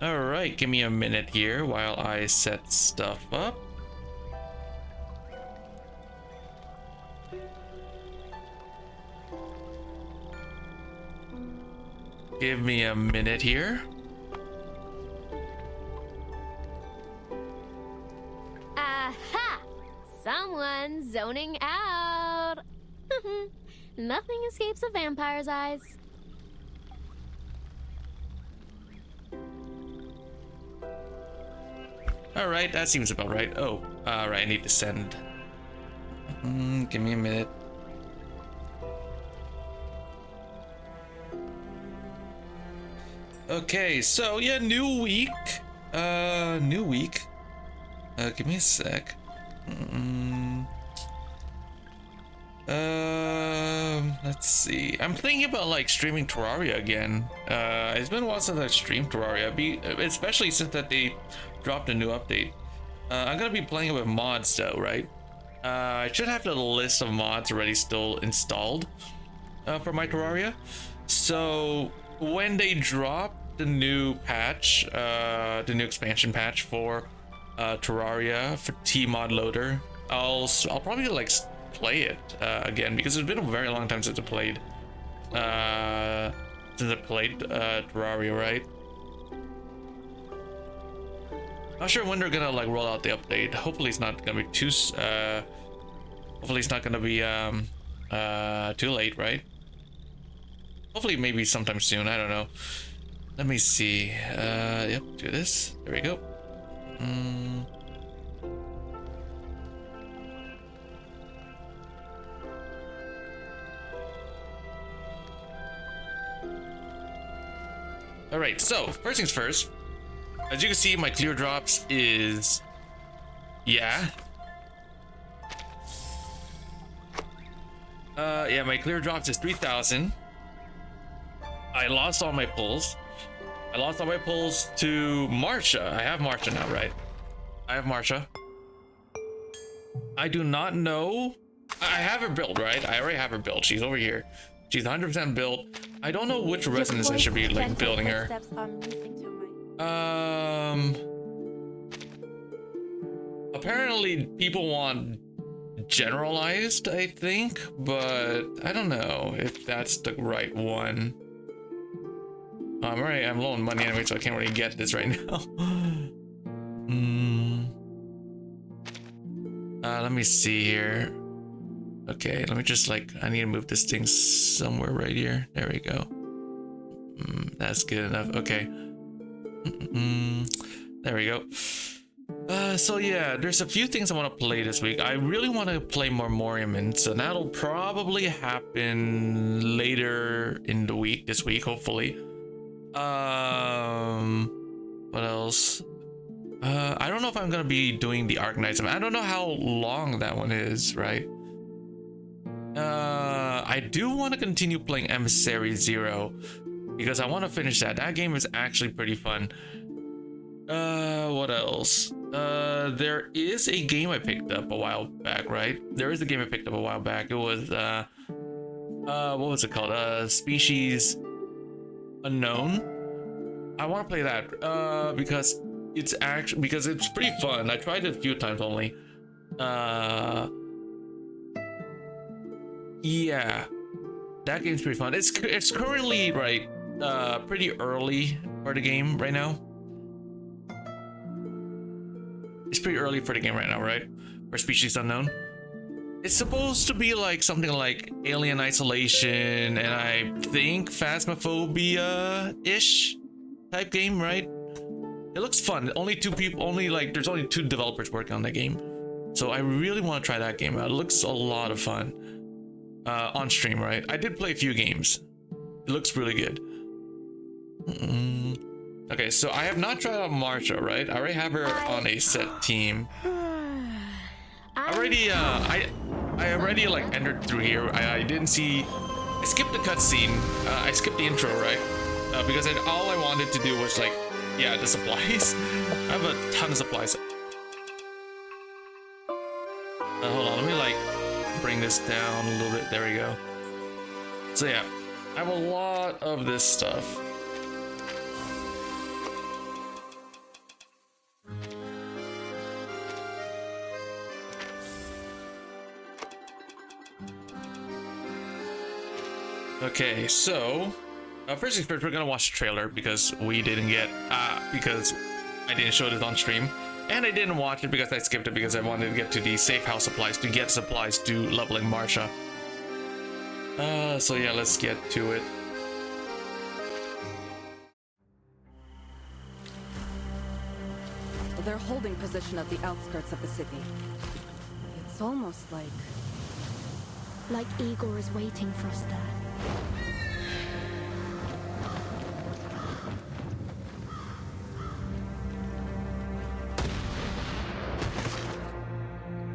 All right, give me a minute here while I set stuff up. Give me a minute here. Aha! Someone's zoning out. Nothing escapes a vampire's eyes. All right, that seems about right. Oh, all right, I need to send. Give me a minute. Okay, so yeah, new week. New week. Give me a sec. Let's see. I'm thinking about like streaming Terraria again. It's been a while since I streamed Terraria, especially since that they dropped a new update. I'm gonna be playing it with mods though, right? I should have the list of mods already still installed for my Terraria. So when they drop the new patch, the new expansion patch for Terraria for Tmod Loader, I'll probably like play it again, because it's been a very long time since I played Terraria, right? Not sure when they're gonna like roll out the update. Hopefully it's not gonna be too hopefully it's not gonna be too late, right? Hopefully maybe sometime soon, I don't know. Let me see. Yep, do this. There we go. All right, so first things first. As you can see, my clear drops is, yeah. Yeah, my clear drops is 3,000. I lost all my pulls. I lost all my pulls to Marsha. I have Marsha now, right? I have Marsha. I do not know. I have her built, right? I already have her built. She's over here. She's 100% built. I don't know which resonance I should be like building her. Apparently people want generalized, I think, but I don't know if that's the right one. I'm low on money anyway, so I can't really get this right now. Let me see here. Okay, let me just like, I need to move this thing somewhere right here. There we go. That's good enough. Okay. There we go. So yeah, there's a few things I want to play this week. I really want to play more Moriaman, so that'll probably happen later in the week, this week, hopefully. What else? I don't know if I'm gonna be doing the Arc Knights. I don't know how long that one is, right? I do want to continue playing Emissary Zero because I want to finish that. That game is actually pretty fun. What else? There is a game I picked up a while back, right? There is a game I picked up a while back. It was, what was it called? Species Unknown. I want to play that, because it's pretty fun. I tried it a few times only. Yeah, that game's pretty fun. It's currently, right, pretty early for the game right now. It's pretty early for the game right now, right? For Species Unknown. It's supposed to be like something like Alien Isolation and I think Phasmophobia-ish type game, right? It looks fun. There's only 2 developers working on that game. So I really want to try that game out. It looks a lot of fun. On stream, right? I did play a few games. It looks really good. Okay, so I have not tried out Marsha, right? I already have her on a set team. I already like entered through here. I didn't see. I skipped the cutscene. I skipped the intro, right? Because all I wanted to do was like, yeah, the supplies. I have a ton of supplies. Hold on, let me like bring this down a little bit. There we go. So yeah, I have a lot of this stuff. Okay, so first things first, we're gonna watch the trailer because we didn't get because I didn't show it on stream, and I didn't watch it because I skipped it because I wanted to get to the safe house supplies to get supplies to leveling Marsha. So yeah, let's get to it. They're holding position at the outskirts of the city. It's almost like Igor is waiting for us there.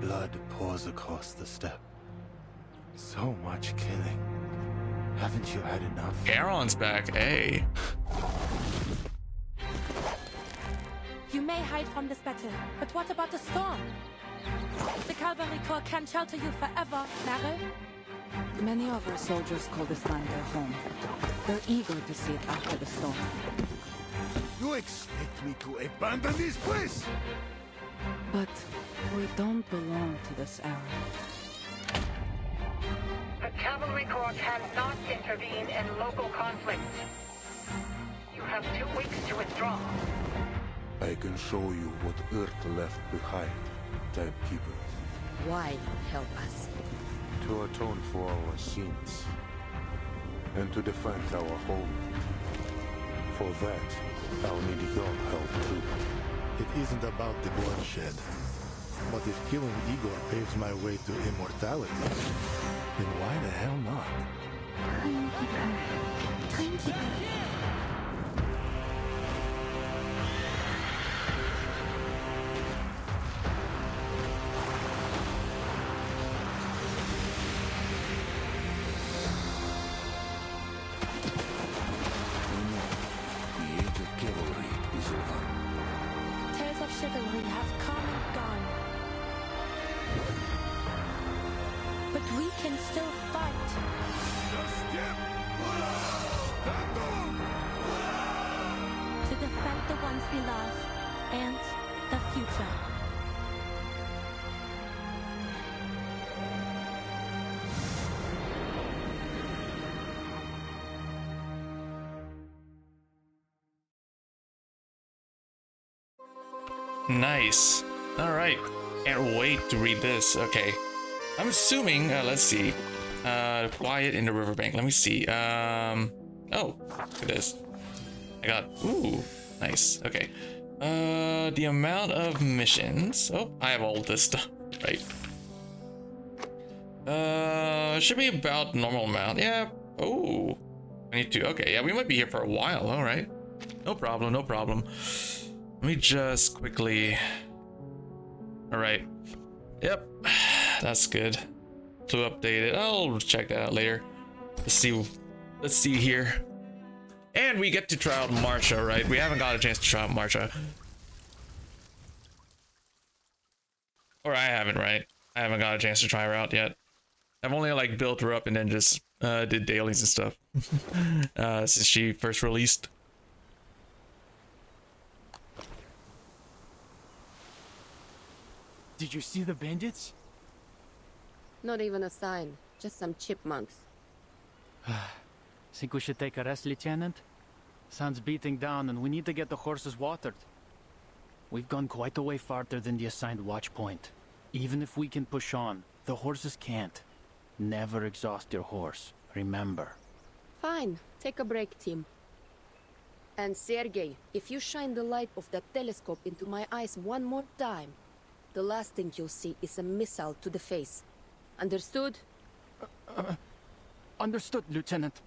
Blood pours across the steppe. So much killing. Haven't you had enough? Aaron's back, hey. You may hide from this battle, but what about the storm? The Cavalry Corps can shelter you forever, Meryl. many of our soldiers call this land their home. They're eager to see it after the storm. You expect me to abandon this place? But we don't belong to this era. The Cavalry Corps cannot intervene in local conflict. You have 2 weeks to withdraw. I can show you what Earth left behind, Timekeeper. Why help us? To atone for our sins. And to defend our home. For that, I'll need your help too. It isn't about the bloodshed. But if killing Igor paves my way to immortality, then why the hell not? Timekeeper. The age of cavalry is over. Tales of chivalry have come and gone. But we can still fight. To defend the ones we love and the future. Nice. All right. Can't wait to read this. Okay. I'm assuming, let's see. Quiet in the riverbank. Let me see. Oh, look at this. I got, ooh, nice. Okay. The amount of missions. Oh, I have all this stuff, right? Should be about normal amount. Yeah. Oh, 22. Okay. Yeah, we might be here for a while. All right. No problem. No problem. Let me just quickly. All right. Yep. That's good. To update it. I'll check that out later. Let's see. Let's see here. And we get to try out Marsha, right? We haven't got a chance to try out Marsha. Or I haven't, right? I haven't got a chance to try her out yet. I've only like built her up and then just did dailies and stuff since she first released. Did you see the bandits? Not even a sign, just some chipmunks. Think we should take a rest, Lieutenant? Sun's beating down and we need to get the horses watered. We've gone quite a way farther than the assigned watch point. Even if we can push on, the horses can't. Never exhaust your horse, remember. Fine, take a break, team. And Sergei, if you shine the light of that telescope into my eyes one more time, the last thing you'll see is a missile to the face. Understood? Understood, Lieutenant.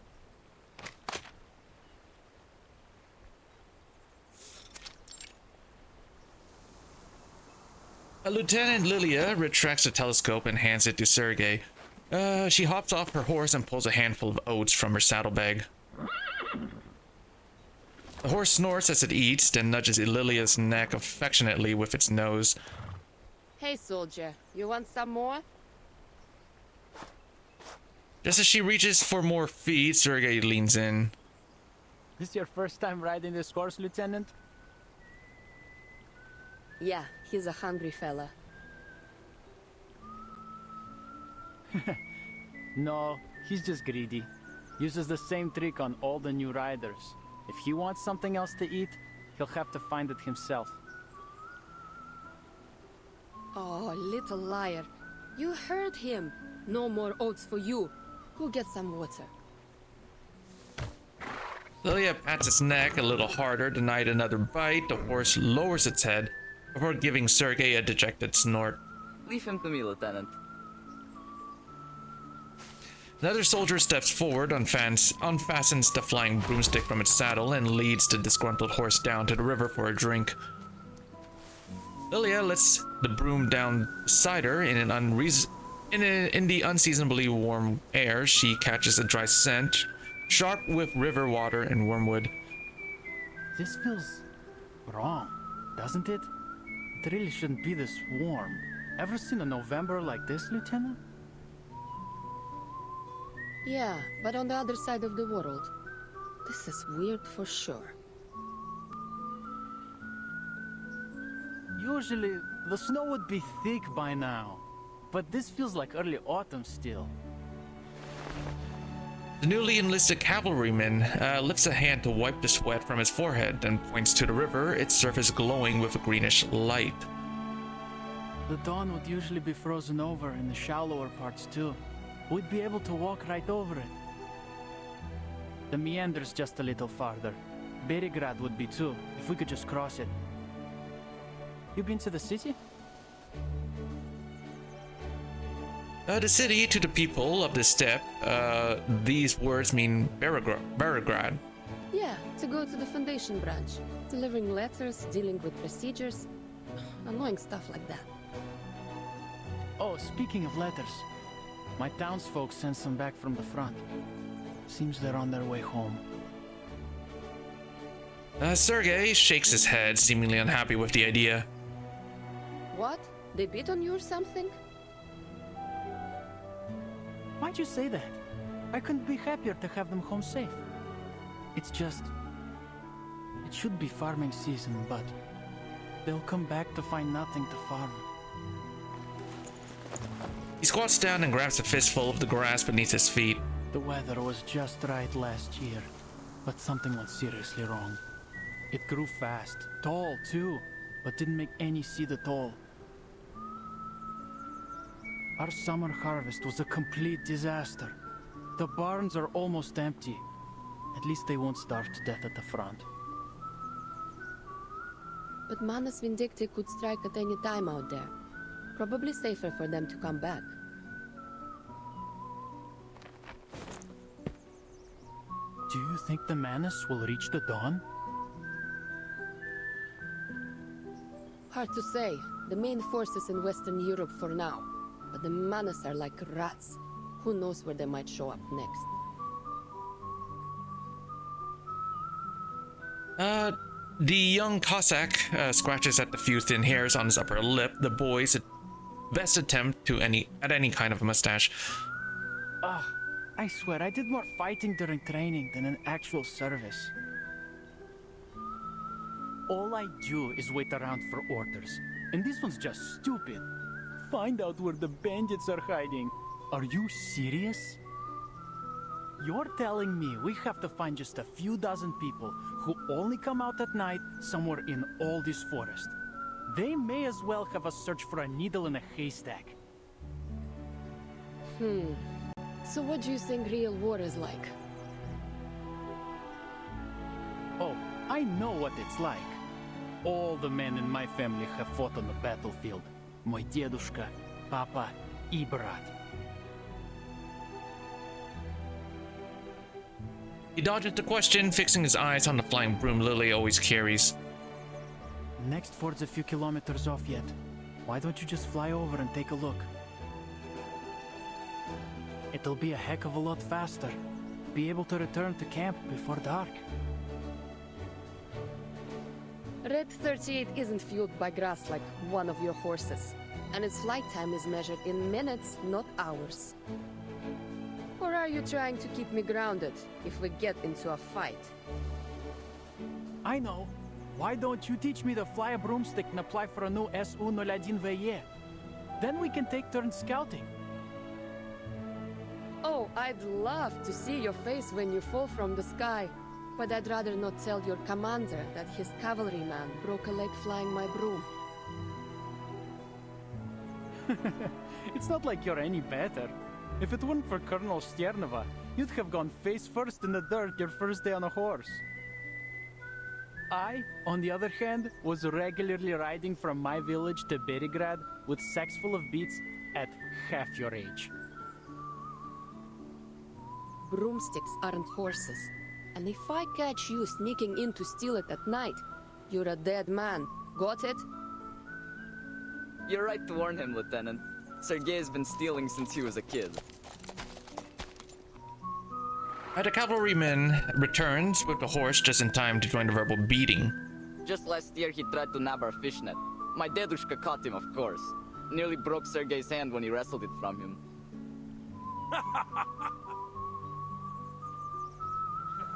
Lieutenant Lilia retracts the telescope and hands it to Sergei. She hops off her horse and pulls a handful of oats from her saddlebag. The horse snorts as it eats, then nudges Lilia's neck affectionately with its nose. Hey, soldier, you want some more? Just as she reaches for more feed, Sergei leans in. This your first time riding this horse, Lieutenant? Yeah, he's a hungry fella. No, he's just greedy. Uses the same trick on all the new riders. If he wants something else to eat, he'll have to find it himself. Oh, little liar. You heard him. No more oats for you. Go get some water. Lilia pats its neck a little harder, denied another bite. The horse lowers its head before giving Sergei a dejected snort. Leave him to me, Lieutenant. Another soldier steps forward, unfastens the flying broomstick from its saddle, and leads the disgruntled horse down to the river for a drink. Lilia lets the broom down beside her in the unseasonably warm air. She catches a dry scent, sharp with river water and wormwood. This feels wrong, doesn't it? It really shouldn't be this warm. Ever seen a November like this, Lieutenant? Yeah, but on the other side of the world. This is weird for sure. Usually, the snow would be thick by now. But this feels like early autumn still. The newly enlisted cavalryman lifts a hand to wipe the sweat from his forehead, then points to the river, its surface glowing with a greenish light. The dawn would usually be frozen over in the shallower parts too. We'd be able to walk right over it. The meander's just a little farther. Berigrad would be too, if we could just cross it. You been to the city? The city to the people of the steppe, these words mean Berigrad. Yeah, to go to the Foundation branch. Delivering letters, dealing with procedures. Annoying stuff like that. Oh, speaking of letters. My townsfolk sent some back from the front. Seems they're on their way home. Sergei shakes his head, seemingly unhappy with the idea. What? They beat on you or something? Why'd you say that? I couldn't be happier to have them home safe. It's just... It should be farming season, but... They'll come back to find nothing to farm. He squats down and grabs a fistful of the grass beneath his feet. The weather was just right last year, but something went seriously wrong. It grew fast, tall too, but didn't make any seed at all. Our summer harvest was a complete disaster. The barns are almost empty. At least they won't starve to death at the front. But Manus Vindicti could strike at any time out there. Probably safer for them to come back. Do you think the Manus will reach the dawn? Hard to say. The main force is in Western Europe for now. But the Manus are like rats. Who knows where they might show up next? The young Cossack scratches at the few thin hairs on his upper lip, the boy's best attempt at any kind of a mustache. I swear, I did more fighting during training than in actual service. All I do is wait around for orders, and this one's just stupid. Find out where the bandits are hiding. Are you serious? You're telling me we have to find just a few dozen people who only come out at night somewhere in all this forest. They may as well have us search for a needle in a haystack. So what do you think real war is like? Oh, I know what it's like. All the men in my family have fought on the battlefield. Мой дедушка, папа и брат. He dodges the question, fixing his eyes on the flying broom Lily always carries. Next ford's a few kilometers off yet. Why don't you just fly over and take a look? It'll be a heck of a lot faster. Be able to return to camp before dark. Red 38 isn't fueled by grass like one of your horses. And its flight time is measured in minutes, not hours. Or are you trying to keep me grounded if we get into a fight? I know. Why don't you teach me to fly a broomstick and apply for a new S101 VE? Then we can take turns scouting. Oh, I'd love to see your face when you fall from the sky. But I'd rather not tell your commander that his cavalryman broke a leg flying my broom. It's not like you're any better. If it weren't for Colonel Sternova, you'd have gone face first in the dirt your first day on a horse. I, on the other hand, was regularly riding from my village to Berigrad with sacks full of beets at half your age. Broomsticks aren't horses. And if I catch you sneaking in to steal it at night, you're a dead man. Got it? You're right to warn him, Lieutenant. Sergei's been stealing since he was a kid. The cavalryman returns with the horse just in time to join the verbal beating. Just last year he tried to nab our fishnet. My dedushka caught him, of course. Nearly broke Sergei's hand when he wrestled it from him.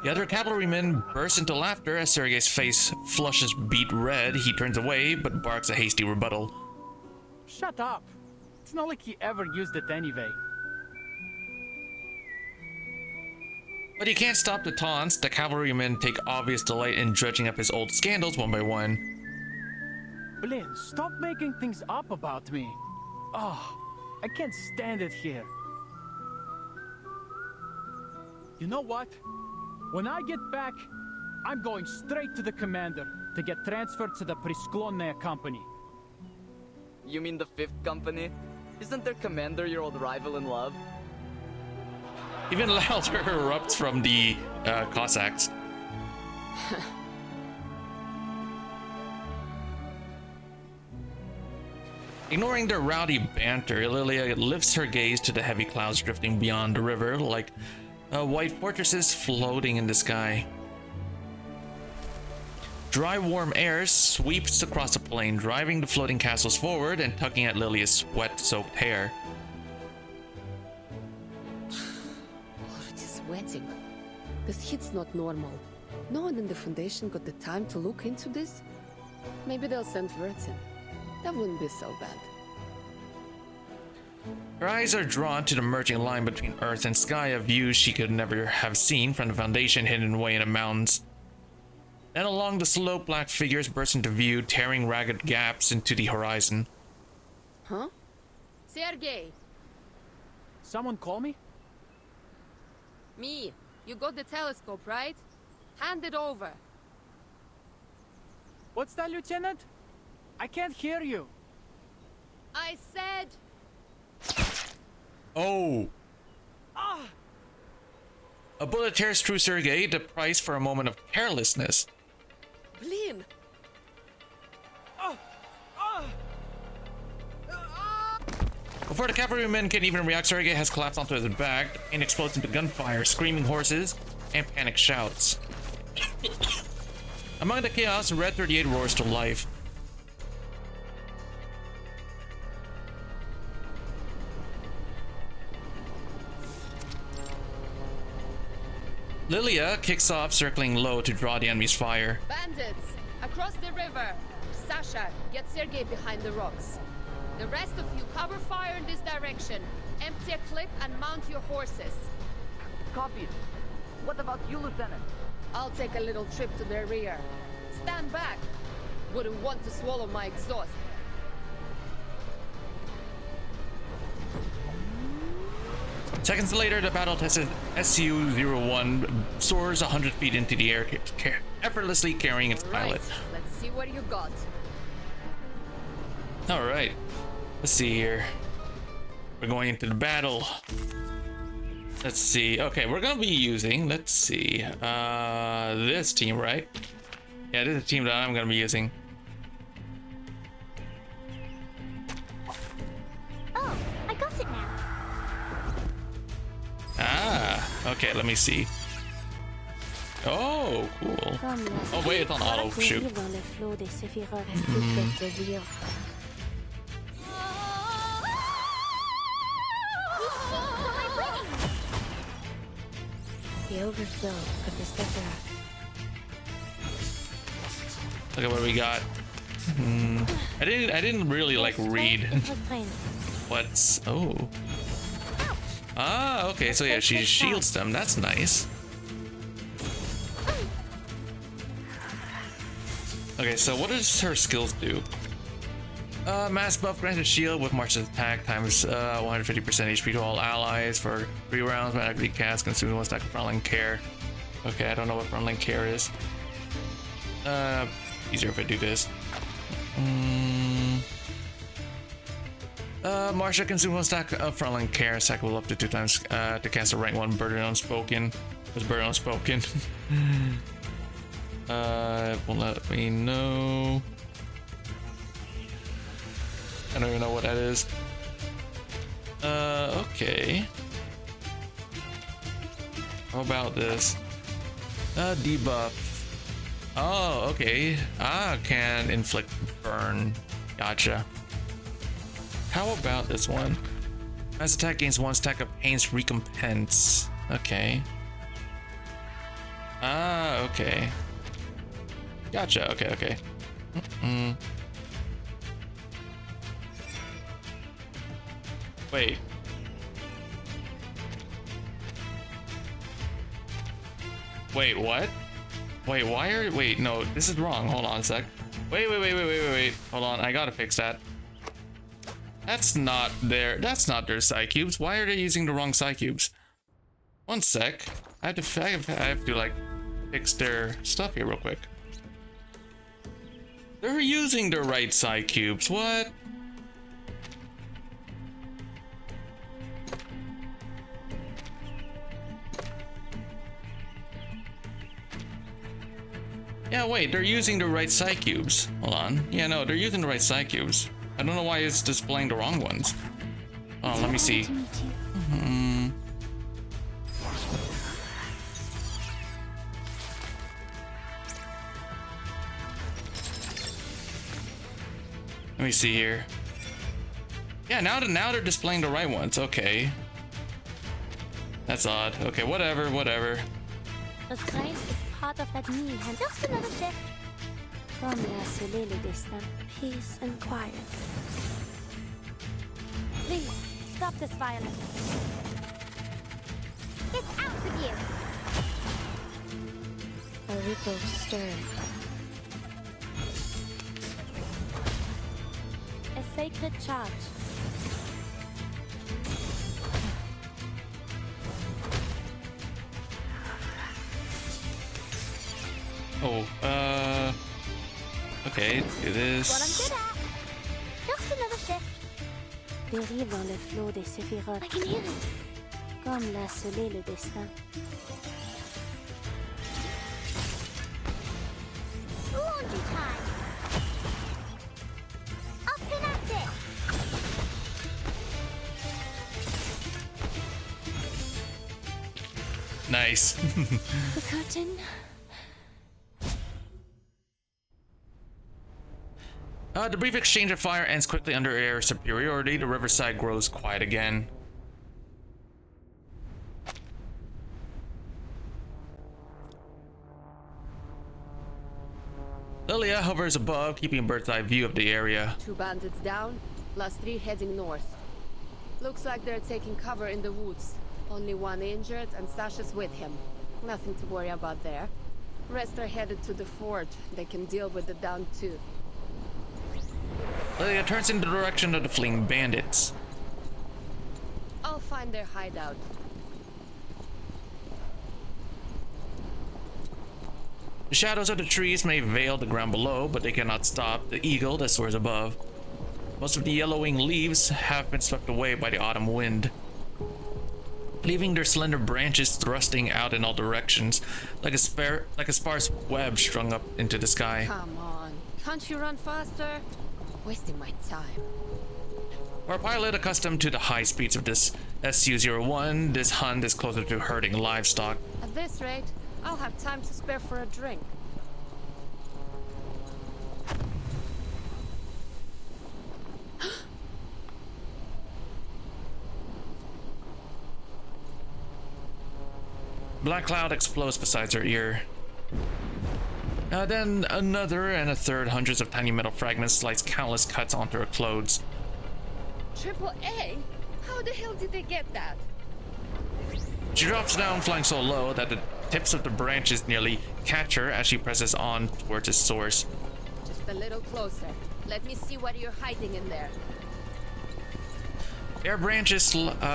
The other cavalryman bursts into laughter as Sergei's face flushes beet red. He turns away, but barks a hasty rebuttal. Shut up! It's not like he ever used it anyway. But he can't stop the taunts. The cavalrymen take obvious delight in dredging up his old scandals one by one. Blin, stop making things up about me. Oh, I can't stand it here. You know what? When I get back, I'm going straight to the commander to get transferred to the Prisklonnaya company. You mean the 5th Company? Isn't their commander your old rival in love? Even louder erupts from the Cossacks. Ignoring their rowdy banter, Lilia lifts her gaze to the heavy clouds drifting beyond the river like white fortresses floating in the sky. Dry, warm air sweeps across the plain, driving the floating castles forward and tugging at Lilia's sweat-soaked hair. Already sweating. This heat's not normal. No one in the Foundation got the time to look into this? Maybe they'll send Vertin. That wouldn't be so bad. Her eyes are drawn to the merging line between earth and sky, a view she could never have seen from the Foundation hidden away in the mountains. Then along the slope, black figures burst into view, tearing ragged gaps into the horizon. Huh? Sergei! Someone call me? Me. You got the telescope, right? Hand it over. What's that, Lieutenant? I can't hear you. I said... Oh! Ah! A bullet tears through Sergei, the price for a moment of carelessness. Blin! Before the cavalrymen can even react, Sergei has collapsed onto his back and explodes into gunfire, screaming horses, and panic shouts. Among the chaos, Red 38 roars to life. Lilia kicks off, circling low to draw the enemy's fire. Bandits! Across the river! Sasha, get Sergei behind the rocks. The rest of you cover fire in this direction. Empty a clip and mount your horses. Copy. What about you, Lieutenant? I'll take a little trip to their rear. Stand back! Wouldn't want to swallow my exhaust. Seconds later, the battle-tested Su-01 soars 100 feet into the air, effortlessly carrying its pilot. Right, let's see what you got. Alright, let's see here. We're going into the battle. Let's see. Okay, we're gonna be using, let's see, this team, right? Yeah, this is the team that I'm gonna be using. Oh, I got it now. Ah, okay, let me see. Oh, cool. Oh, wait, it's on auto. Shoot. The overflow of the Sephiroth. Look at what we got. I didn't really like read what's. Oh. Ah, okay. So yeah, she shields them. That's nice. Okay, so what does her skills do? Mass buff granted shield with March's attack times 150% HP to all allies for 3 rounds. Magically cast, consume 1 stack of frontline care. Okay, I don't know what frontline care is. Easier if I do this. Marsha consume 1 stack of frontline care. Stack will up to 2 times to cast a rank 1 burden unspoken. What's burden unspoken? It won't let me know. I don't even know what that is. Okay. How about this? Debuff. Oh, okay. Can inflict burn. Gotcha. How about this one? Mass attack gains 1 stack of pain's recompense. Okay. Okay. Gotcha. Okay. Wait. Wait, what? Wait, wait, no, this is wrong. Hold on a sec. Wait. Hold on, I gotta fix that. That's not their psi cubes. Why are they using the wrong psi cubes? 1 sec. I have to like fix their stuff here real quick. They're using the right psi cubes. What? Yeah, wait, they're using the right psi cubes. Hold on. Yeah, no, they're using the right psi cubes. I don't know why it's displaying the wrong ones. Oh, let me see. Let me see here. Yeah, now they're displaying the right ones. Okay. That's odd. Okay, whatever. The shrine is part of that knee and just another shift. From la solele distant, peace and quiet. Please, stop this violence. It's out with you. A ripple stirred. A sacred charge. Oh, okay, do this. What I'm good at. Just another shift. Dérive dans le flot des Sephiroth. I can hear it. Comme l'a scellé le destin. Laundry time. Up and at it. Nice. The curtain. The brief exchange of fire ends quickly under air superiority. The riverside grows quiet again. Lilia hovers above, keeping a bird's eye view of the area. 2 bandits down, last 3 heading north. Looks like they're taking cover in the woods. Only 1 injured and Sasha's with him. Nothing to worry about there. Rest are headed to the fort. They can deal with the down 2. Lilia turns in the direction of the fleeing bandits. I'll find their hideout. The shadows of the trees may veil the ground below, but they cannot stop the eagle that soars above. Most of the yellowing leaves have been swept away by the autumn wind, leaving their slender branches thrusting out in all directions, like a sparse web strung up into the sky. Come on, can't you run faster? Wasting my time. For a pilot accustomed to the high speeds of this SU-01, this hunt is closer to herding livestock. At this rate, I'll have time to spare for a drink. Black cloud explodes beside her ear. Then another and a third, hundreds of tiny metal fragments slice countless cuts onto her clothes. Triple A? How the hell did they get that? She drops down, flying so low that the tips of the branches nearly catch her as she presses on towards its source. Just a little closer. Let me see what you're hiding in there. Bare branches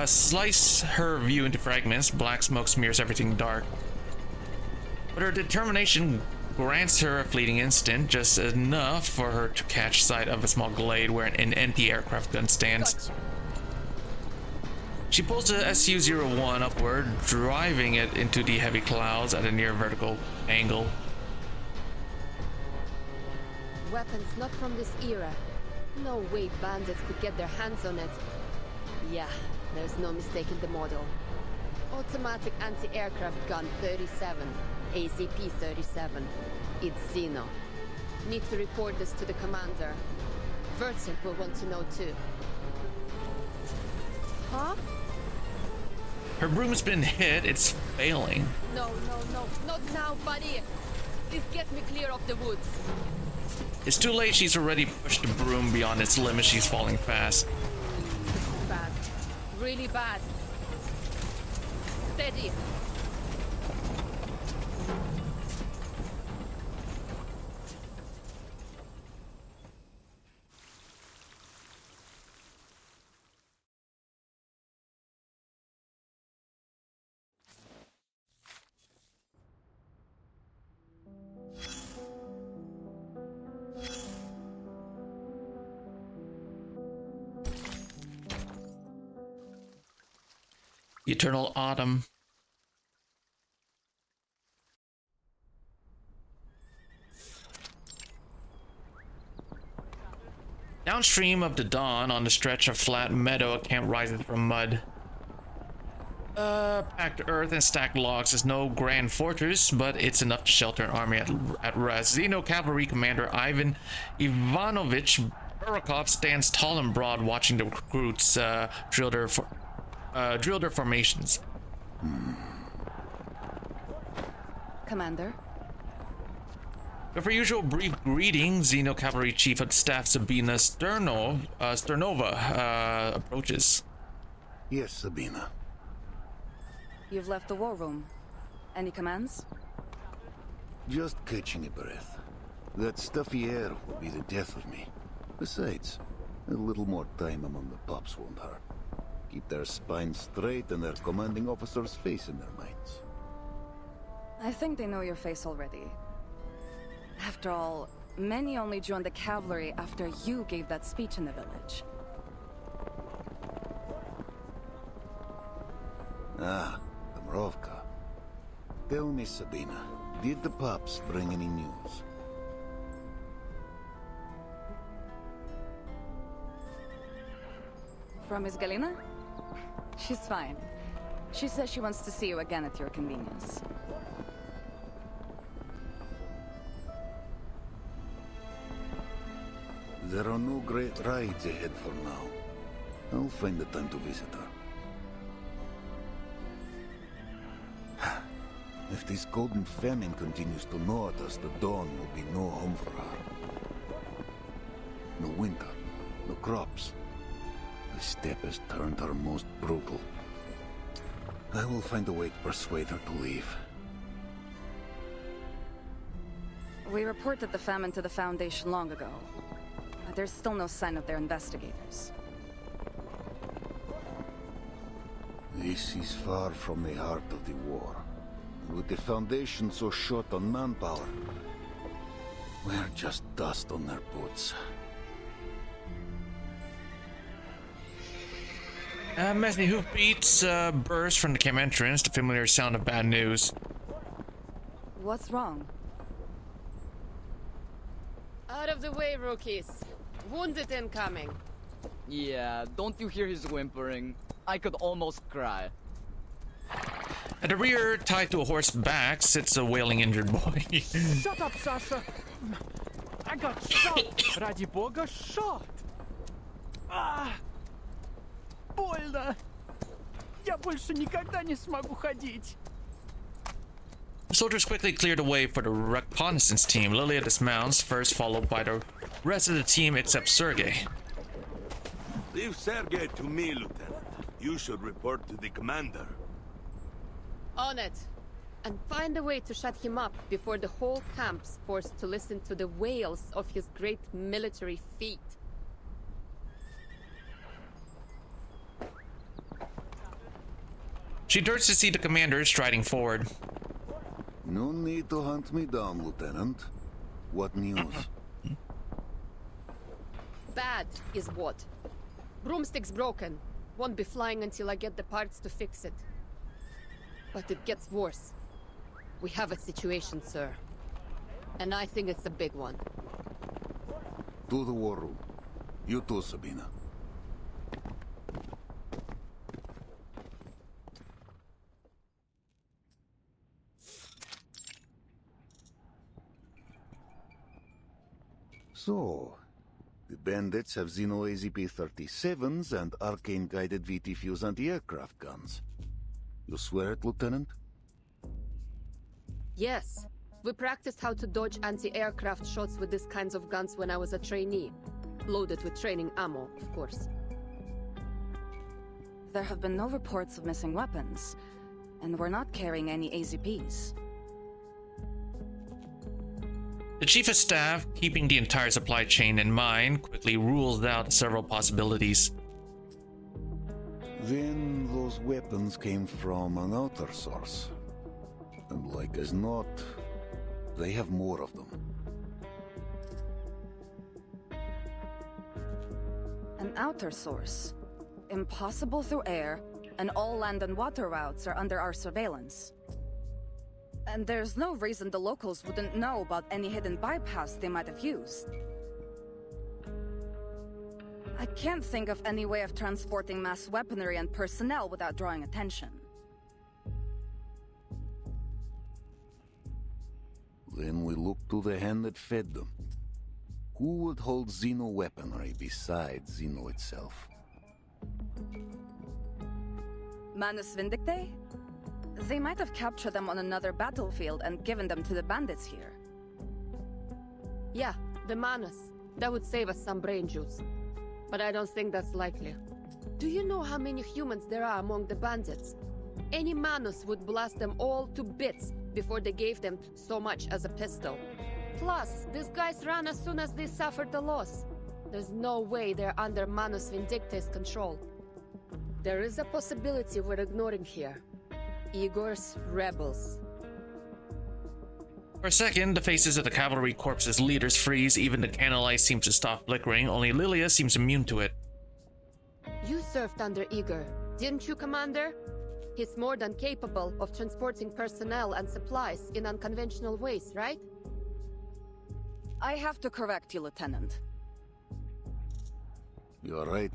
slice her view into fragments. Black smoke smears everything dark. But her determination grants her a fleeting instant, just enough for her to catch sight of a small glade where an anti-aircraft gun stands. Gotcha. She pulls the SU-01 upward, driving it into the heavy clouds at a near vertical angle. Weapons not from this era. No way bandits could get their hands on it. Yeah, there's no mistaking the model. Automatic anti-aircraft gun 37, ACP-37. It's Xeno. Need to report this to the commander. Wurzel will want to know too. Huh? Her broom's been hit, it's failing. No, not now, buddy. Please get me clear of the woods. It's too late, she's already pushed the broom beyond its limit, she's falling fast. This is bad. Really bad. Steady. Eternal autumn. Downstream of the dawn, on the stretch of flat meadow, a camp rises from mud. Packed earth and stacked logs is no grand fortress, but it's enough to shelter an army at rest. Xeno cavalry commander Ivan Ivanovich Burakov stands tall and broad, watching the recruits drill their formations. Commander? With her usual brief greeting, Xeno Cavalry Chief of Staff Sabina Sternova approaches. Yes, Sabina. You've left the war room. Any commands? Just catching a breath. That stuffy air will be the death of me. Besides, a little more time among the pups won't hurt. Keep their spines straight and their commanding officer's face in their minds. I think they know your face already. After all, many only joined the cavalry after you gave that speech in the village. Ah, Dambrovka. Tell me, Sabina, did the pups bring any news? From Miss Galina? She's fine. She says she wants to see you again at your convenience. There are no great rides ahead for now. I'll find the time to visit her. If this golden famine continues to gnaw at us, the dawn will be no home for her. No winter, no crops. The steppe has turned her most brutal. I will find a way to persuade her to leave. We reported the famine to the Foundation long ago, but there's still no sign of their investigators. This is far from the heart of the war. With the Foundation so short on manpower, we're just dust on their boots. Messy hoofbeats burst from the camp entrance, the familiar sound of bad news. What's wrong? Out of the way, rookies. Wounded incoming. Yeah, don't you hear his whimpering? I could almost cry. At the rear, tied to a horse's back, sits a wailing injured boy. Shut up, Sasha! I got shot! Ради бога, shot! Ah! Больно! Я больше никогда не смогу ходить! Soldiers quickly clear the way for the reconnaissance team. Lilia dismounts first, followed by the rest of the team except Sergei. Leave Sergei to me, Lieutenant. You should report to the commander. On it. And find a way to shut him up before the whole camp's forced to listen to the wails of his great military feat. She turns to see the commander striding forward. No need to hunt me down, Lieutenant. What news? Bad is what? Broomstick's broken. Won't be flying until I get the parts to fix it. But it gets worse. We have a situation, sir. And I think it's a big one. To the war room. You too, Sabina. So, the bandits have Xeno AZP-37s and arcane-guided VT-Fuse anti-aircraft guns. You swear it, Lieutenant? Yes. We practiced how to dodge anti-aircraft shots with these kinds of guns when I was a trainee. Loaded with training ammo, of course. There have been no reports of missing weapons, and we're not carrying any AZPs. The chief of staff, keeping the entire supply chain in mind, quickly rules out several possibilities. Then those weapons came from an outer source. And like as not, they have more of them. An outer source. Impossible through air, and all land and water routes are under our surveillance. And there's no reason the locals wouldn't know about any hidden bypass they might have used. I can't think of any way of transporting mass weaponry and personnel without drawing attention. Then we look to the hand that fed them. Who would hold Xeno weaponry besides Xeno itself? Manus Vindictae? They might have captured them on another battlefield and given them to the bandits here. Yeah, the Manus. That would save us some brain juice. But I don't think that's likely. Do you know how many humans there are among the bandits? Any Manus would blast them all to bits before they gave them so much as a pistol. Plus, these guys ran as soon as they suffered the loss. There's no way they're under Manus Vindictae's control. There is a possibility we're ignoring here. Igor's rebels. For a second, the faces of the cavalry corps' leaders freeze. Even the candlelight seems to stop flickering. Only Lilia seems immune to it. You served under Igor, didn't you, Commander? He's more than capable of transporting personnel and supplies in unconventional ways, right? I have to correct you, Lieutenant. You're right.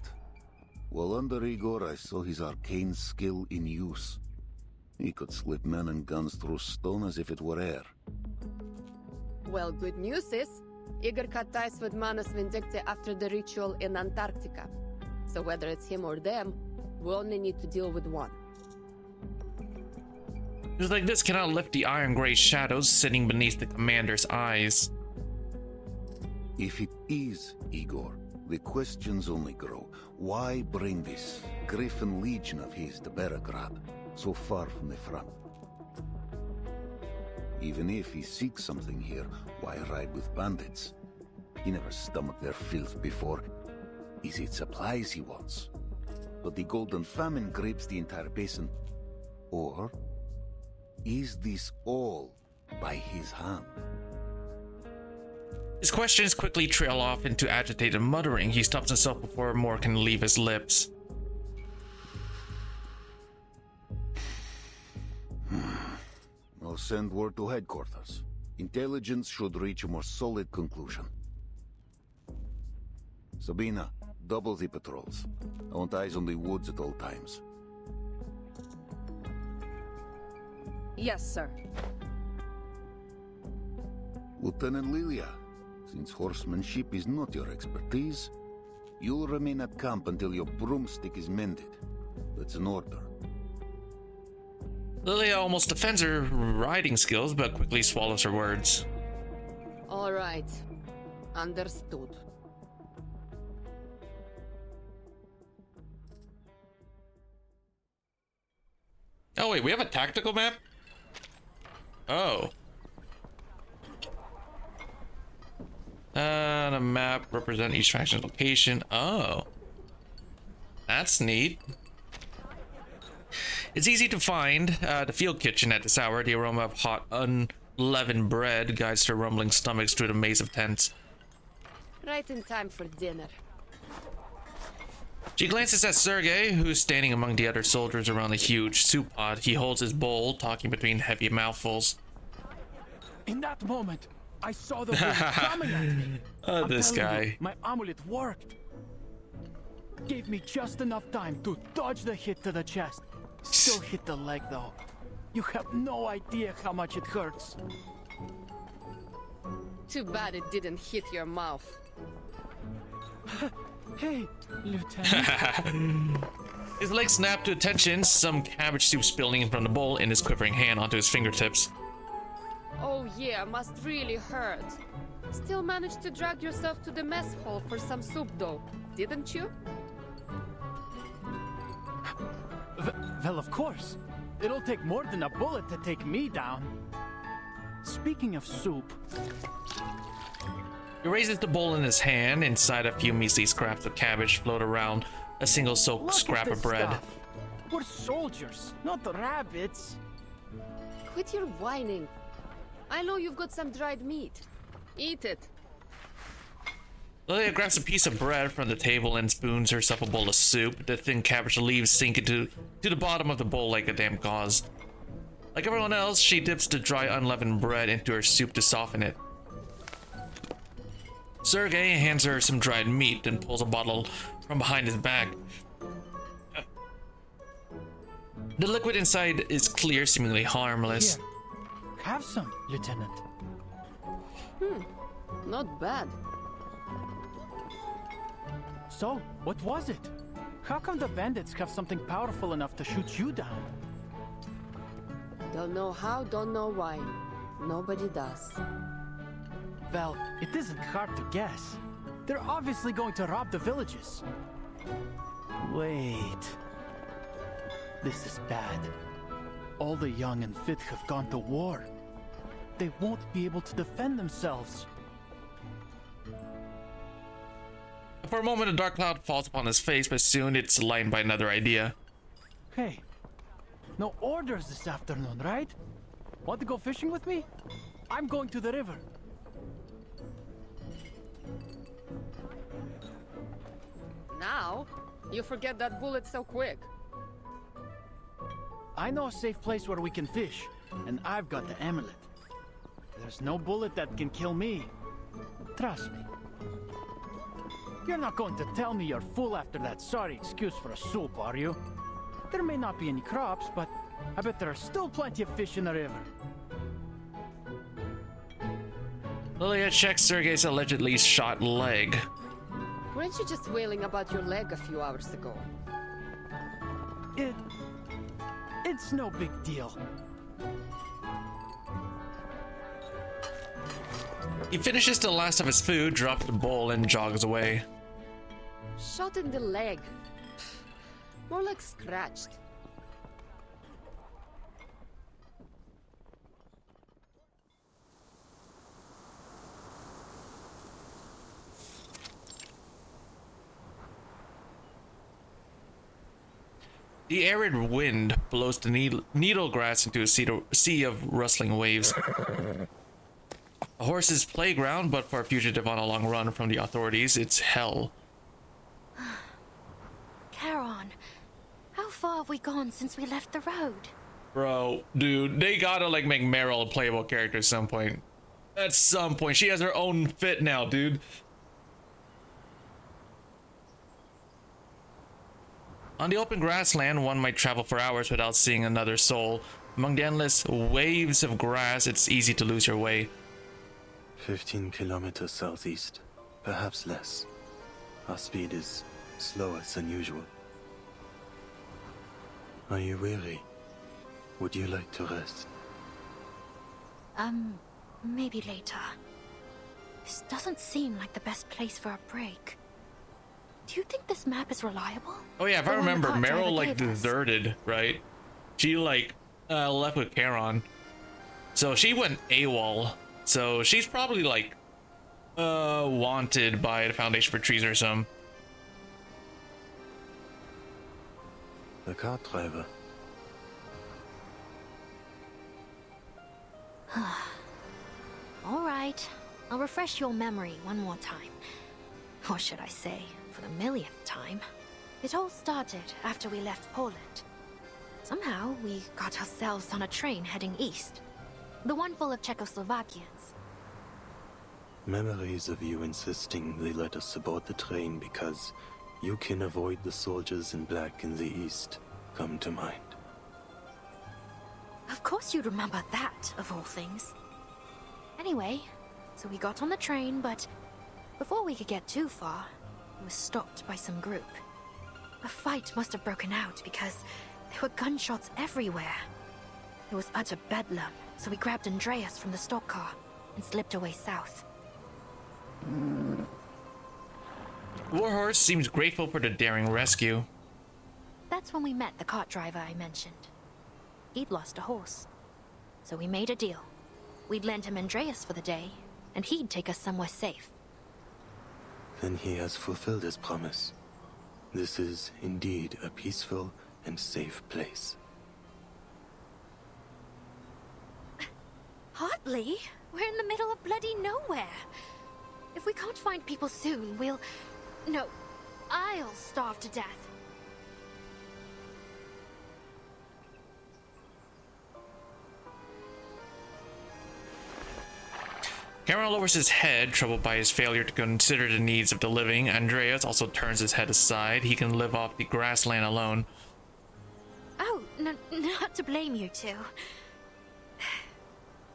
While under Igor, I saw his arcane skill in use. He could slip men and guns through stone as if it were air. Well, good news is, Igor cut ties with Manus Vindictae after the ritual in Antarctica. So whether it's him or them, we only need to deal with one. It's like this cannot lift the iron-gray shadows sitting beneath the commander's eyes. If it is Igor, the questions only grow. Why bring this Griffin Legion of his to Beregrad, so far from the front? Even if he seeks something here, why ride with bandits? He never stomached their filth before. Is it supplies he wants? But the Golden Famine grapes the entire basin. Or is this all by his hand? His questions quickly trail off into agitated muttering. He stops himself before more can leave his lips. I'll send word to headquarters. Intelligence should reach a more solid conclusion. Sabina, double the patrols. I want eyes on the woods at all times. Yes, sir. Lieutenant Lilia, since horsemanship is not your expertise, you'll remain at camp until your broomstick is mended. That's an order. Lilia almost defends her riding skills, but quickly swallows her words. All right. Understood. Oh wait, we have a tactical map? Oh. The map represent each faction's location. Oh. That's neat. It's easy to find the field kitchen at this hour. The aroma of hot, unleavened bread guides their rumbling stomachs through the maze of tents. Right in time for dinner. She glances at Sergei, who's standing among the other soldiers around a huge soup pot. He holds his bowl, talking between heavy mouthfuls. In that moment, I saw the wolf coming at me. I'm This telling guy. you, my amulet worked. Gave me just enough time to dodge the hit to the chest. Still hit the leg though. You have no idea how much it hurts. Too bad it didn't hit your mouth. Hey, Lieutenant. His legs snap to attention, some cabbage soup spilling from the bowl in his quivering hand onto his fingertips. Oh yeah, must really hurt. Still managed to drag yourself to the mess hall for some soup though, didn't you? Well, of course. It'll take more than a bullet to take me down. Speaking of soup... He raises the bowl in his hand. Inside, a few measly scraps of cabbage float around a single soaked Look scrap at of this bread. stuff. We're soldiers, not rabbits. Quit your whining. I know you've got some dried meat. Eat it. Lilia grabs a piece of bread from the table and spoons herself a bowl of soup. The thin cabbage leaves sink into the bottom of the bowl like a damp gauze. Like everyone else, she dips the dry unleavened bread into her soup to soften it. Sergei hands her some dried meat, then pulls a bottle from behind his back. The liquid inside is clear, seemingly harmless. Here, have some, Lieutenant. Not bad. So, what was it? How come the bandits have something powerful enough to shoot you down? Don't know how, don't know why. Nobody does. Well, it isn't hard to guess. They're obviously going to rob the villages. Wait. This is bad. All the young and fit have gone to war. They won't be able to defend themselves. For a moment, a dark cloud falls upon his face, but soon it's lightened by another idea. Hey, no orders this afternoon, right? Want to go fishing with me? I'm going to the river. Now? You forget that bullet so quick. I know a safe place where we can fish, and I've got the amulet. There's no bullet that can kill me. Trust me. You're not going to tell me you're full after that sorry excuse for a soup, are you? There may not be any crops, but I bet there are still plenty of fish in the river. Lilia checks Sergei's allegedly shot leg. Weren't you just wailing about your leg a few hours ago? It's no big deal. He finishes the last of his food, drops the bowl, and jogs away. Shot in the leg. More like scratched. The arid wind blows the needle grass into a sea of rustling waves. A horse's playground, but for a fugitive on a long run from the authorities, it's hell. Charon, how far have we gone since we left the road? Bro, dude, they gotta like make Meryl a playable character at some point. At some point. She has her own fit now, dude. On the open grassland, one might travel for hours without seeing another soul. Among the endless waves of grass, it's easy to lose your way. 15 kilometers southeast, perhaps less. Our speed is slower than usual. Are you weary? Would you like to rest? Maybe later. This doesn't seem like the best place for a break. Do you think this map is reliable? Oh yeah, if The I one the remember, cart driver Meryl like gave us. deserted, right? She like left with Charon. So she went AWOL. So she's probably like wanted by the Foundation for Treason or some. The cart driver. All right, I'll refresh your memory one more time. Or should I say, for the millionth time. It all started after we left Poland. Somehow, we got ourselves on a train heading east. The one full of Czechoslovakians. Memories of you insisting they let us aboard the train because you can avoid the soldiers in black in the east come to mind. Of course you'd remember that, of all things. Anyway, so we got on the train, but before we could get too far, we were stopped by some group. A fight must have broken out because there were gunshots everywhere. It was utter bedlam, so we grabbed Andreas from the stock car and slipped away south. Warhorse seems grateful for the daring rescue. That's when we met the cart driver I mentioned. He'd lost a horse. So we made a deal. We'd lend him Andreas for the day, and he'd take us somewhere safe. Then he has fulfilled his promise. This is indeed a peaceful and safe place. Hardly. We're in the middle of bloody nowhere. If we can't find people soon, we'll... No, I'll starve to death. Cameron lowers his head, troubled by his failure to consider the needs of the living. Andreas also turns his head aside. He can live off the grassland alone. Oh, not to blame you two.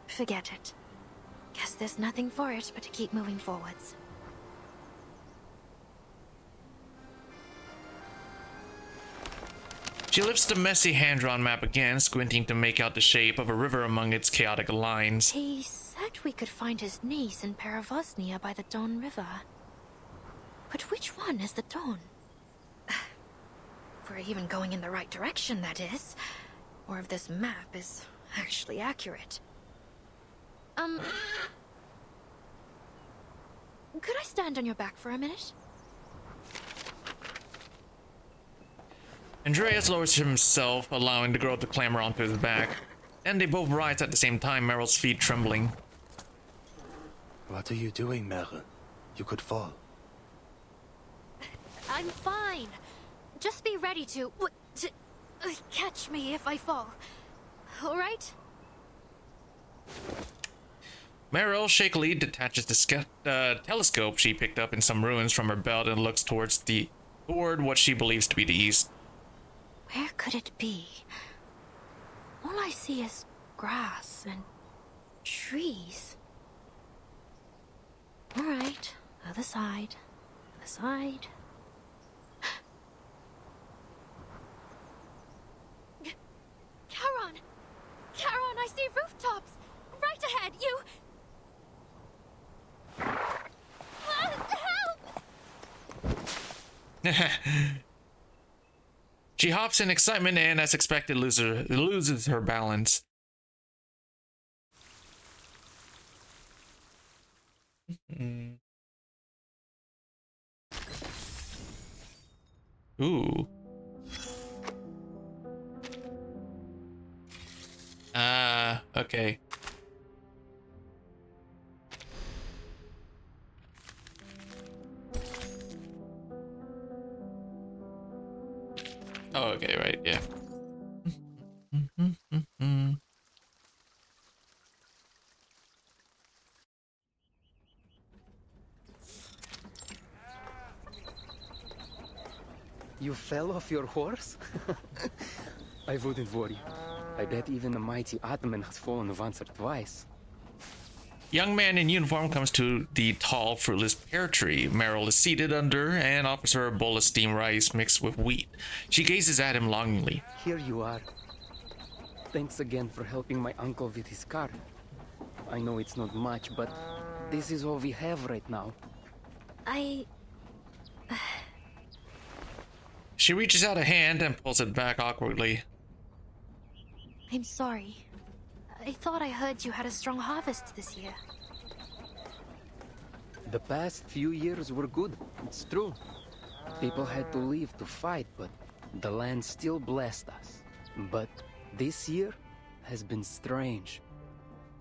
Forget it. Guess there's nothing for it but to keep moving forwards. She lifts the messy hand-drawn map again, squinting to make out the shape of a river among its chaotic lines. He said we could find his niece in Peravosnia by the Don River. But which one is the Don? If we're even going in the right direction, that is. Or if this map is actually accurate. Could I stand on your back for a minute? Andreas lowers himself, allowing the girl to clamber onto his back. And they both rise at the same time, Meryl's feet trembling. What are you doing, Meryl? You could fall. I'm fine. Just be ready to catch me if I fall. All right? Meryl shakily detaches the telescope she picked up in some ruins from her belt and looks toward what she believes to be the east. Where could it be? All I see is grass and trees. All right, other side, other side. Charon! Charon, I see rooftops! Right ahead, you... Help! She hops in excitement and, as expected, loses her balance. Ooh. Okay. Oh, okay, right, yeah. You fell off your horse? I wouldn't worry. I bet even the mighty Atman has fallen once or twice. Young man in uniform comes to the tall, fruitless pear tree. Meryl is seated under and offers her a bowl of steamed rice mixed with wheat. She gazes at him longingly. Here you are. Thanks again for helping my uncle with his car. I know it's not much, but this is all we have right now. She reaches out a hand and pulls it back awkwardly. I'm sorry. I thought I heard you had a strong harvest this year. The past few years were good, it's true. People had to leave to fight, but the land still blessed us. But this year has been strange.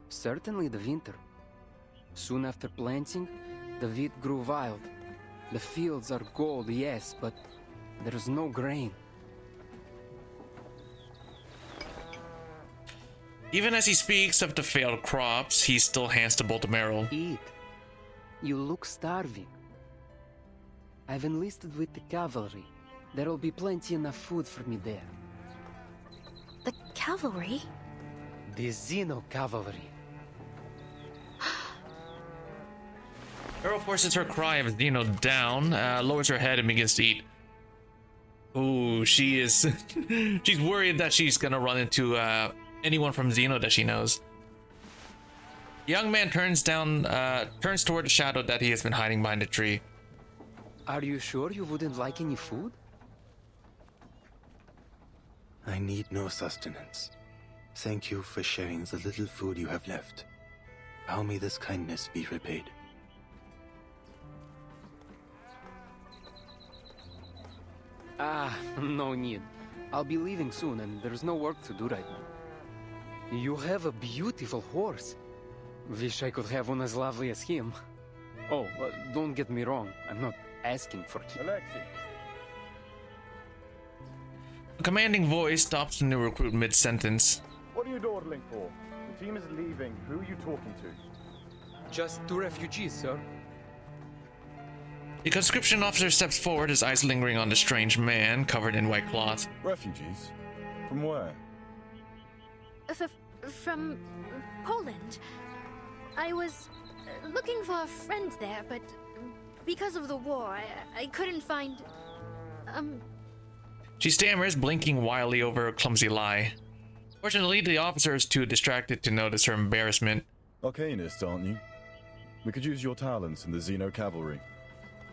Certainly the winter. Soon after planting, the wheat grew wild. The fields are gold, yes, but there's no grain. Even as he speaks of the failed crops, he still hands the bowl to Meryl. Eat. You look starving. I've enlisted with the cavalry. There'll be plenty enough food for me there. The cavalry? The Xeno cavalry. Meryl forces her cry of Xeno down, lowers her head and begins to eat. Ooh, she is... she's worried that she's gonna run into anyone from Xeno that she knows. The young man turns toward the shadow that he has been hiding behind a tree. Are you sure you wouldn't like any food? I need no sustenance. Thank you for sharing the little food you have left. How may this kindness be repaid? No need. I'll be leaving soon and there's no work to do right now. You have a beautiful horse. Wish I could have one as lovely as him. Oh, don't get me wrong. I'm not asking for it. Alexei. A commanding voice stops the new recruit mid-sentence. What are you dawdling for? The team is leaving. Who are you talking to? Just 2 refugees, sir. The conscription officer steps forward, his eyes lingering on the strange man covered in white cloth. Refugees? From where? From Poland. I was looking for a friend there, but because of the war, I couldn't find... She stammers, blinking wildly over her clumsy lie. Fortunately, the officer is too distracted to notice her embarrassment. Arcanist, aren't you? We could use your talents in the Xeno cavalry.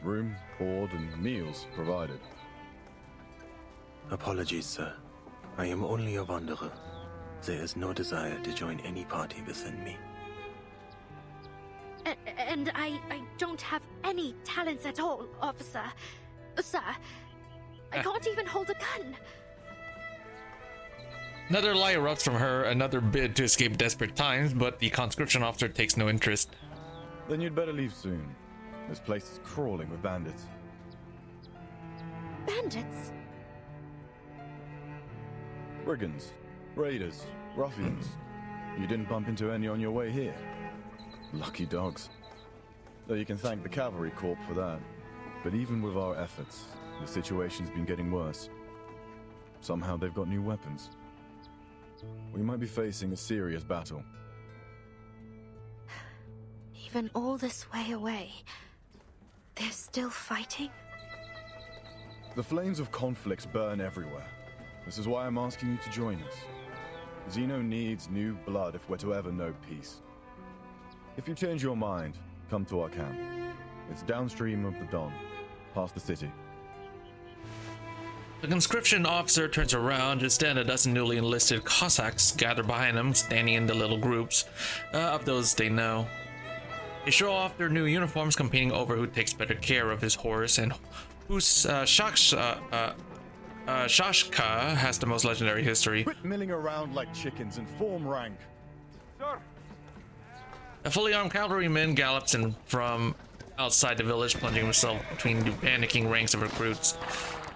Room, board, and meals provided. Apologies, sir. I am only a wanderer. There is no desire to join any party within me. And I don't have any talents at all, officer. Sir, I can't even hold a gun. Another lie erupts from her, another bid to escape desperate times, but the conscription officer takes no interest. Then you'd better leave soon. This place is crawling with bandits. Bandits? Brigands, raiders, ruffians. You didn't bump into any on your way here. Lucky dogs. Though you can thank the cavalry corps for that. But even with our efforts, the situation's been getting worse. Somehow they've got new weapons. We might be facing a serious battle. Even all this way away, they're still fighting? The flames of conflicts burn everywhere. This is why I'm asking you to join us. Xeno needs new blood if we're to ever know peace. If you change your mind, come to our camp. It's downstream of the Don, past the city. The conscription officer turns around, just then a dozen newly enlisted Cossacks gather behind him, standing in the little groups of those they know. They show off their new uniforms, competing over who takes better care of his horse and whose Shashka has the most legendary history. Quit milling around like chickens and form rank. Sir! A fully armed cavalryman gallops in from outside the village, plunging himself between the panicking ranks of recruits.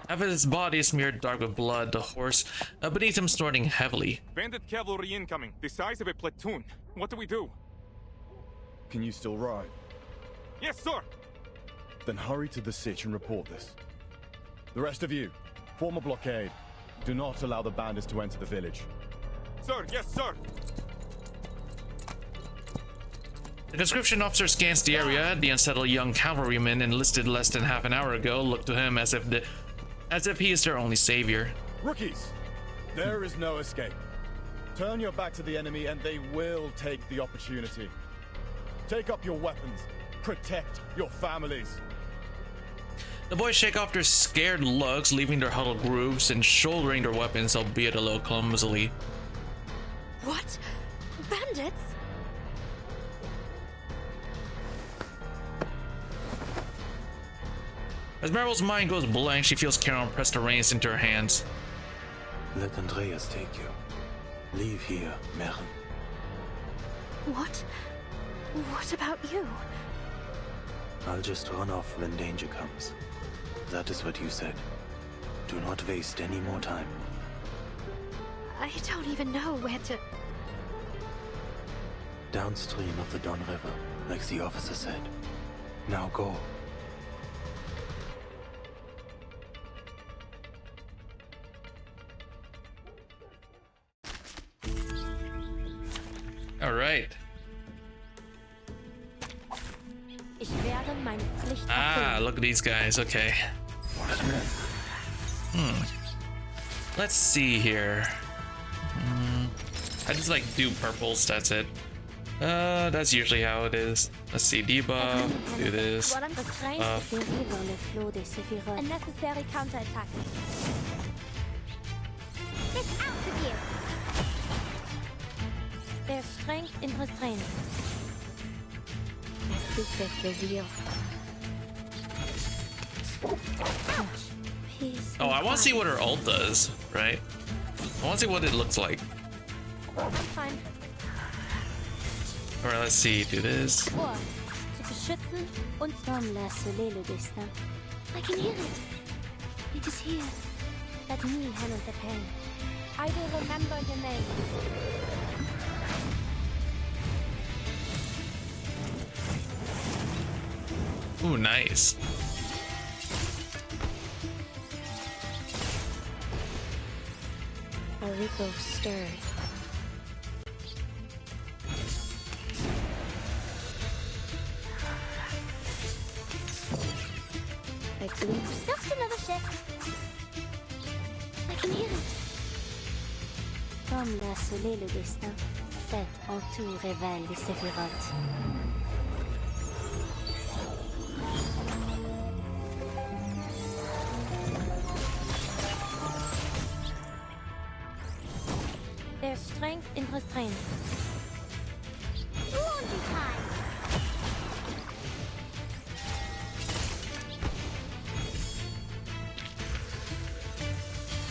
Half of his body is smeared dark with blood, the horse beneath him snorting heavily. Bandit cavalry incoming, the size of a platoon. What do we do? Can you still ride? Yes, sir! Then hurry to the sitch and report this. The rest of you, form a blockade. Do not allow the bandits to enter the village. Sir, yes, sir! The conscription officer scans the area. The unsettled young cavalryman enlisted less than half an hour ago look to him as if he is their only savior. Rookies, there is no escape. Turn your back to the enemy and they will take the opportunity. Take up your weapons. Protect your families. The boys shake off their scared looks, leaving their huddled groups and shouldering their weapons, albeit a little clumsily. What? Bandits? As Maribel's mind goes blank, she feels Charon press the reins into her hands. Let Andreas take you. Leave here, Merrin. What? What about you? I'll just run off when danger comes. That is what you said. Do not waste any more time. I don't even know where to... Downstream of the Don River, like the officer said. Now go. All right. Ich werde meine Pflicht Ah, look at these guys. Okay. Let's see here. I just like do purples. That's it. That's usually how it is. Let's see. Debuff. Do this. Buff. A necessary counterattack. It's out of you. There's strength in restraint. Secret reveal. Oh, I want to see what her ult does, right? I want to see what it looks like. I'm fine. Alright, let's see. Do this. Vor, zu beschützen und I can hear it. It is here. Let me handle the pain. I will remember your name. Ooh, nice. Aurico stirred. I glimpsed just another ship. I can hear it. Comme l'a scellé le destin, faites en tout révèle les séphirotes. There's strength in restraint. Laundry time.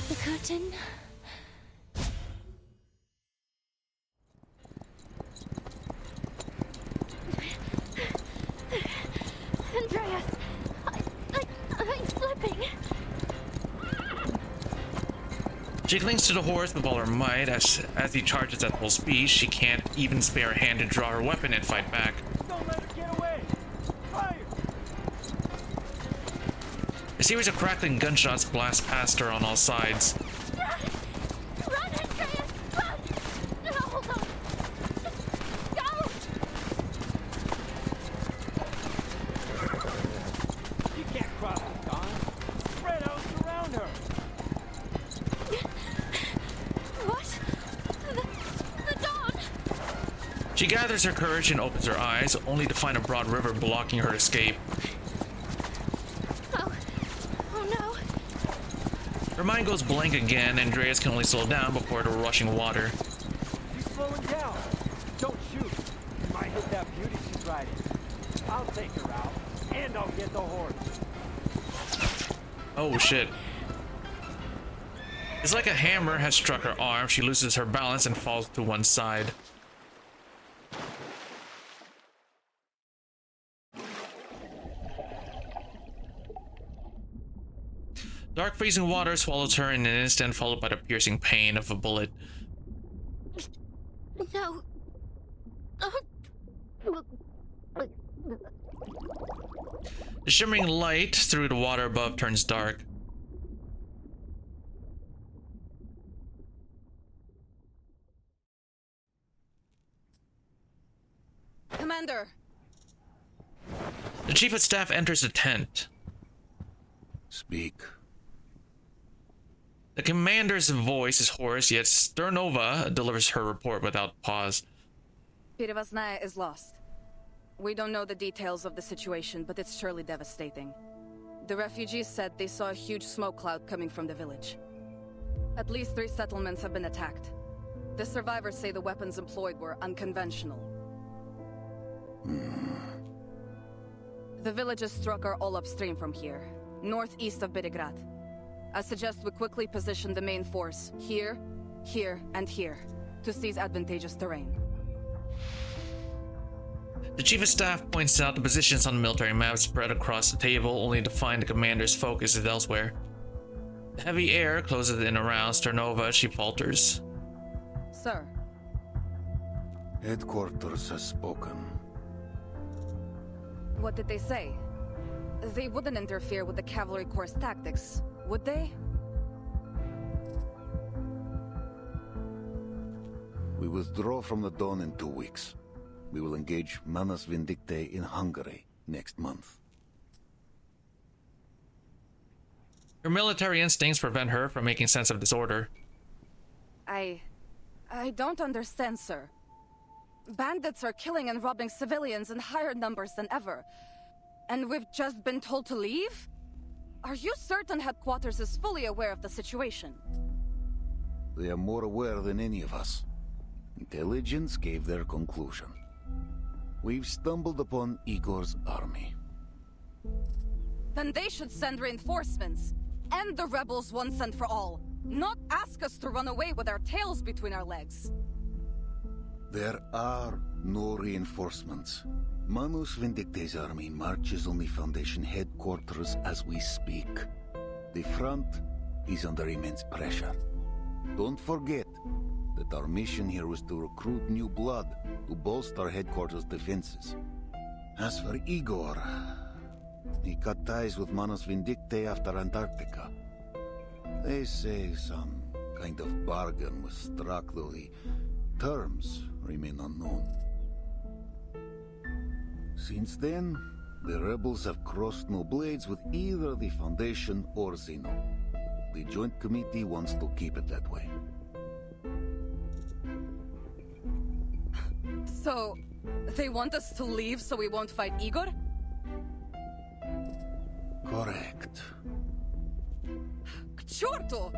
The curtain. Andreas, I'm slipping. She clings to the horse with all her might. As he charges at full speed, she can't even spare a hand to draw her weapon and fight back. Don't let her get away! Fire! A series of crackling gunshots blast past her on all sides. Run, Andreas! Run! No, hold on. Go! You can't cross the Dawn. Spread out, surround her. What? The Dawn! She gathers her courage and opens her eyes, only to find a broad river blocking her escape. Oh no! Her mind goes blank again, and Andreas can only slow down before the rushing water. She's slowing down. Don't shoot. You might hit that beauty she's riding. I'll take her out, and I'll get the horse. Oh shit. It's like a hammer has struck her arm. She loses her balance and falls to one side. Dark freezing water swallows her in an instant, followed by the piercing pain of a bullet. No. The shimmering light through the water above turns dark. Commander! The chief of staff enters the tent. Speak. The commander's voice is hoarse, yet Sternova delivers her report without pause. Pirivasnaya is lost. We don't know the details of the situation, but it's surely devastating. The refugees said they saw a huge smoke cloud coming from the village. At least 3 settlements have been attacked. The survivors say the weapons employed were unconventional. The villages struck are all upstream from here, northeast of Birigrad. I suggest we quickly position the main force here, here, and here to seize advantageous terrain. The chief of staff points out the positions on the military map spread across the table, only to find the commander's focus is elsewhere. The heavy air closes in around Sternova as she falters. Sir. Headquarters has spoken. What did they say? They wouldn't interfere with the Cavalry Corps' tactics, would they? We withdraw from the Dawn in 2 weeks. We will engage Manus Vindictae in Hungary next month. Her military instincts prevent her from making sense of this order. I don't understand, sir. Bandits are killing and robbing civilians in higher numbers than ever. And we've just been told to leave? Are you certain headquarters is fully aware of the situation? They are more aware than any of us. Intelligence gave their conclusion. We've stumbled upon Igor's army. Then they should send reinforcements. End the rebels once and for all. Not ask us to run away with our tails between our legs. There are no reinforcements. Manus Vindictae's army marches on the Foundation headquarters as we speak. The front is under immense pressure. Don't forget that our mission here was to recruit new blood to bolster headquarters' defenses. As for Igor, he cut ties with Manus Vindictae after Antarctica. They say some kind of bargain was struck, though the terms remain unknown. Since then, the rebels have crossed no blades with either the Foundation or Zeno. The Joint Committee wants to keep it that way. So, they want us to leave so we won't fight Igor? Correct. К чёрту!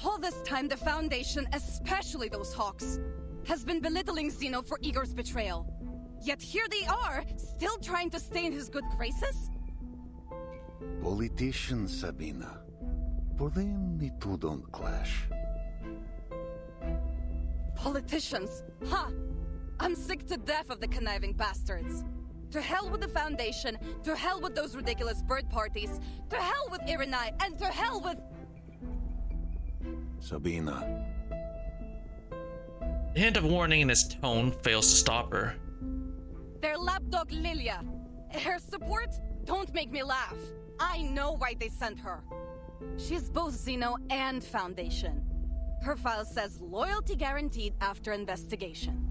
All this time the Foundation, especially those hawks, has been belittling Zeno for Igor's betrayal. Yet here they are, still trying to stay in his good graces? Politicians, Sabina. For them, the two don't clash. Politicians? Ha! I'm sick to death of the conniving bastards. To hell with the Foundation, to hell with those ridiculous bird parties, to hell with Irenai, and to hell with... Sabina. The hint of warning in his tone fails to stop her. Their lapdog Lilia. Her support? Don't make me laugh. I know why they sent her. She's both Zeno and Foundation. Her file says loyalty guaranteed after investigation.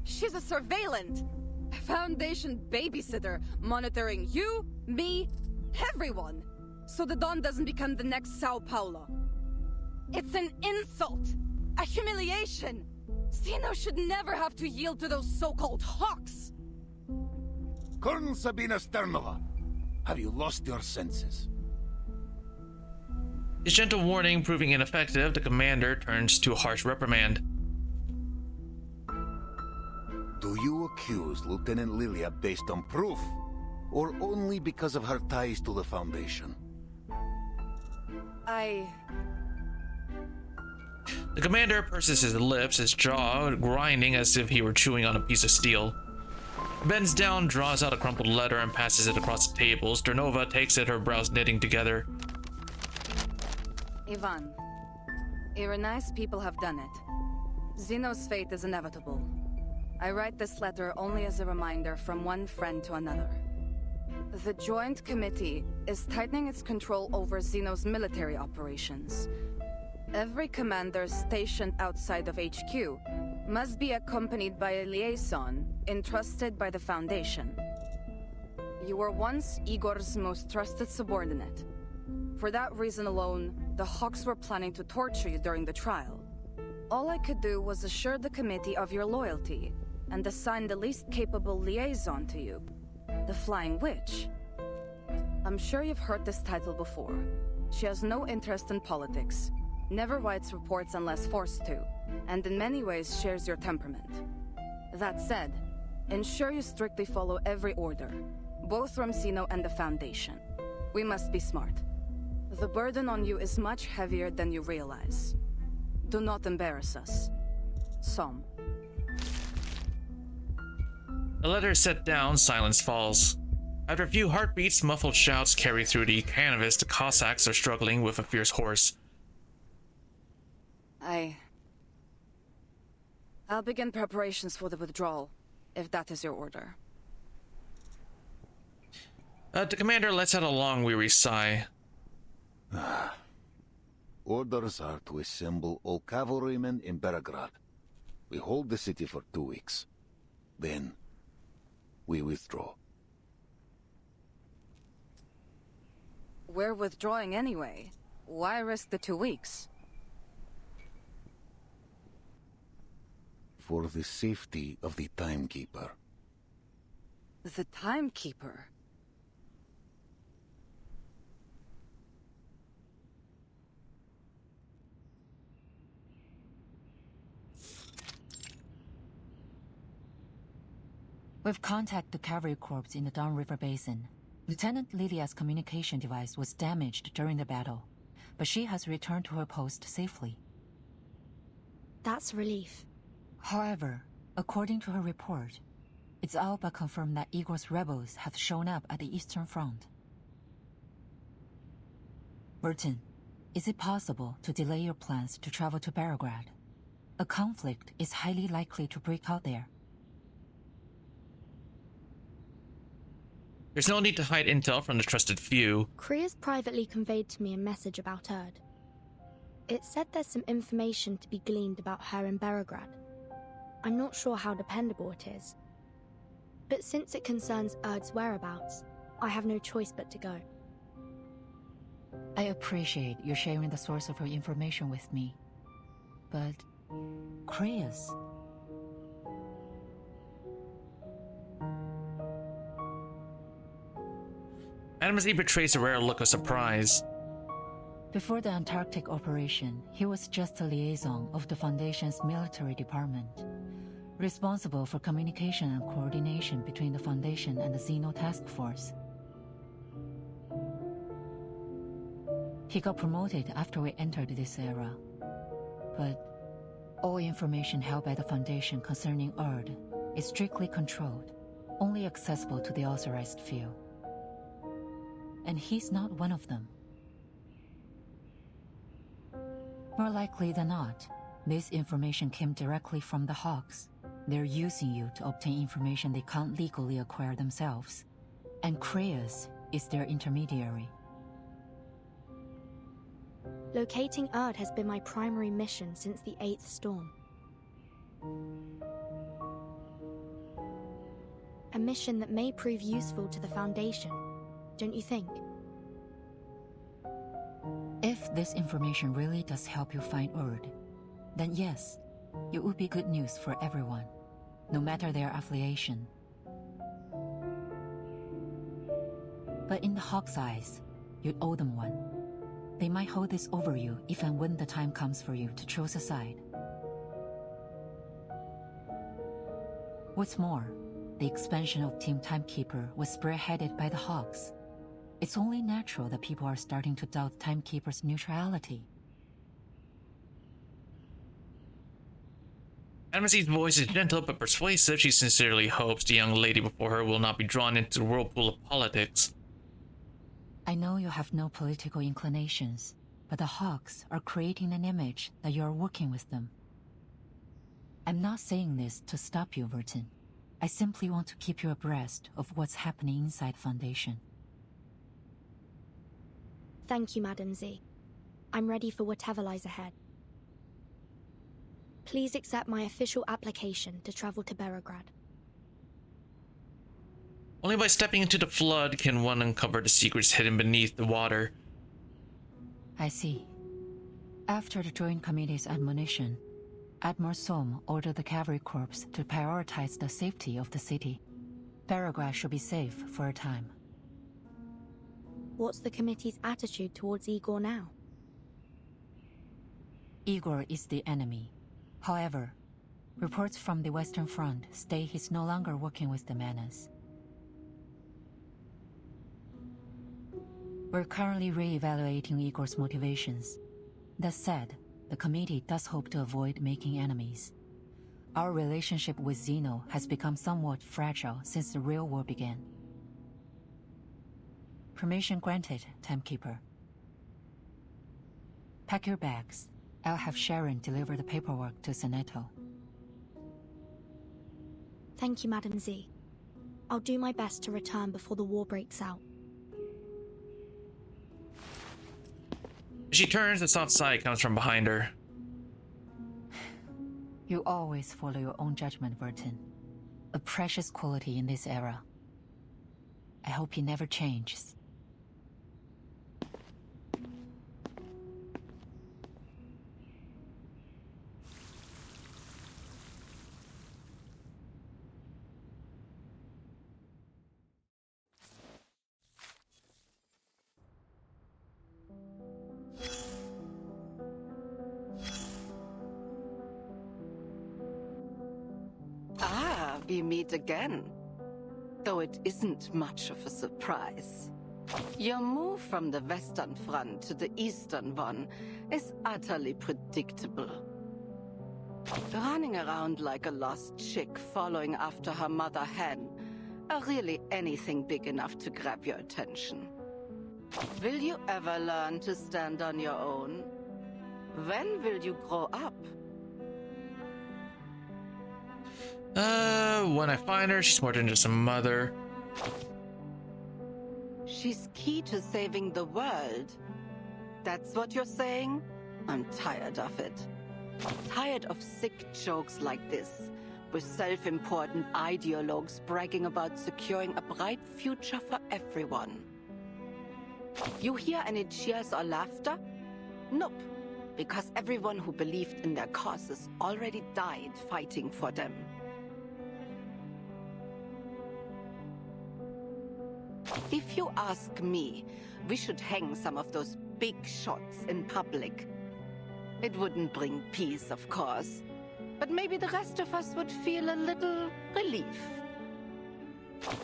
She's a surveillant. Foundation babysitter, monitoring you, me, everyone. So the Dawn doesn't become the next Sao Paulo. It's an insult. A humiliation. Zeno should never have to yield to those so-called hawks. Colonel Sabina Sternova, have you lost your senses? His gentle warning proving ineffective, the commander turns to a harsh reprimand. Do you accuse Lieutenant Lilia based on proof, or only because of her ties to the Foundation? The commander purses his lips, his jaw grinding as if he were chewing on a piece of steel. Bends down, draws out a crumpled letter, and passes it across the table. Sternova takes it, her brows knitting together. Ivan, Irenai's people have done it. Zeno's fate is inevitable. I write this letter only as a reminder from one friend to another. The Joint Committee is tightening its control over Zeno's military operations. Every commander stationed outside of HQ must be accompanied by a liaison entrusted by the Foundation. You were once Igor's most trusted subordinate. For that reason alone, the Hawks were planning to torture you during the trial. All I could do was assure the committee of your loyalty, and assign the least capable liaison to you, the Flying Witch. I'm sure you've heard this title before. She has no interest in politics, never writes reports unless forced to, and in many ways shares your temperament. That said, ensure you strictly follow every order, both from Sino and the Foundation. We must be smart. The burden on you is much heavier than you realize. Do not embarrass us. Som. The letter is set down, silence falls. After a few heartbeats, muffled shouts carry through the canvas. The Cossacks are struggling with a fierce horse. I'll begin preparations for the withdrawal, if that is your order. The commander lets out a long, weary sigh. Orders are to assemble all cavalrymen in Belgrade. We hold the city for 2 weeks. Then, we withdraw. We're withdrawing anyway. Why risk the 2 weeks? For the safety of the Timekeeper. The Timekeeper? We've contacted the cavalry corps in the Downriver Basin. Lieutenant Lydia's communication device was damaged during the battle, but she has returned to her post safely. That's a relief. However, according to her report, it's all but confirmed that Igor's rebels have shown up at the Eastern Front. Burton, is it possible to delay your plans to travel to Belgrade? A conflict is highly likely to break out there. There's no need to hide intel from the trusted few. Kria's privately conveyed to me a message about Erd. It said there's some information to be gleaned about her in Belgrade. I'm not sure how dependable it is. But since it concerns Erd's whereabouts, I have no choice but to go. I appreciate you sharing the source of your information with me. But... Kria's... Madame Z betrays a rare look of surprise. Before the Antarctic operation, he was just a liaison of the Foundation's military department, responsible for communication and coordination between the Foundation and the Xeno Task Force. He got promoted after we entered this era, but all information held by the Foundation concerning Erd is strictly controlled, only accessible to the authorized few. And he's not one of them. More likely than not, this information came directly from the Hawks. They're using you to obtain information they can't legally acquire themselves. And Kria's is their intermediary. Locating Erd has been my primary mission since the 8th storm. A mission that may prove useful to the Foundation, don't you think? If this information really does help you find Erd, then yes, it would be good news for everyone, no matter their affiliation. But in the Hawks' eyes, you'd owe them one. They might hold this over you if and when the time comes for you to choose a side. What's more, the expansion of Team Timekeeper was spearheaded by the Hawks. It's only natural that people are starting to doubt Timekeeper's neutrality. Madame Z's voice is gentle but persuasive. She sincerely hopes the young lady before her will not be drawn into the whirlpool of politics. I know you have no political inclinations, but the Hawks are creating an image that you are working with them. I'm not saying this to stop you, Vertin. I simply want to keep you abreast of what's happening inside Foundation. Thank you, Madame Z. I'm ready for whatever lies ahead. Please accept my official application to travel to Belgrade. Only by stepping into the flood can one uncover the secrets hidden beneath the water. I see. After the Joint Committee's admonition, Admiral Sohm ordered the Cavalry Corps to prioritize the safety of the city. Baragras should be safe for a time. What's the committee's attitude towards Igor now? Igor is the enemy. However, reports from the Western Front state he's no longer working with the Menace. We're currently re-evaluating Igor's motivations. That said, the committee does hope to avoid making enemies. Our relationship with Zeno has become somewhat fragile since the real war began. Permission granted, Timekeeper. Pack your bags. I'll have Sharon deliver the paperwork to Seneto. Thank you, Madam Z. I'll do my best to return before the war breaks out. She turns, the soft sigh comes from behind her. You always follow your own judgment, Vertin. A precious quality in this era. I hope he never changes. Ah, we meet again. Though it isn't much of a surprise. Your move from the Western Front to the Eastern one is utterly predictable. Running around like a lost chick following after her mother hen, or really anything big enough to grab your attention. Will you ever learn to stand on your own? When will you grow up? When I find her, she's more than just a mother. She's key to saving the world. That's what you're saying? I'm tired of it. Tired of sick jokes like this, with self-important ideologues bragging about securing a bright future for everyone. You hear any cheers or laughter? Nope, because everyone who believed in their causes already died fighting for them. If you ask me, we should hang some of those big shots in public. It wouldn't bring peace, of course, but maybe the rest of us would feel a little relief.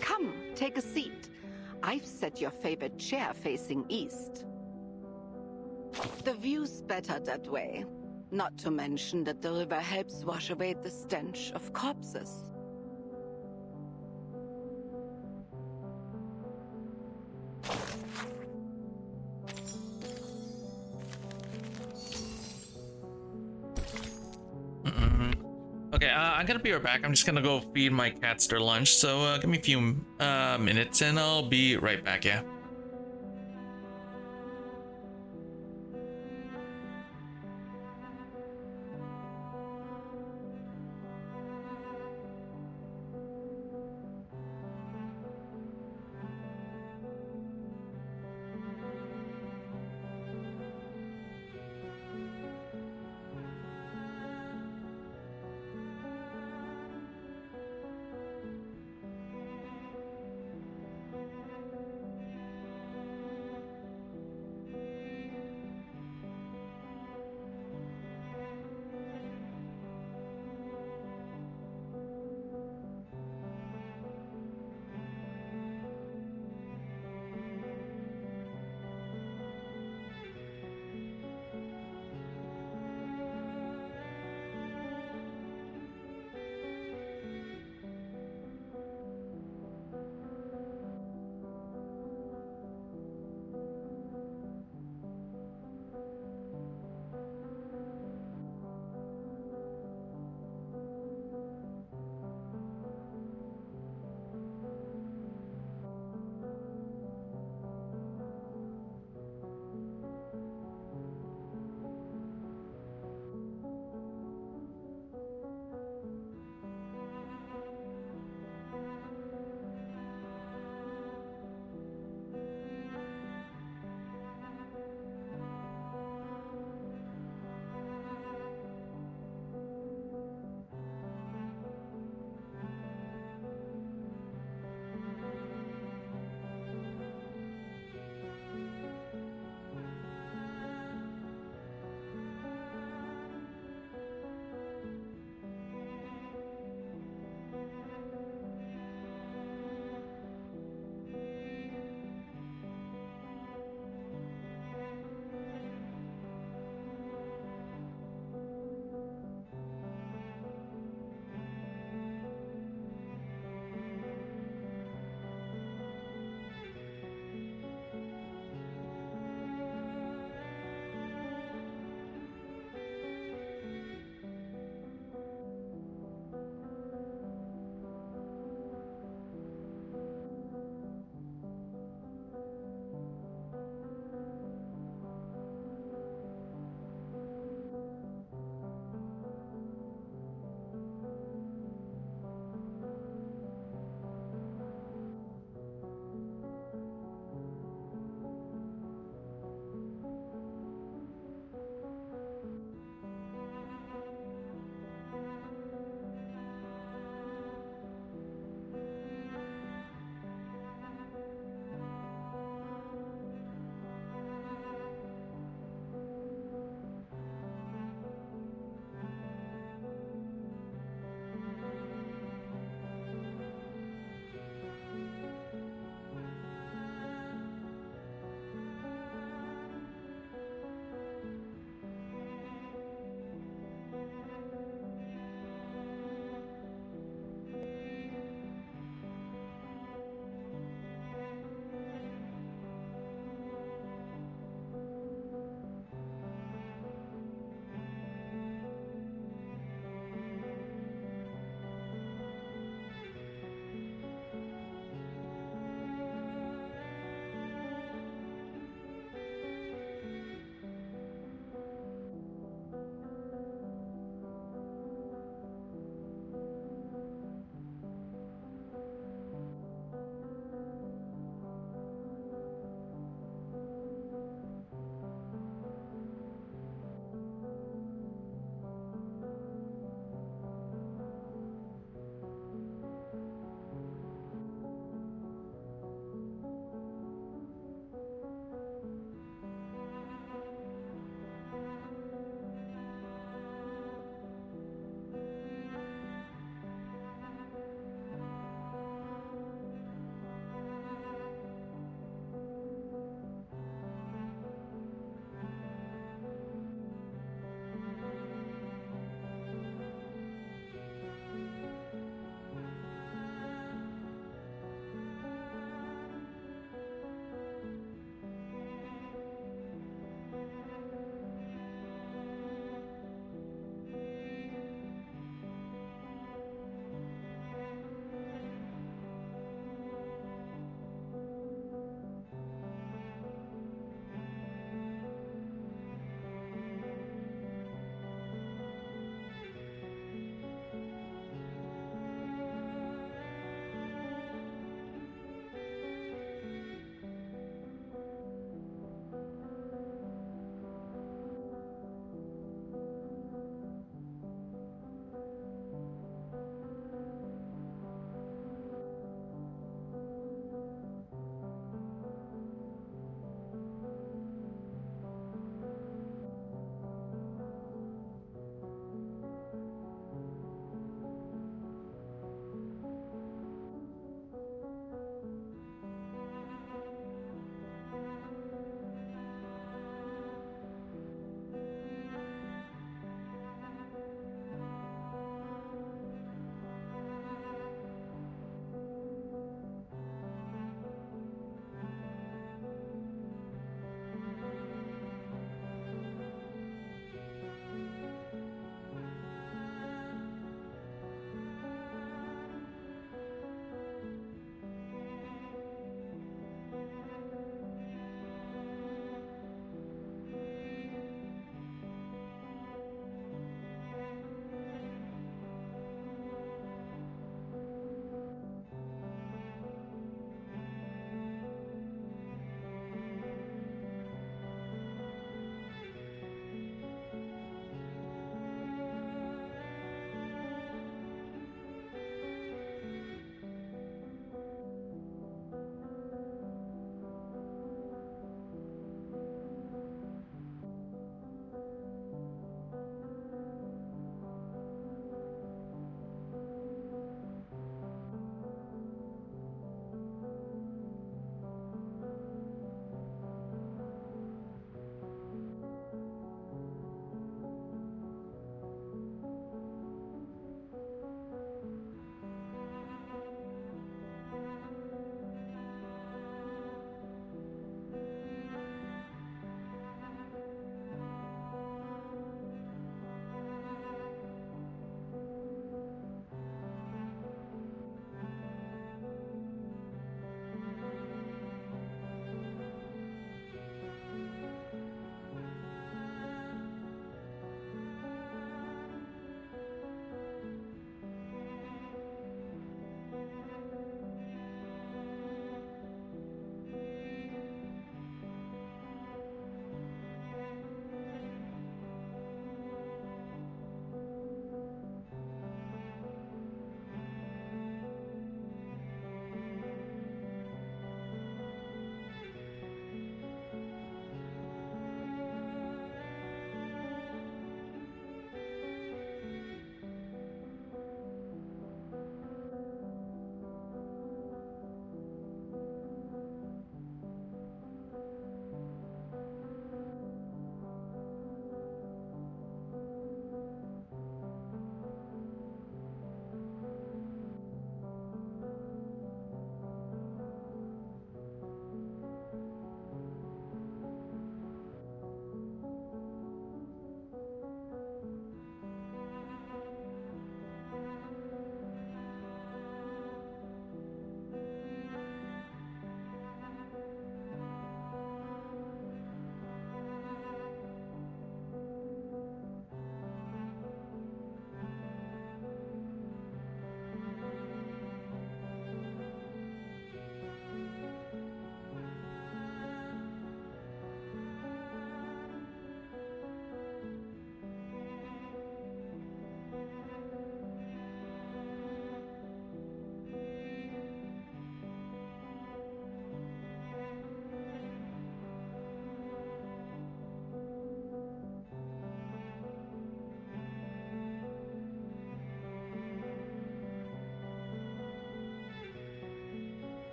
Come, take a seat. I've set your favorite chair facing east. The view's better that way, not to mention that the river helps wash away the stench of corpses. Okay, I'm gonna be right back. I'm just gonna go feed my cats their lunch, so give me a few minutes and I'll be right back, yeah?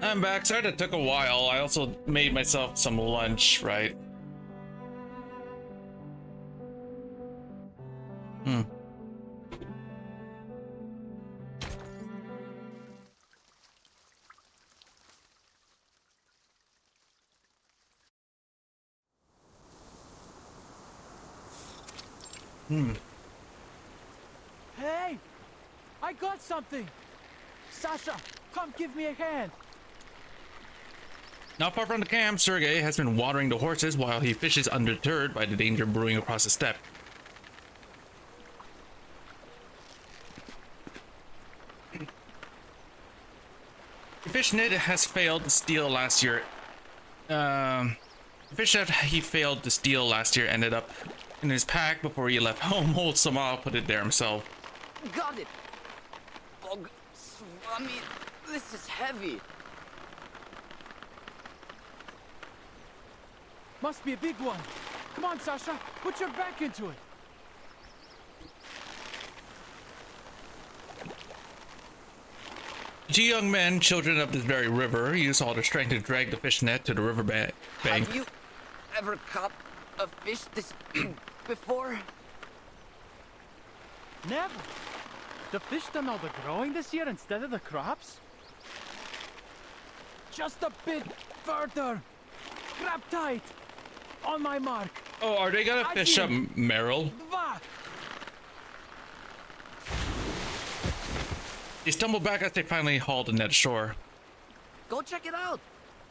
I'm back. Sorry that took a while. I also made myself some lunch, right? Hmm. Hey! I got something! Sasha, come give me a hand! Not far from the camp, Sergei has been watering the horses while he fishes undeterred by the danger brewing across the steppe. The fish net has failed to steal last year. The fish that he failed to steal last year ended up in his pack before he left home. Old Samal put it there himself. Got it! Bog Swami, this is heavy. Must be a big one. Come on, Sasha, put your back into it. The two young men, children of this very river, used all their strength to drag the fish net to the river bank. Have you ever caught a fish this big before? Never. The fish done all the growing this year instead of the crops? Just a bit further. Grab tight. On my mark. Oh, are they gonna fish up Meryl? Va. They stumble back as they finally haul the net ashore. Go check it out.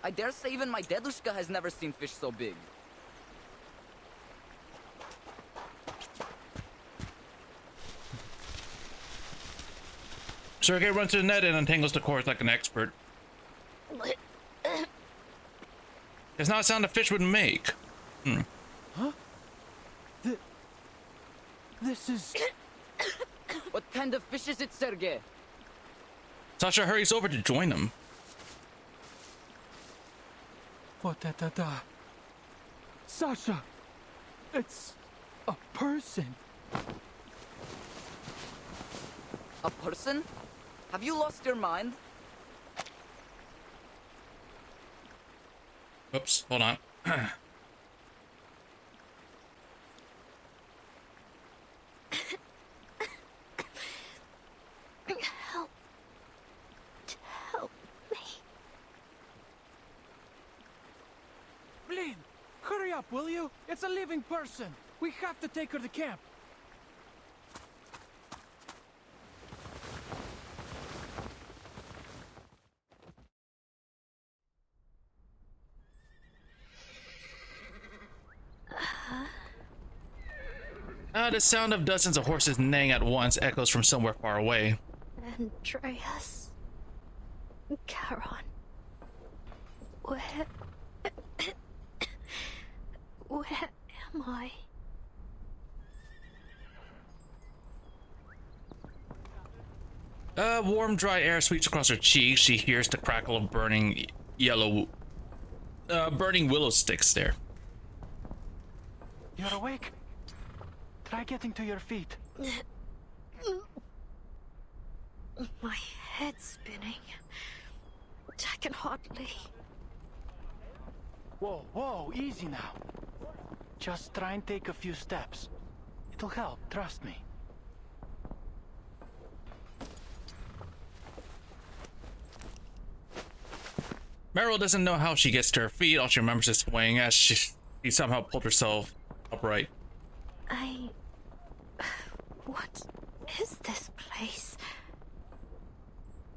I dare say even my dedushka has never seen fish so big. Sergei runs to the net and untangles the cords like an expert. It's not a sound a fish would make. Huh? This is... What kind of fish is it, Sergei? Sasha hurries over to join them. What da. Sasha! It's a person. A person? Have you lost your mind? Oops, hold on. Help me. Blin, hurry up, will you? It's a living person. We have to take her to camp. The sound of dozens of horses neighing at once echoes from somewhere far away. Andreas. Charon. Where am I? Warm, dry air sweeps across her cheeks. She hears the crackle of burning willow sticks there. You're awake? Try getting to your feet. My head's spinning. I can hardly... Whoa, easy now. Just try and take a few steps. It'll help, trust me. Meryl doesn't know how she gets to her feet. All she remembers is swaying as she somehow pulled herself upright. What is this place?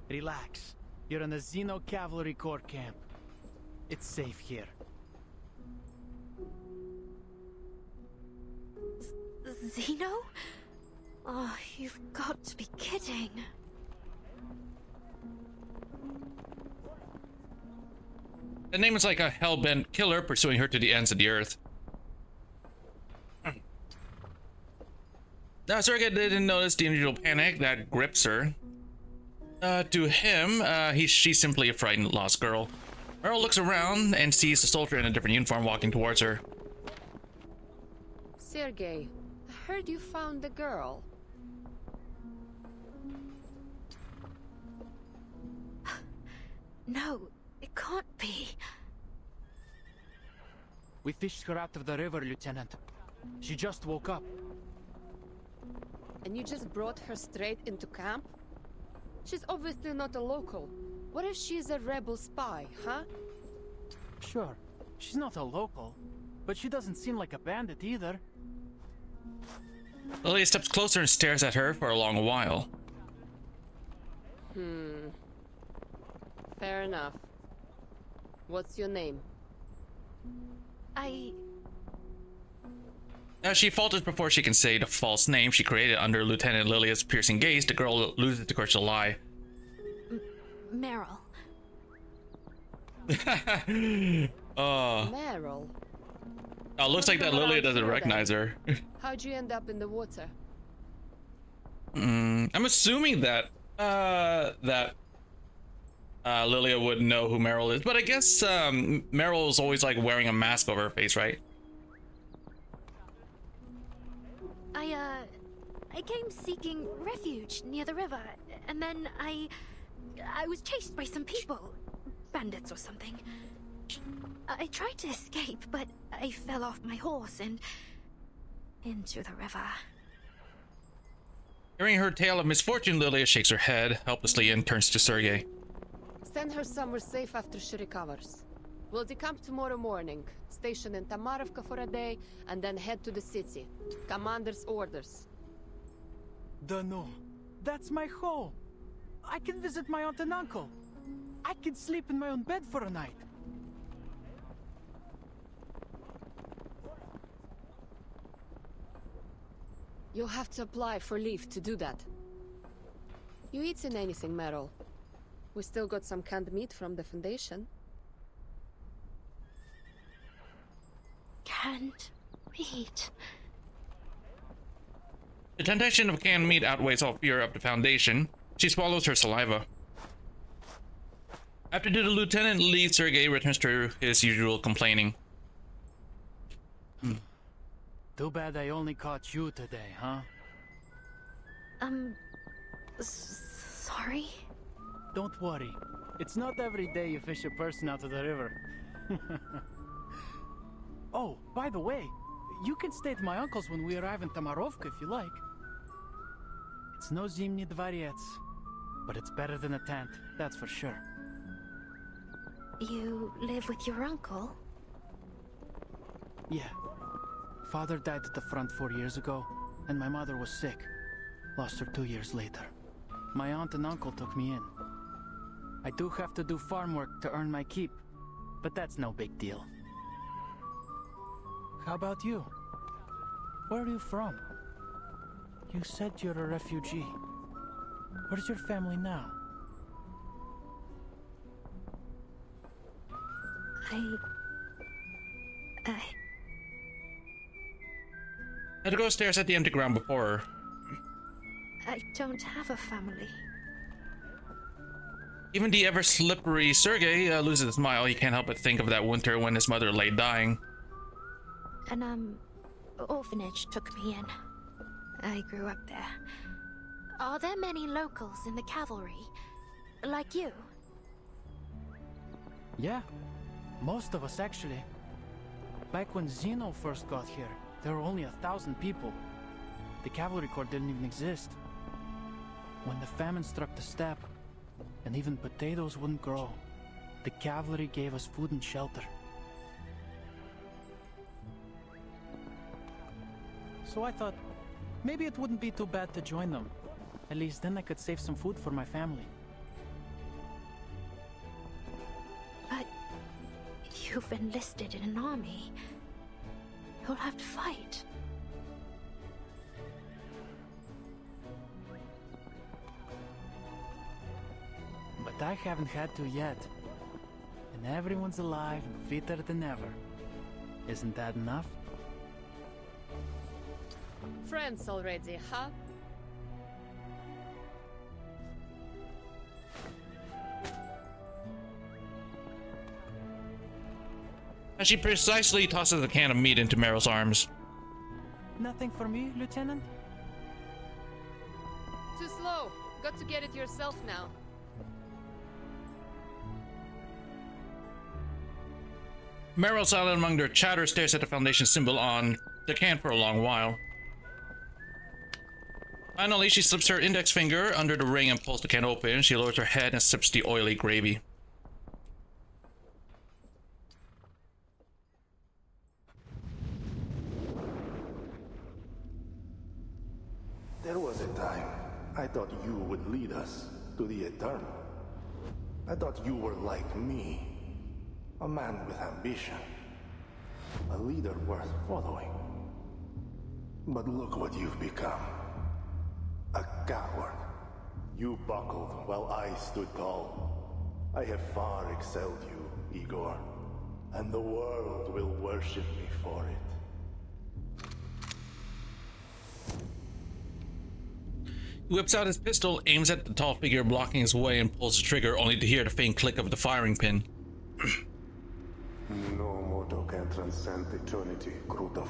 Relax. You're in the Xeno Cavalry Corps camp. It's safe here. Xeno? Oh, you've got to be kidding. The name is like a hell-bent killer pursuing her to the ends of the earth. Sergei didn't notice the unusual panic that grips her. To him, she's simply a frightened lost girl. Meryl looks around and sees a soldier in a different uniform walking towards her. Sergei, I heard you found the girl. No, can't be. We fished her out of the river, Lieutenant. She just woke up. And you just brought her straight into camp? She's obviously not a local. What if she's a rebel spy, huh? Sure, she's not a local, but she doesn't seem like a bandit either. Lilia steps closer and stares at her for a long while. Fair enough. What's your name? As she falters before she can say the false name she created under Lieutenant Lilia's piercing gaze, the girl loses the courage to lie. Meryl. Meryl? Oh, looks like that Lilia doesn't recognize her. How'd you end up in the water? I'm assuming that Lilia would know who Meryl is, but I guess Meryl is always like wearing a mask over her face, right? I came seeking refuge near the river, and then I was chased by some people, bandits or something. I tried to escape, but I fell off my horse and into the river. Hearing her tale of misfortune, Lilia shakes her head helplessly and turns to Sergei. Send her somewhere safe after she recovers. We'll decamp tomorrow morning, station in Tamarovka for a day, and then head to the city. Commander's orders. Dunno. That's my home. I can visit my aunt and uncle. I can sleep in my own bed for a night. You'll have to apply for leave to do that. You eaten anything, Meryl? We still got some canned meat from the Foundation. Canned meat? The temptation of canned meat outweighs all fear of the Foundation. She swallows her saliva. After the lieutenant leaves, Sergei returns to his usual complaining. Too bad I only caught you today, huh? Sorry? Don't worry. It's not every day you fish a person out of the river. Oh, by the way, you can stay at my uncle's when we arrive in Tamarovka if you like. It's no Zimny Dvorets, but it's better than a tent, that's for sure. You live with your uncle? Yeah. Father died at the front 4 years ago, and my mother was sick. Lost her 2 years later. My aunt and uncle took me in. I do have to do farm work to earn my keep, but that's no big deal. How about you? Where are you from? You said you're a refugee. Where's your family now? Edgar stares at the empty ground before her. I don't have a family. Even the ever-slippery Sergei loses a smile. He can't help but think of that winter when his mother lay dying. An orphanage took me in. I grew up there. Are there many locals in the cavalry? Like you? Yeah, most of us actually. Back when Zeno first got here, there were only 1,000 people. The cavalry corps didn't even exist. When the famine struck the steppe, and even potatoes wouldn't grow, the cavalry gave us food and shelter. So I thought, maybe it wouldn't be too bad to join them. At least then I could save some food for my family. But you've enlisted in an army. You'll have to fight. But I haven't had to yet. And everyone's alive and fitter than ever. Isn't that enough? Friends already, huh? As she precisely tosses a can of meat into Meryl's arms. Nothing for me, Lieutenant? Too slow. Got to get it yourself now. Meryl, silent among their chatter, stares at the Foundation symbol on the can for a long while. Finally, she slips her index finger under the ring and pulls the can open. She lowers her head and sips the oily gravy. There was a time I thought you would lead us to the Eternal. I thought you were like me, a man with ambition, a leader worth following. But look what you've become. A coward. You buckled while I stood tall. I have far excelled you, Igor, and the world will worship me for it. He whips out his pistol, aims at the tall figure blocking his way, and pulls the trigger, only to hear the faint click of the firing pin. No mortal can transcend eternity, Krutov.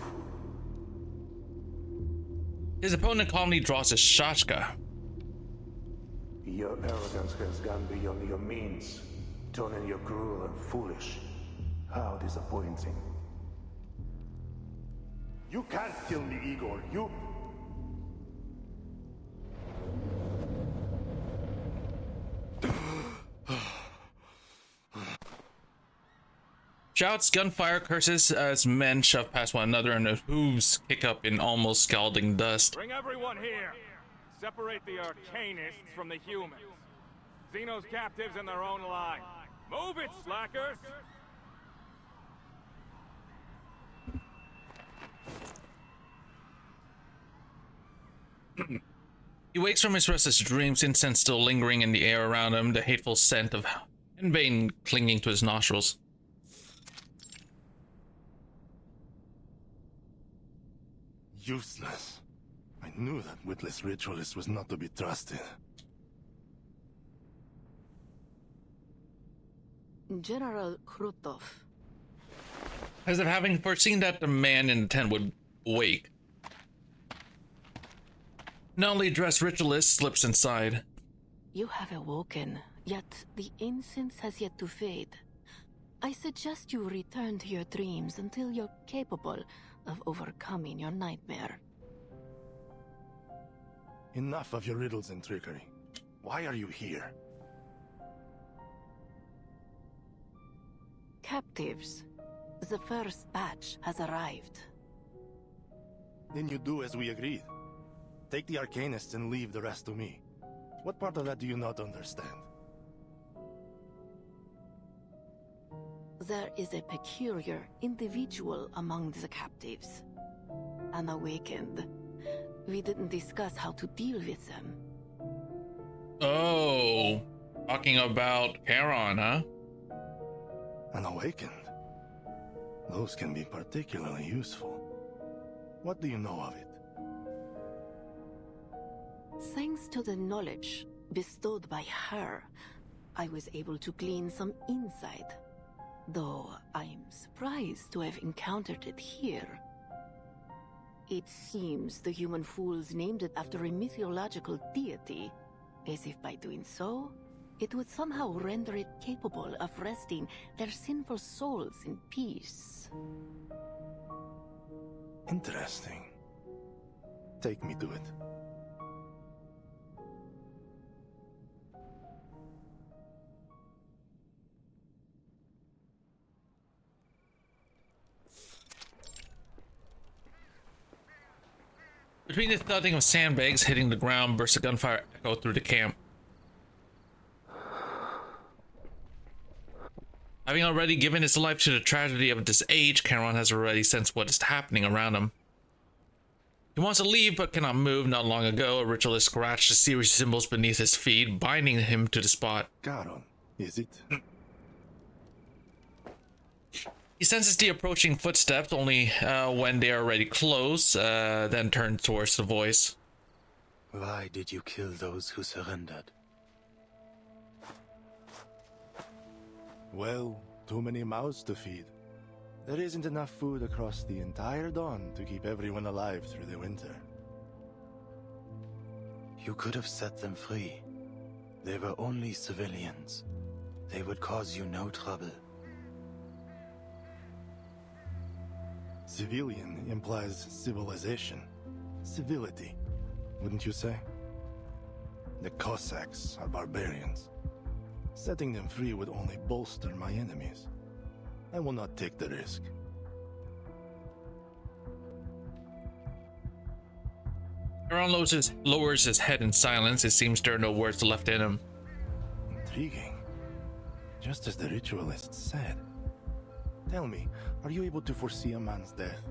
His opponent calmly draws his shashka. Your arrogance has gone beyond your means, turning you cruel and foolish. How disappointing. You can't kill me, Igor. You... Shouts, gunfire, curses as men shove past one another and their hooves kick up in almost scalding dust. Bring everyone here. Separate the Arcanists from the humans. Xeno's captives in their own line. Move it, slackers! He wakes from his restless dreams, incense still lingering in the air around him, the hateful scent of henbane clinging to his nostrils. Useless. I knew that witless ritualist was not to be trusted. General Krutov. As if having foreseen that the man in the tent would wake, an only dressed ritualist slips inside. You have awoken, yet the incense has yet to fade. I suggest you return to your dreams until you're capable of overcoming your nightmare. Enough of your riddles and trickery. Why are you here? Captives. The first batch has arrived. Then you do as we agreed. Take the Arcanists and leave the rest to me. What part of that do you not understand? There is a peculiar individual among the captives. Unawakened. We didn't discuss how to deal with them. Oh, talking about Charon, huh? Unawakened? Those can be particularly useful. What do you know of it? Thanks to the knowledge bestowed by her, I was able to glean some insight. Though I'm surprised to have encountered it here. It seems the human fools named it after a mythological deity, as if by doing so, it would somehow render it capable of resting their sinful souls in peace. Interesting. Take me to it. Between the thudding of sandbags hitting the ground, bursts of gunfire echo through the camp. Having already given his life to the tragedy of this age, Charon has already sensed what is happening around him. He wants to leave but cannot move. Not long ago, a ritualist scratched a series of symbols beneath his feet, binding him to the spot. Charon, is it? He senses the approaching footsteps only when they are already close, then turns towards the voice. Why did you kill those who surrendered? Well, too many mouths to feed. There isn't enough food across the entire Dawn to keep everyone alive through the winter. You could have set them free. They were only civilians. They would cause you no trouble. Civilian implies civilization. Civility, wouldn't you say? The Cossacks are barbarians. Setting them free would only bolster my enemies. I will not take the risk. Charon lowers his head in silence. It seems there are no words left in him. Intriguing. Just as the ritualists said. Tell me, are you able to foresee a man's death?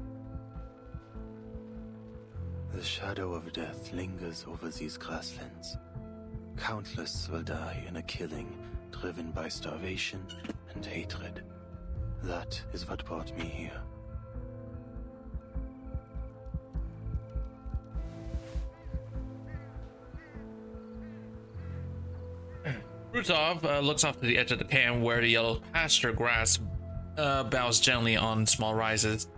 The shadow of death lingers over these grasslands. Countless will die in a killing driven by starvation and hatred. That is what brought me here. Krutov looks off to the edge of the camp where the yellow pasture grass bows gently on small rises.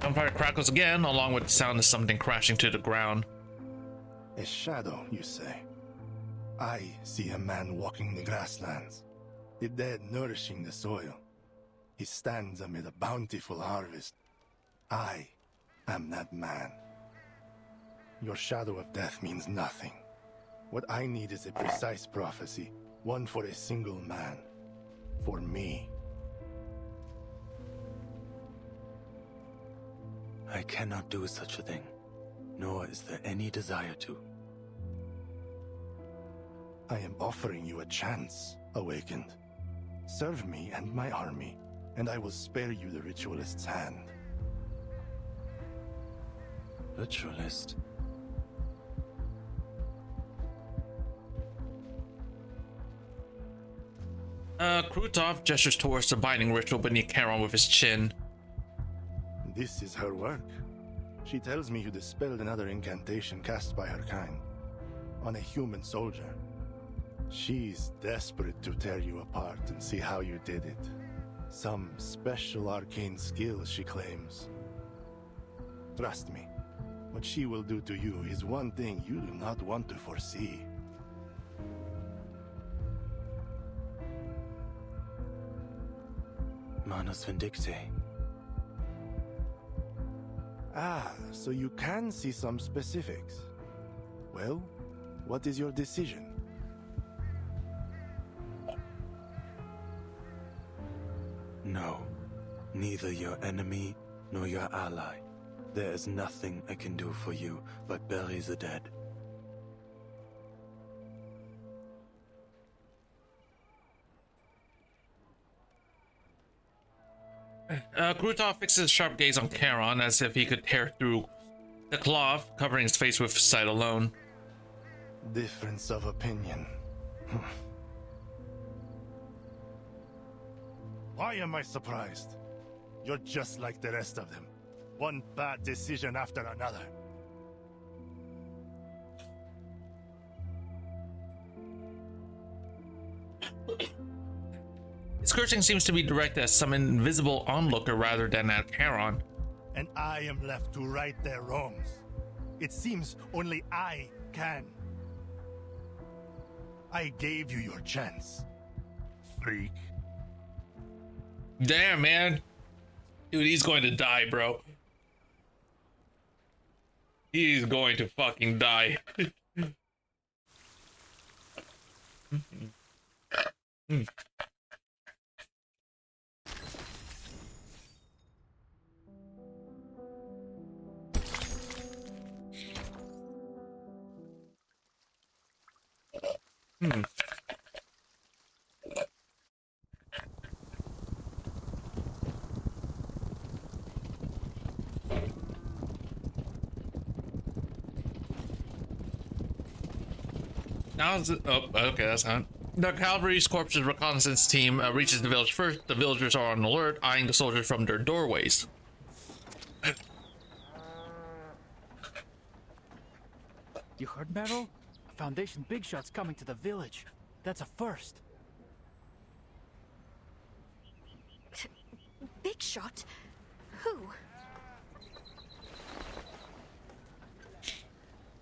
Gunfire crackles again, along with the sound of something crashing to the ground. A shadow, you say? I see a man walking the grasslands, the dead nourishing the soil. He stands amid a bountiful harvest. I am that man. Your shadow of death means nothing. What I need is a precise prophecy, one for a single man. For me. I cannot do such a thing, nor is there any desire to. I am offering you a chance, Awakened. Serve me and my army, and I will spare you the Ritualist's hand. Ritualist? Krutov gestures towards the binding ritual beneath Charon with his chin. This is her work. She tells me you dispelled another incantation cast by her kind, on a human soldier. She's desperate to tear you apart and see how you did it. Some special arcane skill, she claims. Trust me, what she will do to you is one thing you do not want to foresee. Manus Vindicte. Ah, so you can see some specifics. Well, what is your decision? No. Neither your enemy nor your ally. There is nothing I can do for you but bury the dead. Krutov fixes his sharp gaze on Charon as if he could tear through the cloth, covering his face with sight alone. Difference of opinion. Why am I surprised? You're just like the rest of them. One bad decision after another. His cursing seems to be directed at some invisible onlooker rather than at Charon. And I am left to right their wrongs. It seems only I can. I gave you your chance, freak. Damn, man. Dude, he's going to die, bro. He's going to fucking die. Now is it? Oh, okay, that's not. The cavalry's corpses reconnaissance team reaches the village first. The villagers are on alert, eyeing the soldiers from their doorways. You heard, Meryl? A Foundation big shot's coming to the village. That's a first. Big shot? Who?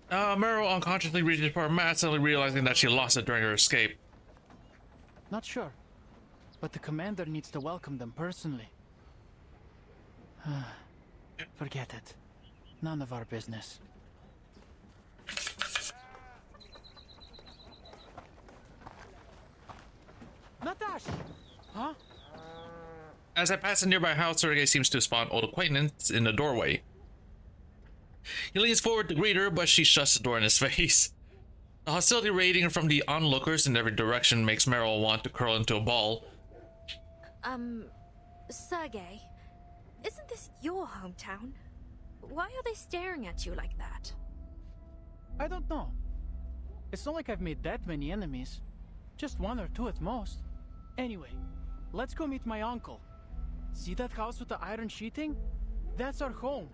Meryl unconsciously reaches for her mask, suddenly realizing that she lost it during her escape. Not sure. But the commander needs to welcome them personally. Forget it. None of our business. Natash! Huh? As I pass a nearby house, Sergei seems to spot an old acquaintance in the doorway. He leans forward to greet her, but she shuts the door in his face. The hostility radiating from the onlookers in every direction makes Meryl want to curl into a ball. Sergei, isn't this your hometown? Why are they staring at you like that? I don't know. It's not like I've made that many enemies. Just one or two at most. Anyway, let's go meet my uncle. See that house with the iron sheeting? That's our home.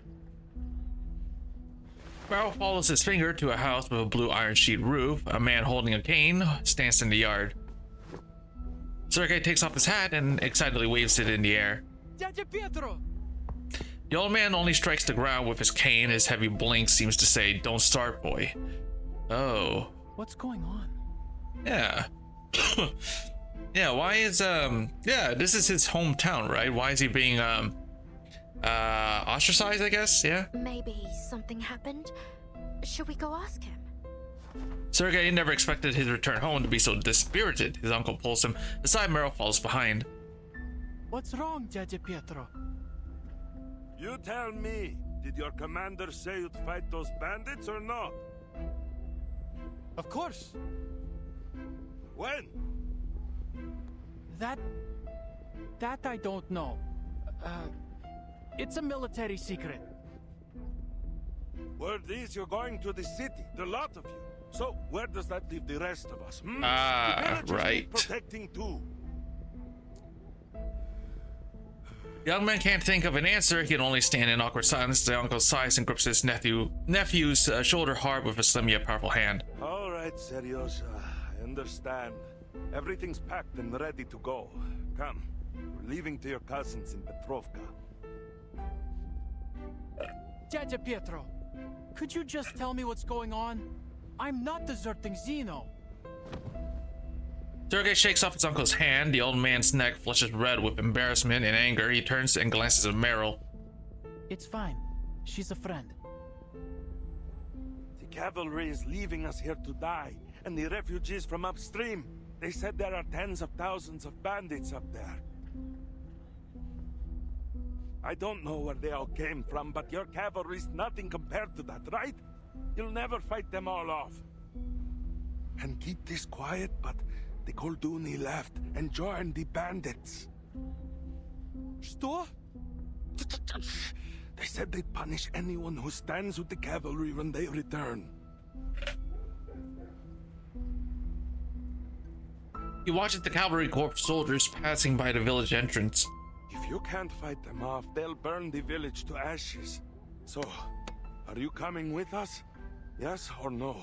Meryl follows his finger to a house with a blue iron sheet roof. A man holding a cane stands in the yard. Sergei takes off his hat and excitedly waves it in the air. Dядя Pietro! The old man only strikes the ground with his cane. His heavy blink seems to say, "Don't start, boy." Oh. What's going on? Yeah. Yeah, why is, yeah, this is his hometown, right? Why is he being, ostracized, I guess? Yeah? Maybe something happened? Should we go ask him? Sergei never expected his return home to be so dispirited. His uncle pulls him aside. Meryl follows behind. What's wrong, Dядя Pietro? You tell me, did your commander say you'd fight those bandits or not? Of course. When? That I don't know. It's a military secret. Word is you're going to the city, the lot of you. So, where does that leave the rest of us? Hmm? Ah, The villagers right. need protecting too. The young man can't think of an answer. He can only stand in awkward silence. The uncle sighs and grips his nephew's shoulder hard with a slim yet powerful hand. All right, Seryosa, I understand. Everything's packed and ready to go. Come, we're leaving to your cousins in Petrovka. Dядя Pietro, could you just tell me what's going on? I'm not deserting Zeno. Sergei shakes off his uncle's hand. The old man's neck flushes red with embarrassment and anger. He turns and glances at Meryl. It's fine. She's a friend. The cavalry is leaving us here to die, and the refugees from upstream. They said there are tens of thousands of bandits up there. I don't know where they all came from, but your cavalry's nothing compared to that, right? You'll never fight them all off. And keep this quiet, but the Kolduni left and joined the bandits. Что? They said they'd punish anyone who stands with the cavalry when they return. He watches the cavalry corps soldiers passing by the village entrance. If you can't fight them off, they'll burn the village to ashes. So, are you coming with us? Yes or no?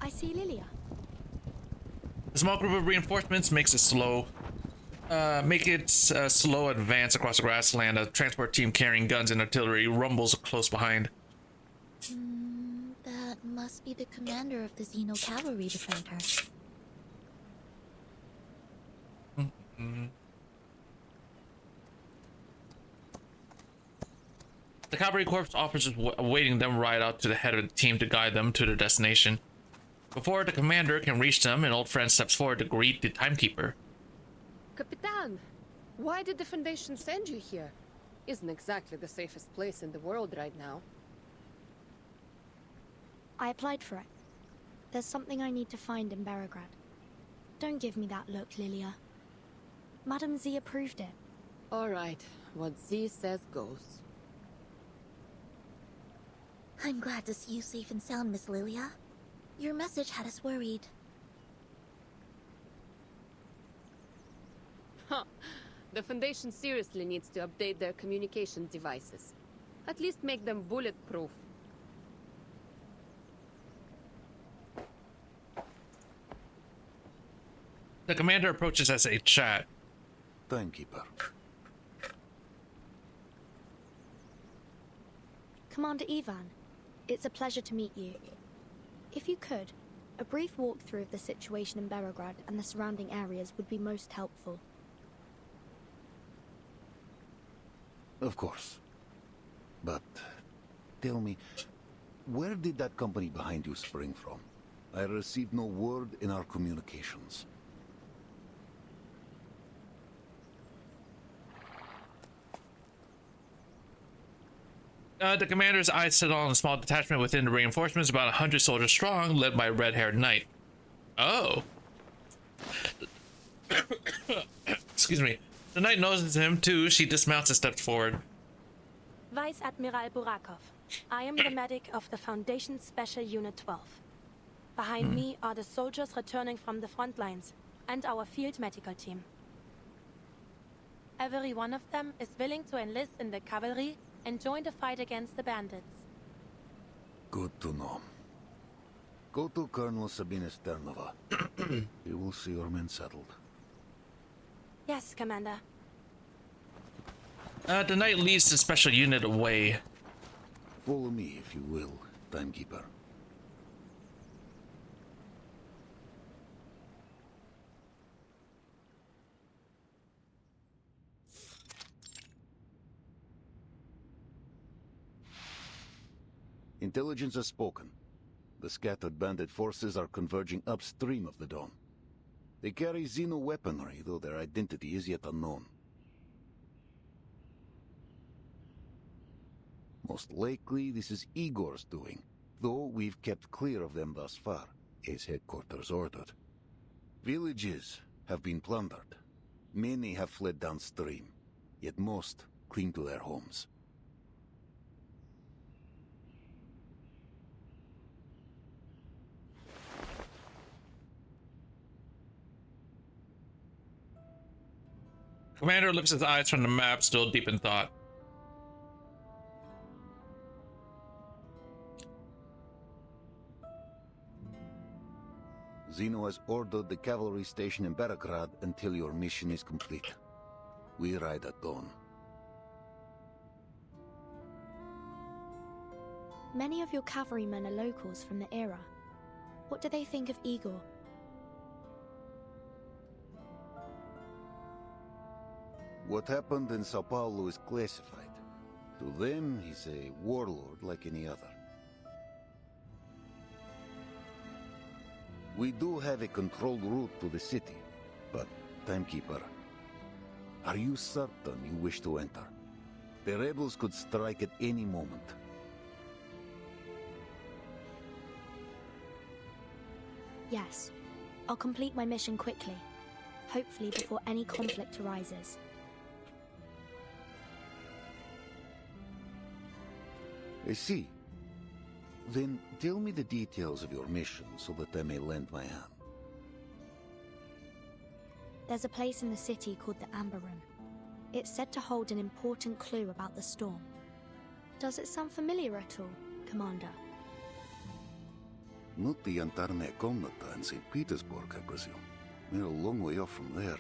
I see Lilia. A small group of reinforcements makes a slow advance across the grassland. A transport team carrying guns and artillery rumbles close behind. That must be the commander of the Xeno cavalry defender. The cavalry corps officers awaiting them ride out to the head of the team to guide them to their destination. Before the commander can reach them, an old friend steps forward to greet the timekeeper. Capitan, why did the Foundation send you here? Isn't exactly the safest place in the world right now. I applied for it. There's something I need to find in Beregrad. Don't give me that look, Lilia. Madame Z approved it. All right, what Z says goes. I'm glad to see you safe and sound, Miss Lilia. Your message had us worried. Huh. The Foundation seriously needs to update their communication devices. At least make them bulletproof. The commander approaches as a chat. Timekeeper. Commander Ivan, It's a pleasure to meet you. If you could, a brief walkthrough of the situation in Berograd and the surrounding areas would be most helpful. Of course. But tell me, where did that company behind you spring from? I received no word in our communications. The commander's eyes settled on a small detachment within the reinforcements, about 100 soldiers strong, led by a red-haired knight. Oh. Excuse me. The knight notices him too. She dismounts and steps forward. Vice Admiral Burakov. I am the medic of the Foundation Special Unit 12. Behind me are the soldiers returning from the front lines and our field medical team. Every one of them is willing to enlist in the cavalry and join the fight against the bandits. Good to know. Go to Colonel Sabina Sternova. He will see your men settled. Yes, Commander. The knight leads the special unit away. Follow me, if you will, Timekeeper. Intelligence has spoken. The scattered bandit forces are converging upstream of the Dawn. They carry Xeno weaponry, though their identity is yet unknown. Most likely, this is Igor's doing, though we've kept clear of them thus far, as headquarters ordered. Villages have been plundered. Many have fled downstream, yet most cling to their homes. Commander lifts his eyes from the map, still deep in thought. Xeno has ordered the cavalry station in Berograd until your mission is complete. We ride at dawn. Many of your cavalrymen are locals from the era. What do they think of Igor? What happened in Sao Paulo is classified. To them, he's a warlord like any other. We do have a controlled route to the city, but, Timekeeper, are you certain you wish to enter? The rebels could strike at any moment. Yes. I'll complete my mission quickly. Hopefully before any conflict arises. I see. Then tell me the details of your mission so that I may lend my hand. There's a place in the city called the Amber Room. It's said to hold an important clue about the storm. Does it sound familiar at all, Commander? Not the Yantarne Komnata in St. Petersburg, I presume. We're a long way off from there.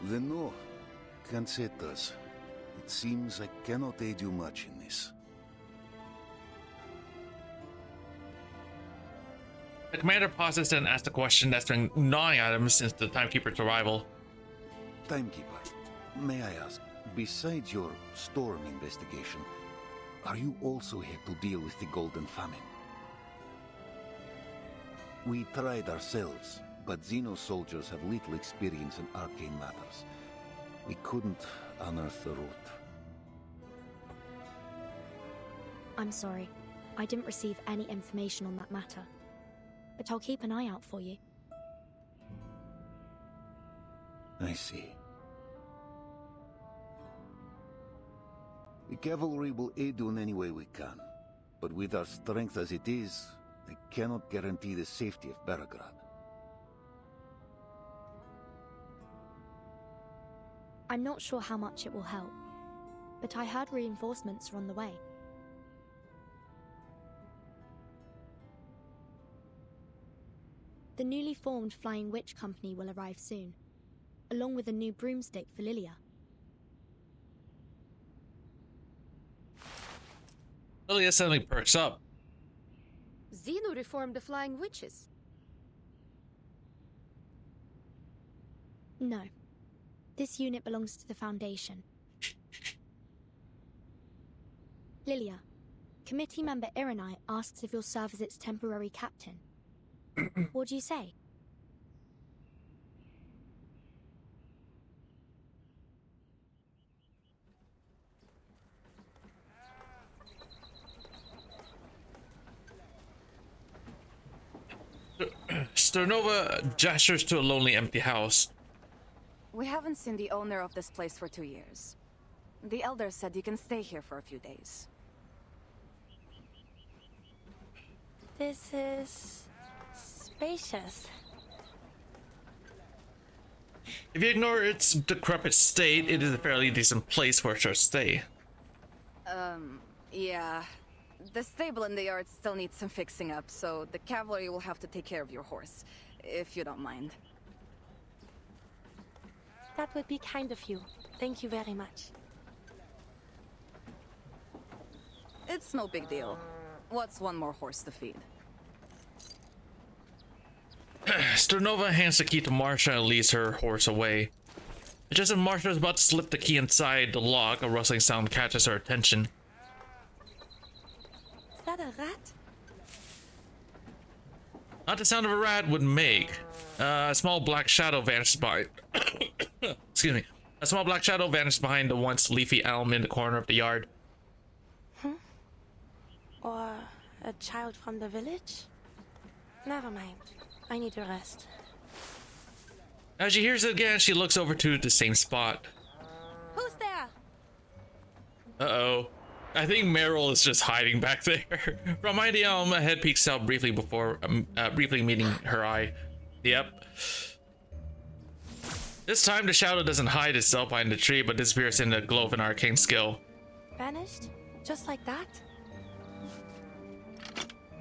Then no, can't say it does. It seems I cannot aid you much in this. The commander pauses and asks a question that's been gnawing at him since the Timekeeper's arrival. Timekeeper, may I ask, besides your storm investigation, are you also here to deal with the Golden Famine? We tried ourselves, but Xeno soldiers have little experience in arcane matters. We couldn't unearth the root. I'm sorry. I didn't receive any information on that matter. But I'll keep an eye out for you. I see. The cavalry will aid you in any way we can. But with our strength as it is, I cannot guarantee the safety of Berograd. I'm not sure how much it will help, but I heard reinforcements are on the way. The newly formed Flying Witch Company will arrive soon, along with a new broomstick for Lilia. Lilia suddenly perks up. Zeno reformed the Flying Witches. No. This unit belongs to the Foundation. Lilia, committee member Ironite asks if you'll serve as its temporary captain. What do you say? Sternova gestures to a lonely empty house. We haven't seen the owner of this place for 2 years. The Elder said you can stay here for a few days. This is spacious. If you ignore its decrepit state, it is a fairly decent place for a short stay. Yeah. The stable and the yard still need some fixing up, so the cavalry will have to take care of your horse, if you don't mind. That would be kind of you. Thank you very much. It's no big deal. What's one more horse to feed? Sternova hands the key to Marsha and leads her horse away. Just as Marsha is about to slip the key inside the lock, a rustling sound catches her attention. Is that a rat? Not the sound of a rat would make. A small black shadow vanishes behind. Excuse me. A small black shadow vanishes behind the once leafy elm in the corner of the yard. Or a child from the village? Never mind. I need to rest. As she hears it again, she looks over to the same spot. Who's there? Uh-oh. I think Meryl is just hiding back there. From behind the elm, a head peeks out briefly before briefly meeting her eye. Yep. This time the shadow doesn't hide itself behind the tree, but disappears in the glow of an arcane skill. Vanished? Just like that?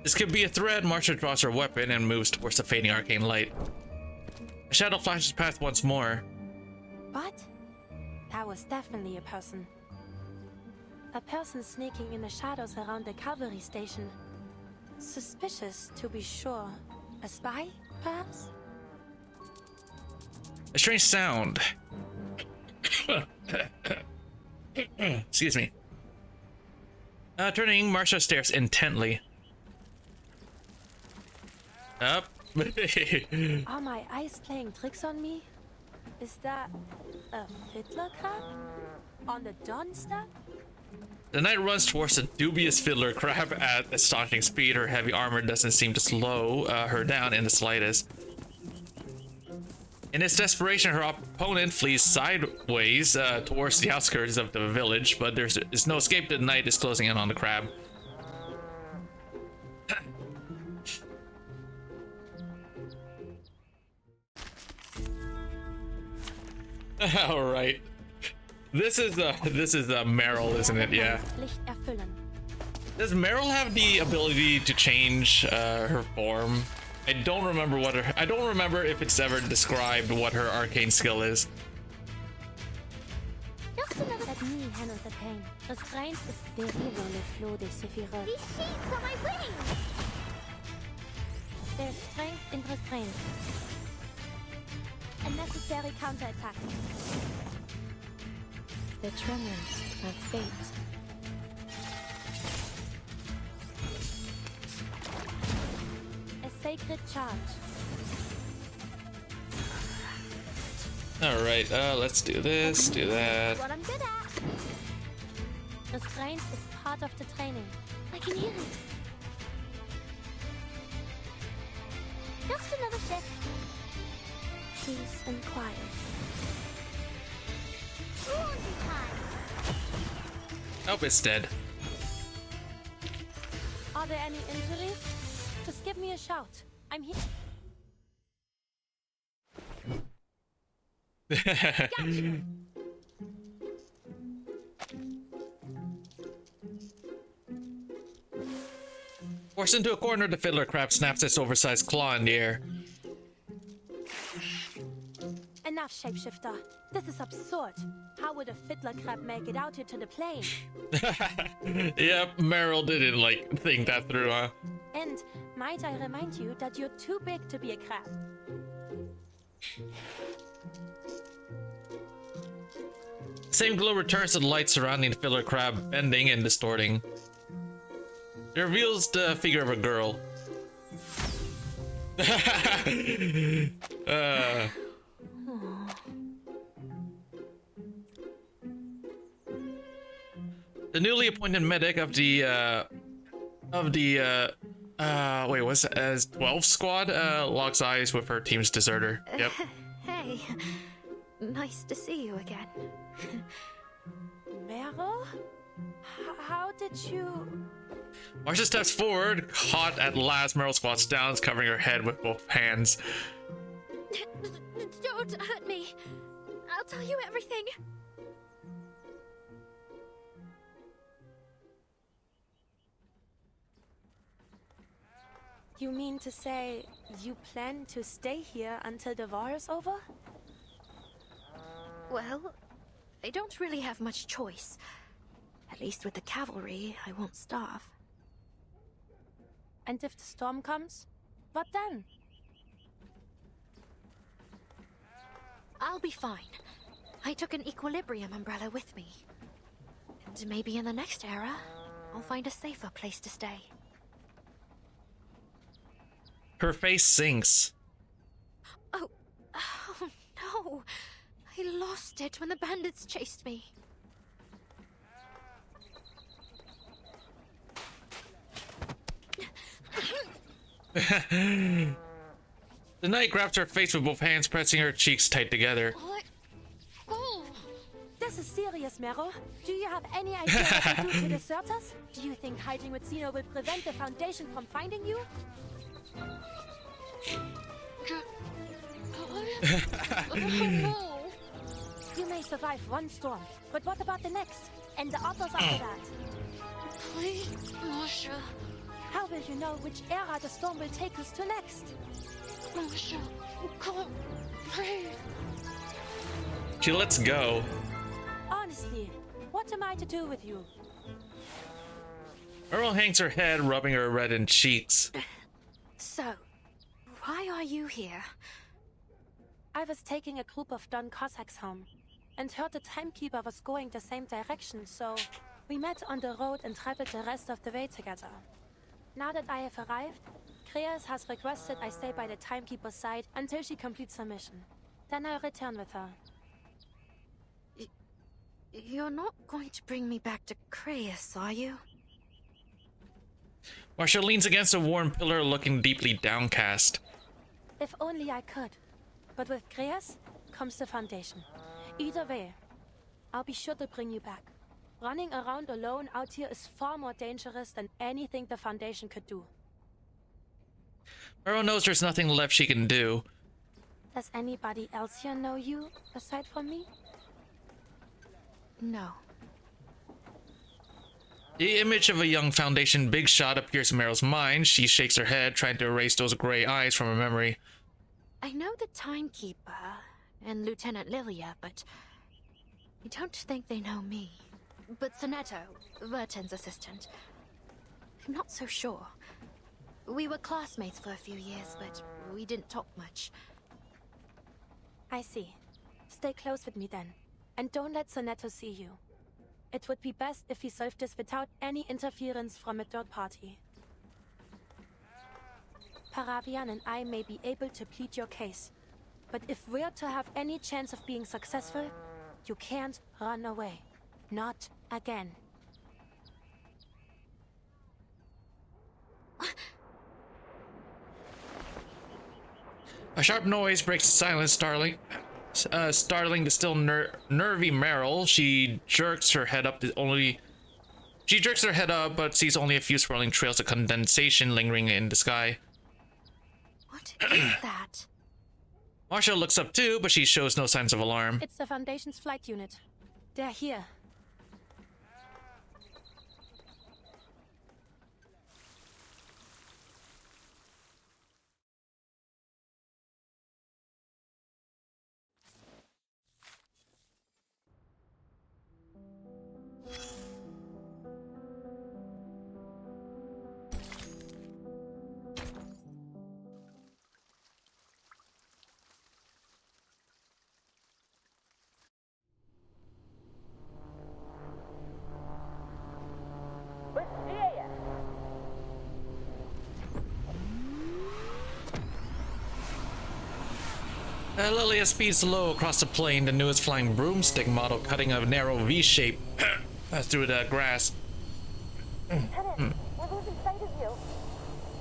This could be a threat. Marsha draws her weapon and moves towards the fading arcane light. A shadow flashes past once more. What? That was definitely a person. A person sneaking in the shadows around the cavalry station. Suspicious, to be sure. A spy, perhaps? A strange sound. Excuse me. Turning, Marsha stares intently. Up. Are my eyes playing tricks on me? Is that a fiddler crab? On the dawn step? The knight runs towards the dubious fiddler crab at astonishing speed. Her heavy armor doesn't seem to slow her down in the slightest. In its desperation, her opponent flees sideways towards the outskirts of the village, but there's no escape. The knight is closing in on the crab. All right. This is Meryl, isn't it? Yeah. Does Meryl have the ability to change her form? I don't remember I don't remember if it's ever described what her arcane skill is. Let me handle the pain. Restraint is terrible le flot des Sephiroth. These sheets are my wings! There's strength in restraint. A necessary counterattack. The tremors of fate. A sacred charge. All right, let's do this, do that. What I'm good at. Restraint is part of the training. I can hear it. Just another shift. Peace and quiet. Nope, it's dead. Are there any injuries? Just give me a shout. I'm here. Gotcha. Forced into a corner, the fiddler crab snaps its oversized claw in the air. A Enough, shapeshifter. This is absurd. How would a fiddler crab make it out here to the plane? Yep, Meryl didn't like think that through, huh? And might I remind you that you're too big to be a crab? Same glow returns to the light surrounding the fiddler crab, bending and distorting. It reveals the figure of a girl. The newly appointed medic of the wait, what's it, as 12 squad locks eyes with her team's deserter. Yep. Hey, nice to see you again. Meryl? How did you... Marcia steps forward, caught at last. Meryl squats down, covering her head with both hands. Don't hurt me. I'll tell you everything. You mean to say you plan to stay here until the war is over? Well, I don't really have much choice. At least with the cavalry, I won't starve. And if the storm comes, what then? I'll be fine. I took an equilibrium umbrella with me. And maybe in the next era, I'll find a safer place to stay. Her face sinks. Oh no! I lost it when the bandits chased me. The knight grabs her face with both hands, pressing her cheeks tight together. This is serious, Meryl. Do you have any idea what to do to desert us? Do you think hiding with Zeno will prevent the Foundation from finding you? You may survive one storm, but what about the next? And the others after that? Please, Marcia. How will you know which era the storm will take us to next? Marcia, come on, please. She lets go. Honestly, what am I to do with you? Meryl hangs her head, rubbing her reddened cheeks. So, why are you here? I was taking a group of Don Cossacks home, and heard the timekeeper was going the same direction, so we met on the road and traveled the rest of the way together. Now that I have arrived, Kreas has requested I stay by the timekeeper's side until she completes her mission. Then I'll return with her. You're not going to bring me back to Kreas, are you? Marcia leans against a worn pillar, looking deeply downcast. If only I could. But with Kreas comes the Foundation. Either way, I'll be sure to bring you back. Running around alone out here is far more dangerous than anything the Foundation could do. Meryl knows there's nothing left she can do. Does anybody else here know you, aside from me? No. The image of a young Foundation big shot appears in Meryl's mind. She shakes her head, trying to erase those gray eyes from her memory. I know the Timekeeper and Lieutenant Lilia, but I don't think they know me. But Sonetto, Vertin's assistant, I'm not so sure. We were classmates for a few years, but we didn't talk much. I see. Stay close with me then, and don't let Sonetto see you. It would be best if we solved this without any interference from a third party. Paravian and I may be able to plead your case, but if we're to have any chance of being successful, you can't run away. Not again. A sharp noise breaks the silence, startling the still nervy Meryl. She jerks her head up, but sees only a few swirling trails of condensation lingering in the sky. What is that? Marcia looks up too, but she shows no signs of alarm. It's the Foundation's flight unit. They're here. Lilia speeds low across the plain, the newest flying broomstick model cutting a narrow V shape through the grass. Tenant, we're losing sight of you.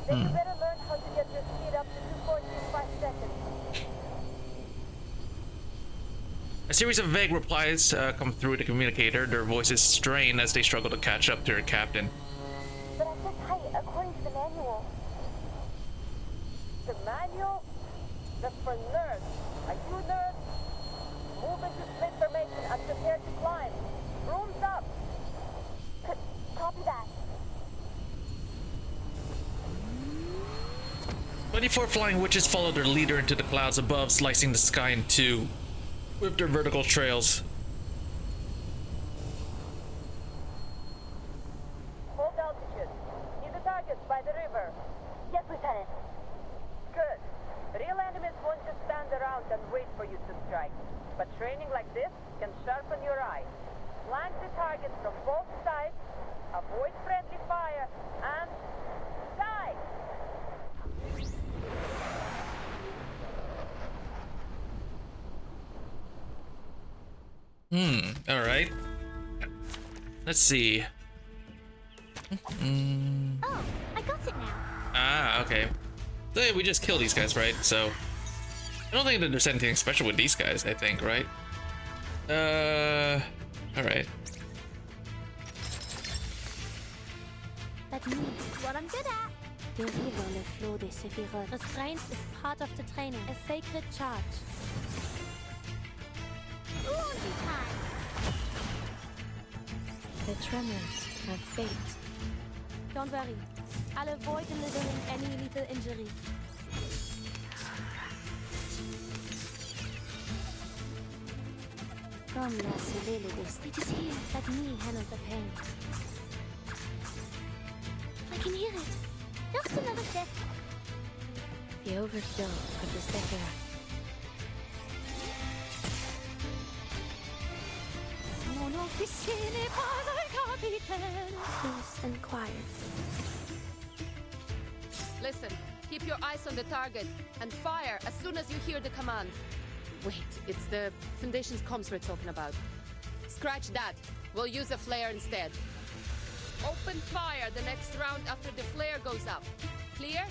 Then you better learn how to get your speed up to 240 in 5 seconds. A series of vague replies come through the communicator, their voices strain as they struggle to catch up to their captain. But at this height, according to the manual. The manual? That's for nerds. Are you nerds? Move into split formation and prepare to climb. Rooms up. Copy that. 24 flying witches follow their leader into the clouds above, slicing the sky in two with their vertical trails. Hold altitude. See the targets by the river. Yes, Lieutenant. Good. Real enemies won't just stand around and wait for you to strike. But training like this can sharpen your eye. Flank the targets from both sides, avoid friendly fire, and die! Alright. Let's see. Oh, I got it now. Ah, okay. So yeah, we just kill these guys, right? So I don't think that there's anything special with these guys, I think, right? Alright. That means what I'm good at. The river le flot des Sephiroth. Restraint is part of the training. A sacred charge. Laundry time. The tremors have fate. Don't worry. I'll avoid delivering any lethal injuries. From la cellule it is here. Let me handle the pain. I can hear it. Just another step. The overflow of the Sephiroth. Peace and quiet. Listen, keep your eyes on the target and fire as soon as you hear the command. Wait, it's the Foundation's comms we're talking about. Scratch that. We'll use a flare instead. Open fire the next round after the flare goes up. Clear?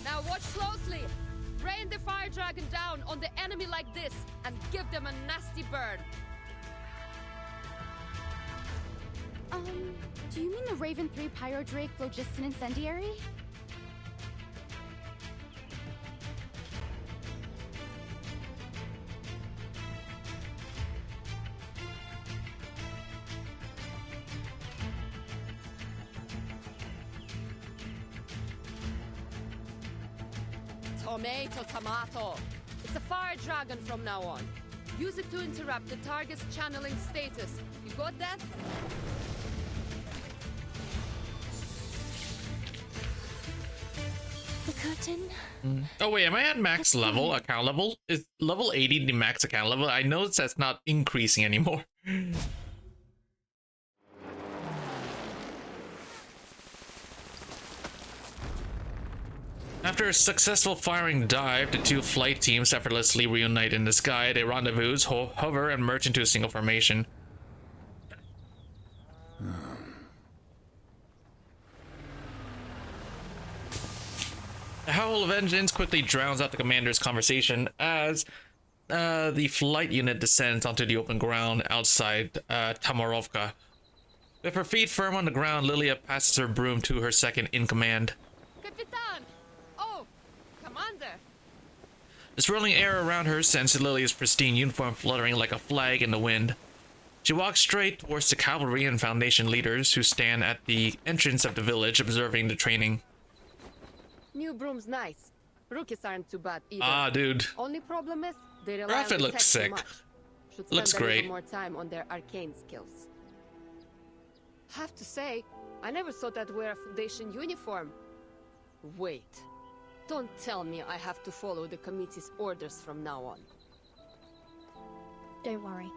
Now watch closely. Rain the fire dragon down on the enemy like this and give them a nasty burn. Do you mean the Raven 3 Pyro Drake Phlogiston Incendiary? Tomato. It's a fire dragon from now on. Use it to interrupt the target's channeling status. You got that? The curtain. Oh wait, am I at max level, account level? Is level 80 the max account level? I noticed that's not increasing anymore. After a successful firing dive, the two flight teams effortlessly reunite in the sky. They rendezvous, hover, and merge into a single formation. The howl of engines quickly drowns out the commander's conversation as the flight unit descends onto the open ground outside Tamarovka. With her feet firm on the ground, Lilia passes her broom to her second in command. Capitan! Oh, Commander! The swirling air around her sends Lilia's pristine uniform fluttering like a flag in the wind. She walks straight towards the cavalry and Foundation leaders who stand at the entrance of the village observing the training. New broom's nice. Rookies aren't too bad either. Ah, dude. Only problem is they rely Rapid on looks tech too sick. much. Should spend Looks a great. little more time on their arcane skills. Have to say, I never thought I'd wear a Foundation uniform. Wait. Don't tell me I have to follow the committee's orders from now on. Don't worry.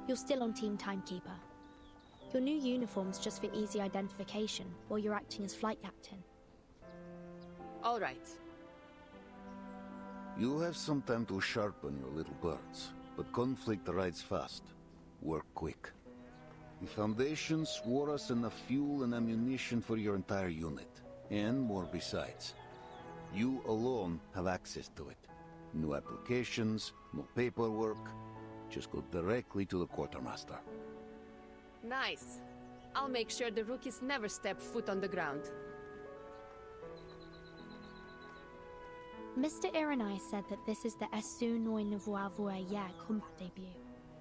You're still on Team Timekeeper. Your new uniform's just for easy identification while you're acting as flight captain. All right. You have some time to sharpen your little birds, but conflict rides fast. Work quick. The Foundation swore us enough fuel and ammunition for your entire unit, and more besides. You alone have access to it. No applications, no paperwork. Just go directly to the quartermaster. Nice. I'll make sure the rookies never step foot on the ground. Mr. Iranai said that this is the Esu Noi Nouveau Voyer combat debut.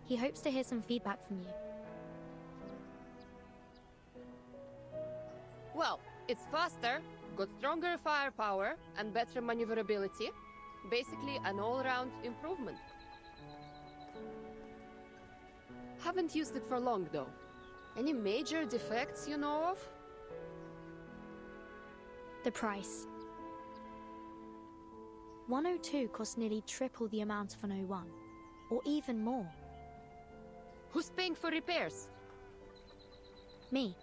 He hopes to hear some feedback from you. Well, it's faster, got stronger firepower, and better maneuverability. Basically, an all-round improvement. Haven't used it for long, though. Any major defects you know of? The price. 102 costs nearly triple the amount of an 01, or even more. Who's paying for repairs? Me.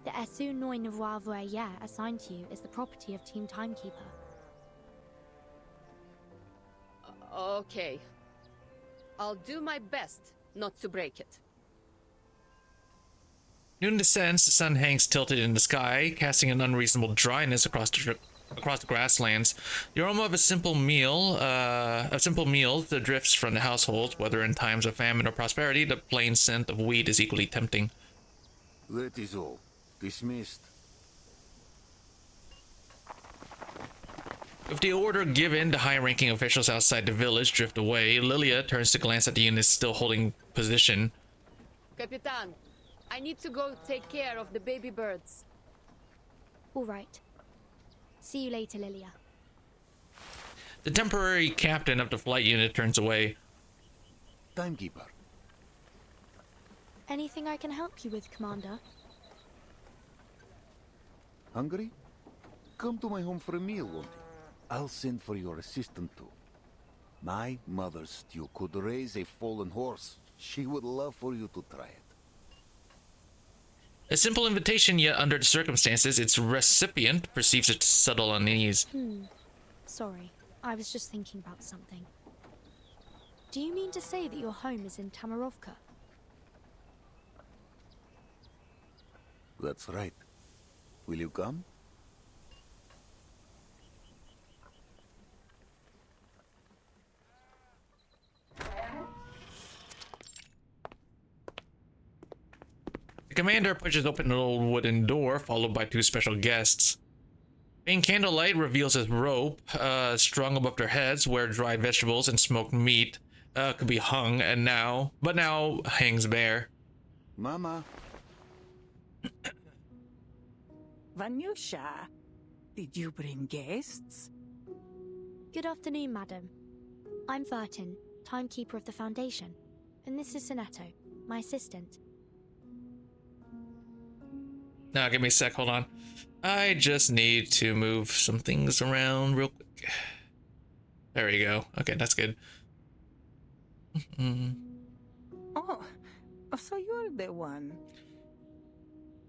The Esu Noi Nouveau Voyer assigned to you is the property of Team Timekeeper. Okay. I'll do my best not to break it. Noon descends, the sun hangs tilted in the sky, casting an unreasonable dryness across the grasslands. The aroma of a simple meal that drifts from the household, whether in times of famine or prosperity. The plain scent of wheat is equally tempting. That is all. Dismissed. With the order given, the high-ranking officials outside the village drift away. Lilia turns to glance at the units still holding position. Capitan, I need to go take care of the baby birds. All right. See you later, Lilia. The temporary captain of the flight unit turns away. Timekeeper. Anything I can help you with, Commander? Hungry? Come to my home for a meal, won't you? I'll send for your assistant too. My mother's stew could raise a fallen horse. She would love for you to try it. A simple invitation, yet under the circumstances, its recipient perceives it subtle unease. Sorry, I was just thinking about something. Do you mean to say that your home is in Tamarovka? That's right. Will you come? The commander pushes open an old wooden door, followed by two special guests. Faint candlelight reveals a rope strung above their heads where dried vegetables and smoked meat could be hung, and now hangs bare. Mama. Vanyusha, did you bring guests? Good afternoon, madam. I'm Vertin, Timekeeper of the Foundation, and this is Sinetto, my assistant. Now, give me a sec, hold on. I just need to move some things around real quick. There we go. Okay, that's good. Oh, so you're the one.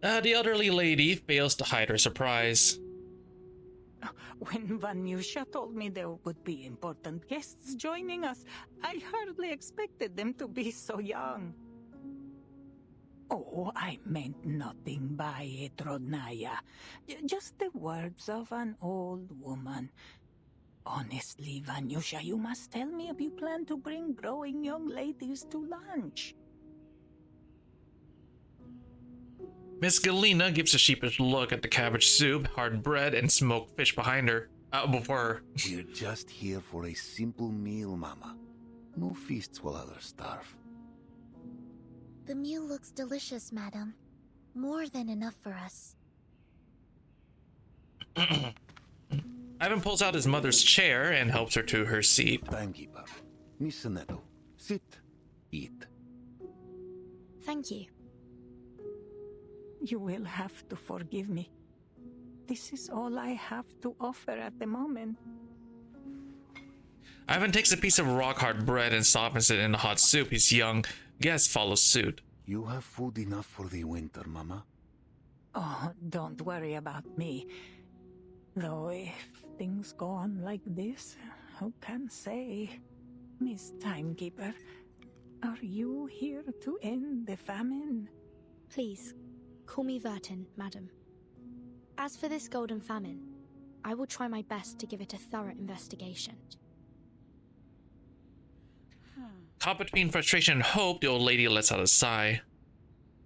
The elderly lady fails to hide her surprise. When Vanyusha told me there would be important guests joining us, I hardly expected them to be so young. Oh, I meant nothing by it, Rodnaya. Just the words of an old woman. Honestly, Vanyusha, you must tell me if you plan to bring growing young ladies to lunch. Miss Galena gives a sheepish look at the cabbage soup, hard bread, and smoked fish behind her. Before her. We're just here for a simple meal, Mama. No feasts while others starve. The meal looks delicious, madam. More than enough for us. Ivan pulls out his mother's chair and helps her to her seat. Timekeeper. Miss Sinetto, sit. Eat. Thank you. You will have to forgive me. This is all I have to offer at the moment. Ivan takes a piece of rock-hard bread and softens it in the hot soup. His young, guests follow suit. You have food enough for the winter, Mama? Oh, don't worry about me. Though if things go on like this, who can say? Miss Timekeeper, are you here to end the famine? Please, call me Vertin, madam. As for this golden famine, I will try my best to give it a thorough investigation. Caught between frustration and hope, the old lady lets out a sigh.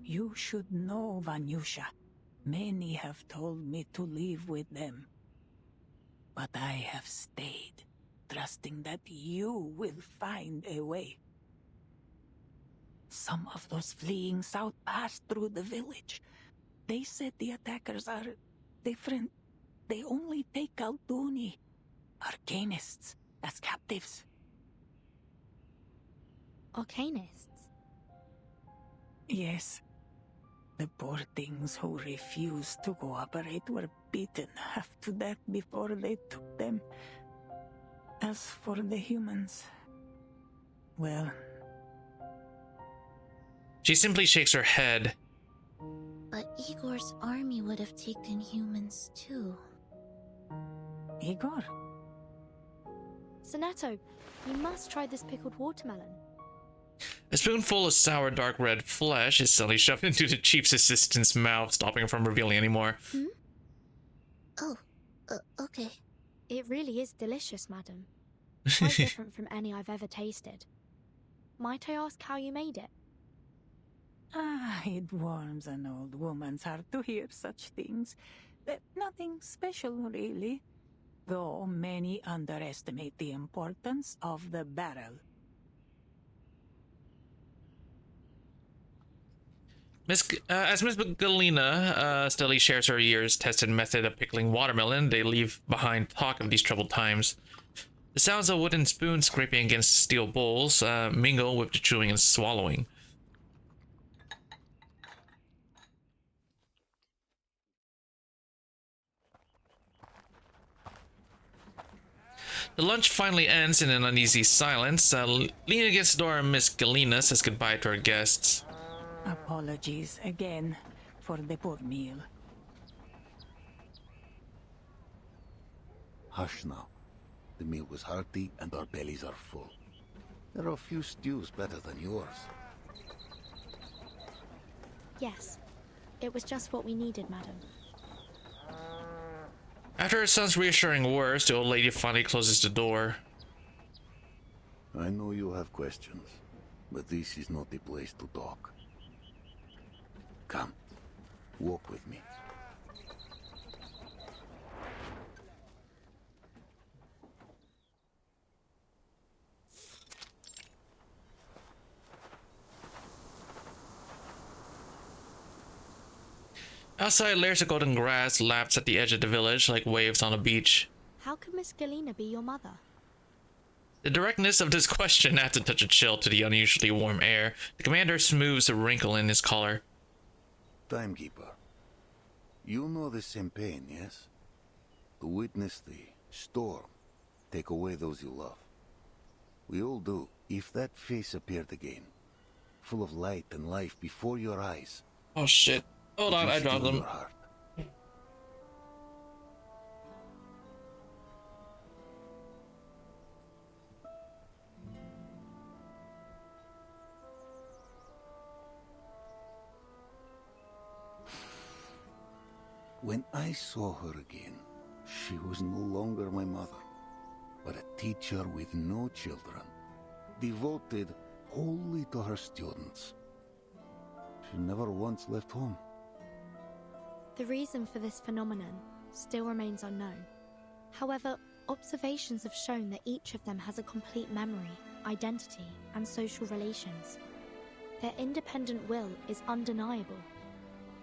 You should know, Vanyusha. Many have told me to leave with them. But I have stayed, trusting that you will find a way. Some of those fleeing south passed through the village. They said the attackers are different. They only take Alduni, arcanists, as captives. Arcanists? Yes. The poor things who refused to cooperate were beaten half to death before they took them. As for the humans, well... She simply shakes her head. But Igor's army would have taken humans too. Igor? Sonato, you must try this pickled watermelon. A spoonful of sour dark red flesh is suddenly shoved into the chief's assistant's mouth, stopping him from revealing anymore. Oh, okay. It really is delicious, madam. Quite different from any I've ever tasted. Might I ask how you made it? Ah, it warms an old woman's heart to hear such things. Nothing special, really. Though many underestimate the importance of the barrel. As Miss Galena steadily shares her years-tested method of pickling watermelon, they leave behind talk of these troubled times. The sounds of wooden spoons scraping against steel bowls mingle with the chewing and swallowing. The lunch finally ends in an uneasy silence. Leaning against the door, Miss Galena says goodbye to her guests. Apologies again for the poor meal. Hush now. The meal was hearty and our bellies are full. There are a few stews better than yours. Yes, it was just what we needed, madam. After her son's reassuring words, the old lady finally closes the door. I know you have questions, but this is not the place to talk. Come, walk with me. Outside, layers of golden grass laps at the edge of the village like waves on a beach. How could Miss Galena be your mother? The directness of this question adds a touch of chill to the unusually warm air. The commander smooths a wrinkle in his collar. Timekeeper, you know the same pain, yes? To witness the storm take away those you love. We all do. If that face appeared again, full of light and life before your eyes... Oh shit. Hold on, I dropped them. When I saw her again, she was no longer my mother, but a teacher with no children, devoted wholly to her students. She never once left home. The reason for this phenomenon still remains unknown. However, observations have shown that each of them has a complete memory, identity, and social relations. Their independent will is undeniable.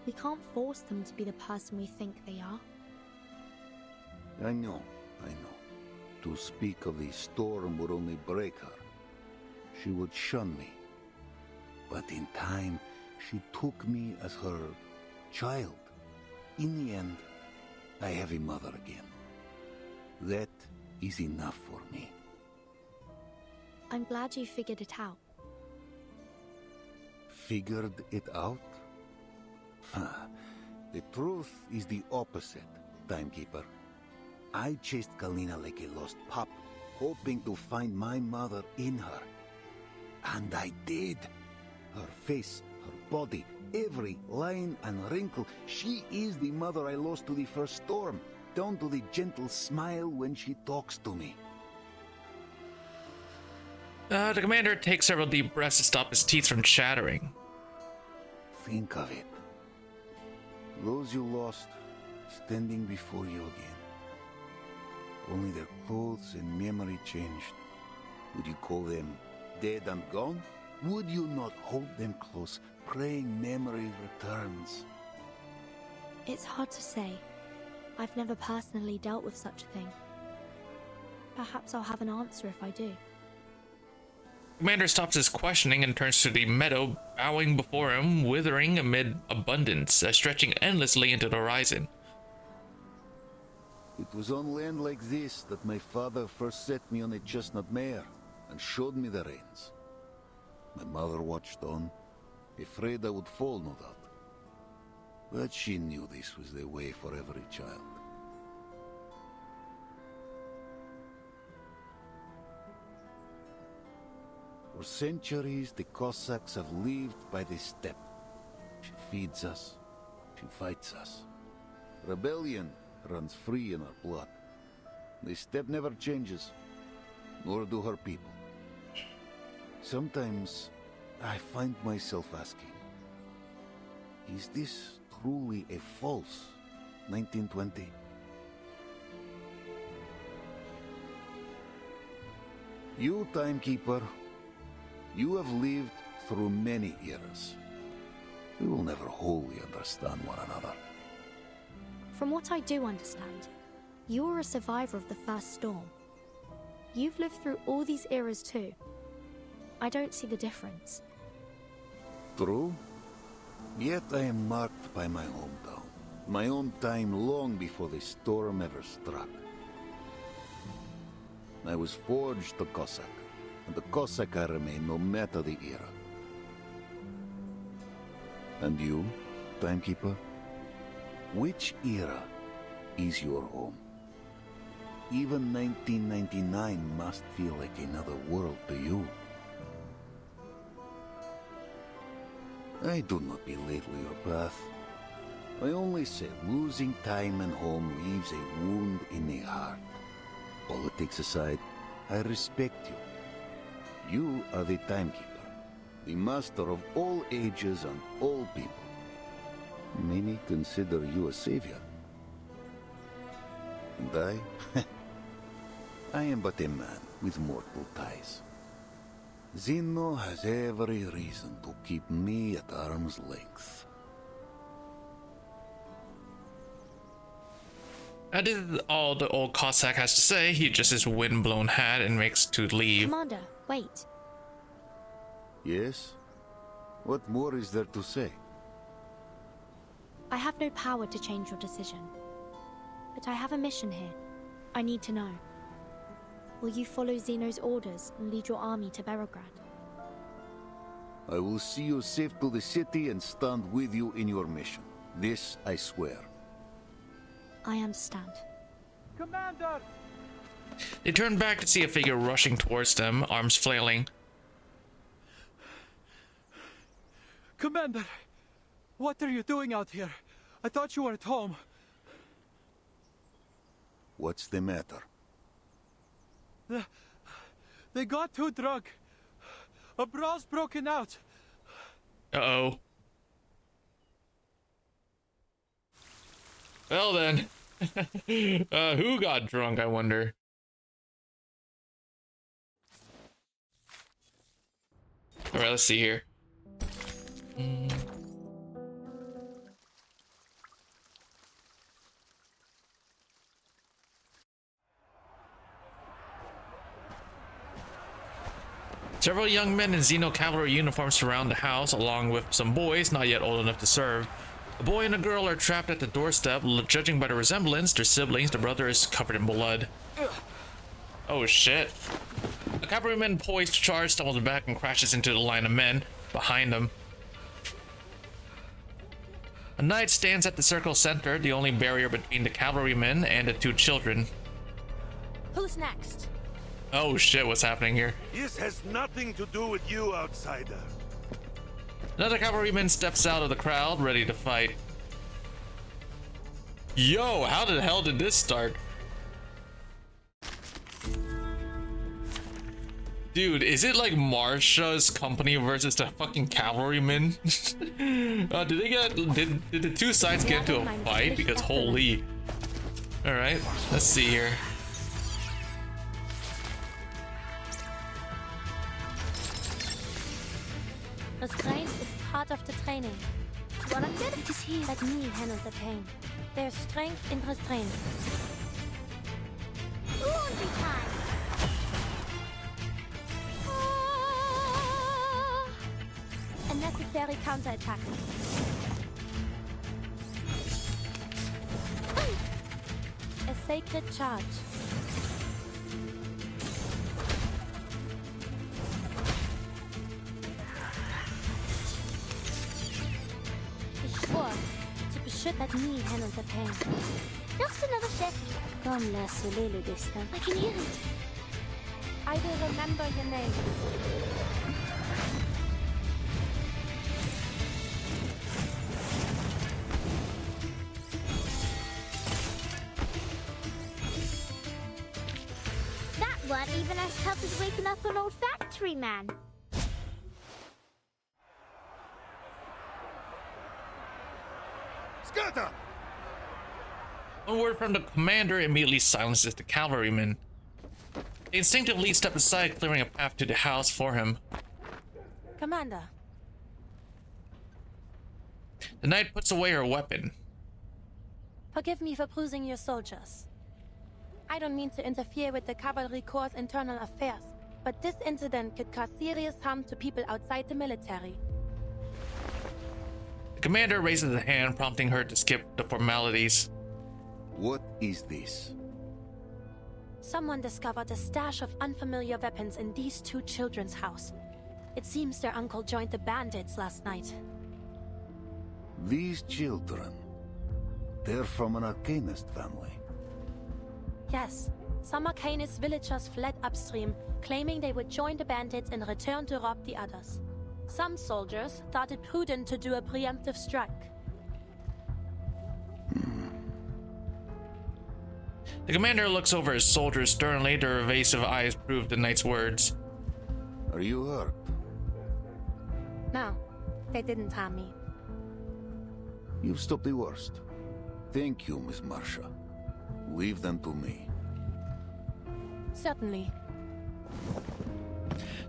We can't force them to be the person we think they are. I know. To speak of the storm would only break her. She would shun me. But in time, she took me as her child. In the end, I have a mother again. That is enough for me. I'm glad you figured it out. figured it out? The truth is the opposite, Timekeeper. I chased Kalina like a lost pup, hoping to find my mother in her. And I did. Her face, her body, every line and wrinkle. She is the mother I lost to the first storm, down to the gentle smile when she talks to me. The commander takes several deep breaths to stop his teeth from chattering. Think of it. Those you lost, standing before you again. Only their clothes and memory changed. Would you call them dead and gone? Would you not hold them close, praying memory returns? It's hard to say. I've never personally dealt with such a thing. Perhaps I'll have an answer if I do. Commander stops his questioning and turns to the meadow, bowing before him, withering amid abundance, stretching endlessly into the horizon. It was on land like this that my father first set me on a chestnut mare and showed me the reins. My mother watched on, afraid I would fall, no doubt. But she knew this was the way for every child. For centuries, the Cossacks have lived by the steppe. She feeds us, she fights us. Rebellion runs free in our blood. The steppe never changes, nor do her people. Sometimes I find myself asking, is this truly a false 1920? You, Timekeeper, you have lived through many eras. We will never wholly understand one another. From what I do understand, you were a survivor of the first storm. You've lived through all these eras too. I don't see the difference. True. Yet I am marked by my hometown. My own time long before the storm ever struck. I was forged a Cossack, and the Cossack I remain no matter the era. And you, Timekeeper? Which era is your home? Even 1999 must feel like another world to you. I do not belittle your path. I only say losing time and home leaves a wound in the heart. Politics aside, I respect you. You are the Timekeeper, the master of all ages and all people. Many consider you a savior. And I am but a man with mortal ties. Zeno has every reason to keep me at arm's length. That is all the old Cossack has to say. He adjusts his wind-blown hat and makes to leave. Commander, wait. Yes? What more is there to say? I have no power to change your decision. But I have a mission here. I need to know. Will you follow Zeno's orders and lead your army to Berograd? I will see you safe to the city and stand with you in your mission. This I swear. I understand. Commander! They turn back to see a figure rushing towards them, arms flailing. Commander! What are you doing out here? I thought you were at home. What's the matter? They got too drunk. A brawl's broken out. Uh-oh. Well then. Who got drunk, I wonder? Alright, let's see here. Several young men in Xeno cavalry uniforms surround the house, along with some boys not yet old enough to serve. A boy and a girl are trapped at the doorstep. Judging by the resemblance, they're siblings. The brother is covered in blood. Oh shit. A cavalryman poised to charge stumbles back and crashes into the line of men behind them. A knight stands at the circle center, the only barrier between the cavalrymen and the two children. Who's next? Oh shit, what's happening here? This has nothing to do with you, outsider. Another cavalryman steps out of the crowd, ready to fight. Yo, how the hell did this start? Dude, is it like Marsha's company versus the fucking cavalrymen? Did the two sides get into a fight? Because holy. Alright, let's see here. Restraint is part of the training. Volunteer it is here. Let me handle the pain. There's strength in restraint. Laundry time! A necessary counterattack. A sacred charge. Ich schwör, to beschützen. Let me handle the pain. Just another second. Comme la soleil le destin. I can hear it. I will remember your name. That weren't even as tough as waking up an old factory man. Scatter! A word from the commander immediately silences the cavalrymen. They instinctively step aside, clearing a path to the house for him. Commander. The knight puts away her weapon. Forgive me for bruising your soldiers. I don't mean to interfere with the Cavalry Corps' internal affairs, but this incident could cause serious harm to people outside the military. The commander raises a hand, prompting her to skip the formalities. What is this? Someone discovered a stash of unfamiliar weapons in these two children's house. It seems their uncle joined the bandits last night. These children, they're from an Arcanist family. Yes, some Arcanist villagers fled upstream, claiming they would join the bandits and return to rob the others. Some soldiers thought it prudent to do a preemptive strike. The commander looks over his soldiers sternly. Their evasive eyes prove the knight's words. Are you hurt? No, they didn't harm me. You've stopped the worst. Thank you, Miss Marsha. Leave them to me. Certainly.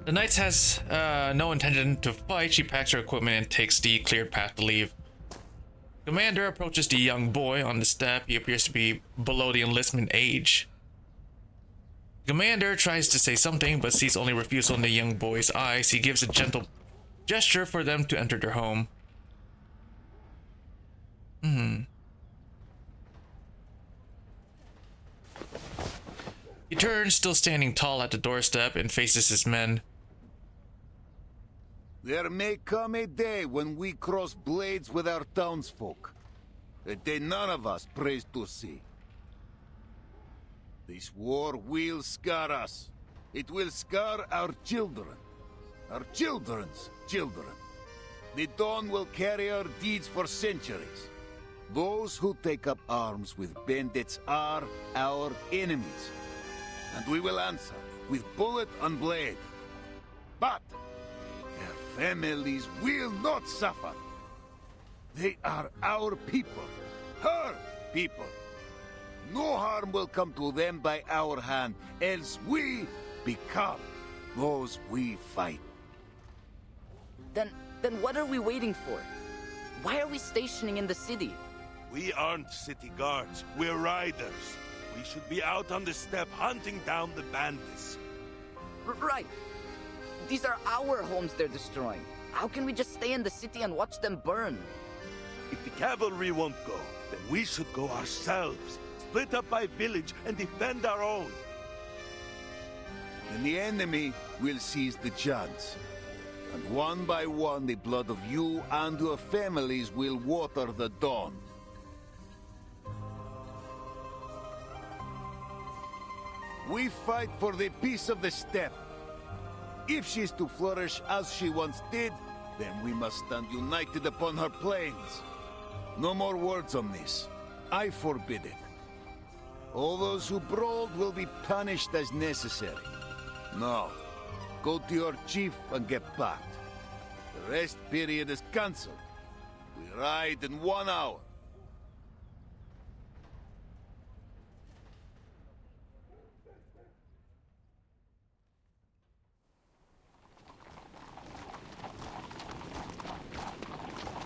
The knight has no intention to fight. She packs her equipment and takes the cleared path to leave. Commander approaches the young boy on the step. He appears to be below the enlistment age. Commander tries to say something, but sees only refusal in the young boy's eyes. He gives a gentle gesture for them to enter their home. He turns, still standing tall at the doorstep, and faces his men. There may come a day when we cross blades with our townsfolk. A day none of us prays to see. This war will scar us. It will scar our children. Our children's children. The Dawn will carry our deeds for centuries. Those who take up arms with bandits are our enemies. And we will answer with bullet and blade. But their families will not suffer. They are our people, her people. No harm will come to them by our hand, else we become those we fight. Then what are we waiting for? Why are we stationing in the city? We aren't city guards, we're riders. We should be out on the steppe hunting down the bandits. Right. These are our homes they're destroying. How can we just stay in the city and watch them burn? If the cavalry won't go, then we should go ourselves. Split up by village and defend our own. Then the enemy will seize the chance. And one by one, the blood of you and your families will water the dawn. We fight for the peace of the steppe. If she's to flourish as she once did, then we must stand united upon her plains. No more words on this. I forbid it. All those who brawled will be punished as necessary. Now, go to your chief and get packed. The rest period is cancelled. We ride in 1 hour.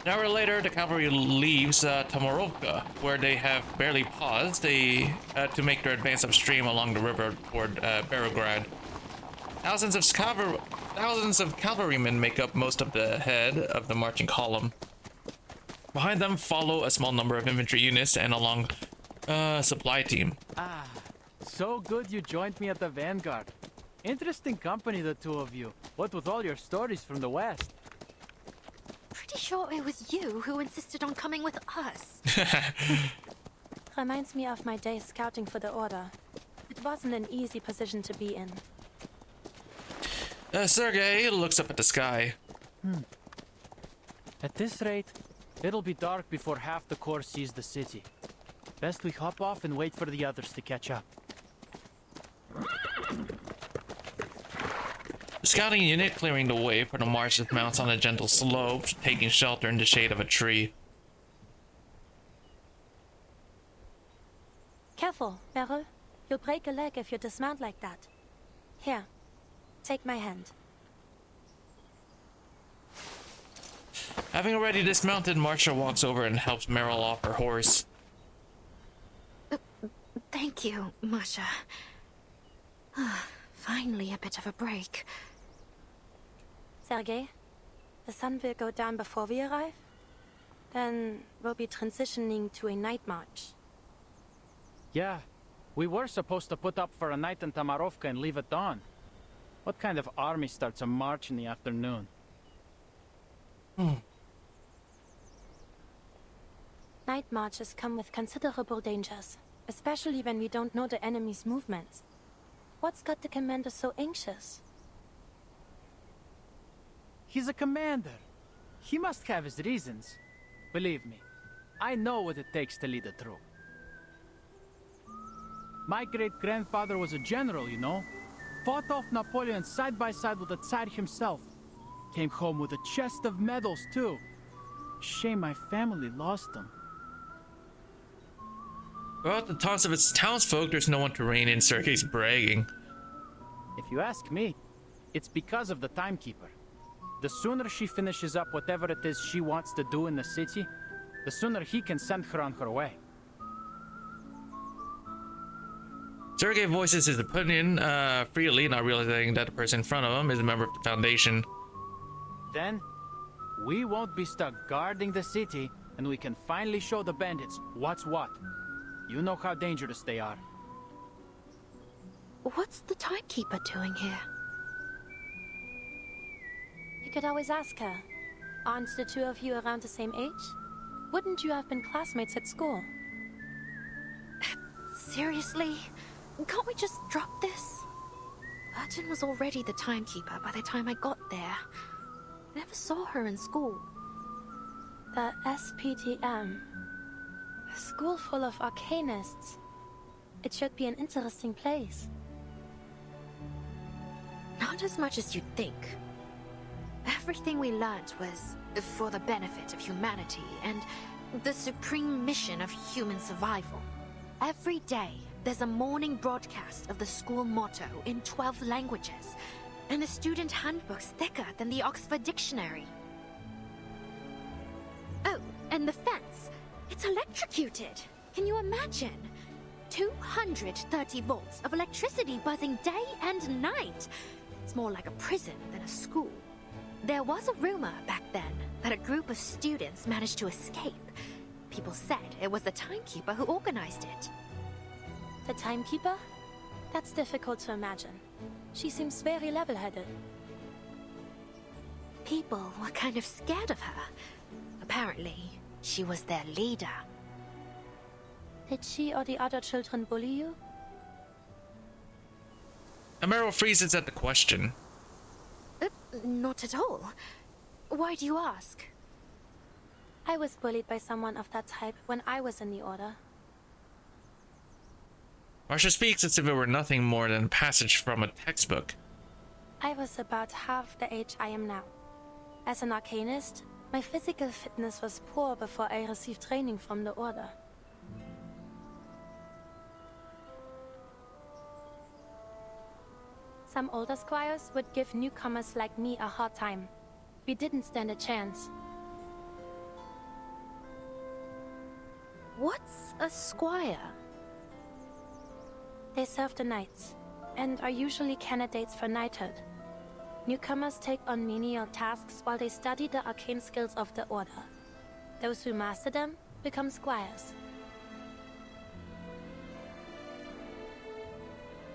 An hour later, the cavalry leaves Tomorovka, where they have barely paused to make their advance upstream along the river toward Berograd. Thousands of cavalrymen make up most of the head of the marching column. Behind them follow a small number of infantry units and a long supply team. Ah, so good you joined me at the Vanguard. Interesting company, the two of you. What with all your stories from the West. Pretty sure it was you who insisted on coming with us. Reminds me of my days scouting for the Order. It wasn't an easy position to be in. Sergei looks up at the sky. At this rate, it'll be dark before half the corps sees the city. Best we hop off and wait for the others to catch up. The scouting unit clearing the way for the march mounts on a gentle slope, taking shelter in the shade of a tree. Careful, Meryl. You'll break a leg if you dismount like that. Here, take my hand. Having already dismounted, Marcia walks over and helps Meryl off her horse. Thank you, Masha. Finally a bit of a break. Sergei, the sun will go down before we arrive. Then we'll be transitioning to a night march. Yeah, we were supposed to put up for a night in Tomorovka and leave at dawn. What kind of army starts a march in the afternoon? Night marches come with considerable dangers, especially when we don't know the enemy's movements. What's got the commander so anxious? He's a commander. He must have his reasons. Believe me, I know what it takes to lead a troop. My great-grandfather was a general, you know. Fought off Napoleon side by side with the Tsar himself. Came home with a chest of medals, too. Shame my family lost them. Well, at the taunts of its townsfolk, there's no one to rein in Sergei's bragging. If you ask me, it's because of the Timekeeper. The sooner she finishes up whatever it is she wants to do in the city, the sooner he can send her on her way. Sergei voices his opinion freely, not realizing that the person in front of him is a member of the Foundation. Then, we won't be stuck guarding the city, and we can finally show the bandits what's what. You know how dangerous they are. What's the Timekeeper doing here? You could always ask her. Aren't the two of you around the same age? Wouldn't you have been classmates at school? Seriously? Can't we just drop this? Burton was already the Timekeeper by the time I got there. I never saw her in school. The SPTM. A school full of arcanists. It should be an interesting place. Not as much as you'd think. Everything we learned was for the benefit of humanity and the supreme mission of human survival. Every day, there's a morning broadcast of the school motto in 12 languages, and the student handbook's thicker than the Oxford Dictionary. Oh, and the fence. It's electrocuted. Can you imagine? 230 volts of electricity buzzing day and night. It's more like a prison than a school. There was a rumor back then that a group of students managed to escape. People said it was the Timekeeper who organized it. The Timekeeper? That's difficult to imagine. She seems very level-headed. people were kind of scared of her. Apparently, she was their leader. Did she or the other children bully you? Amaro freezes at the question. Not at all. Why do you ask? I was bullied by someone of that type when I was in the Order. Marsha speaks as if it were nothing more than a passage from a textbook. I was about half the age I am now. As an arcanist, my physical fitness was poor before I received training from the Order. Some older squires would give newcomers like me a hard time. We didn't stand a chance. What's a squire? They serve the knights, and are usually candidates for knighthood. Newcomers take on menial tasks while they study the arcane skills of the Order. Those who master them become squires.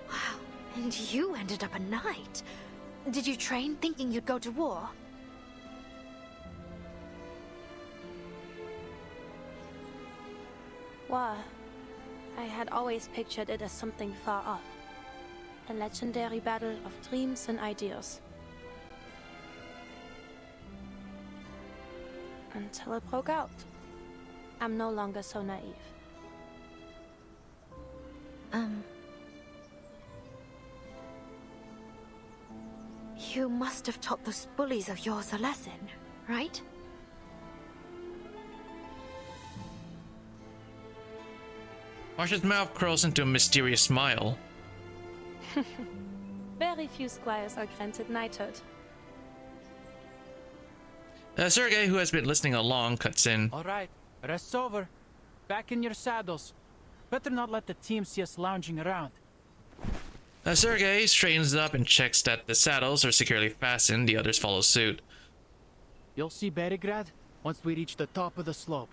Wow, and you ended up a knight. Did you train thinking you'd go to war? War. I had always pictured it as something far off. A legendary battle of dreams and ideas. Until it broke out. I'm no longer so naive. You must have taught those bullies of yours a lesson, right? Marsha's mouth curls into a mysterious smile. Very few squires are granted knighthood. Sergei, who has been listening along, cuts in. All right, rest's over. Back in your saddles. Better not let the team see us lounging around. Sergei straightens up and checks that the saddles are securely fastened. The others follow suit. You'll see Berigrad once we reach the top of the slope.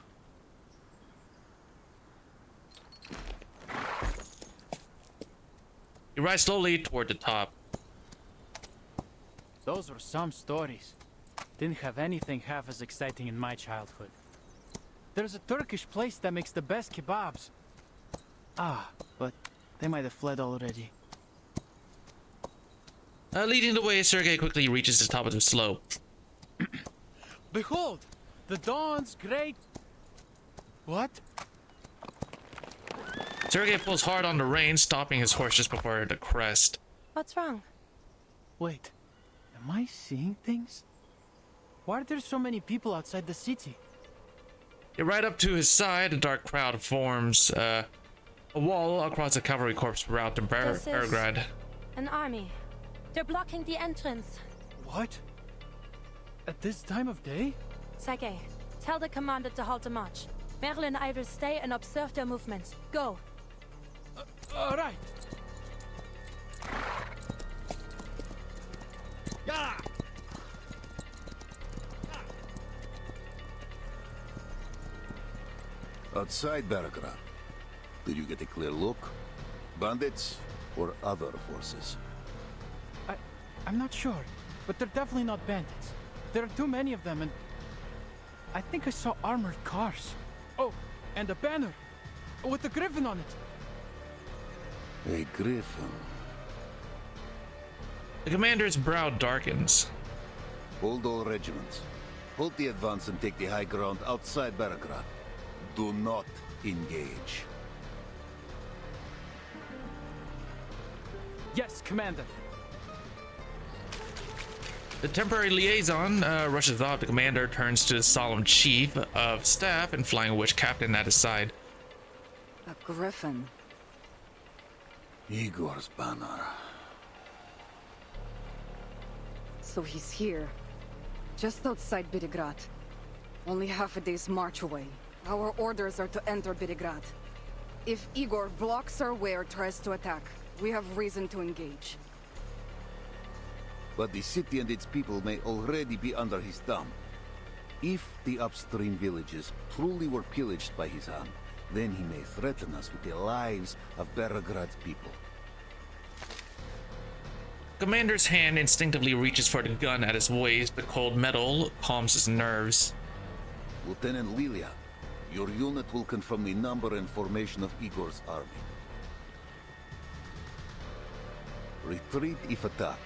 He rides slowly toward the top. Those were some stories. Didn't have anything half as exciting in my childhood. There's a Turkish place that makes the best kebabs. Ah, but they might have fled already. Leading the way, Sergei quickly reaches the top of the slope. Behold! The dawn's great... What? Sergei pulls hard on the reins, stopping his horse just before the crest. What's wrong? Wait, am I seeing things? Why are there so many people outside the city? Right up to his side, a dark crowd forms a wall across the cavalry corps route to Berigrad. An army. They're blocking the entrance. What? At this time of day? Sergei, tell the commander to halt the march. Merle and I will stay and observe their movements. Go. All right. Yeah. Outside Berigrad, did you get a clear look? Bandits or other forces? I'm not sure, but they're definitely not bandits. There are too many of them, and I think I saw armored cars. Oh, and a banner with a griffin on it. A griffin. The commander's brow darkens. Hold all regiments. Hold the advance and take the high ground outside Berigrad. Do not engage. Yes, Commander. The temporary liaison rushes off. The commander turns to the solemn chief of staff and Flying Witch captain at his side. A griffin. Igor's banner. So he's here. Just outside Berigrad. Only half a day's march away. Our orders are to enter Berigrad. If Igor blocks our way or tries to attack, we have reason to engage. But the city and its people may already be under his thumb. If the upstream villages truly were pillaged by his hand, then he may threaten us with the lives of Berigrad's people. Commander's hand instinctively reaches for the gun at his waist. The cold metal calms his nerves. Lieutenant Lilia, your unit will confirm the number and formation of Igor's army. Retreat if attacked.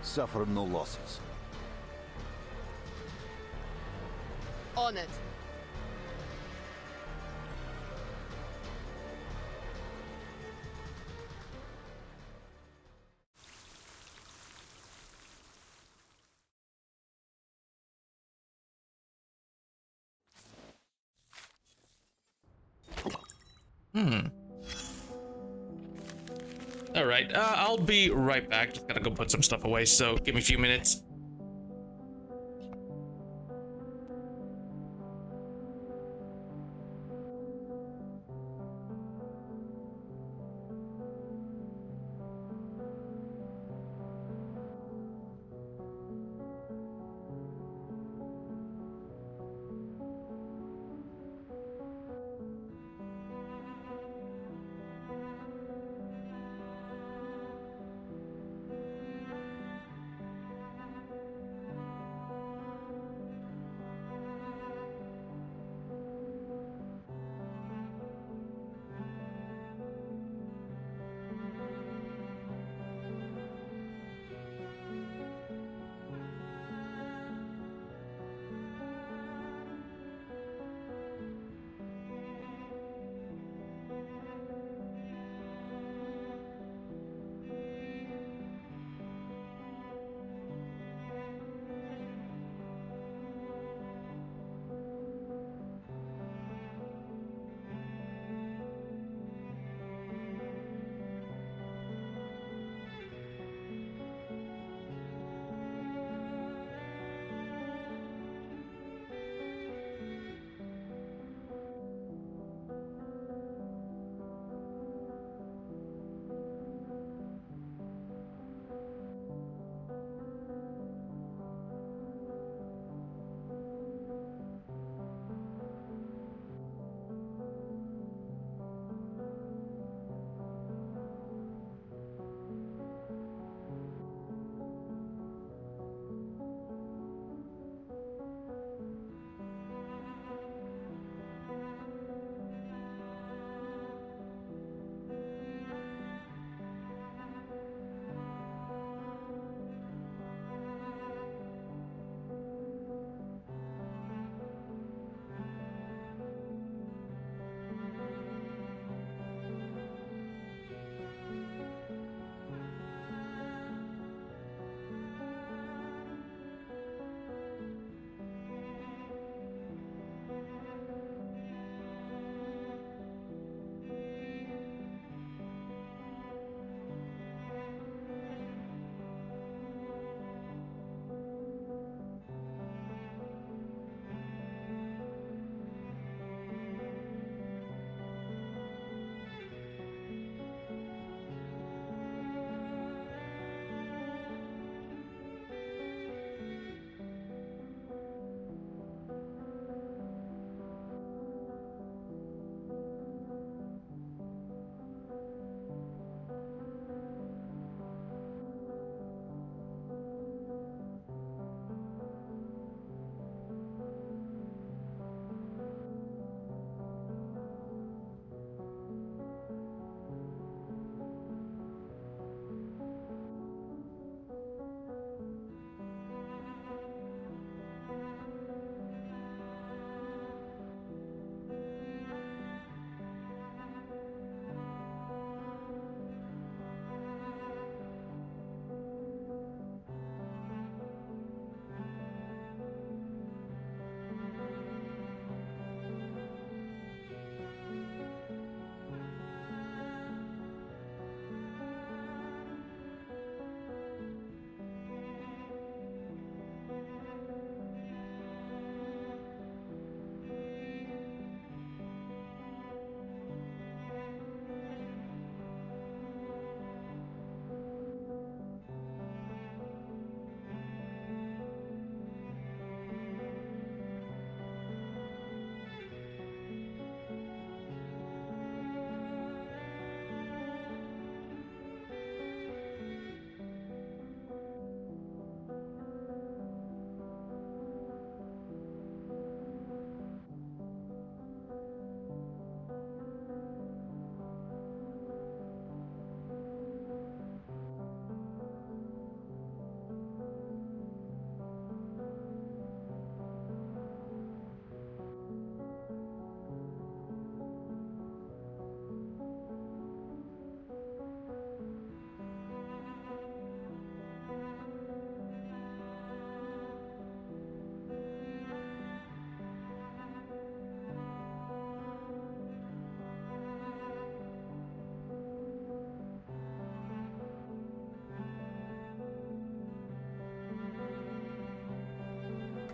Suffer no losses. On it. Alright, I'll be right back. Just gotta go put some stuff away, so give me a few minutes.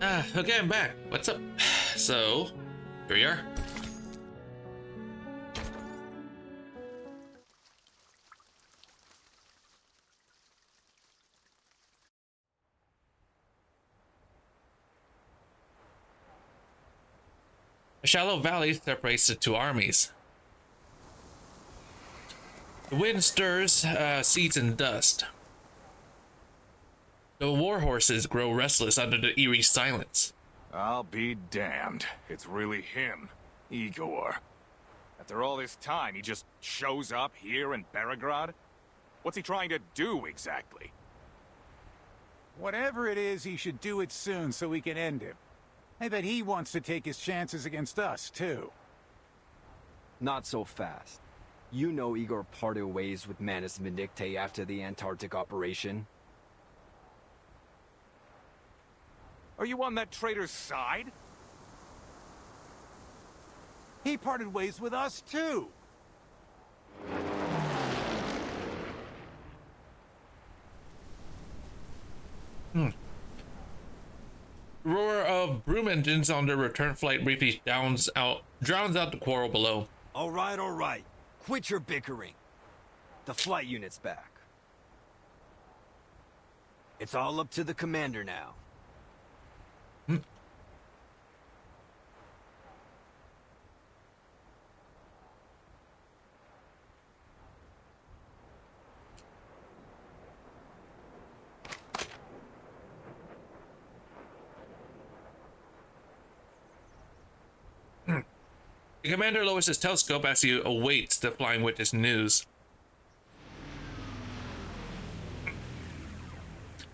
Okay, I'm back. What's up? So, here we are. A shallow valley separates the two armies. The wind stirs seeds and dust. The war horses grow restless under the eerie silence. I'll be damned. It's really him, Igor. After all this time, he just shows up here in Beregrad? What's he trying to do exactly? Whatever it is, he should do it soon so we can end him. I bet he wants to take his chances against us, too. Not so fast. You know Igor parted ways with Manus Vindictae after the Antarctic operation. Are you on that traitor's side? He parted ways with us, too. Roar of broom engines on their return flight briefly drowns out the quarrel below. All right. Quit your bickering. The flight unit's back. It's all up to the commander now. The commander lowers his telescope as he awaits the Flying Witness news.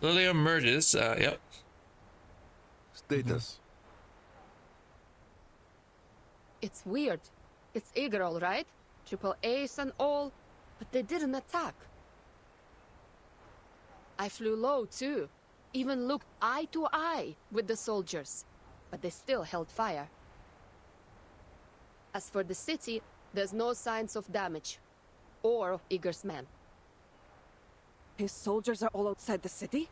Lilia emerges, yep. Status. It's weird. It's Igor, all right? Triple Ace and all, but they didn't attack. I flew low, too. Even looked eye to eye with the soldiers, but they still held fire. As for the city, there's no signs of damage. Or of Igor's men. His soldiers are all outside the city?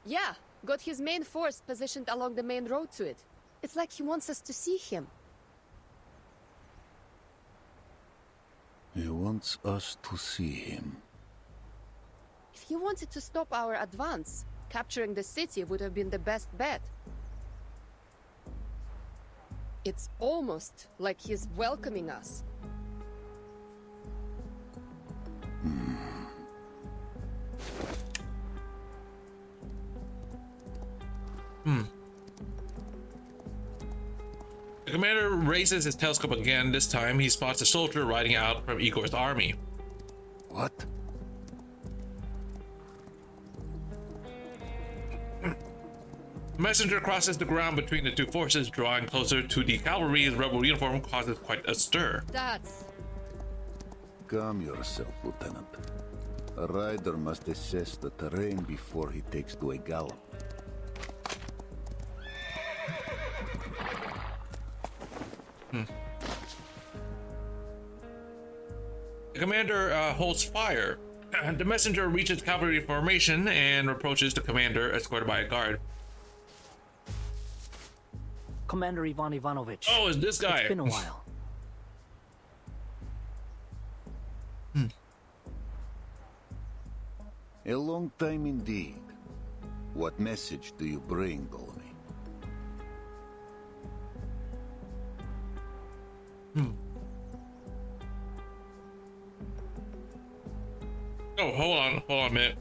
Yeah, got his main force positioned along the main road to it. It's like he wants us to see him. He wants us to see him. If he wanted to stop our advance, capturing the city would have been the best bet. It's almost like he's welcoming us. The commander raises his telescope again. This time he spots a soldier riding out from Igor's army. What? The messenger crosses the ground between the two forces, drawing closer to the cavalry. His rebel uniform causes quite a stir. That's... Calm yourself, Lieutenant. A rider must assess the terrain before he takes to a gallop. The commander holds fire. The messenger reaches cavalry formation and approaches the commander, escorted by a guard. Commander Ivan Ivanovich. Oh, it's this guy. It's been a while. A long time indeed. What message do you bring, Ptolemy? Oh, hold on a minute.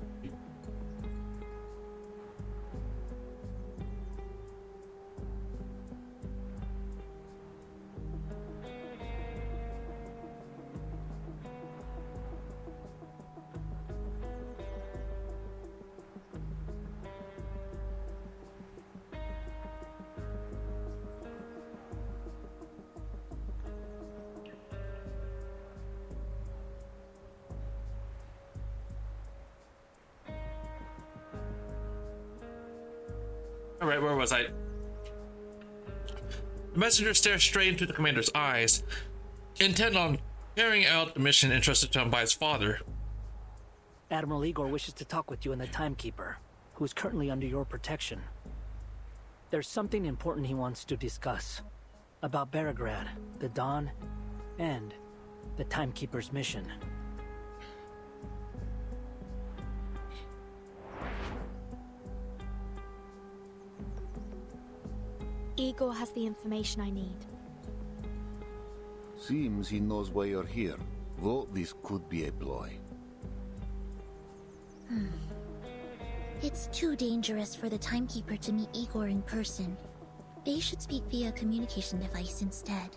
Alright, where was I? The messenger stares straight into the commander's eyes, intent on carrying out the mission entrusted to him by his father. Admiral Igor wishes to talk with you and the Timekeeper. who is currently under your protection. There's something important he wants to discuss. About Beregrad, the Dawn, and the Timekeeper's mission. Igor has the information I need. Seems he knows why you're here, though this could be a ploy. It's too dangerous for the Timekeeper to meet Igor in person. They should speak via communication device instead.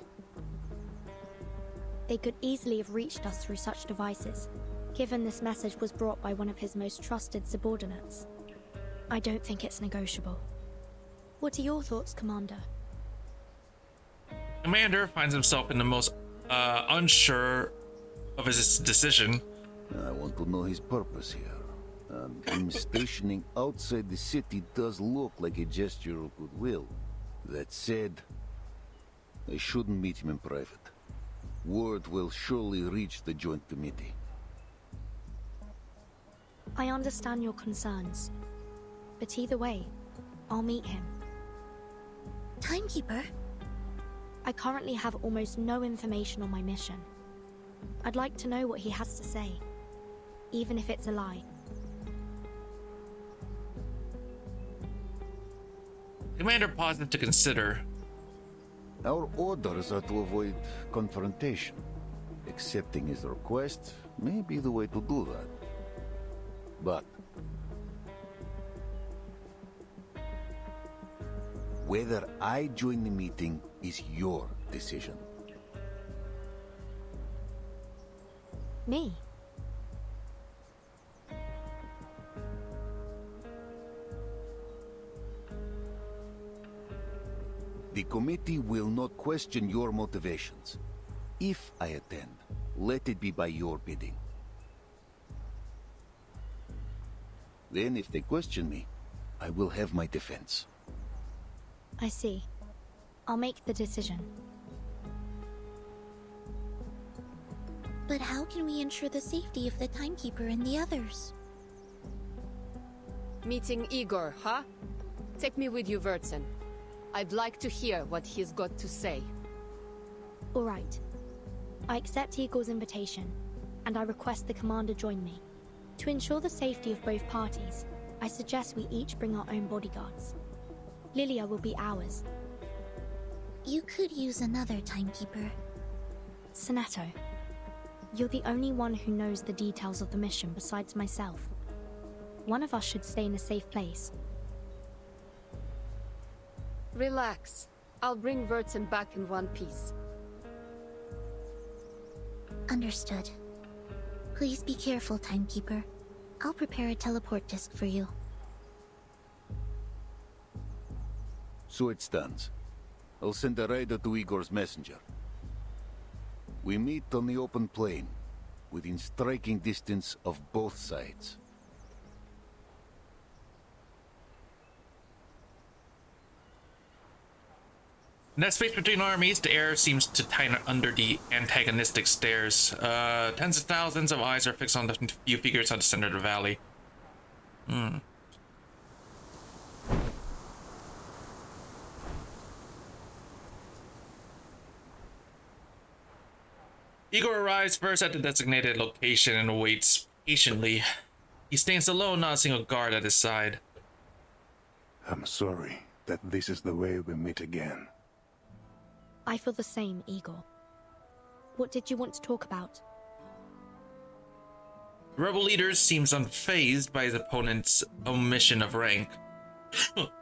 They could easily have reached us through such devices, given this message was brought by one of his most trusted subordinates. I don't think it's negotiable. What are your thoughts, Commander? Commander finds himself in the most unsure of his decision. I want to know his purpose here. And him stationing outside the city does look like a gesture of goodwill. That said, I shouldn't meet him in private. Word will surely reach the Joint Committee. I understand your concerns, but either way, I'll meet him. Timekeeper? I currently have almost no information on my mission. I'd like to know what he has to say, even if it's a lie. Commander pauses to consider. Our orders are to avoid confrontation. Accepting his request may be the way to do that. But whether I join the meeting is your decision. Me? The committee will not question your motivations. If I attend, let it be by your bidding. Then if they question me, I will have my defense. I see. I'll make the decision. But how can we ensure the safety of the Timekeeper and the others? Meeting Igor, huh? Take me with you, Wurtson. I'd like to hear what he's got to say. All right. I accept Igor's invitation, and I request the Commander join me. To ensure the safety of both parties, I suggest we each bring our own bodyguards. Lilia will be ours. You could use another Timekeeper. Sonetto, you're the only one who knows the details of the mission besides myself. One of us should stay in a safe place. Relax. I'll bring Wurtson back in one piece. Understood. Please be careful, Timekeeper. I'll prepare a teleport disc for you. So it stands. I'll send a rider to Igor's messenger. We meet on the open plain, within striking distance of both sides. In that space between armies, the air seems to tighten under the antagonistic stares. Tens of thousands of eyes are fixed on the few figures on the center of the valley. Igor arrives first at the designated location and waits patiently. He stands alone, not a single guard at his side. I'm sorry that this is the way we meet again. I feel the same, Igor. What did you want to talk about? The rebel leader seems unfazed by his opponent's omission of rank.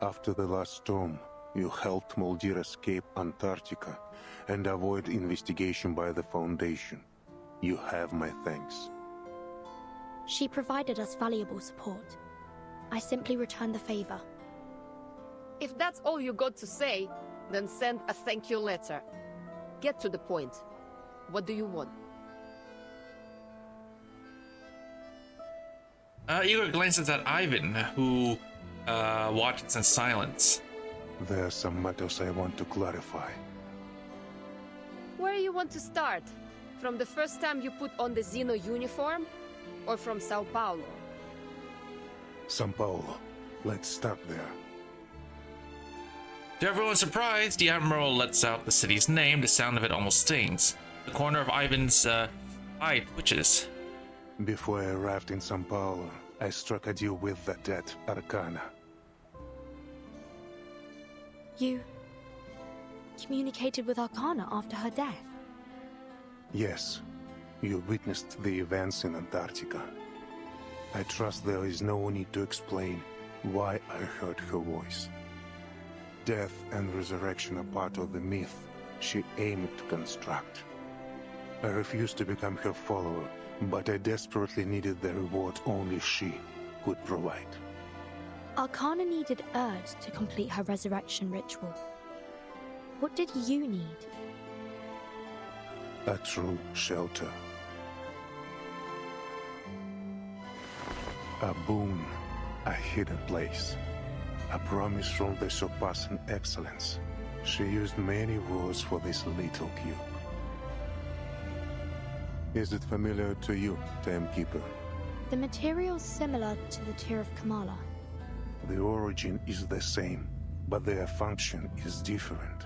After the last storm, you helped Moldir escape Antarctica and avoid investigation by the Foundation. You have my thanks. She provided us valuable support. I simply returned the favor. If that's all you got to say, then send a thank you letter. Get to the point. What do you want? Igor glances at Ivan, who watches in silence. There are some matters I want to clarify. Where you want to start? From the first time you put on the Xeno uniform? Or from Sao Paulo? São Paulo. Let's start there. To everyone's surprise, the Admiral lets out the city's name. The sound of it almost stings. The corner of Ivan's eye twitches. Before I arrived in Sao Paulo, I struck a deal with the dead Arcana. You communicated with Arcana after her death? Yes, you witnessed the events in Antarctica. I trust there is no need to explain why I heard her voice. Death and resurrection are part of the myth she aimed to construct. I refused to become her follower, but I desperately needed the reward only she could provide. Arcana needed Erd to complete her resurrection ritual. What did you need? A true shelter. A boon, a hidden place. A promise from the surpassing excellence. She used many words for this little cube. Is it familiar to you, Timekeeper? The material's similar to the Tear of Kamala. The origin is the same, but their function is different.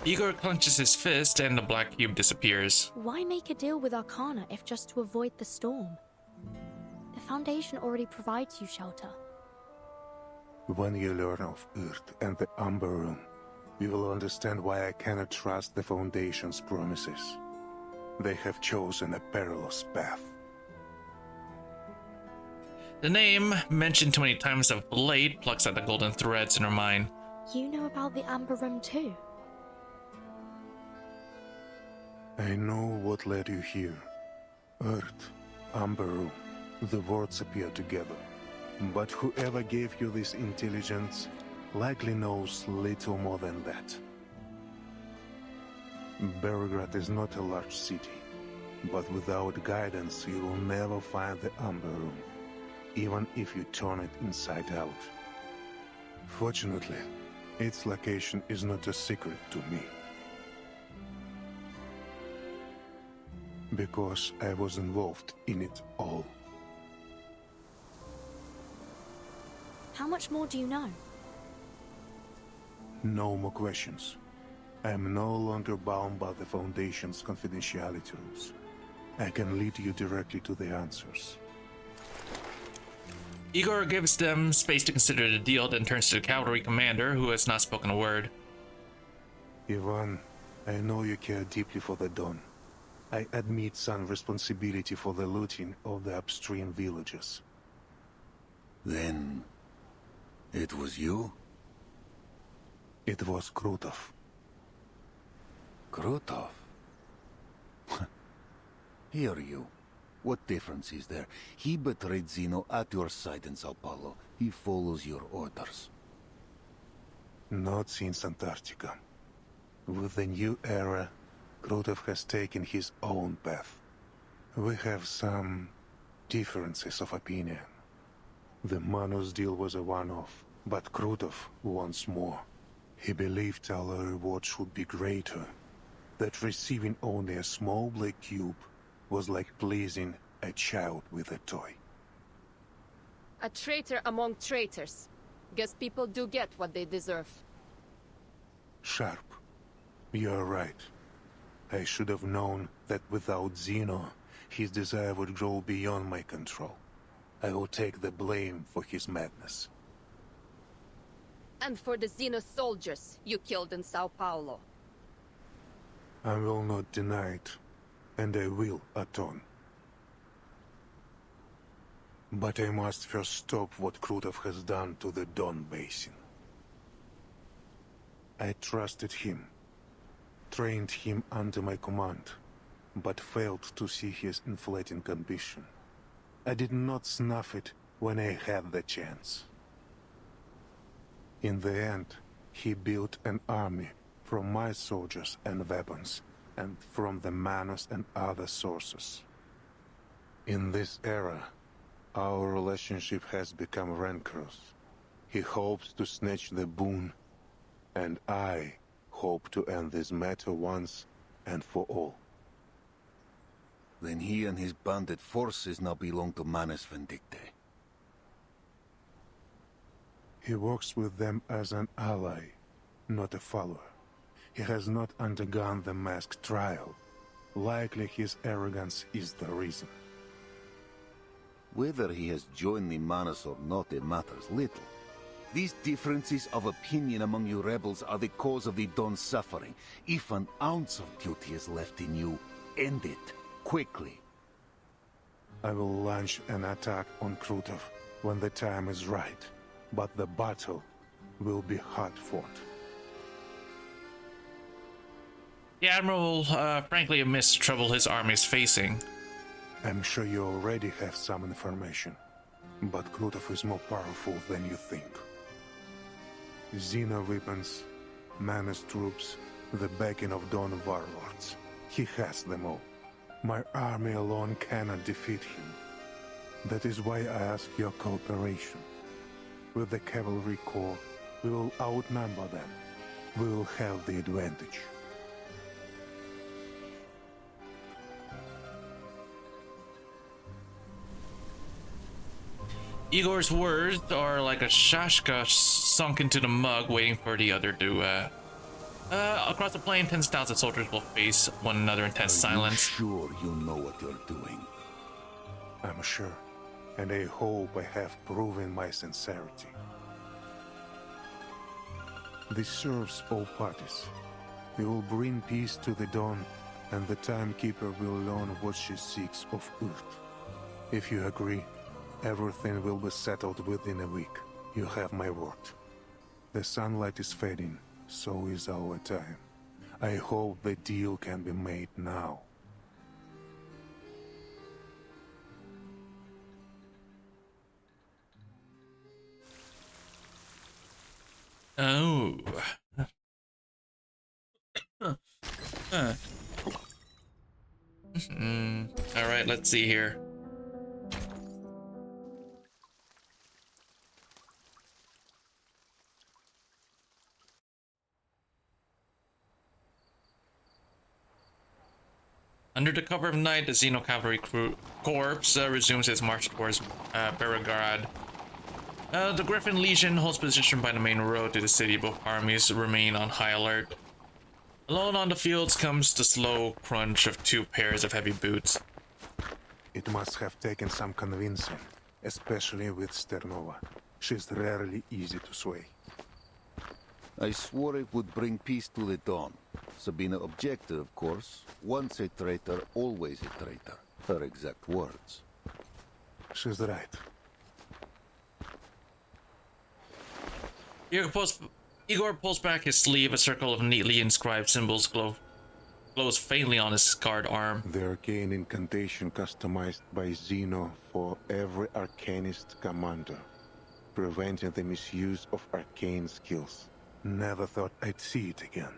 Igor clenches his fist and the black cube disappears. Why make a deal with Arcana if just to avoid the storm? The Foundation already provides you shelter. When you learn of Earth and the Umber Room, you will understand why I cannot trust the Foundation's promises. They have chosen a perilous path. The name, mentioned too many times of late, plucks at the golden threads in her mind. You know about the Amber Room too? I know what led you here. Earth, Umber Room, the words appear together. But whoever gave you this intelligence likely knows little more than that. Beregrad is not a large city, but without guidance you will never find the Umber Room, even if you turn it inside out. Fortunately, its location is not a secret to me. Because I was involved in it all. How much more do you know? No more questions. I am no longer bound by the Foundation's confidentiality rules. I can lead you directly to the answers. Igor gives them space to consider the deal, then turns to the cavalry commander, who has not spoken a word. Ivan, I know you care deeply for the Dawn. I admit some responsibility for the looting of the upstream villages. Then... it was you? It was Krutov. Krutov? Hear you. What difference is there? He betrayed Zeno at your side in Sao Paulo. He follows your orders. Not since Antarctica. With the new era, Krutov has taken his own path. We have some differences of opinion. The Manos deal was a one-off, but Krutov wants more. He believed our reward should be greater, that receiving only a small black cube was like pleasing a child with a toy. A traitor among traitors. Guess people do get what they deserve. Sharp. You're right. I should have known that without Zeno, his desire would grow beyond my control. I will take the blame for his madness. And for the Xeno soldiers you killed in Sao Paulo. I will not deny it, and I will atone. But I must first stop what Krutov has done to the Don Basin. I trusted him, trained him under my command, but failed to see his inflating ambition. I did not snuff it when I had the chance. In the end, he built an army from my soldiers and weapons, and from the Manos and other sources. In this era, our relationship has become rancorous. He hopes to snatch the boon, and I hope to end this matter once and for all. Then he and his bandit forces now belong to Manus Vindicte. He works with them as an ally, not a follower. He has not undergone the masked trial. Likely his arrogance is the reason. Whether he has joined the Manus or not, it matters little. These differences of opinion among you rebels are the cause of the Don's suffering. If an ounce of duty is left in you, end it, quickly. I will launch an attack on Krutov when the time is right, but the battle will be hard fought. The Admiral frankly admits the trouble his army is facing. I'm sure you already have some information, but Krutov is more powerful than you think. Xeno weapons, Manus troops, the backing of Dawn warlords. He has them all. My army alone cannot defeat him. That is why I ask your cooperation. With the cavalry corps, we will outnumber them. We will have the advantage. Igor's words are like a shashka sunk into the mug, waiting for the other to. Across the plain, tens of thousands of soldiers will face one another in tense silence. Sure, you know what you're doing. I'm sure, and I hope I have proven my sincerity. This serves all parties. We will bring peace to the Dawn, and the Timekeeper will learn what she seeks of Earth. If you agree, everything will be settled within a week. You have my word. The sunlight is fading, so is our time. I hope the deal can be made now. Oh. All right, let's see here. Under the cover of night, the Xeno Cavalry Corps resumes its march towards Beregrad. The Griffin Legion holds position by the main road to the city. Both armies remain on high alert. Alone on the fields comes the slow crunch of two pairs of heavy boots. It must have taken some convincing, especially with Sternova. She's rarely easy to sway. I swore it would bring peace to the Dawn. Sabina objected, of course. Once a traitor, always a traitor. Her exact words. She's right. Igor pulls back his sleeve. A circle of neatly inscribed symbols glows faintly on his scarred arm. The arcane incantation customized by Xeno for every arcanist commander, preventing the misuse of arcane skills. Never thought I'd see it again.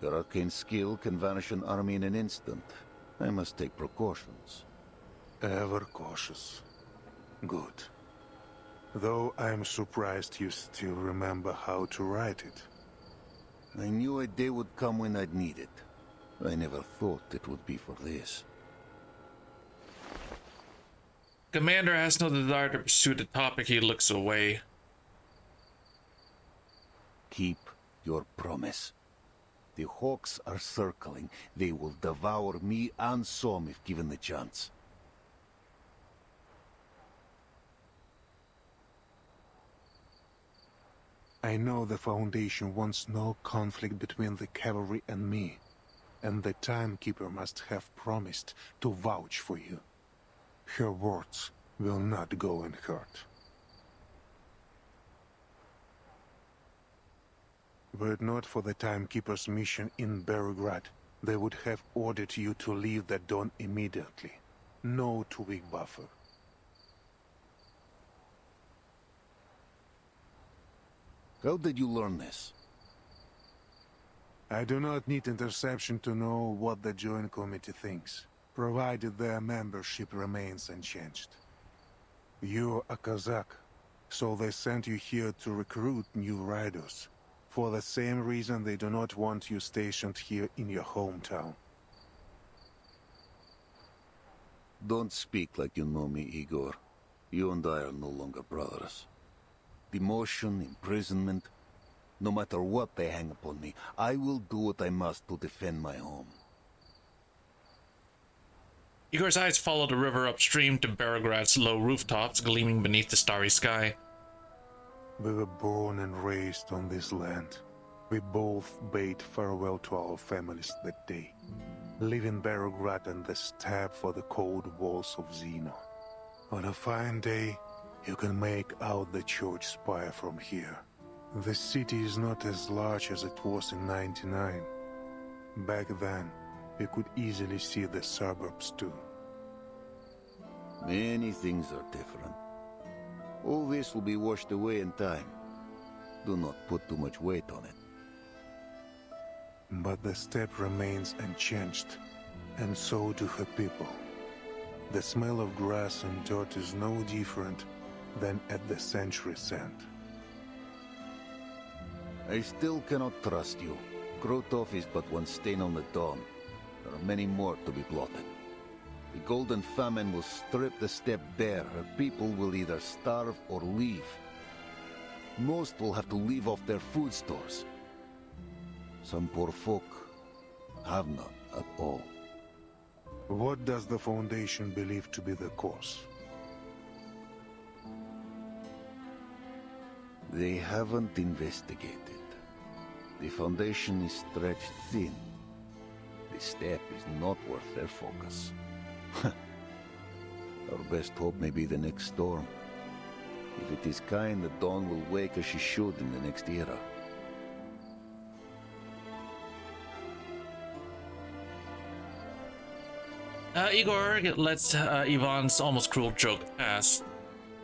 Your arcane skill can vanish an army in an instant. I must take precautions. Ever cautious. Good. Though I'm surprised you still remember how to write it. I knew a day would come when I'd need it. I never thought it would be for this. Commander has no desire to pursue the topic. He looks away. Keep your promise. The Hawks are circling. They will devour me and Som if given the chance. I know the Foundation wants no conflict between the cavalry and me, and the Timekeeper must have promised to vouch for you. Her words will not go unheard. Were it not for the Timekeeper's mission in Beregrad, they would have ordered you to leave the Dawn immediately. No two-week buffer. How did you learn this? I do not need interception to know what the Joint Committee thinks, provided their membership remains unchanged. You're a Kazakh, so they sent you here to recruit new riders. For the same reason they do not want you stationed here in your hometown. Don't speak like you know me, Igor. You and I are no longer brothers. demotion, imprisonment. No matter what they hang upon me, I will do what I must to defend my home. Igor's eyes follow the river upstream to Berograd's low rooftops gleaming beneath the starry sky. We were born and raised on this land. We both bade farewell to our families that day, leaving Berograd and the steppe for the cold walls of Zeno. On a fine day, you can make out the church spire from here. The city is not as large as it was in '99. Back then, you could easily see the suburbs too. Many things are different. All this will be washed away in time. Do not put too much weight on it. But the steppe remains unchanged, and so do her people. The smell of grass and dirt is no different than at the century's end. I still cannot trust you. Krotov is but one stain on the dawn. There are many more to be blotted. The Golden Famine will strip the steppe bare. Her people will either starve or leave. Most will have to leave off their food stores. Some poor folk have none at all. What does the Foundation believe to be the cause? They haven't investigated. The Foundation is stretched thin. The steppe is not worth their focus. Our best hope may be the next storm. If it is kind, the dawn will wake as she should in the next era. Igor lets Ivan's almost cruel joke pass.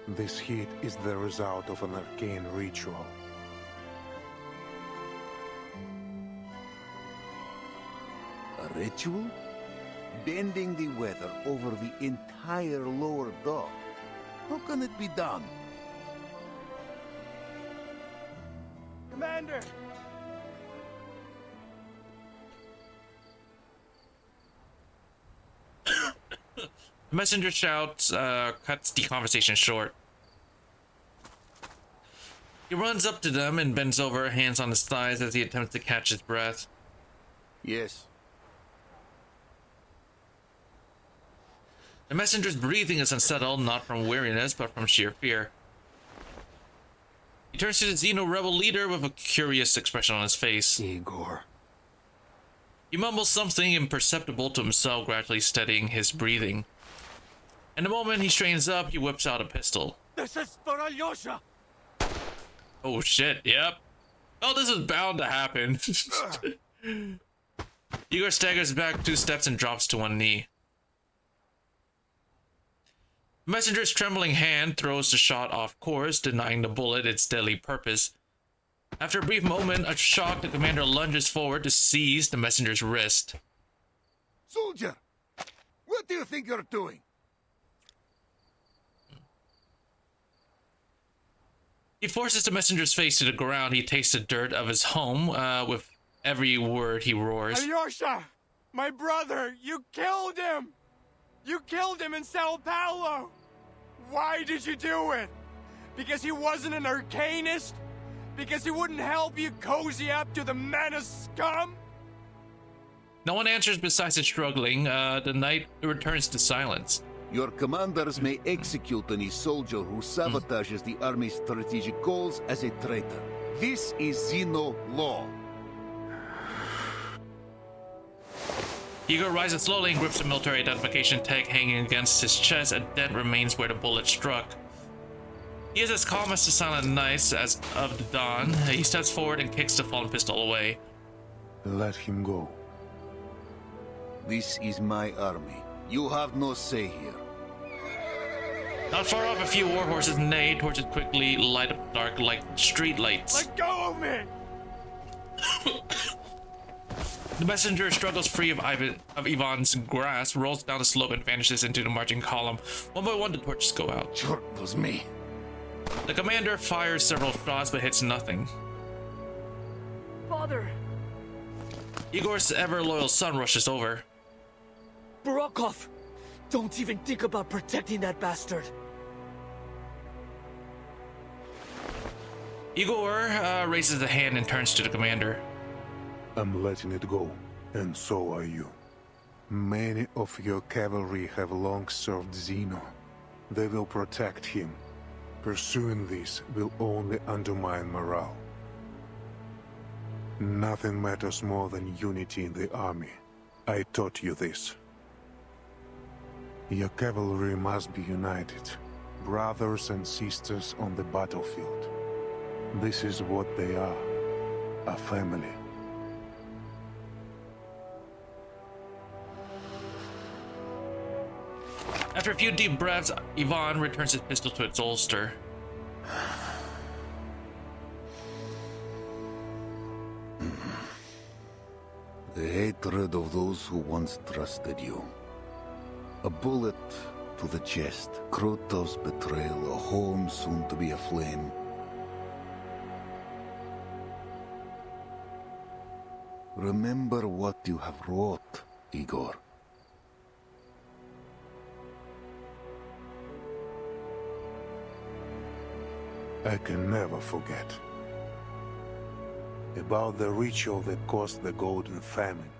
This heat is the result of an arcane ritual. A ritual? Bending the weather over the entire lower dock. How can it be done? Commander! The messenger shouts, cuts the conversation short. He runs up to them and bends over, hands on his thighs as he attempts to catch his breath. Yes. The messenger's breathing is unsettled, not from weariness, but from sheer fear. He turns to the Xeno rebel leader with a curious expression on his face. Igor. He mumbles something imperceptible to himself, gradually steadying his breathing. And the moment he straightens up, he whips out a pistol. This is for Alyosha! Oh shit, yep. Oh, this is bound to happen. Igor staggers back 2 steps and drops to one knee. The messenger's trembling hand throws the shot off course, denying the bullet its deadly purpose. After a brief moment of shock, the commander lunges forward to seize the messenger's wrist. Soldier! What do you think you're doing? He forces the messenger's face to the ground. He tastes the dirt of his home with every word he roars. Alyosha! My brother! You killed him! You killed him in Sao Paulo! Why did you do it? Because he wasn't an arcanist? Because he wouldn't help you cozy up to the Menace scum? No one answers besides the struggling. The night returns to silence. Your commanders may execute any soldier who sabotages the army's strategic goals as a traitor. This is Xeno law. Igor rises slowly and grips the military identification tag hanging against his chest. A dent remains where the bullet struck. He is as calm as the silent nights as of the dawn. He steps forward and kicks the fallen pistol away. Let him go. This is my army. You have no say here. Not far off, a few warhorses neigh. Torches quickly light up dark like street lights. Let go of me! The messenger struggles free of Ivan's grasp, rolls down the slope, and vanishes into the marching column. One by one, the torches go out. Sure, it was me. The commander fires several shots but hits nothing. Father! Igor's ever-loyal son rushes over. Burakov! Don't even think about protecting that bastard! Igor raises a hand and turns to the commander. I'm letting it go, and so are you. Many of your cavalry have long served Zeno. They will protect him. Pursuing this will only undermine morale. Nothing matters more than unity in the army. I taught you this. Your cavalry must be united, brothers and sisters on the battlefield. This is what they are, a family. After a few deep breaths, Ivan returns his pistol to its holster. The hatred of those who once trusted you. A bullet to the chest. Krotov's betrayal, a home soon to be aflame. Remember what you have wrought, Igor. I can never forget. About the ritual that caused the Golden Famine.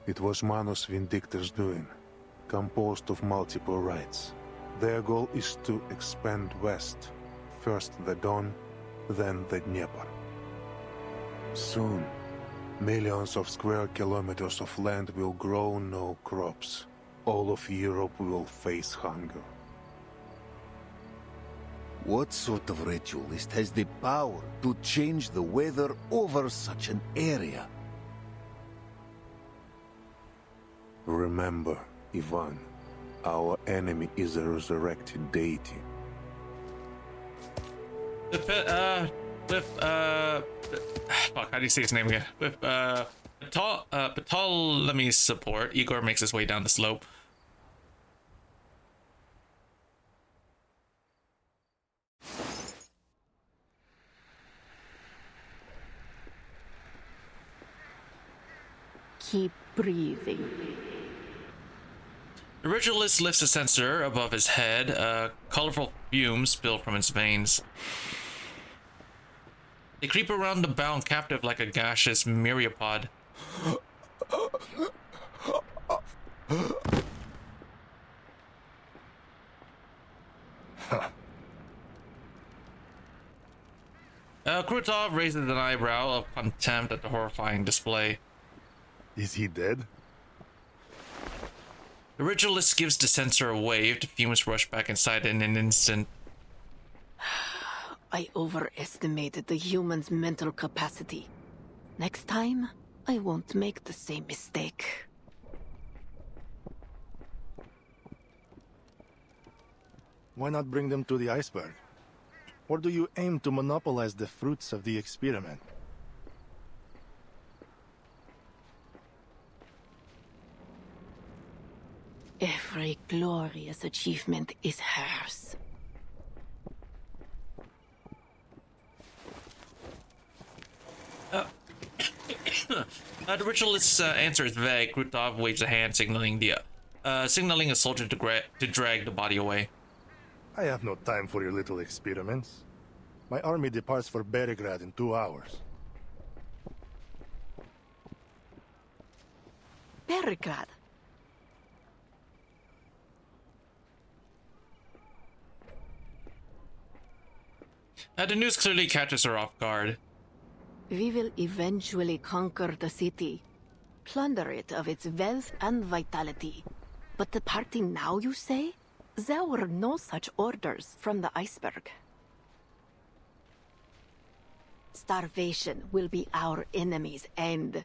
It was Manus Vindictor's doing, composed of multiple rites. Their goal is to expand west, first the Don, then the Dnieper. Soon, millions of square kilometers of land will grow no crops. All of Europe will face hunger. What sort of ritualist has the power to change the weather over such an area? Remember, Ivan, our enemy is a resurrected deity. Fuck, how do you say his name again? With Ptolemy's support, Igor makes his way down the slope. Keep breathing. The ritualist lifts a censer above his head. Colorful fumes spill from its veins. They creep around the bound captive like a gaseous myriapod. Krutov raises an eyebrow of contempt at the horrifying display. Is he dead? The ritualist gives the censer a wave. The fumes rush back inside in an instant. I overestimated the human's mental capacity. Next time, I won't make the same mistake. Why not bring them to the iceberg? Or do you aim to monopolize the fruits of the experiment? Every glorious achievement is hers. The ritualist's answer is vague. Krutov waves a hand, signaling a soldier to drag the body away. I have no time for your little experiments. My army departs for Beregrad in 2 hours. Beregrad? The news clearly catches her off guard. We will eventually conquer the city, plunder it of its wealth and vitality. But departing now, you say? There were no such orders from the iceberg. Starvation will be our enemy's end.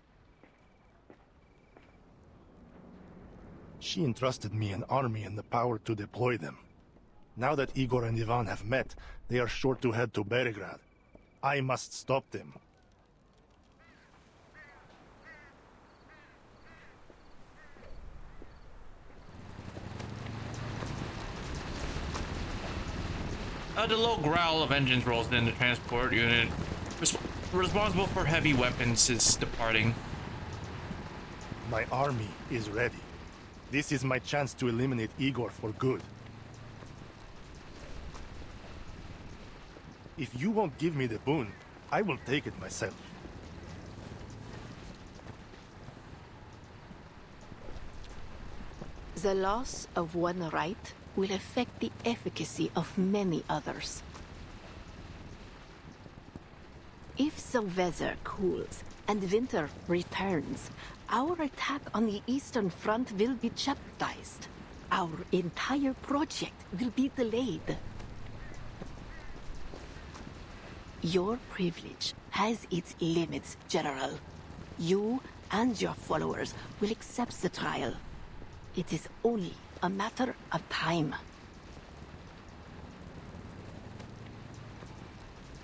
She entrusted me an army and the power to deploy them. Now that Igor and Ivan have met, they are sure to head to Beregrad. I must stop them. The low growl of engines rolls in. The transport unit responsible for heavy weapons is departing. My army is ready. This is my chance to eliminate Igor for good. If you won't give me the boon, I will take it myself. The loss of one right will affect the efficacy of many others. If the weather cools and winter returns, our attack on the Eastern Front will be jeopardized. Our entire project will be delayed. Your privilege has its limits, General. You and your followers will accept the trial. It is only a matter of time.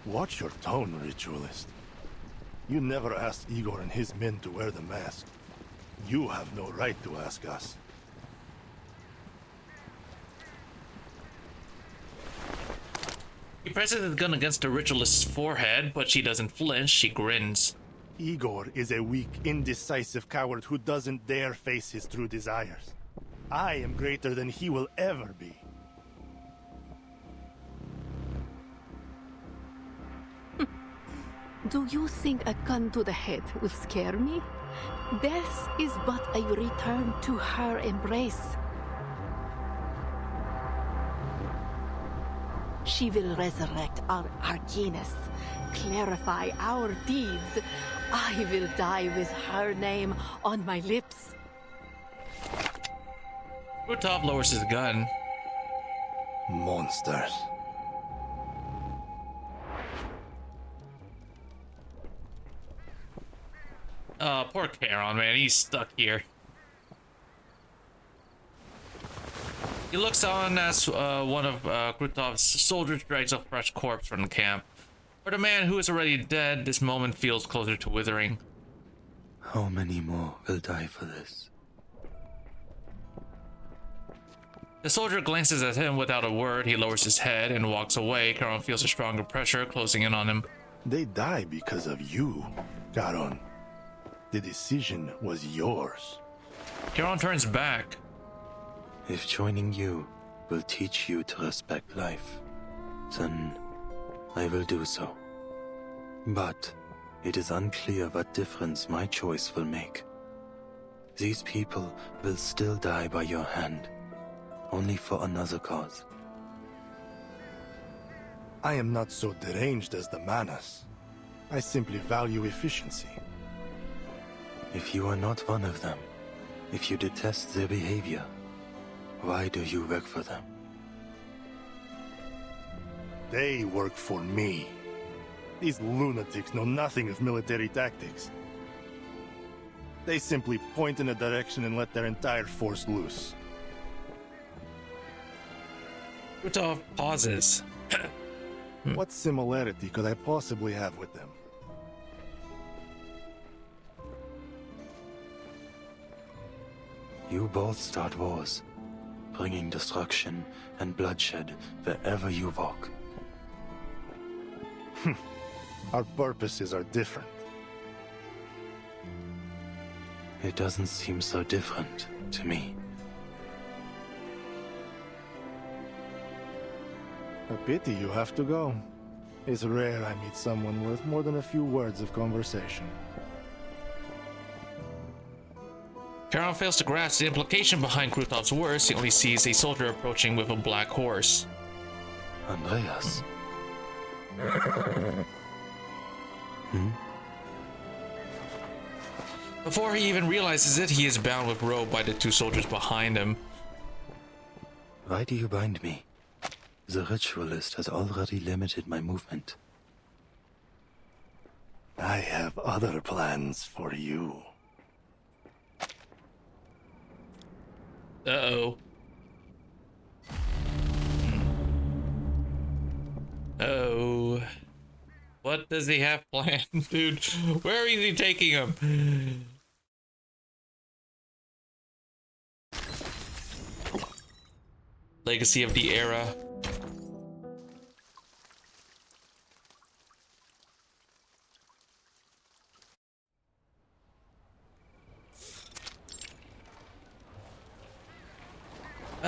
Watch your tone, Ritualist. You never asked Igor and his men to wear the mask. You have no right to ask us. He presses his gun against the ritualist's forehead, but she doesn't flinch, she grins. Igor is a weak, indecisive coward who doesn't dare face his true desires. I am greater than he will ever be. Do you think a gun to the head will scare me? Death is but a return to her embrace. She will resurrect our Arcanus, clarify our deeds. I will die with her name on my lips. Krutov lowers his gun. Monsters. Poor Charon, man. He's stuck here. He looks on as one of Krutov's soldiers drags a fresh corpse from the camp. For the man who is already dead, this moment feels closer to withering. How many more will die for this? The soldier glances at him without a word. He lowers his head and walks away. Charon feels a stronger pressure closing in on him. They die because of you, Charon. The decision was yours. Charon turns back. If joining you will teach you to respect life, then I will do so. But it is unclear what difference my choice will make. These people will still die by your hand, only for another cause. I am not so deranged as the Manas. I simply value efficiency. If you are not one of them, if you detest their behavior, why do you work for them? They work for me. These lunatics know nothing of military tactics. They simply point in a direction and let their entire force loose. Krutov pauses. What similarity could I possibly have with them? You both start wars, bringing destruction and bloodshed wherever you walk. Our purposes are different. It doesn't seem so different to me. A pity you have to go. It's rare I meet someone worth more than a few words of conversation. Charon fails to grasp the implication behind Krutov's words. He only sees a soldier approaching with a black horse. Andreas. Before he even realizes it, he is bound with rope by the two soldiers behind him. Why do you bind me? The ritualist has already limited my movement. I have other plans for you. Uh-oh. Oh. What does he have planned, dude? Where is he taking him? Legacy of the Era.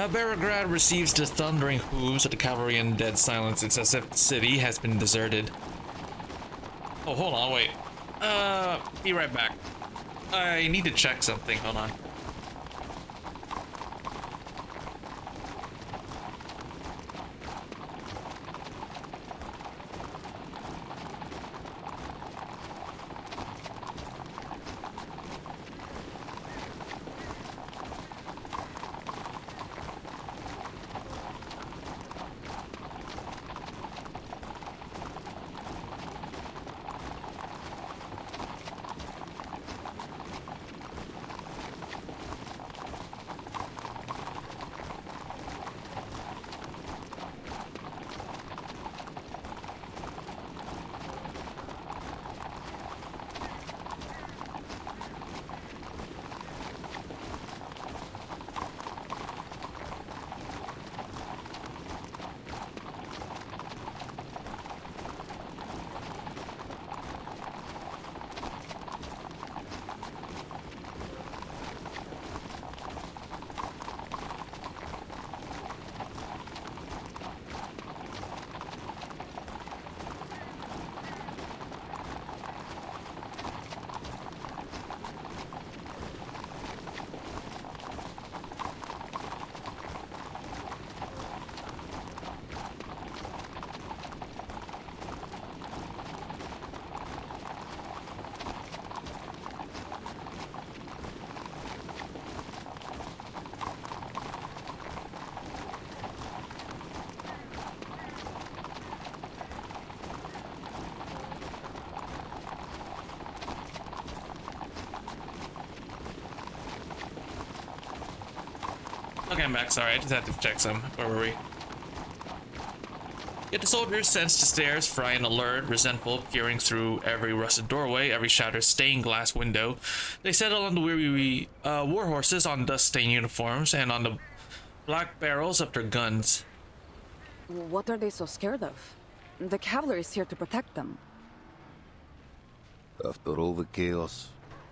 Beregrad receives the thundering hooves of the cavalry and dead silence. It's as if the city has been deserted. Oh, hold on, wait. Be right back. I need to check something, hold on. Okay, I'm back. Sorry, I just had to check some. Where were we? Yet the soldiers sensed the stairs, frying alert, resentful, peering through every rusted doorway, every shattered stained glass window. They settled on the weary war horses, on dust-stained uniforms, and on the black barrels of their guns. What are they so scared of? The cavalry is here to protect them. After all the chaos,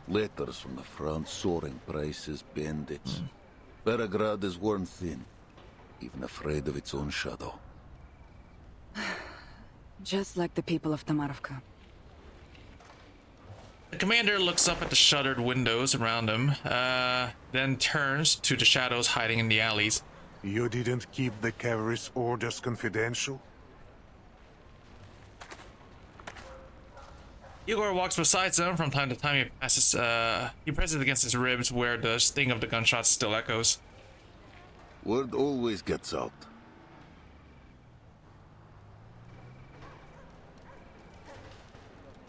letters from the front, soaring prices, bandits. Beregrad is worn thin, even afraid of its own shadow. Just like the people of Tamarovka. The commander looks up at the shuttered windows around him, then turns to the shadows hiding in the alleys. You didn't keep the cavalry's orders confidential? Igor walks beside them. From time to time he passes, he presses against his ribs where the sting of the gunshots still echoes. Word always gets out.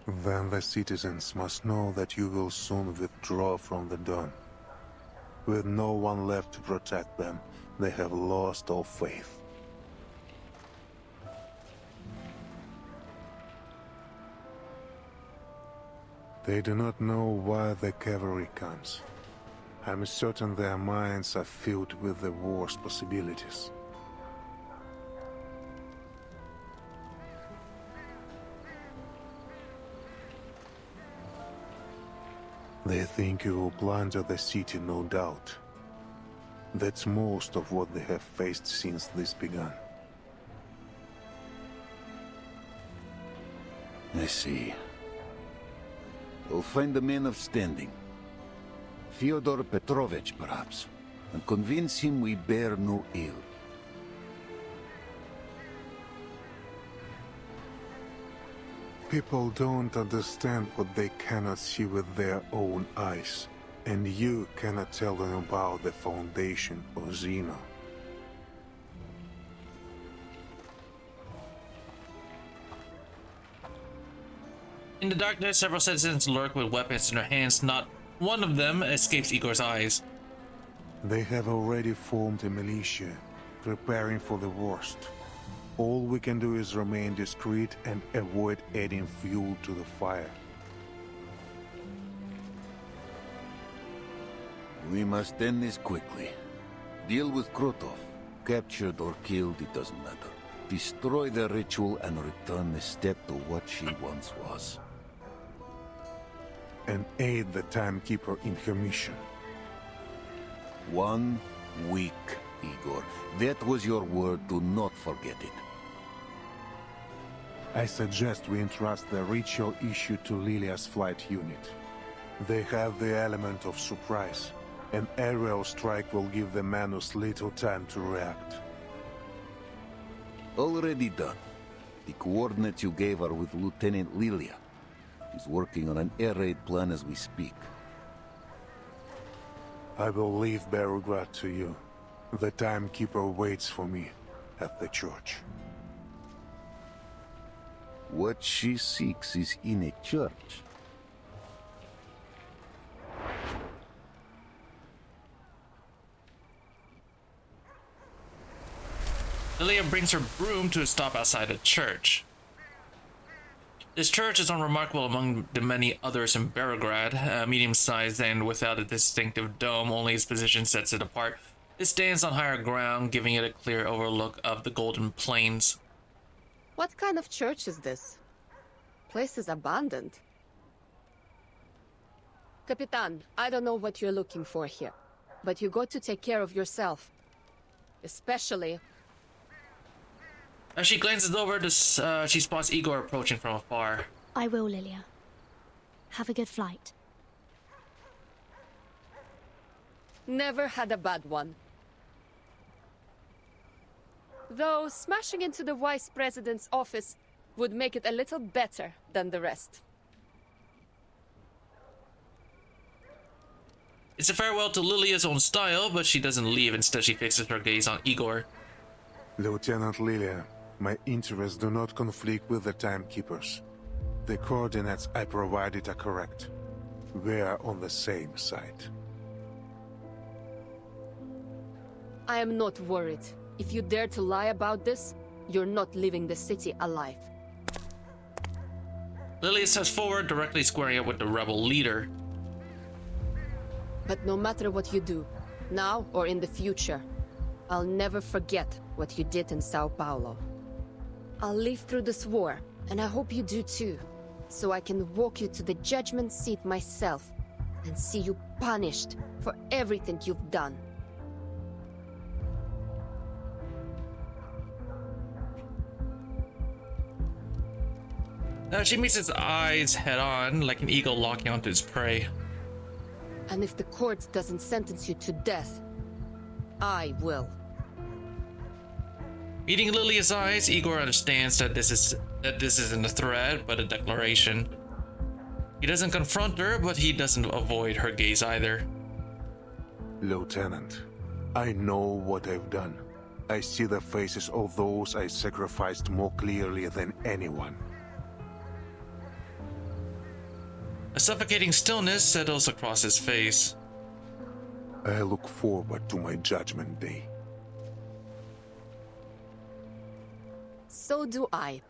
Then the citizens must know that you will soon withdraw from the Don. With no one left to protect them, they have lost all faith. They do not know why the cavalry comes. I'm certain their minds are filled with the worst possibilities. They think you will plunder the city, no doubt. That's most of what they have faced since this began. I see. We'll find a man of standing. Fyodor Petrovich, perhaps, and convince him we bear no ill. People don't understand what they cannot see with their own eyes, and you cannot tell them about the Foundation or Zeno. In the darkness, several citizens lurk with weapons in their hands. Not one of them escapes Igor's eyes. They have already formed a militia, preparing for the worst. All we can do is remain discreet and avoid adding fuel to the fire. We must end this quickly. Deal with Krotov. Captured or killed, it doesn't matter. Destroy the ritual and return the steppe to what she once was. And aid the timekeeper in her mission. 1 week Igor. That was your word. Do not forget it. I suggest we entrust the ritual issue to Lilia's flight unit. They have the element of surprise. An aerial strike will give the Manus little time to react. Already done. The coordinates you gave are with Lieutenant Lilia. He's working on an air raid plan as we speak. I will leave Berugrad to you. The Timekeeper waits for me at the church. What she seeks is in a church. Lilia brings her broom to a stop outside a church. This church is unremarkable among the many others in Berugrad, medium-sized and without a distinctive dome, only its position sets it apart. It stands on higher ground, giving it a clear overlook of the Golden Plains. What kind of church is this? Place is abandoned. Capitan, I don't know what you're looking for here, but you got to take care of yourself. Especially... As she glances over, she spots Igor approaching from afar. I will, Lilia. Have a good flight. Never had a bad one. Though smashing into the Vice President's office would make it a little better than the rest. It's a farewell to Lilia's own style, but she doesn't leave. Instead, she fixes her gaze on Igor. Lieutenant Lilia, my interests do not conflict with the Timekeepers. The coordinates I provided are correct. We are on the same side. I am not worried. If you dare to lie about this, you're not leaving the city alive. Lilia steps forward, directly squaring up with the rebel leader. But no matter what you do, now or in the future, I'll never forget what you did in Sao Paulo. I'll live through this war, and I hope you do too, so I can walk you to the judgment seat myself and see you punished for everything you've done. She meets its eyes head on, like an eagle locking onto its prey. And if the court doesn't sentence you to death, I will. Meeting Lilia's eyes, Igor understands that this isn't a threat, but a declaration. He doesn't confront her, but he doesn't avoid her gaze either. Lieutenant, I know what I've done. I see the faces of those I sacrificed more clearly than anyone. A suffocating stillness settles across his face. I look forward to my judgment day. So do I.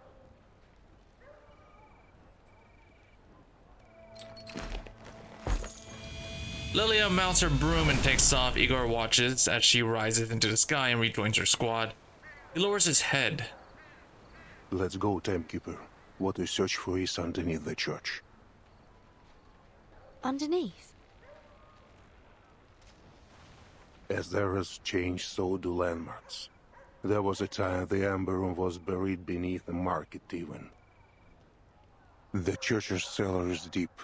Lilia mounts her broom and takes off. Igor watches as she rises into the sky and rejoins her squad. He lowers his head. Let's go, Timekeeper. What we search for is underneath the church. Underneath? As there is change, so do landmarks. There was a time the Amber Room was buried beneath the market even. The church's cellar is deep,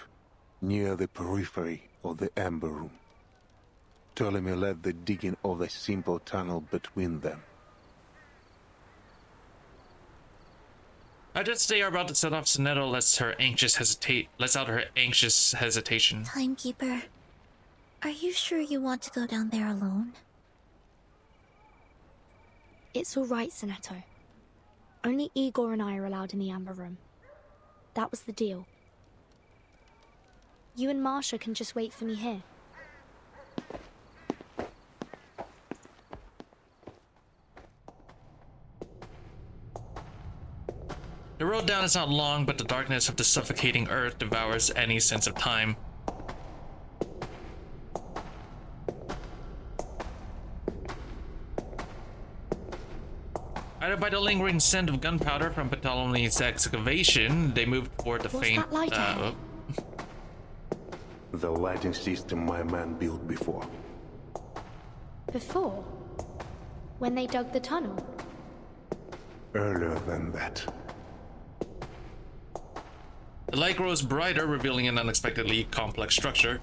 near the periphery of the Amber Room. Ptolemy led the digging of a simple tunnel between them. Just they are about to set off, Sonetto lets out her anxious hesitation. Timekeeper, are you sure you want to go down there alone? It's all right, Sonetto. Only Igor and I are allowed in the Amber Room. That was the deal. You and Marsha can just wait for me here. The road down is not long, but the darkness of the suffocating earth devours any sense of time. Guided by the lingering scent of gunpowder from Ptolemy's excavation, they move toward the What's faint... that light The lighting system my man built before. Before? When they dug the tunnel? Earlier than that. The light grows brighter, revealing an unexpectedly complex structure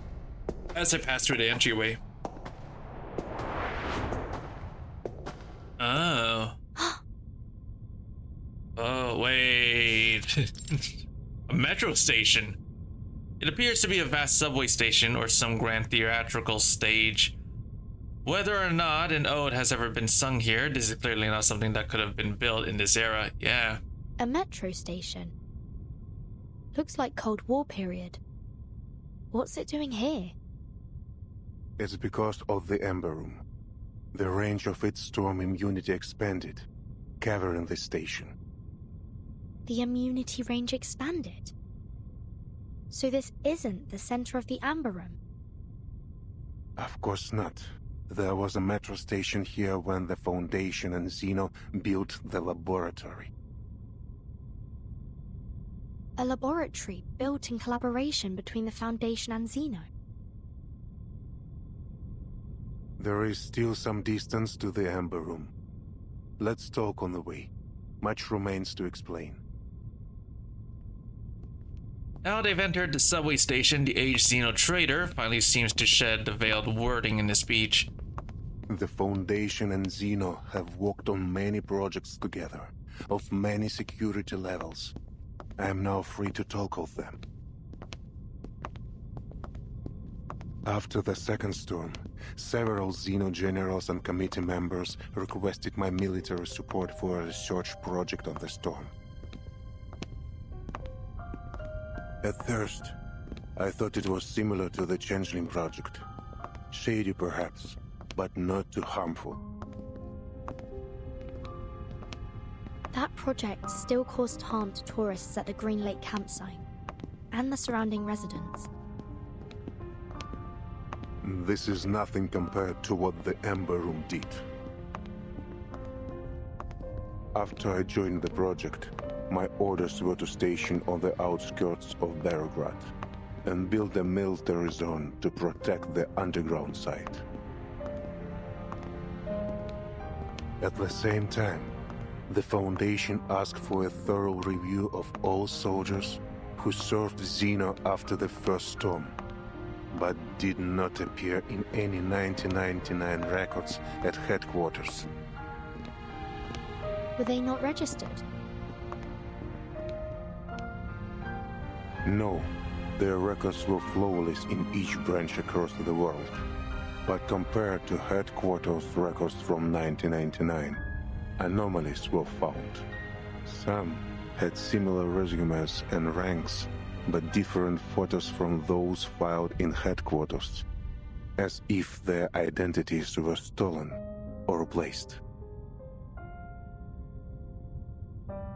as I pass through the entryway. Oh. Oh, wait. A metro station. It appears to be a vast subway station or some grand theatrical stage. Whether or not an ode has ever been sung here, this is clearly not something that could have been built in this era. Yeah. A metro station? Looks like Cold War period. What's it doing here? It's because of the Ember Room. The range of its storm immunity expanded, covering the station. The immunity range expanded? So this isn't the center of the Amber Room? Of course not. There was a metro station here when the Foundation and Xeno built the laboratory. A laboratory built in collaboration between the Foundation and Xeno? There is still some distance to the Amber Room. Let's talk on the way. Much remains to explain. Now they've entered the subway station, the aged Xeno trader finally seems to shed the veiled wording in his speech. The Foundation and Xeno have worked on many projects together, of many security levels. I am now free to talk of them. After the second storm, several Xeno generals and committee members requested my military support for a research project on the storm. At first, I thought it was similar to the Changeling project. Shady perhaps, but not too harmful. That project still caused harm to tourists at the Green Lake campsite, and the surrounding residents. This is nothing compared to what the Ember Room did. After I joined the project, my orders were to station on the outskirts of Beregrad and build a military zone to protect the underground site. At the same time, the Foundation asked for a thorough review of all soldiers who served Xeno after the first storm, but did not appear in any 1999 records at headquarters. Were they not registered? No, their records were flawless in each branch across the world. But compared to headquarters records from 1999, anomalies were found. Some had similar resumes and ranks, but different photos from those filed in headquarters, as if their identities were stolen or replaced.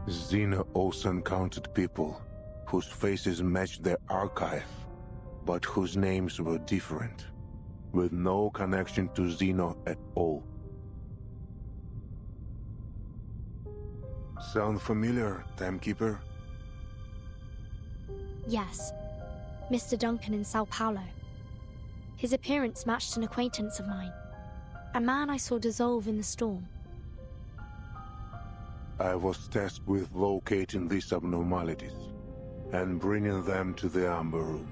Xeno also encountered people whose faces matched their archive, but whose names were different, with no connection to Xeno at all. Sound familiar, Timekeeper? Yes. Mr. Duncan in Sao Paulo. His appearance matched an acquaintance of mine. A man I saw dissolve in the storm. I was tasked with locating these abnormalities and bringing them to the Amber Room.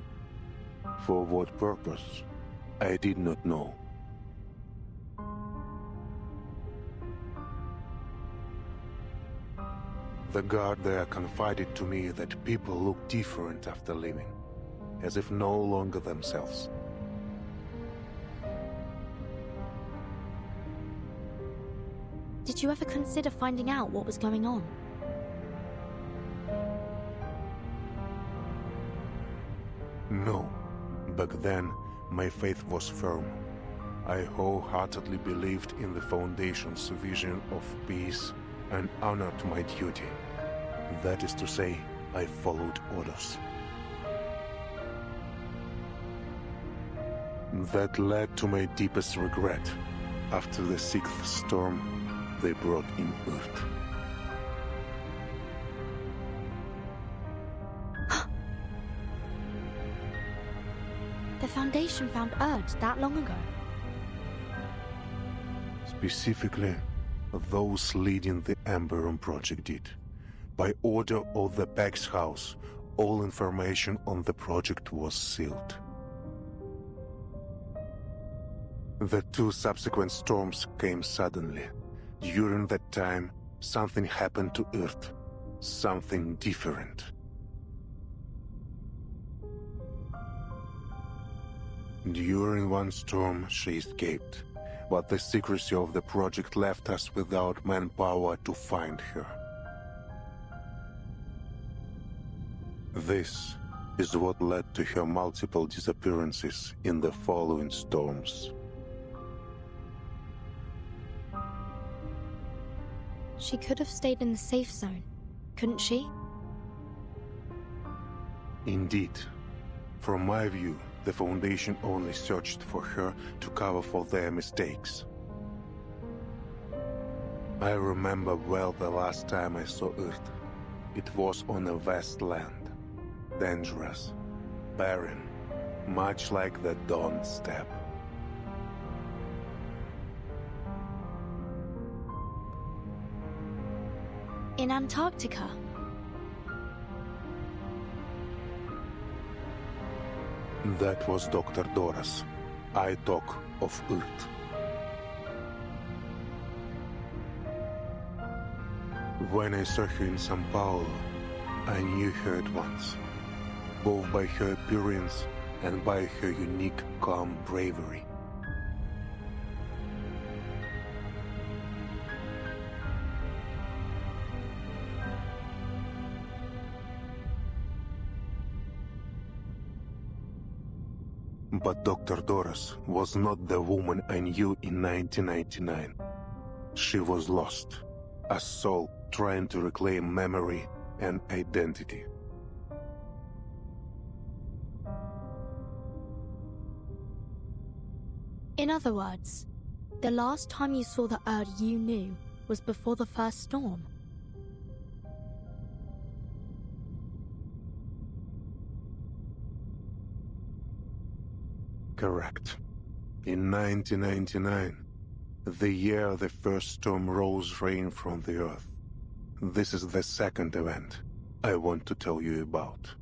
For what purpose, I did not know. The guard there confided to me that people look different after leaving, as if no longer themselves. Did you ever consider finding out what was going on? No. Back then, my faith was firm. I wholeheartedly believed in the Foundation's vision of peace and honored my duty. That is to say, I followed orders. That led to my deepest regret. After the sixth storm, they brought in Earth. The Foundation found Erd that long ago. Specifically, Those leading the Emberon project did. By order of the Pax House, all information on the project was sealed. The 2 subsequent storms came suddenly. During that time, something happened to Earth. Something different. During one storm, she escaped, but the secrecy of the project left us without manpower to find her. This is what led to her multiple disappearances in the following storms. She could have stayed in the safe zone, couldn't she? Indeed. From my view, the Foundation only searched for her to cover for their mistakes. I remember well the last time I saw Earth. It was on a vast land. Dangerous, barren, much like the Dawn Steppe. In Antarctica? That was Dr. Doras. I talk of Earth. When I saw her in São Paulo, I knew her at once, both by her appearance and by her unique, calm bravery. But Dr. Doras was not the woman I knew in 1999. She was lost, a soul trying to reclaim memory and identity. In other words, the last time you saw the Erd you knew was before the first storm. Correct. In 1999, the year the first storm rose rain from the earth. This is the second event I want to tell you about.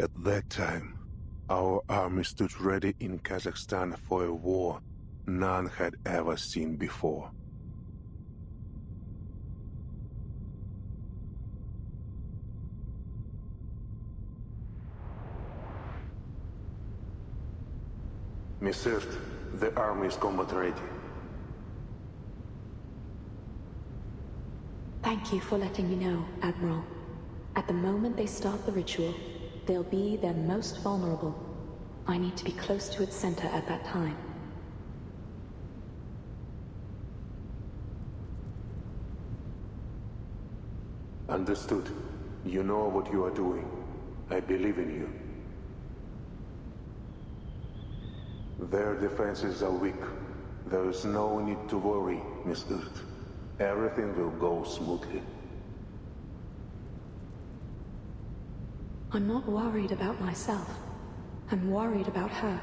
At that time, our army stood ready in Kazakhstan for a war none had ever seen before. Miss Earth, the army is combat ready. Thank you for letting me know, Admiral. At the moment they start the ritual, they'll be their most vulnerable. I need to be close to its center at that time. Understood. You know what you are doing. I believe in you. Their defenses are weak. There is no need to worry, Miss Earth. Everything will go smoothly. I'm not worried about myself. I'm worried about her.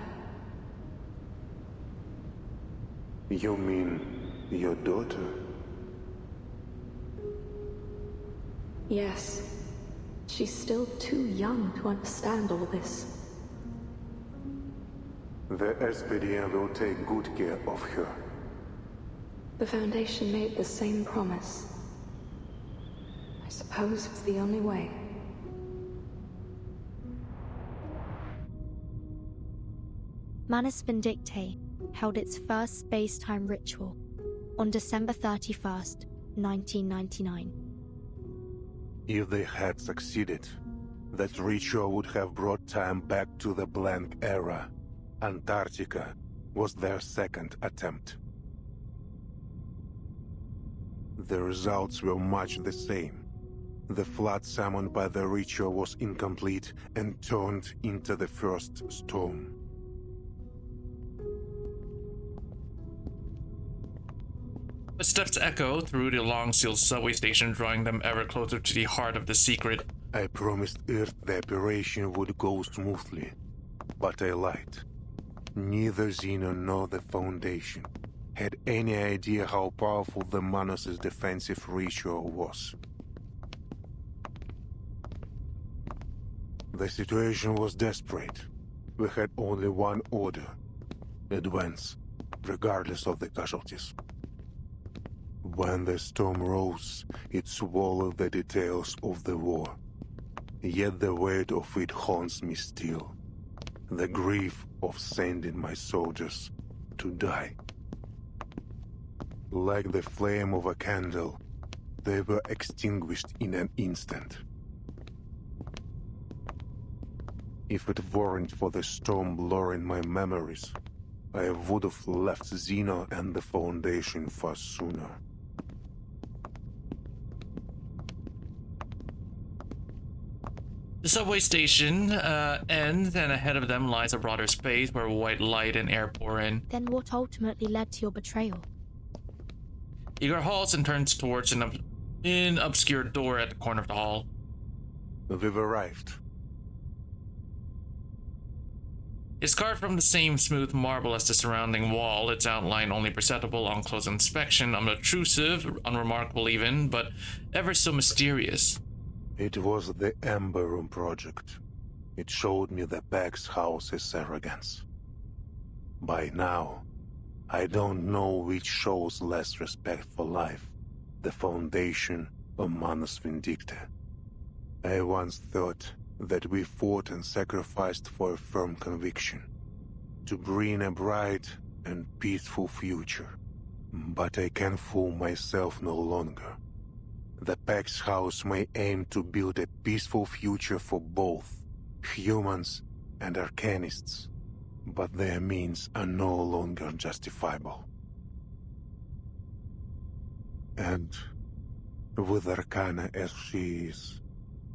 You mean your daughter? Yes. She's still too young to understand all this. The SPDM will take good care of her. The Foundation made the same promise. I suppose it's the only way. Manus Vindictae held its first space-time ritual on December 31st, 1999. If they had succeeded, that ritual would have brought time back to the blank era. Antarctica was their second attempt. The results were much the same. The flood summoned by the ritual was incomplete and turned into the first storm. Footsteps echo through the long-sealed subway station, drawing them ever closer to the heart of the secret. I promised Earth the operation would go smoothly, but I lied. Neither Xeno nor the Foundation had any idea how powerful the Manos' defensive ritual was. The situation was desperate. We had only one order: advance, regardless of the casualties. When the storm rose, it swallowed the details of the war. Yet the weight of it haunts me still. The grief of sending my soldiers to die. Like the flame of a candle, they were extinguished in an instant. If it weren't for the storm blurring my memories, I would have left Xeno and the Foundation far sooner. The subway station ends, and ahead of them lies a broader space where white light and air pour in. Then what ultimately led to your betrayal? Igor halts and turns towards an obscure door at the corner of the hall. We've arrived. It's carved from the same smooth marble as the surrounding wall, its outline only perceptible on close inspection, unobtrusive, unremarkable even, but ever so mysterious. It was the Ember Room project. It showed me the Pax House's arrogance. By now, I don't know which shows less respect for life, the Foundation or Manus Vindicta. I once thought that we fought and sacrificed for a firm conviction, to bring a bright and peaceful future. But I can fool myself no longer. The Pax House may aim to build a peaceful future for both humans and Arcanists, but their means are no longer justifiable. And with Arcana as she is,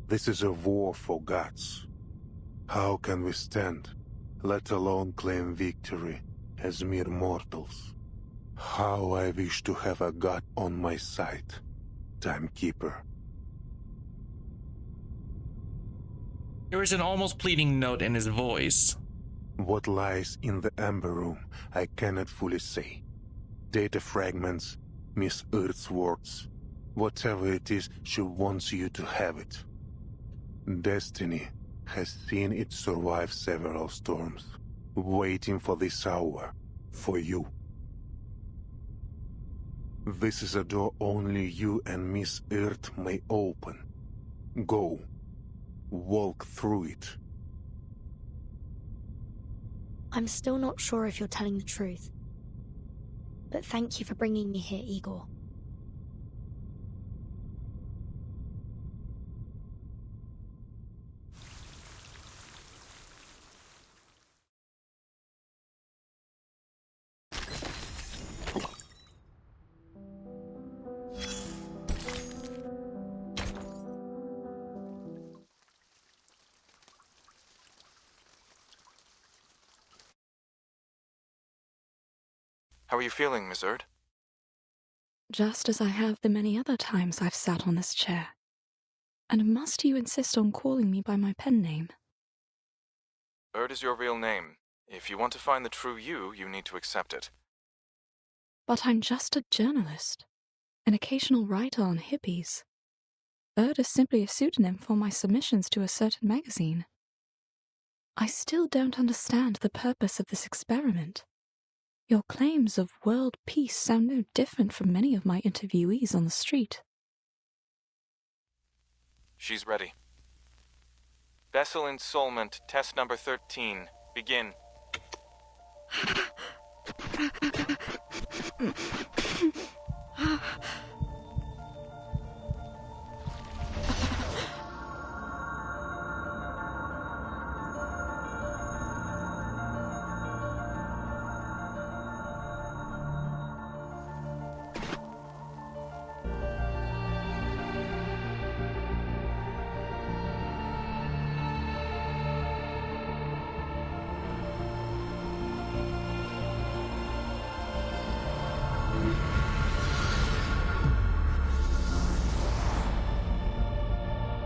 this is a war for gods. How can we stand, let alone claim victory, as mere mortals? How I wish to have a god on my side, Timekeeper. There is an almost pleading note in his voice. What lies in the Ember Room, I cannot fully say. Data fragments, Miss Earth's words. Whatever it is, she wants you to have it. Destiny has seen it survive several storms, waiting for this hour, for you. This is a door only you and Miss Earth may open. Go. Walk through it. I'm still not sure if you're telling the truth. But thank you for bringing me here, Igor. How are you feeling, Miss Erd? Just as I have the many other times I've sat on this chair. And must you insist on calling me by my pen name? Erd is your real name. If you want to find the true you, you need to accept it. But I'm just a journalist, an occasional writer on hippies. Erd is simply a pseudonym for my submissions to a certain magazine. I still don't understand the purpose of this experiment. Your claims of world peace sound no different from many of my interviewees on the street. She's ready. Vessel installment, test number 13. Begin.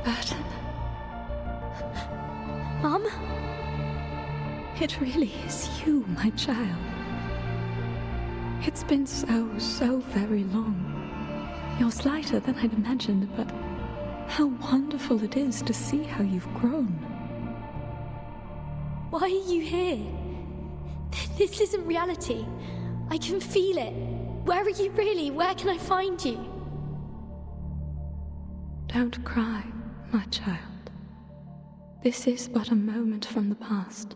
Burton? Mom? It really is you, my child. It's been so very long. You're slighter than I'd imagined, but how wonderful it is to see how you've grown. Why are you here? This isn't reality. I can feel it. Where are you really? Where can I find you? Don't cry, my child. This is but a moment from the past.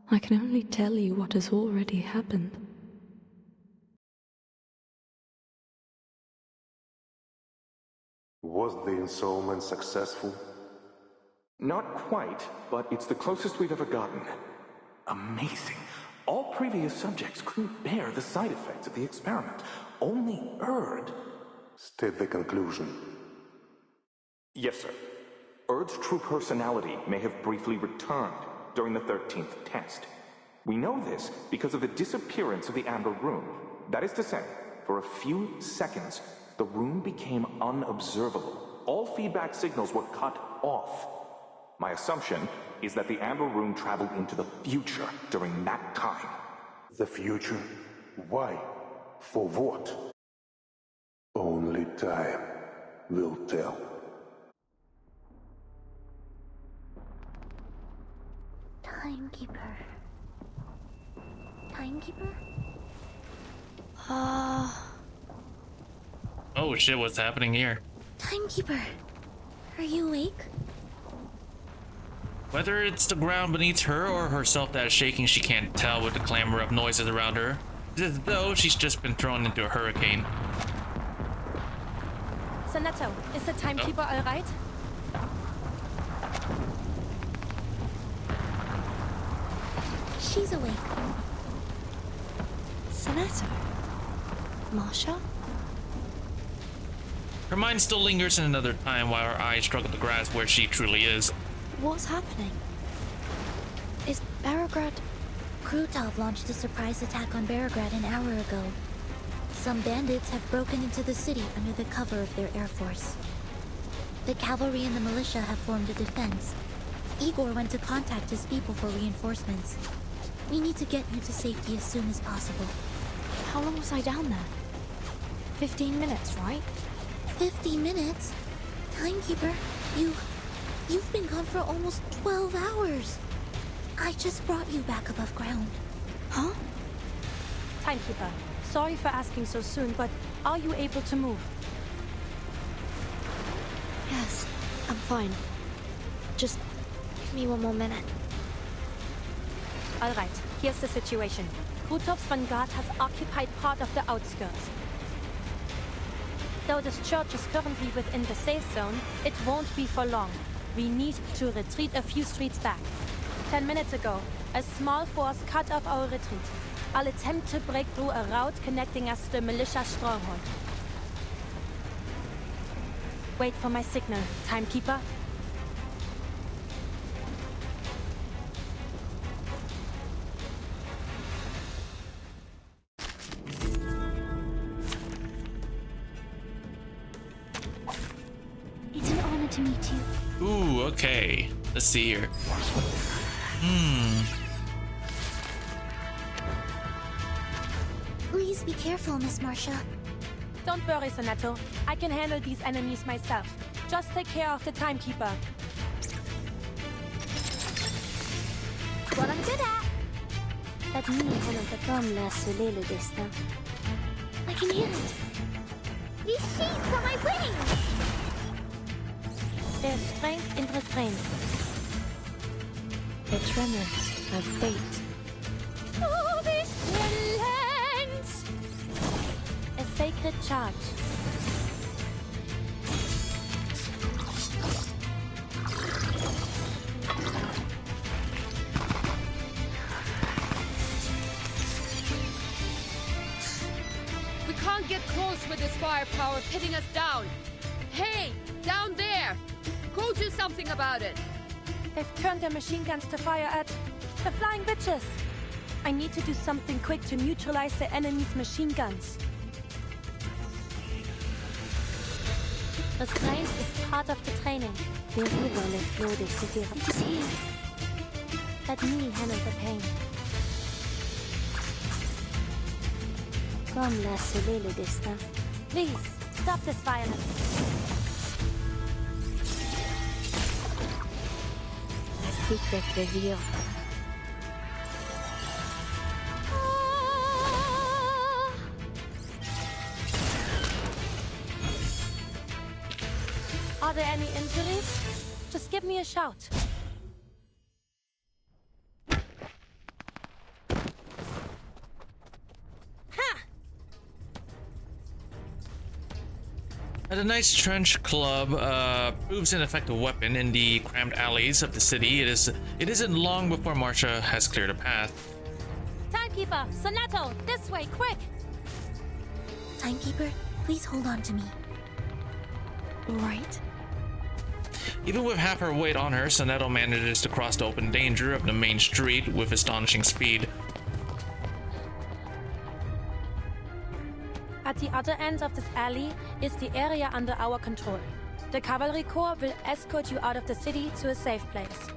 I can only tell you what has already happened. Was the installment successful? Not quite, but it's the closest we've ever gotten. Amazing. All previous subjects couldn't bear the side effects of the experiment. Only Erd. State the conclusion. Yes, sir. Erd's true personality may have briefly returned during the 13th test. We know this because of the disappearance of the Amber Room. That is to say, for a few seconds, the room became unobservable. All feedback signals were cut off. My assumption is that the Amber Room traveled into the future during that time. The future? Why? For what? Only time will tell. Timekeeper. Timekeeper? Oh shit, what's happening here? Timekeeper. Are you awake? Whether it's the ground beneath her or herself that is shaking, she can't tell with the clamor of noises around her. It's as though she's just been thrown into a hurricane. Sonetto, is the timekeeper all right? She's awake. Sonetto? Marsha? Her mind still lingers in another time while her eyes struggle to grasp where she truly is. What's happening? Is Beregrad... Krutov launched a surprise attack on Beregrad an hour ago. Some bandits have broken into the city under the cover of their air force. The cavalry and the militia have formed a defense. Igor went to contact his people for reinforcements. We need to get you to safety as soon as possible. How long was I down there? 15 minutes, right? 15 minutes? Timekeeper, you've been gone for almost 12 hours. I just brought you back above ground. Huh? Timekeeper, sorry for asking so soon, but are you able to move? Yes, I'm fine. Just give me one more minute. All right, here's the situation. Krutov's vanguard has occupied part of the outskirts. Though this church is currently within the safe zone, it won't be for long. We need to retreat a few streets back. 10 minutes ago, a small force cut off our retreat. I'll attempt to break through a route connecting us to the militia stronghold. Wait for my signal, Timekeeper. It's an honor to meet you. Ooh, okay. Let's see here. Please be careful, Miss Marsha. Don't worry, Sonetto. I can handle these enemies myself. Just take care of the Timekeeper. What I'm good at. Let me handle the gun sceller le destin. I can hear it. These sheets are my wings! There's strength in restraint. The tremors of fate. Oh, this violence! A sacred charge. We can't get close with this firepower pitting us down. Hey, down there! Go do something about it! They've turned their machine guns to fire at the flying witches. I need to do something quick to neutralize the enemy's machine guns. Restraint is part of the training. There will le flow de Sephiroth. It is here. Let me handle the pain. Comme l'a scellé le destin. Please, stop this violence. La secret reveal. Are there any injuries? Just give me a shout. At a nice trench club proves an effective weapon in the crammed alleys of the city. It isn't long before Marcia has cleared a path. Timekeeper, Soneto, this way, quick! Timekeeper, please hold on to me. Right. Even with half her weight on her, Soneto manages to cross the open danger of the main street with astonishing speed. At the other end of this alley is the area under our control. The Cavalry Corps will escort you out of the city to a safe place.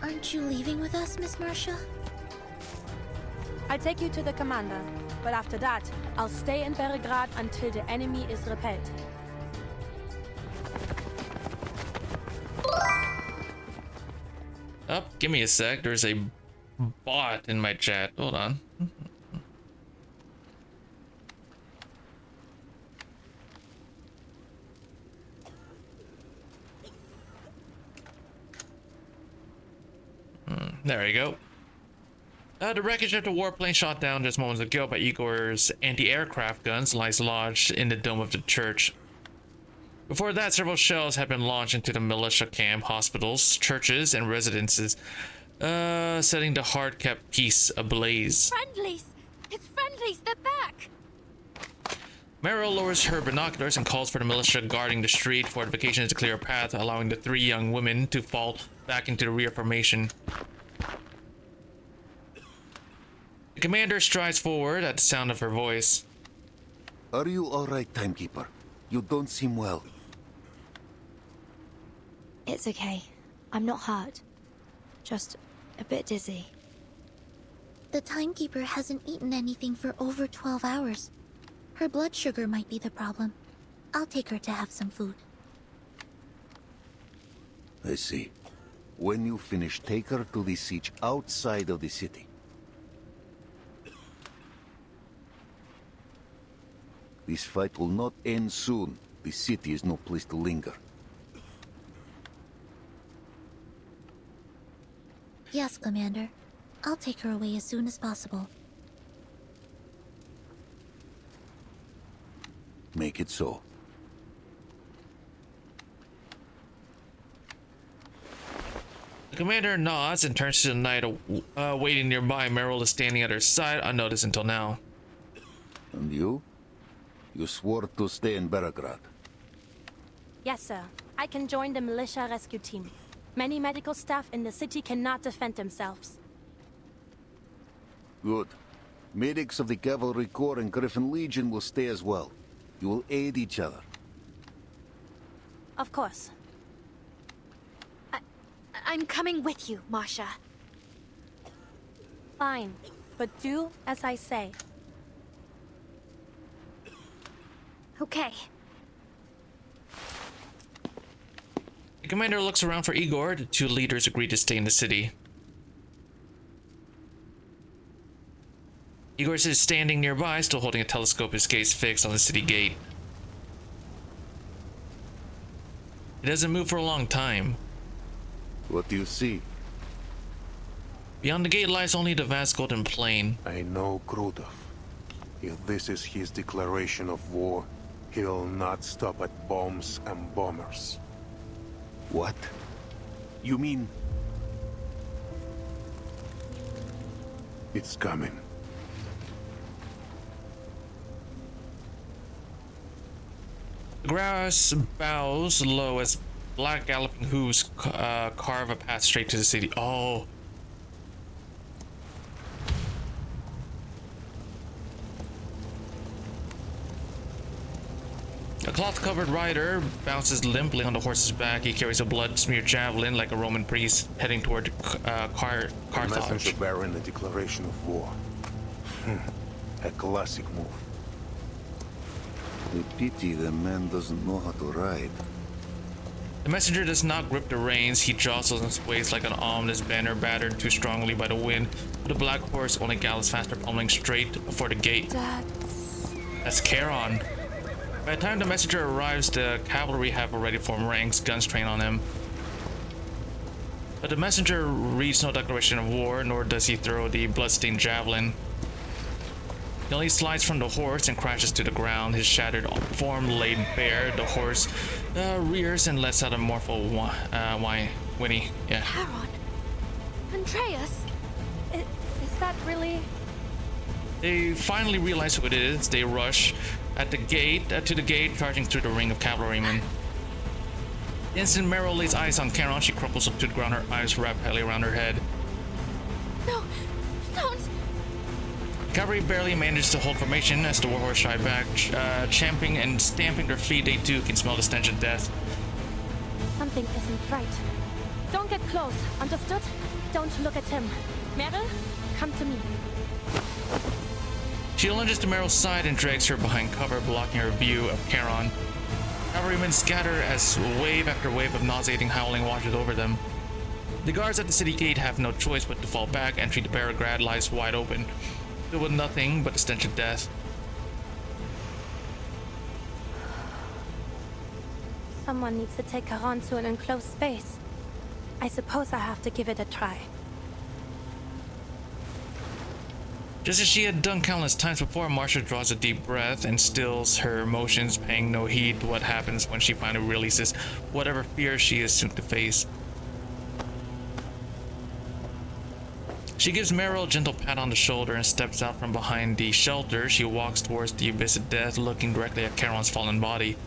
Aren't you leaving with us, Miss Marcia? I'll take you to the commander, but after that, I'll stay in Beregrad until the enemy is repelled. Give me a sec. There's a bot in my chat. Hold on. There we go. The wreckage of the warplane shot down just moments ago by Igor's anti-aircraft guns lies lodged in the dome of the church. Before that, several shells had been launched into the militia camp, hospitals, churches, and residences, setting the hard-kept peace ablaze. Friendlies! It's friendlies! They're back! Meryl lowers her binoculars and calls for the militia guarding the street fortifications to clear a path, allowing the three young women to fall back into the rear formation. The commander strides forward at the sound of her voice. Are you alright, Timekeeper? You don't seem well. It's okay. I'm not hurt. Just a bit dizzy. The Timekeeper hasn't eaten anything for over 12 hours. Her blood sugar might be the problem. I'll take her to have some food. I see. When you finish, take her to the siege outside of the city. This fight will not end soon. The city is no place to linger. Yes, Commander. I'll take her away as soon as possible. Make it so. The commander nods and turns to the knight waiting nearby. Meryl is standing at her side, unnoticed until now. And you? You swore to stay in Beregrad. Yes, sir. I can join the militia rescue team. Many medical staff in the city cannot defend themselves. Good. Medics of the Cavalry Corps and Griffin Legion will stay as well. You will aid each other. Of course. I'm coming with you, Marcia. Fine, but do as I say. Okay. The commander looks around for Igor. The two leaders agree to stay in the city. Igor is standing nearby, still holding a telescope, his gaze fixed on the city gate. He doesn't move for a long time. What do you see? Beyond the gate lies only the vast golden plain. I know Krudov. If this is his declaration of war, he'll not stop at bombs and bombers. What? You mean... It's coming. The grass bows low as black galloping hooves carve a path straight to the city. Oh. A cloth-covered rider bounces limply on the horse's back. He carries a blood-smeared javelin like a Roman priest heading toward The Carthage. messenger bearing a declaration of war. A classic move. The pity the man doesn't know how to ride. The messenger does not grip the reins. He jostles and sways like an ominous banner battered too strongly by the wind. But the black horse only gallops faster, pummeling straight for the gate. That's Charon. By the time the messenger arrives, the cavalry have already formed ranks, guns trained on him. But the messenger reads no declaration of war, nor does he throw the bloodstained javelin. He only slides from the horse and crashes to the ground, his shattered form laid bare. The horse rears and lets out a mournful whinny. Yeah. Charon! Andreas! Is that really... They finally realize who it is. They rush to the gate, charging through the ring of cavalrymen. The instant Meryl lays eyes on Charon, she crumples up to the ground, her eyes wrapped tightly around her head. No! Don't! Cavalry barely manages to hold formation as the warhorse shy back, champing and stamping their feet. They too can smell the stench of death. Something isn't right. Don't get close, understood? Don't look at him. Meryl, come to me. She lunges to Meryl's side and drags her behind cover, blocking her view of Charon. Cavalrymen scatter as wave after wave of nauseating howling washes over them. The guards at the city gate have no choice but to fall back. Entry to Beregrad lies wide open, filled with nothing but the stench of death. Someone needs to take Charon to an enclosed space. I suppose I have to give it a try. Just as she had done countless times before, Marcia draws a deep breath and stills her emotions, paying no heed to what happens when she finally releases whatever fear she is soon to face. She gives Meryl a gentle pat on the shoulder and steps out from behind the shelter. She walks towards the abyss of death, looking directly at Charon's fallen body.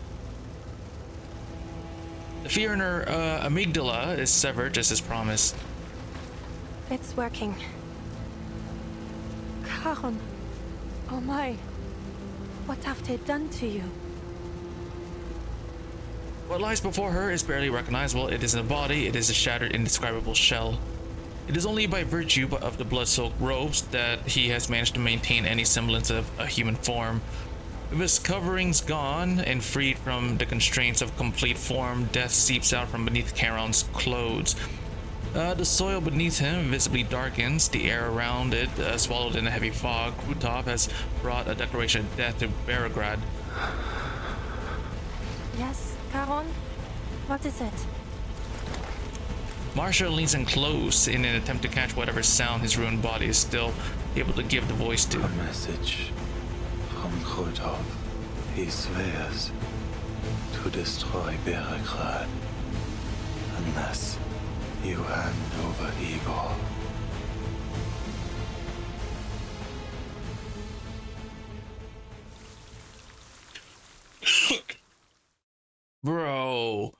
The fear in her amygdala is severed, just as promised. It's working. Charon. Oh my. What have they done to you? What lies before her is barely recognizable. It isn't a body, it is a shattered, indescribable shell. It is only by virtue of the blood-soaked robes that he has managed to maintain any semblance of a human form. With his coverings gone and freed from the constraints of complete form, death seeps out from beneath Charon's clothes. The soil beneath him visibly darkens, the air around it swallowed in a heavy fog. Krutov has brought a declaration of death to Beregrad. Yes, Charon? What is it? Marcia leans in close in an attempt to catch whatever sound his ruined body is still able to give the voice to. A message from Krutov. He swears to destroy Beregrad unless you hand over Igor. Bro.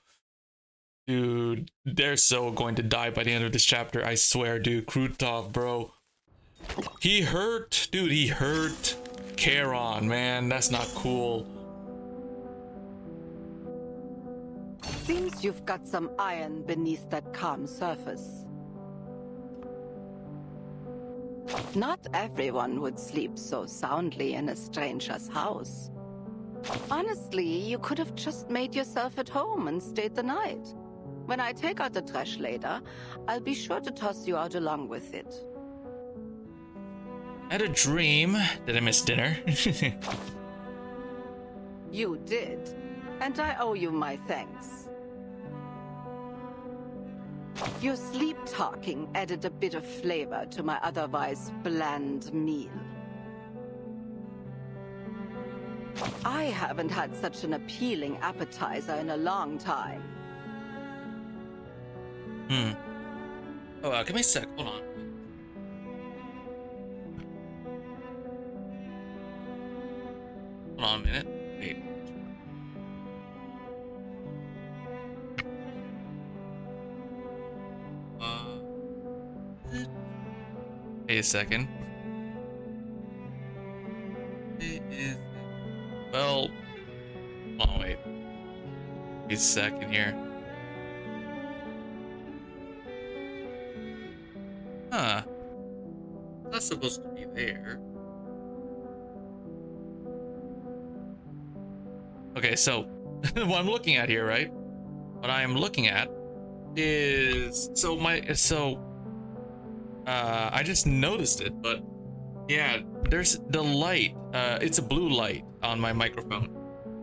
Dude, they're so going to die by the end of this chapter. I swear, dude. Krutov, bro. He hurt. Dude, he hurt Charon, man. That's not cool. Seems you've got some iron beneath that calm surface. Not everyone would sleep so soundly in a stranger's house. Honestly, you could have just made yourself at home and stayed the night. When I take out the trash later, I'll be sure to toss you out along with it. I had a dream that I missed dinner. You did, and I owe you my thanks. Your sleep-talking added a bit of flavor to my otherwise bland meal. I haven't had such an appealing appetizer in a long time. Oh, give me a sec. Hold on. Hold on a minute. Wait. Wait a second. Well, hold on, wait. a second here. Huh. Not supposed to be there. Okay, so what I'm looking at here, right? What I am looking at is I just noticed it, but yeah, there's the light. It's a blue light on my microphone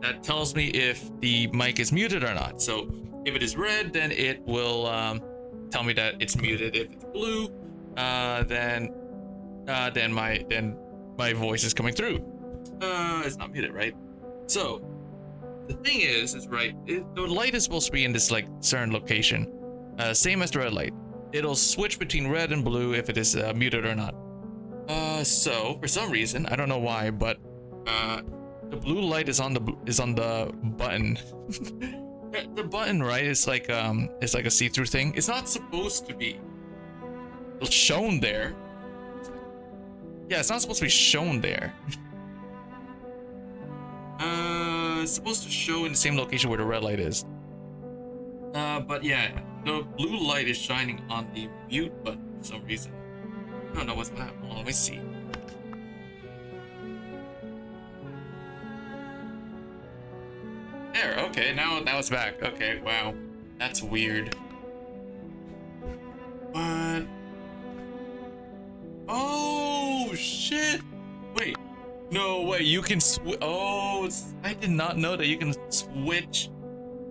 that tells me if the mic is muted or not. So if it is red, then it will tell me that it's muted. If it's blue, then my voice is coming through. It's not muted, right? So the thing is right, the light is supposed to be in this like certain location, same as the red light. It'll switch between red and blue if it is muted or not. So for some reason, I don't know why, but the blue light is on the button. The button, right? It's like a see-through thing. It's not supposed to be shown there. Yeah, it's not supposed to be shown there. It's supposed to show in the same location where the red light is. But yeah, the blue light is shining on the mute button for some reason. I don't know what's that. Hold on, let me see. There, okay, now it's back. Okay, wow. That's weird. What? Oh, shit! Wait. No way, you can I did not know that you can switch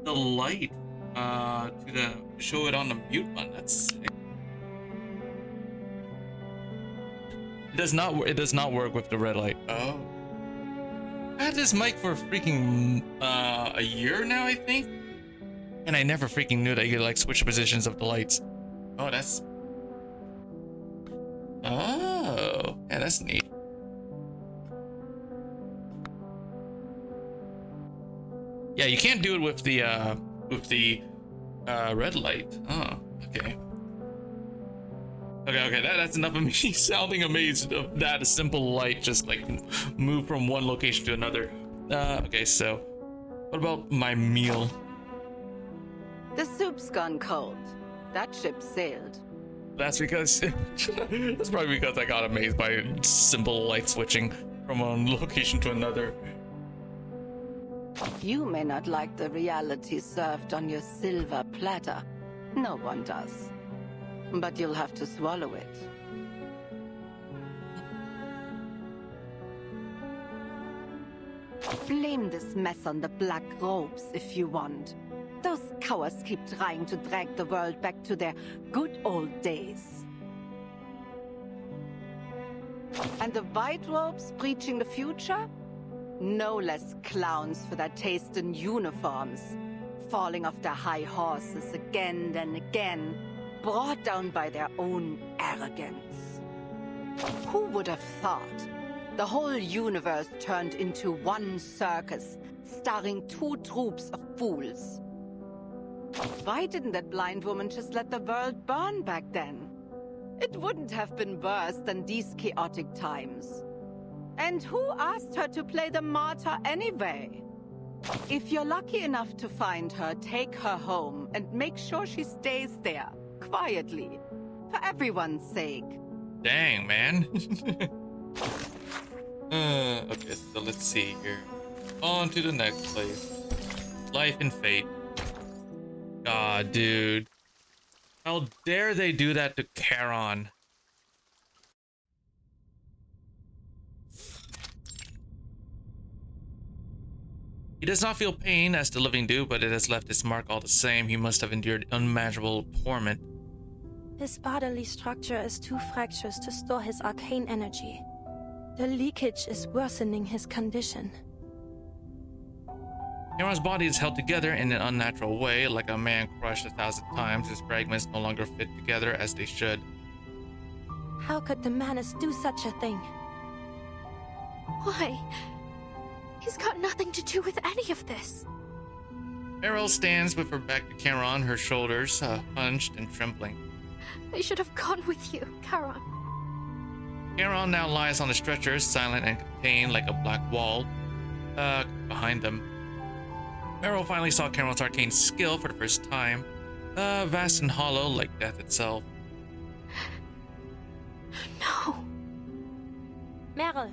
the light to show it on the mute button. That's sick. It does not work with the red light. Oh. I had this mic for freaking a year now, I think. And I never freaking knew that you could like switch positions of the lights. Oh, that's yeah, that's neat. Yeah, you can't do it with the red light. Oh, okay. Okay, that's enough of me sounding amazed of that a simple light just like move from one location to another. Okay, so what about my meal? The soup's gone cold. That ship sailed. That's because that's probably because I got amazed by simple light switching from one location to another. You may not like the reality served on your silver platter. No one does. But you'll have to swallow it. Blame this mess on the Black Robes if you want. Those cowards keep trying to drag the world back to their good old days. And the White Robes preaching the future? No less clowns for their taste in uniforms, falling off their high horses again and again, brought down by their own arrogance. Who would have thought? The whole universe turned into one circus, starring two troops of fools. Why didn't that blind woman just let the world burn back then? It wouldn't have been worse than these chaotic times. And who asked her to play the martyr anyway? If you're lucky enough to find her, take her home and make sure she stays there, quietly, for everyone's sake. Dang, man. Okay, so let's see here. On to the next place. Life and Fate. God, dude. How dare they do that to Charon? He does not feel pain as the living do, but it has left its mark all the same. He must have endured unmanageable torment. His bodily structure is too fractious to store his arcane energy. The leakage is worsening his condition. Charon's body is held together in an unnatural way, like a man crushed 1,000 times. His fragments no longer fit together as they should. How could the Manus do such a thing? Why? He's got nothing to do with any of this. Meryl stands with her back to Charon, her shoulders hunched and trembling. I should have gone with you, Charon. Charon now lies on the stretcher, silent and contained like a black wall behind them. Meryl finally saw Cameron's arcane skill for the first time. Vast and hollow like death itself. No. Meryl.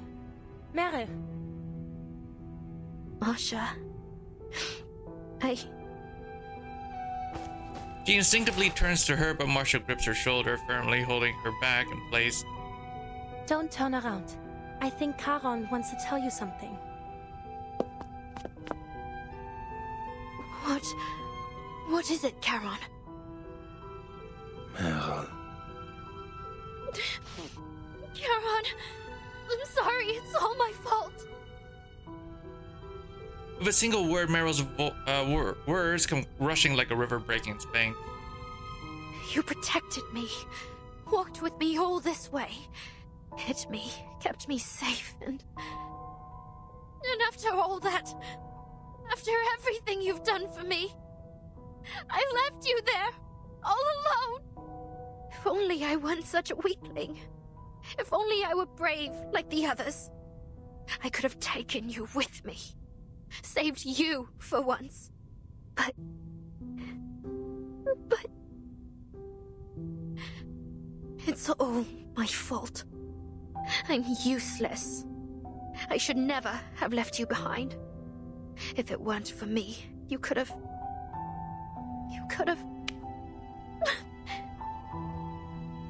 Meryl. Masha. She instinctively turns to her, but Marcia grips her shoulder, firmly holding her back in place. Don't turn around. I think Charon wants to tell you something. What is it, Charon? Meryl. Charon, I'm sorry, it's all my fault. With a single word, Meryl's words come rushing like a river breaking its bank. You protected me, walked with me all this way, hid me, kept me safe, and after all that, after everything you've done for me, I left you there, all alone. If only I weren't such a weakling. If only I were brave like the others. I could have taken you with me. Saved you for once. But... It's all my fault. I'm useless. I should never have left you behind. If it weren't for me, you could have...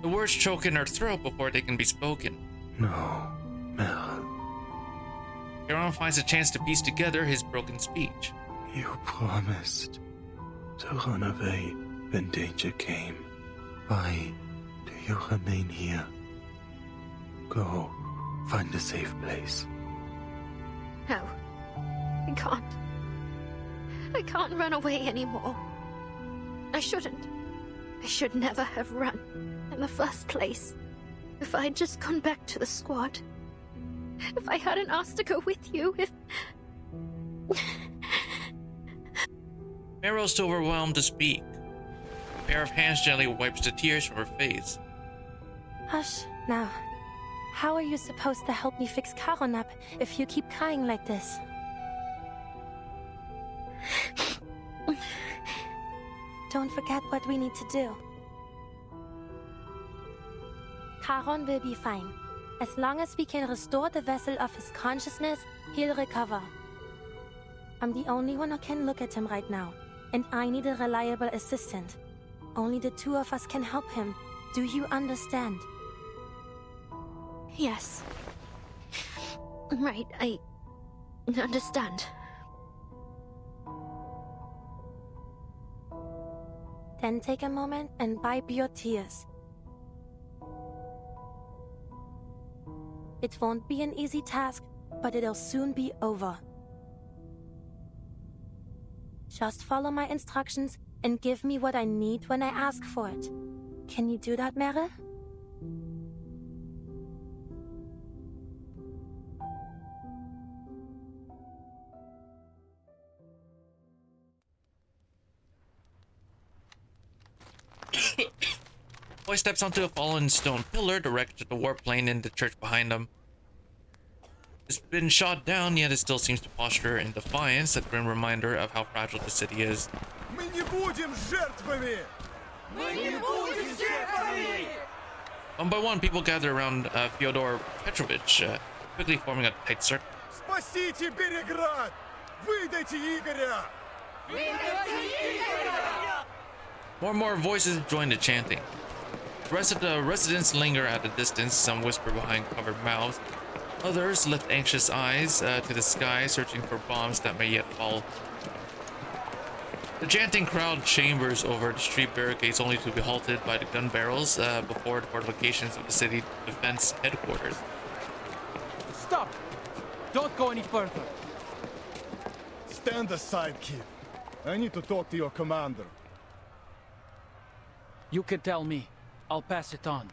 The words choke in her throat before they can be spoken. No, Meryl. Charon finds a chance to piece together his broken speech. You promised to run away when danger came. Why do you remain here? Go, find a safe place. No, I can't. I can't run away anymore. I shouldn't. I should never have run in the first place. If I'd just gone back to the squad. If I hadn't asked to go with you, if... Meryl's too overwhelmed to speak. A pair of hands gently wipes the tears from her face. Hush, now. How are you supposed to help me fix Charon up if you keep crying like this? Don't forget what we need to do. Charon will be fine. As long as we can restore the vessel of his consciousness, he'll recover. I'm the only one who can look at him right now, and I need a reliable assistant. Only the two of us can help him. Do you understand? Yes. Right, I understand. Then take a moment and wipe your tears. It won't be an easy task, but it'll soon be over. Just follow my instructions and give me what I need when I ask for it. Can you do that, Meryl? Boy steps onto a fallen stone pillar directed to the warp plane in the church behind him. It's been shot down, yet it still seems to posture in defiance, a grim reminder of how fragile the city is. One by one, people gather around Fyodor Petrovich, quickly forming a tight circle. Спасите Береград! Выдайте Игоря! More and more voices join the chanting. The rest of the residents linger at a distance, some whisper behind covered mouths. Others lift anxious eyes to the sky, searching for bombs that may yet fall. The chanting crowd chambers over the street barricades, only to be halted by the gun barrels before the fortifications of the city defense headquarters. Stop! Don't go any further. Stand aside, kid. I need to talk to your commander. You can tell me. I'll pass it on.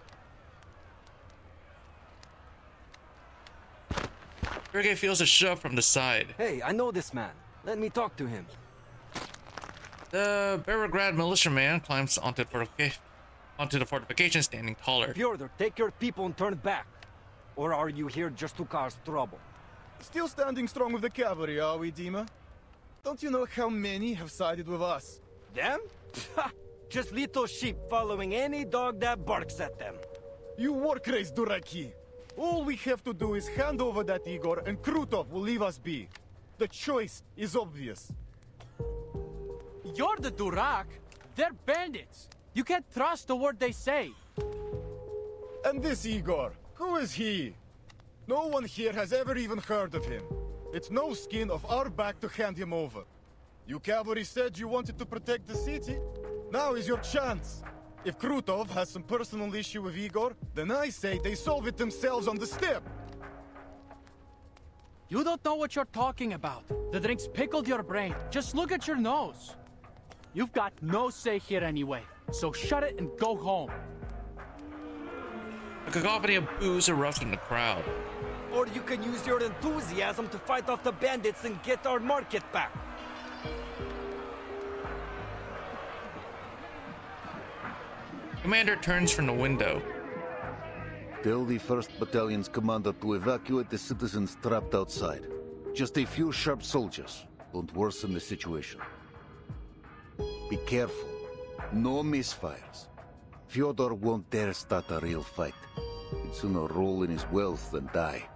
Sergei feels a shove from the side. Hey, I know this man. Let me talk to him. The Beregrad militiaman climbs onto the fortification, standing taller. Fyodor, take your people and turn back. Or are you here just to cause trouble? Still standing strong with the cavalry, are we, Dima? Don't you know how many have sided with us? Them? Just little sheep following any dog that barks at them. You war crazed Duraki. All we have to do is hand over that Igor and Krutov will leave us be. The choice is obvious. You're the Durak. They're bandits. You can't trust a word they say. And this Igor, who is he? No one here has ever even heard of him. It's no skin of our back to hand him over. You cavalry said you wanted to protect the city. Now is your chance. If Krutov has some personal issue with Igor, then I say they solve it themselves on the step. You don't know what you're talking about. The drinks pickled your brain. Just look at your nose. You've got no say here anyway, so shut it and go home. A cacophony of boos erupts in the crowd. Or you can use your enthusiasm to fight off the bandits and get our market back. Commander turns from the window. Tell the 1st Battalion's commander to evacuate the citizens trapped outside. Just a few sharp soldiers. Don't worsen the situation. Be careful. No misfires. Fyodor won't dare start a real fight. He'd sooner roll in his wealth than die.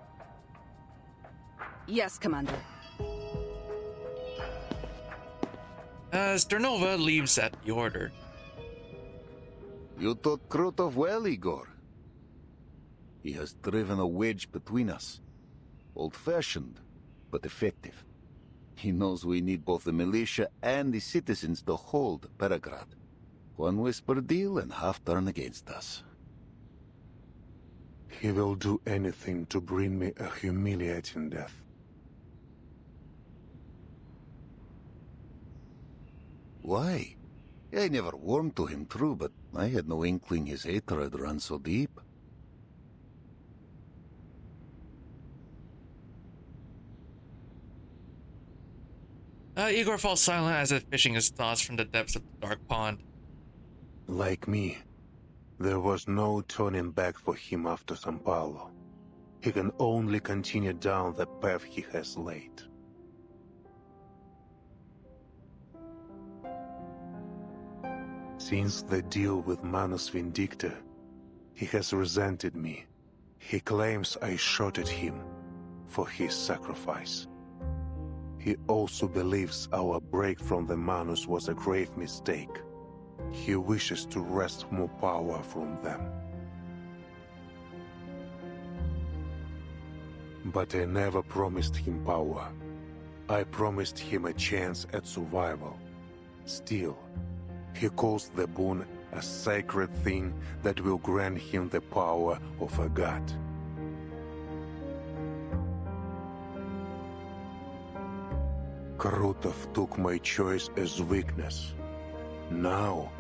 Yes, Commander. Sternova leaves at the order. You taught Krutov well, Igor. He has driven a wedge between us. Old-fashioned, but effective. He knows we need both the militia and the citizens to hold Peregrad. One whisper deal and half turn against us. He will do anything to bring me a humiliating death. Why? I never warmed to him, true, but I had no inkling his hatred ran so deep. Igor falls silent as if fishing his thoughts from the depths of the dark pond. Like me, there was no turning back for him after San Paulo. He can only continue down the path he has laid. Since the deal with Manus Vindicta, he has resented me. He claims I shot at him for his sacrifice. He also believes our break from the Manus was a grave mistake. He wishes to wrest more power from them. But I never promised him power. I promised him a chance at survival. Still, he calls the boon a sacred thing that will grant him the power of a god. Krutov took my choice as weakness. Now,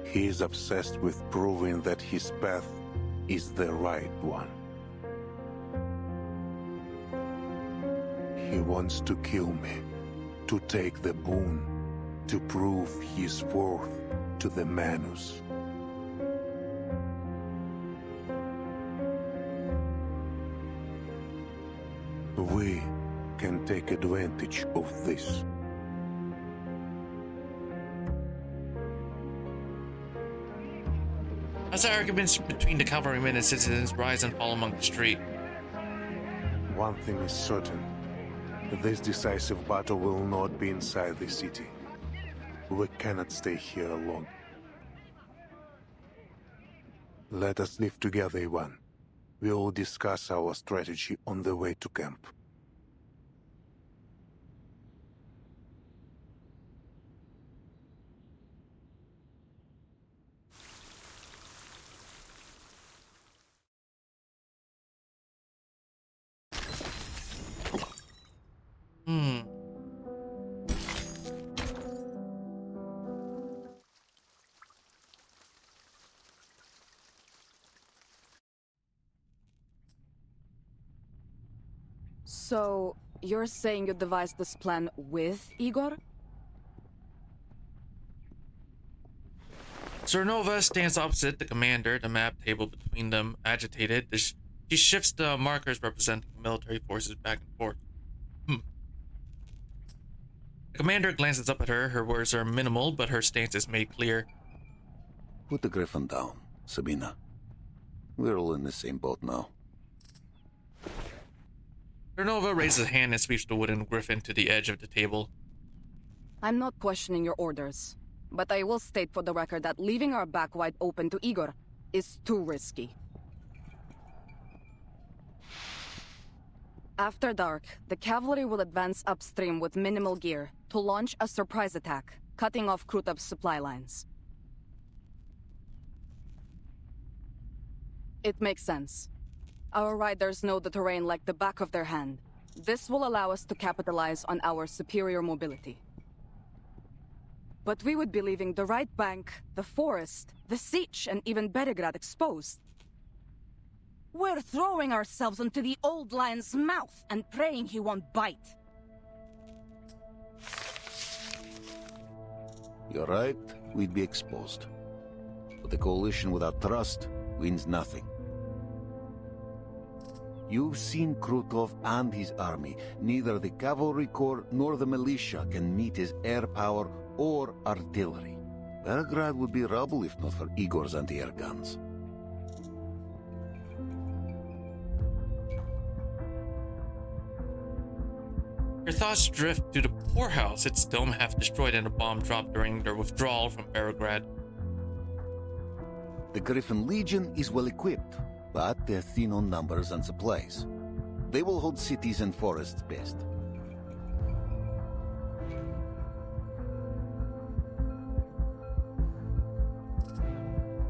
he is obsessed with proving that his path is the right one. He wants to kill me, to take the boon, to prove his worth to the Manus. We can take advantage of this. As the arguments between the cavalrymen and citizens rise and fall among the street. One thing is certain. This decisive battle will not be inside the city. We cannot stay here alone. Let us live together, Ivan. We will discuss our strategy on the way to camp. So, you're saying you devised this plan with Igor? Sternova stands opposite the commander, the map table between them agitated. She shifts the markers representing military forces back and forth. The Commander glances up at her. Her words are minimal, but her stance is made clear. Put the griffin down, Sabina. We're all in the same boat now. Ternova raises a hand and sweeps the wooden griffin to the edge of the table. I'm not questioning your orders, but I will state for the record that leaving our back wide open to Igor is too risky. After dark, the cavalry will advance upstream with minimal gear to launch a surprise attack, cutting off Krutov's supply lines. It makes sense. Our riders know the terrain like the back of their hand. This will allow us to capitalize on our superior mobility. But we would be leaving the right bank, the forest, the Siege, and even Beregrad exposed. We're throwing ourselves into the old lion's mouth and praying he won't bite. You're right, we'd be exposed. But the coalition without trust wins nothing. You've seen Krutov and his army. Neither the cavalry corps nor the militia can meet his air power or artillery. Belgrade would be rubble if not for Igor's anti-air guns. Your thoughts drift to the poorhouse, its dome half destroyed in a bomb drop during their withdrawal from Beregrad. The Griffin Legion is well equipped, but they're thin on numbers and supplies. They will hold cities and forests best.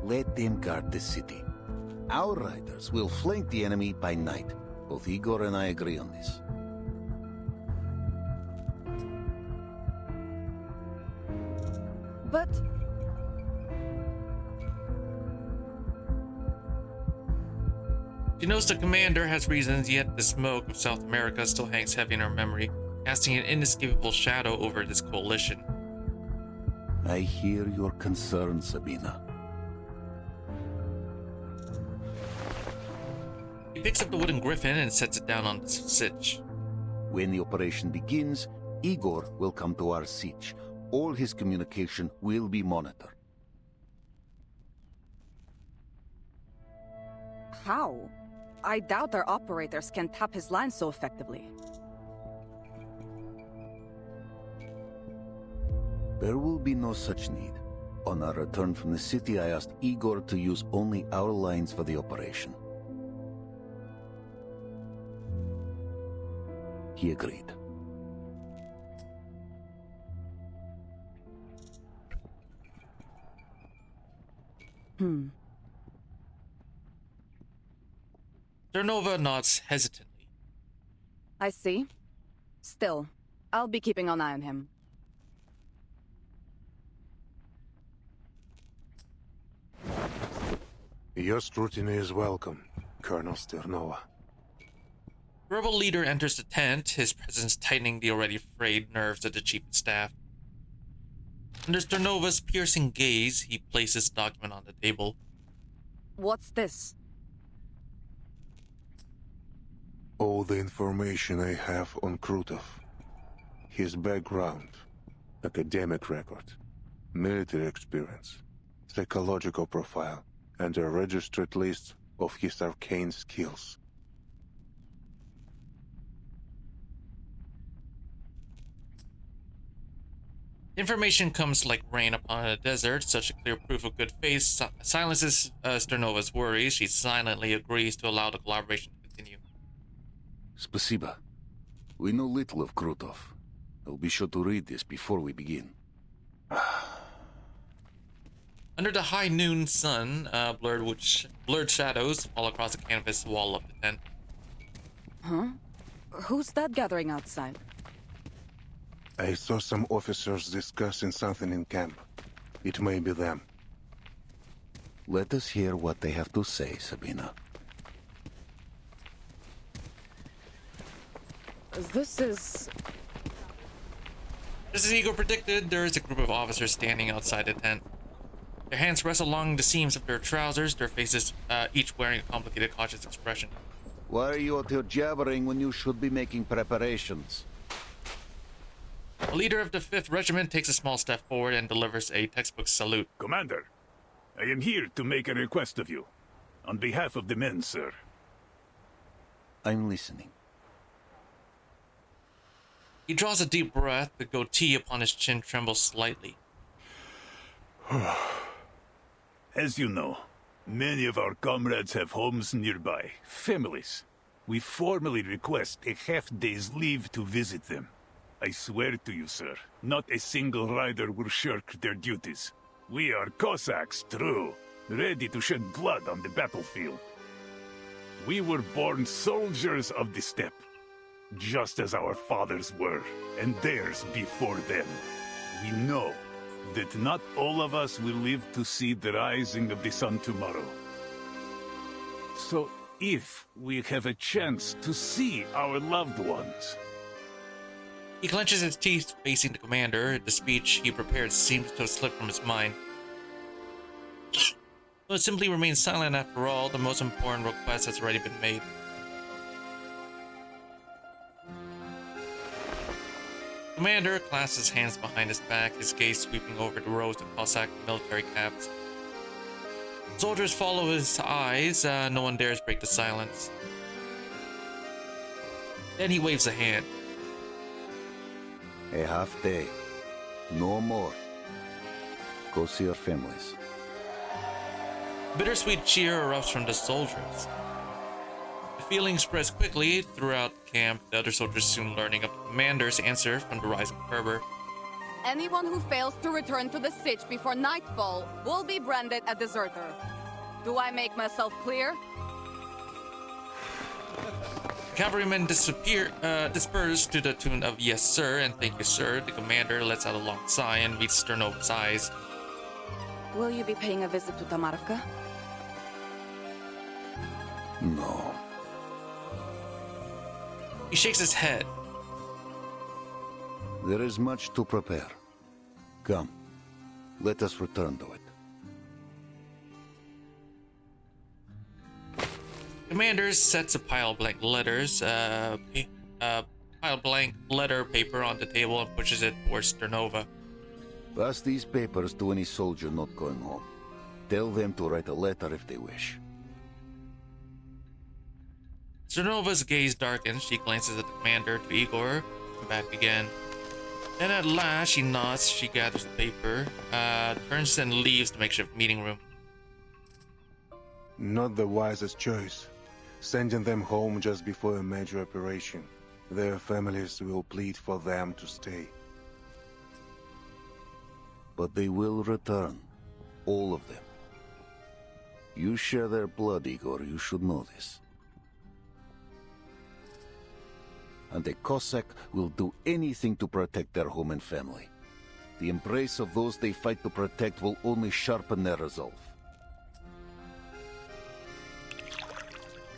Let them guard the city. Our riders will flank the enemy by night. Both Igor and I agree on this. But... She knows the commander has reasons, yet the smoke of South America still hangs heavy in her memory, casting an inescapable shadow over this coalition. I hear your concern, Sabina. He picks up the wooden griffin and sets it down on the Siege. When the operation begins, Igor will come to our Siege. All his communication will be monitored. how? I doubt our operators can tap his line so effectively. There will be no such need. On our return from the city, I asked Igor to use only our lines for the operation. He agreed. Ternova nods hesitantly. I see. Still, I'll be keeping an eye on him. Your scrutiny is welcome, Colonel Sternova. Rebel leader enters the tent, his presence tightening the already frayed nerves of the chief of staff. Under Sternova's piercing gaze, he places the document on the table. What's this? All the information I have on Krutov. His background, academic record, military experience, psychological profile, and a registered list of his arcane skills. Information comes like rain upon a desert. Such a clear proof of good faith silences Sternova's worries. She silently agrees to allow the collaboration to continue. Spasiba. We know little of Krutov. I'll be sure to read this before we begin. Under the high noon sun, blurred shadows fall across the canvas wall of the tent. Huh? Who's that gathering outside? I saw some officers discussing something in camp. It may be them. Let us hear what they have to say, Sabina. This is Igor predicted. There is a group of officers standing outside the tent. Their hands rest along the seams of their trousers, their faces each wearing a complicated, cautious expression. Why are you out here jabbering when you should be making preparations? The leader of the 5th Regiment takes a small step forward and delivers a textbook salute. Commander, I am here to make a request of you. On behalf of the men, sir. I'm listening. He draws a deep breath, the goatee upon his chin trembles slightly. As you know, many of our comrades have homes nearby, families. We formally request a half-day's leave to visit them. I swear to you, sir, not a single rider will shirk their duties. We are Cossacks, true, ready to shed blood on the battlefield. We were born soldiers of the steppe, just as our fathers were, and theirs before them. We know that not all of us will live to see the rising of the sun tomorrow. So, if we have a chance to see our loved ones... He clenches his teeth, facing the commander. The speech he prepared seems to have slipped from his mind. Though it simply remains silent after all, the most important request has already been made. Commander clasps his hands behind his back, his gaze sweeping over the rows of Cossack military caps. Soldiers follow his eyes, no one dares break the silence. Then he waves a hand. A half day. No more. Go see your families. Bittersweet cheer erupts from the soldiers. The feeling spreads quickly throughout the camp, the other soldiers soon learning of the commander's answer from the rising fervor. Anyone who fails to return to the siege before nightfall will be branded a deserter. Do I make myself clear? Cavalrymen disperse to the tune of "Yes, sir," and "Thank you, sir." The commander lets out a long sigh and meets Sternova's eyes. Will you be paying a visit to Tamarka? No. He shakes his head. There is much to prepare. Come, let us return to it. Commander sets a pile of blank letters, blank letter paper on the table and pushes it towards Sternova. Pass these papers to any soldier not going home. Tell them to write a letter if they wish. Sternova's gaze darkens. She glances at the commander, to Igor, and back again. Then at last she nods. She gathers the paper, turns and leaves the makeshift meeting room. Not the wisest choice. Sending them home just before a major operation. Their families will plead for them to stay. But they will return. All of them. You share their blood, Igor. You should know this. And a Cossack will do anything to protect their home and family. The embrace of those they fight to protect will only sharpen their resolve.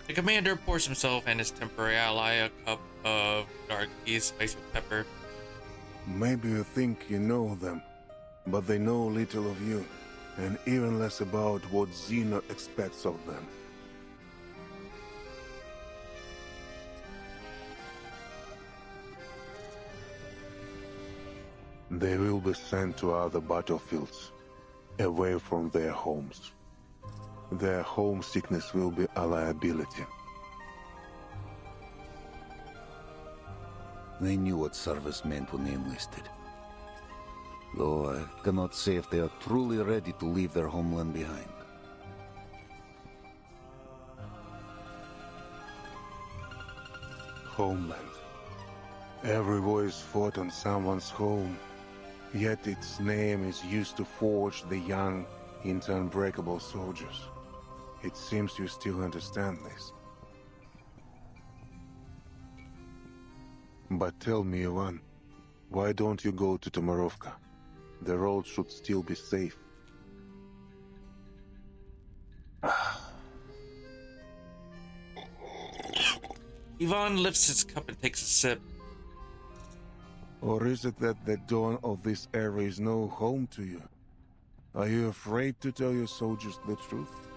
The commander pours himself and his temporary ally a cup of dark tea spiced with pepper. Maybe you think you know them, but they know little of you, and even less about what Zeno expects of them. They will be sent to other battlefields, away from their homes. Their homesickness will be a liability. They knew what service meant when they enlisted. Though I cannot say if they are truly ready to leave their homeland behind. Homeland. Every voice fought on someone's home, yet its name is used to forge the young into unbreakable soldiers. It seems you still understand this. But tell me, Ivan, why don't you go to Tomarovka? The road should still be safe. Ivan lifts his cup and takes a sip. Or is it that the dawn of this era is no home to you? Are you afraid to tell your soldiers the truth?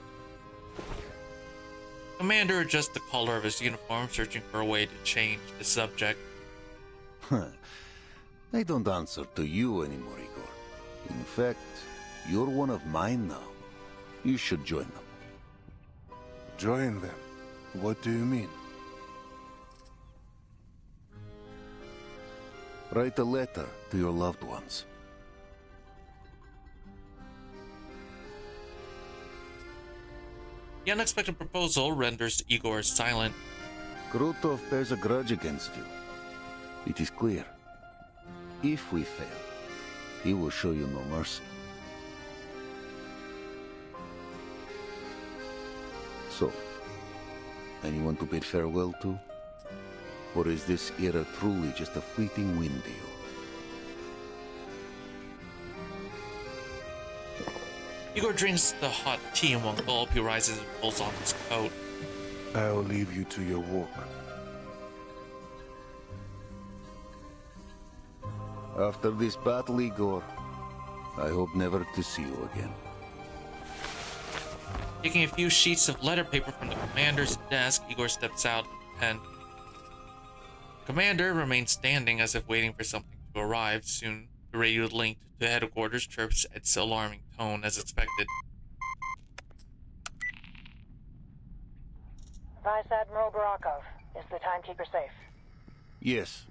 Commander adjusts the collar of his uniform, searching for a way to change the subject. I don't answer to you anymore, Igor. In fact, you're one of mine now. You should join them. Join them? What do you mean? Write a letter to your loved ones. The unexpected proposal renders Igor silent. Krutov bears a grudge against you. It is clear. If we fail, he will show you no mercy. So, anyone to bid farewell to? Or is this era truly just a fleeting whim to you? Igor drinks the hot tea in one gulp. He rises and pulls on his coat. I'll leave you to your walk. After this battle, Igor, I hope never to see you again. Taking a few sheets of letter paper from the commander's desk, Igor steps out and Commander remains standing as if waiting for something to arrive. Soon, the radio linked to headquarters chirps its alarming tone as expected. Vice Admiral Barakov, is the timekeeper safe? Yes.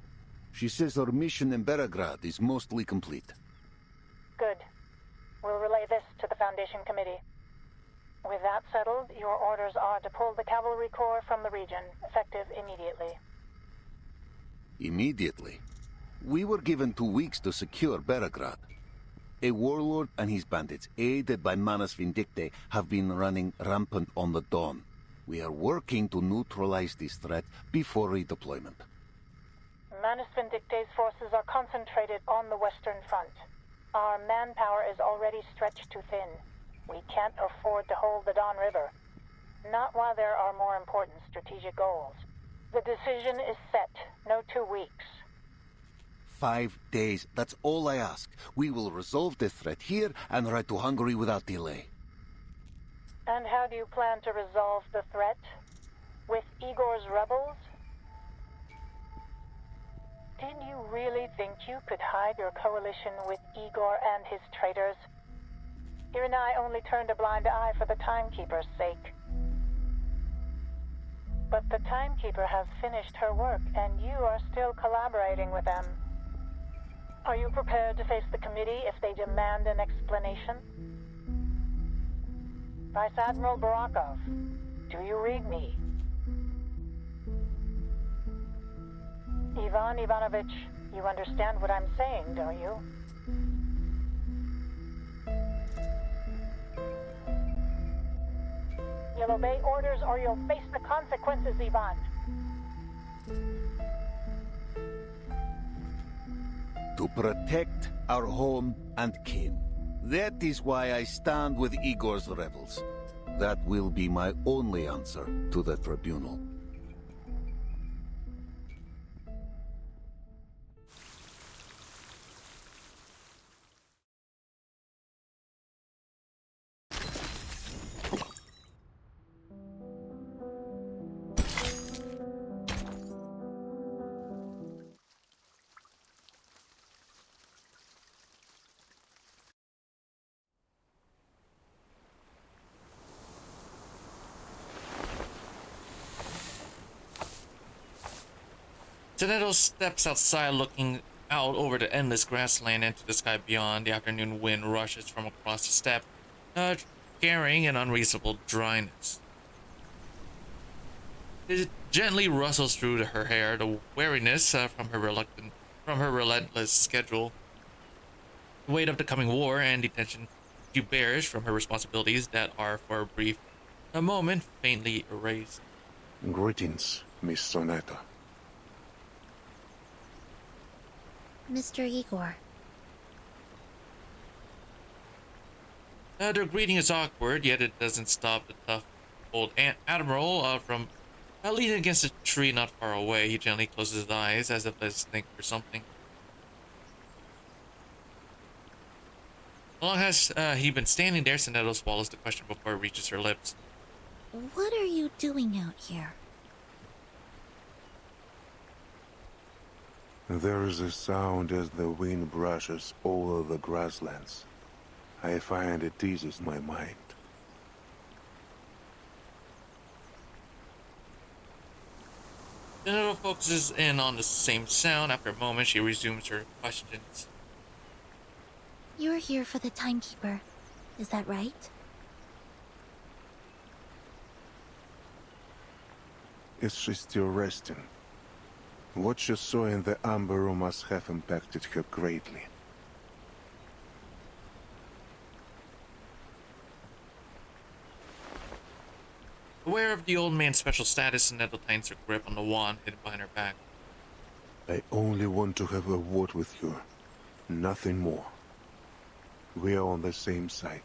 She says our mission in Belgrade is mostly complete. Good. We'll relay this to the Foundation Committee. With that settled, your orders are to pull the Cavalry Corps from the region, effective immediately. Immediately? We were given 2 weeks to secure Belgrade. A warlord and his bandits, aided by Manus Vindictae, have been running rampant on the Dawn. We are working to neutralize this threat before redeployment. Manus Vindictae's forces are concentrated on the Western Front. Our manpower is already stretched too thin. We can't afford to hold the Don River. Not while there are more important strategic goals. The decision is set. No 2 weeks. 5 days. That's all I ask. We will resolve the threat here and ride to Hungary without delay. And how do you plan to resolve the threat? With Igor's rebels? Did you really think you could hide your coalition with Igor and his traitors? You and I only turned a blind eye for the Timekeeper's sake. But the Timekeeper has finished her work, and you are still collaborating with them. Are you prepared to face the committee if they demand an explanation? Vice Admiral Barakov, do you read me? Ivan Ivanovich, you understand what I'm saying, don't you? You'll obey orders or you'll face the consequences, Ivan. To protect our home and kin. That is why I stand with Igor's rebels. That will be my only answer to the tribunal. Zenetos steps outside, looking out over the endless grassland into the sky beyond. The afternoon wind rushes from across the steppe, carrying an unreasonable dryness. It gently rustles through her hair, the weariness from her relentless schedule, the weight of the coming war, and the tension she bears from her responsibilities that are, for a moment, faintly erased. Greetings, Miss Sonata. Mr. Igor. Their greeting is awkward, yet it doesn't stop the tough old admiral from leaning against a tree not far away. He gently closes his eyes as if listening for something. How long has he been standing there? Zenetos swallows the question before it reaches her lips. What are you doing out here? There is a sound as the wind brushes over the grasslands. I find it eases my mind. Jennifer focuses in on the same sound. After a moment, she resumes her questions. You're here for the Timekeeper. Is that right? Is she still resting? What she saw in the Amber Room must have impacted her greatly. Aware of the old man's special status, Nettle tightens her grip on the wand hidden behind her back. I only want to have a word with you. Nothing more. We are on the same side.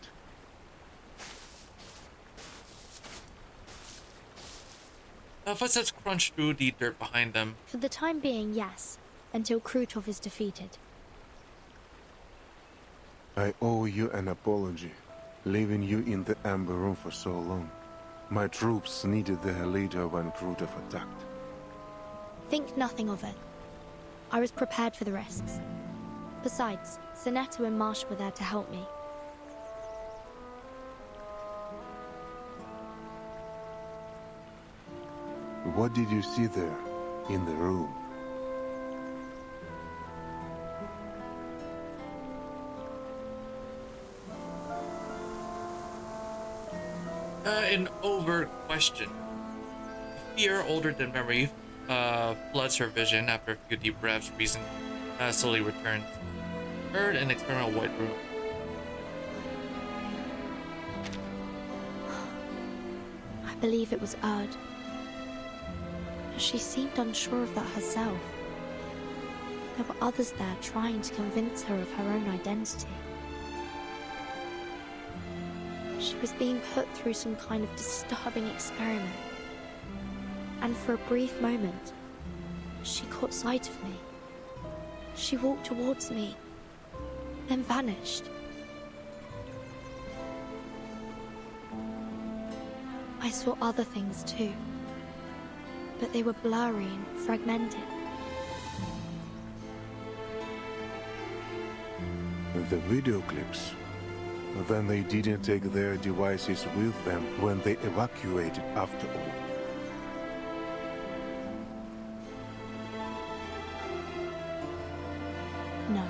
Footsteps crunch through the dirt behind them. For the time being, yes. Until Krutov is defeated. I owe you an apology, leaving you in the Amber Room for so long. My troops needed their leader when Krutov attacked. Think nothing of it. I was prepared for the risks. Besides, Zanetto and Marsh were there to help me. What did you see there, in the room? An overt question. Fear older than memory floods her vision. After a few deep breaths, reason slowly returns. Heard an experimental white room. I believe it was Erd. She seemed unsure of that herself. There were others there trying to convince her of her own identity. She was being put through some kind of disturbing experiment. And for a brief moment, she caught sight of me. She walked towards me, then vanished. I saw other things too, but they were blurry and fragmented. The video clips. Then they didn't take their devices with them when they evacuated after all. No.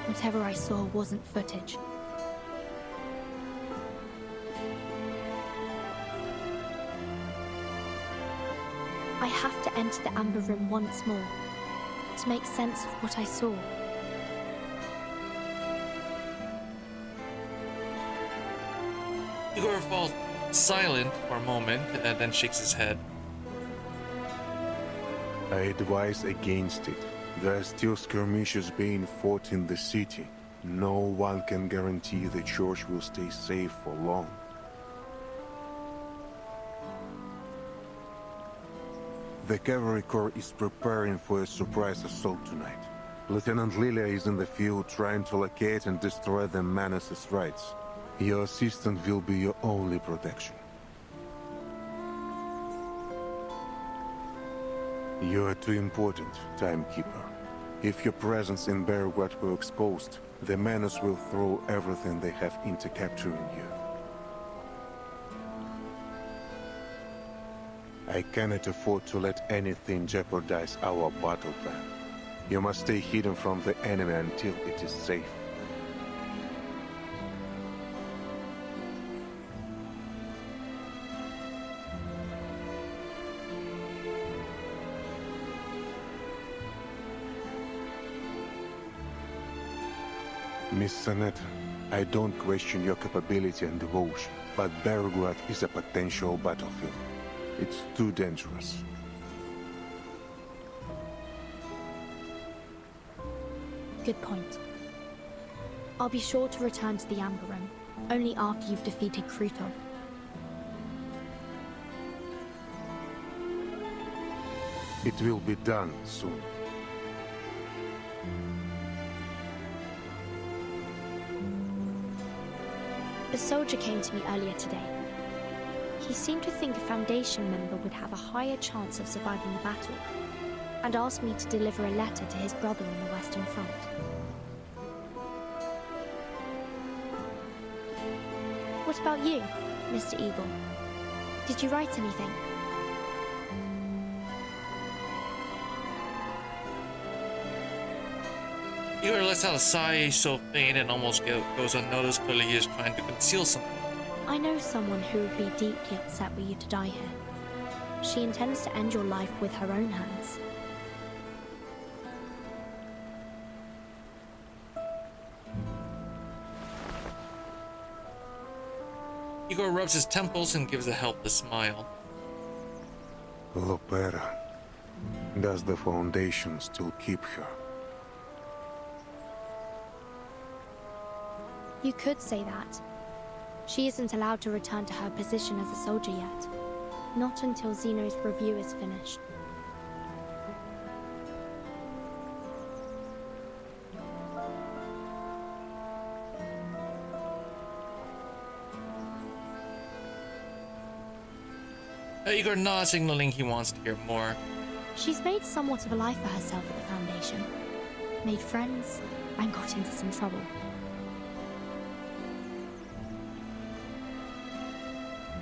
Whatever I saw wasn't footage. I have to enter the Amber Room once more, to make sense of what I saw. Igor falls silent for a moment and then shakes his head. I advise against it. There are still skirmishes being fought in the city. No one can guarantee the church will stay safe for long. The Cavalry Corps is preparing for a surprise assault tonight. Lieutenant Lilia is in the field trying to locate and destroy the Manus' rights. Your assistant will be your only protection. You are too important, Timekeeper. If your presence in Belgrade were exposed, the Manus will throw everything they have into capturing you. I cannot afford to let anything jeopardize our battle plan. You must stay hidden from the enemy until it is safe. Miss Zanetta, I don't question your capability and devotion, but Belgrade is a potential battlefield. It's too dangerous. Good point. I'll be sure to return to the Amber Room, only after you've defeated Krutov. It will be done soon. A soldier came to me earlier today. He seemed to think a Foundation member would have a higher chance of surviving the battle. and asked me to deliver a letter to his brother on the Western Front. What about you, Mr. Eagle? Did you write anything? Igor lets out a sigh so faint and almost goes unnoticed. Clearly he is trying to conceal something. I know someone who would be deeply upset were you to die here. She intends to end your life with her own hands. Igor rubs his temples and gives a helpless smile. Lopera. Does the Foundation still keep her? You could say that. She isn't allowed to return to her position as a soldier yet. Not until Zeno's review is finished. Igor nods, signaling he wants to hear more. She's made somewhat of a life for herself at the Foundation. Made friends, and got into some trouble.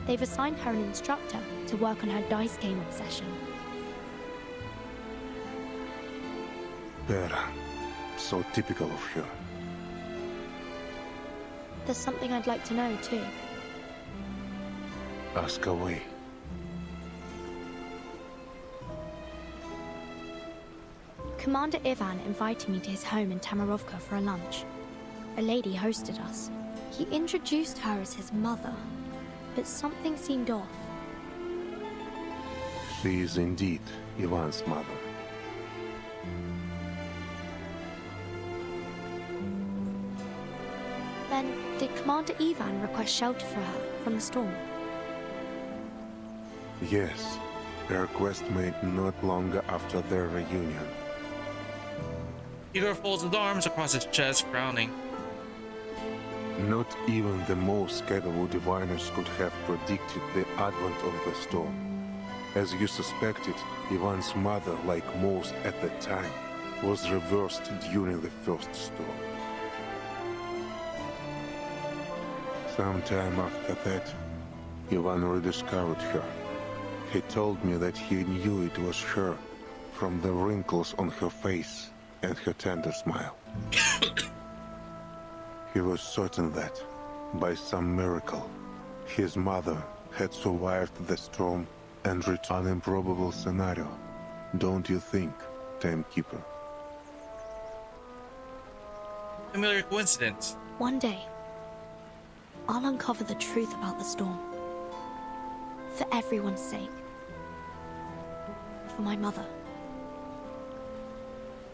They've assigned her an instructor to work on her dice game obsession. Vera. So typical of her. There's something I'd like to know, too. Ask away. Commander Ivan invited me to his home in Tamarovka for a lunch. A lady hosted us. He introduced her as his mother, but something seemed off. She is indeed Ivan's mother. Then, did Commander Ivan request shelter for her from the storm? Yes, a request made not long after their reunion. Igor folds his arms across his chest, frowning. Not even the most capable diviners could have predicted the advent of the storm. As you suspected, Ivan's mother, like most at the time, was reversed during the first storm. Sometime after that, Ivan rediscovered her. He told me that he knew it was her from the wrinkles on her face and her tender smile. He was certain that, by some miracle, his mother had survived the storm and reached an improbable scenario. Don't you think, Timekeeper? Familiar coincidence. One day, I'll uncover the truth about the storm. For everyone's sake. For my mother.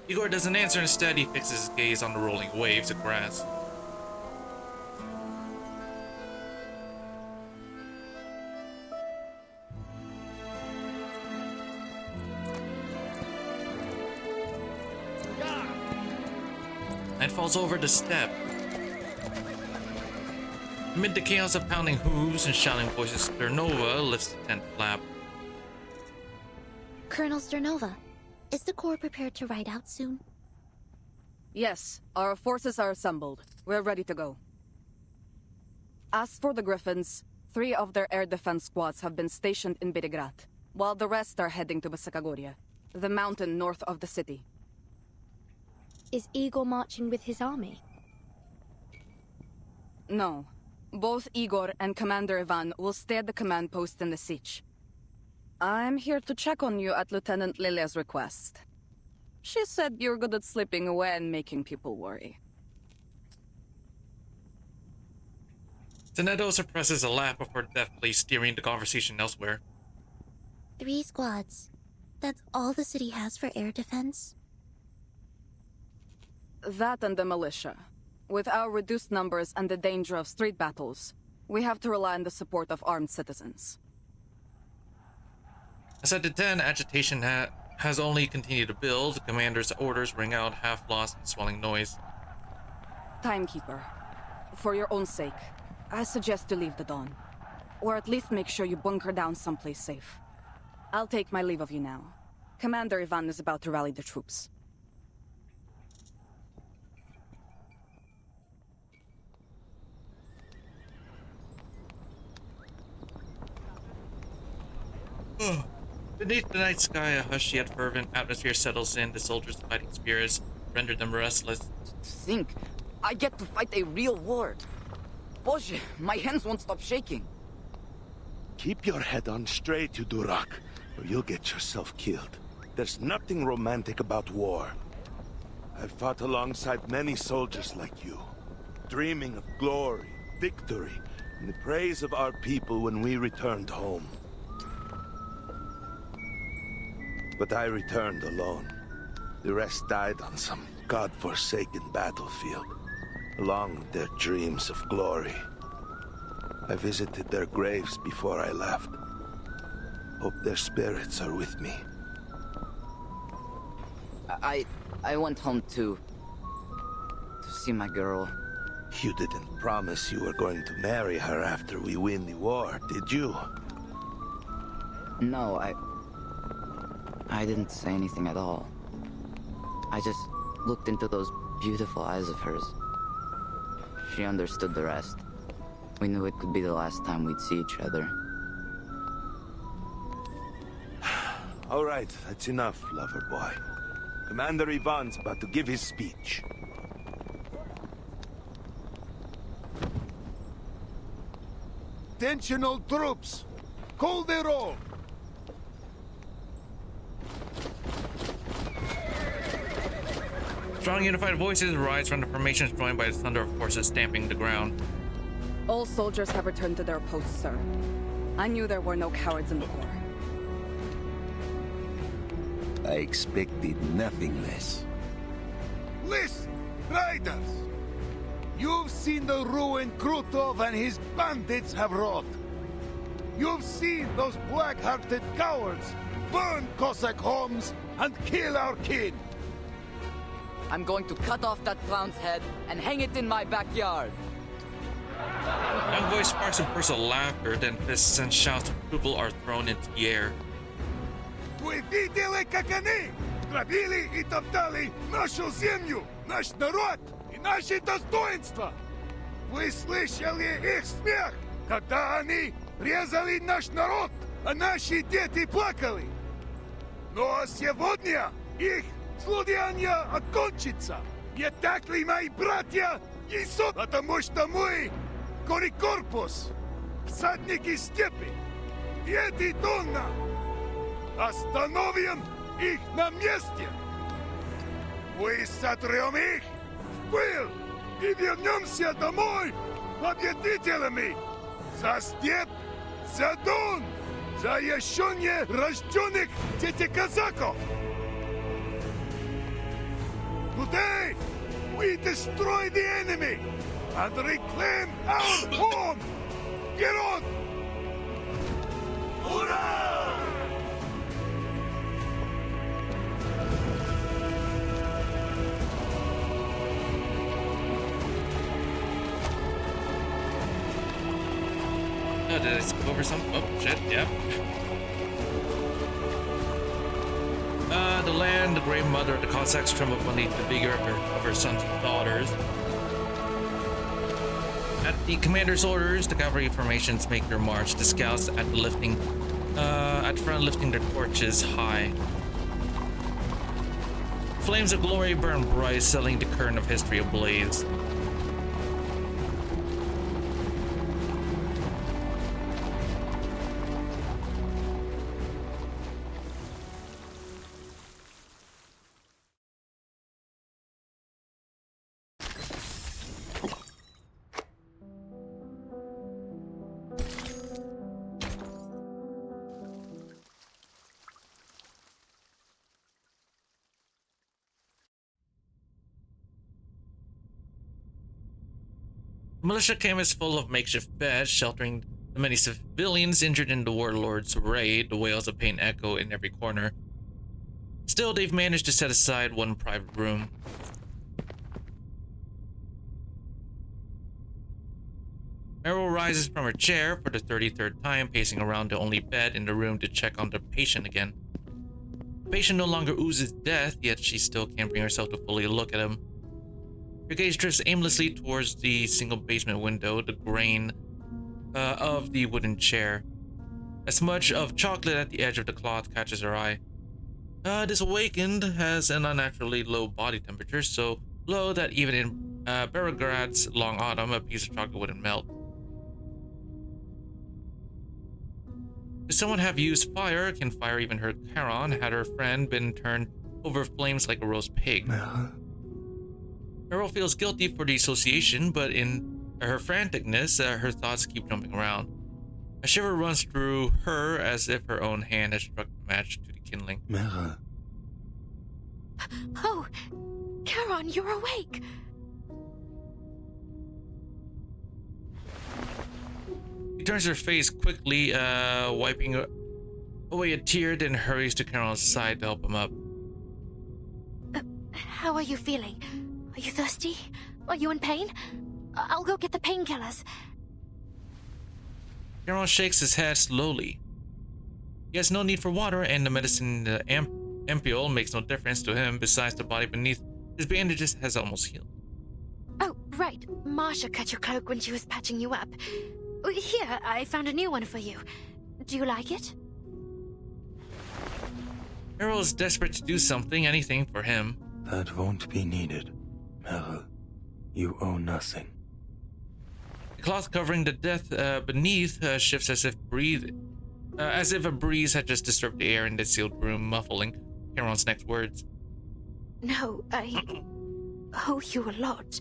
Igor doesn't answer. Instead, he fixes his gaze on the rolling waves of grass. And falls over the step. Amid the chaos of pounding hooves and shouting voices, Sternova lifts the tent flap. Colonel Sternova, is the Corps prepared to ride out soon? Yes, our forces are assembled. We're ready to go. As for the Griffins, 3 of their air defense squads have been stationed in Berigrad, while the rest are heading to Basakagoria, the mountain north of the city. Is Igor marching with his army? No. Both Igor and Commander Ivan will stay at the command post in the siege. I'm here to check on you at Lieutenant Lilia's request. She said you're good at slipping away and making people worry. Zenedo suppresses a laugh before deftly steering the conversation elsewhere. 3 squads. That's all the city has for air defense? That and the militia. With our reduced numbers and the danger of street battles, we have to rely on the support of armed citizens. As at the 10, agitation has only continued to build. The commander's orders ring out, half lost in swelling noise. Timekeeper, for your own sake, I suggest you leave the Dawn. Or at least make sure you bunker down someplace safe. I'll take my leave of you now. Commander Ivan is about to rally the troops. Beneath the night sky, a hushed yet fervent atmosphere settles in. The soldiers' fighting spirits render them restless. Think, I get to fight a real war. Boże, my hands won't stop shaking. Keep your head on straight, you Durak, or you'll get yourself killed. There's nothing romantic about war. I've fought alongside many soldiers like you, dreaming of glory, victory, and the praise of our people when we returned home. But I returned alone. The rest died on some god-forsaken battlefield, along with their dreams of glory. I visited their graves before I left. Hope their spirits are with me. I went home to see my girl. You didn't promise you were going to marry her after we win the war, did you? No, I didn't say anything at all. I just looked into those beautiful eyes of hers. She understood the rest. We knew it could be the last time we'd see each other. All right, that's enough, lover boy. Commander Ivan's about to give his speech. Attention all troops! Call the roll! Strong unified voices rise from the formations joined by the thunder of horses stamping the ground. All soldiers have returned to their posts, sir. I knew there were no cowards in the war. I expected nothing less. Listen, riders! You've seen the ruin Krutov and his bandits have wrought. You've seen those black-hearted cowards burn Cossack homes and kill our kin. I'm going to cut off that clown's head and hang it in my backyard. Young voice sparks a burst of laughter, then fists and shouts of approval are thrown into the air. Вы видели, как они грабили и топтали нашу землю, наш народ и наши достоинства? Вы слышали их смех, когда они резали наш народ, а наши дети плакали? Но сегодня их злодеяние окончится. Не так ли, мои братья и сестры? Потому что мы, Корикорпус, всадники степи, и эти Донна, остановим их на месте. Мы сотрем их в пыль и вернемся домой победителями. За степь, за Дон, за еще не рожденных детей казаков. Today, we destroy the enemy and reclaim our home. Get on! Hurrah! Oh, did I skip over something? Oh, shit, yep. The land, the Great Mother, the Cossacks tremble beneath the vigor of her sons and daughters. At the commander's orders, the cavalry formations make their march. The scouts at front lifting their torches high. Flames of glory burn bright, setting the current of history ablaze. The militia camp is full of makeshift beds, sheltering the many civilians injured in the warlord's raid. The wails of pain echo in every corner. Still, they've managed to set aside one private room. Meryl rises from her chair for the 33rd time, pacing around the only bed in the room to check on the patient again. The patient no longer oozes death, yet she still can't bring herself to fully look at him. Her gaze drifts aimlessly towards the single basement window, the grain of the wooden chair. A smudge of chocolate at the edge of the cloth catches her eye. This awakened has an unnaturally low body temperature, so low that even in Berograd's long autumn, a piece of chocolate wouldn't melt. Could someone have used fire? Can fire even hurt Charon? Had her friend been turned over flames like a roast pig? Meryl feels guilty for the association, but in her franticness, her thoughts keep jumping around. A shiver runs through her as if her own hand had struck a match to the kindling. Meryl. Oh, Charon, you're awake! She turns her face quickly, wiping away a tear, then hurries to Charon's side to help him up. How are you feeling? Are you thirsty? Are you in pain? I'll go get the painkillers. Charon shakes his head slowly. He has no need for water, and the medicine in the ampoule makes no difference to him. Besides, the body beneath his bandages has almost healed. Oh, right. Marsha cut your cloak when she was patching you up. Here, I found a new one for you. Do you like it? Meryl is desperate to do something, anything for him. That won't be needed, Meryl. You owe nothing. The cloth covering the death beneath shifts as if a breeze had just disturbed the air in the sealed room, muffling Charon's next words. No, I owe you a lot.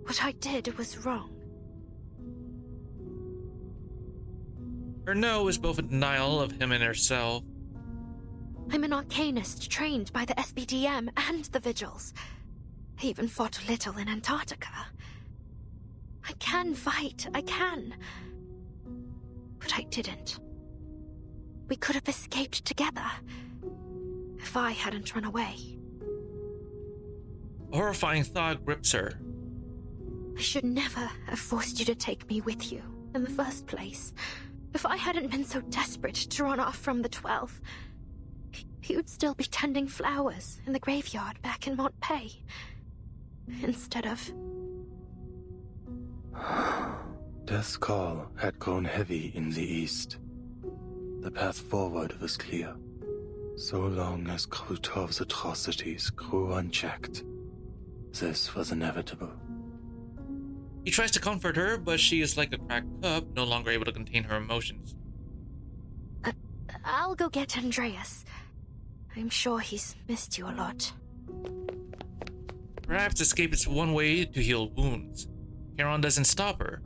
What I did was wrong. Her no is both a denial of him and herself. I'm an arcanist trained by the SBDM and the Vigils. I even fought a little in Antarctica. I can fight, I can. But I didn't. We could have escaped together if I hadn't run away. A horrifying thought grips her. I should never have forced you to take me with you in the first place. If I hadn't been so desperate to run off from the 12th, you'd still be tending flowers in the graveyard back in Montpay. Instead of... Death's call had grown heavy in the east. The path forward was clear, so long as Krutov's atrocities grew unchecked. This was inevitable. He tries to comfort her, but she is like a cracked cup, no longer able to contain her emotions. I'll go get Andreas. I'm sure he's missed you a lot. Perhaps escape is one way to heal wounds. Charon doesn't stop her.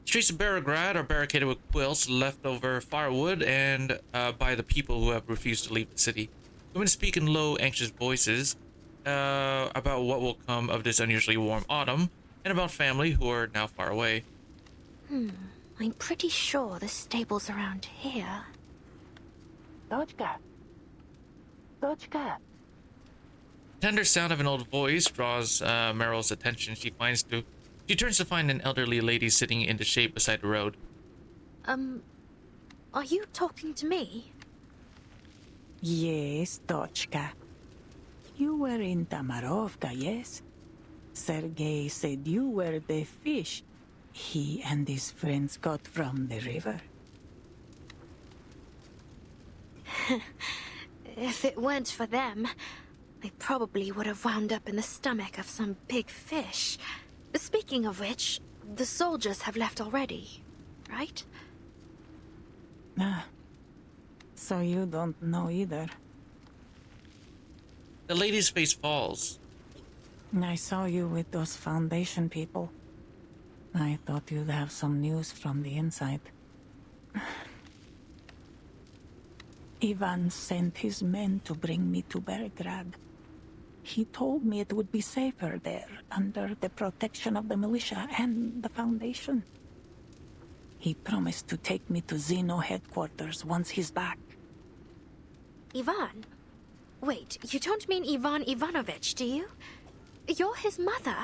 Streets of Berograd are barricaded with quilts, leftover firewood, and by the people who have refused to leave the city. Women speak in low, anxious voices about what will come of this unusually warm autumn, and about family who are now far away. I'm pretty sure the stable's around here. Dodgka. Dodgka. The tender sound of an old voice draws Meryl's attention. She turns to find an elderly lady sitting in the shade beside the road. Are you talking to me? Yes, Dodgka. You were in Tamarovka, yes? Sergei said you were the fish he and his friends got from the river. If it weren't for them, I probably would have wound up in the stomach of some big fish. Speaking of which, the soldiers have left already, right? Ah, so you don't know either. The lady's face falls. I saw you with those Foundation people. I thought you'd have some news from the inside. Ivan sent his men to bring me to Berograd. He told me it would be safer there, under the protection of the militia and the Foundation. He promised to take me to Xeno headquarters once he's back. Ivan? Wait, you don't mean Ivan Ivanovich, do you? You're his mother.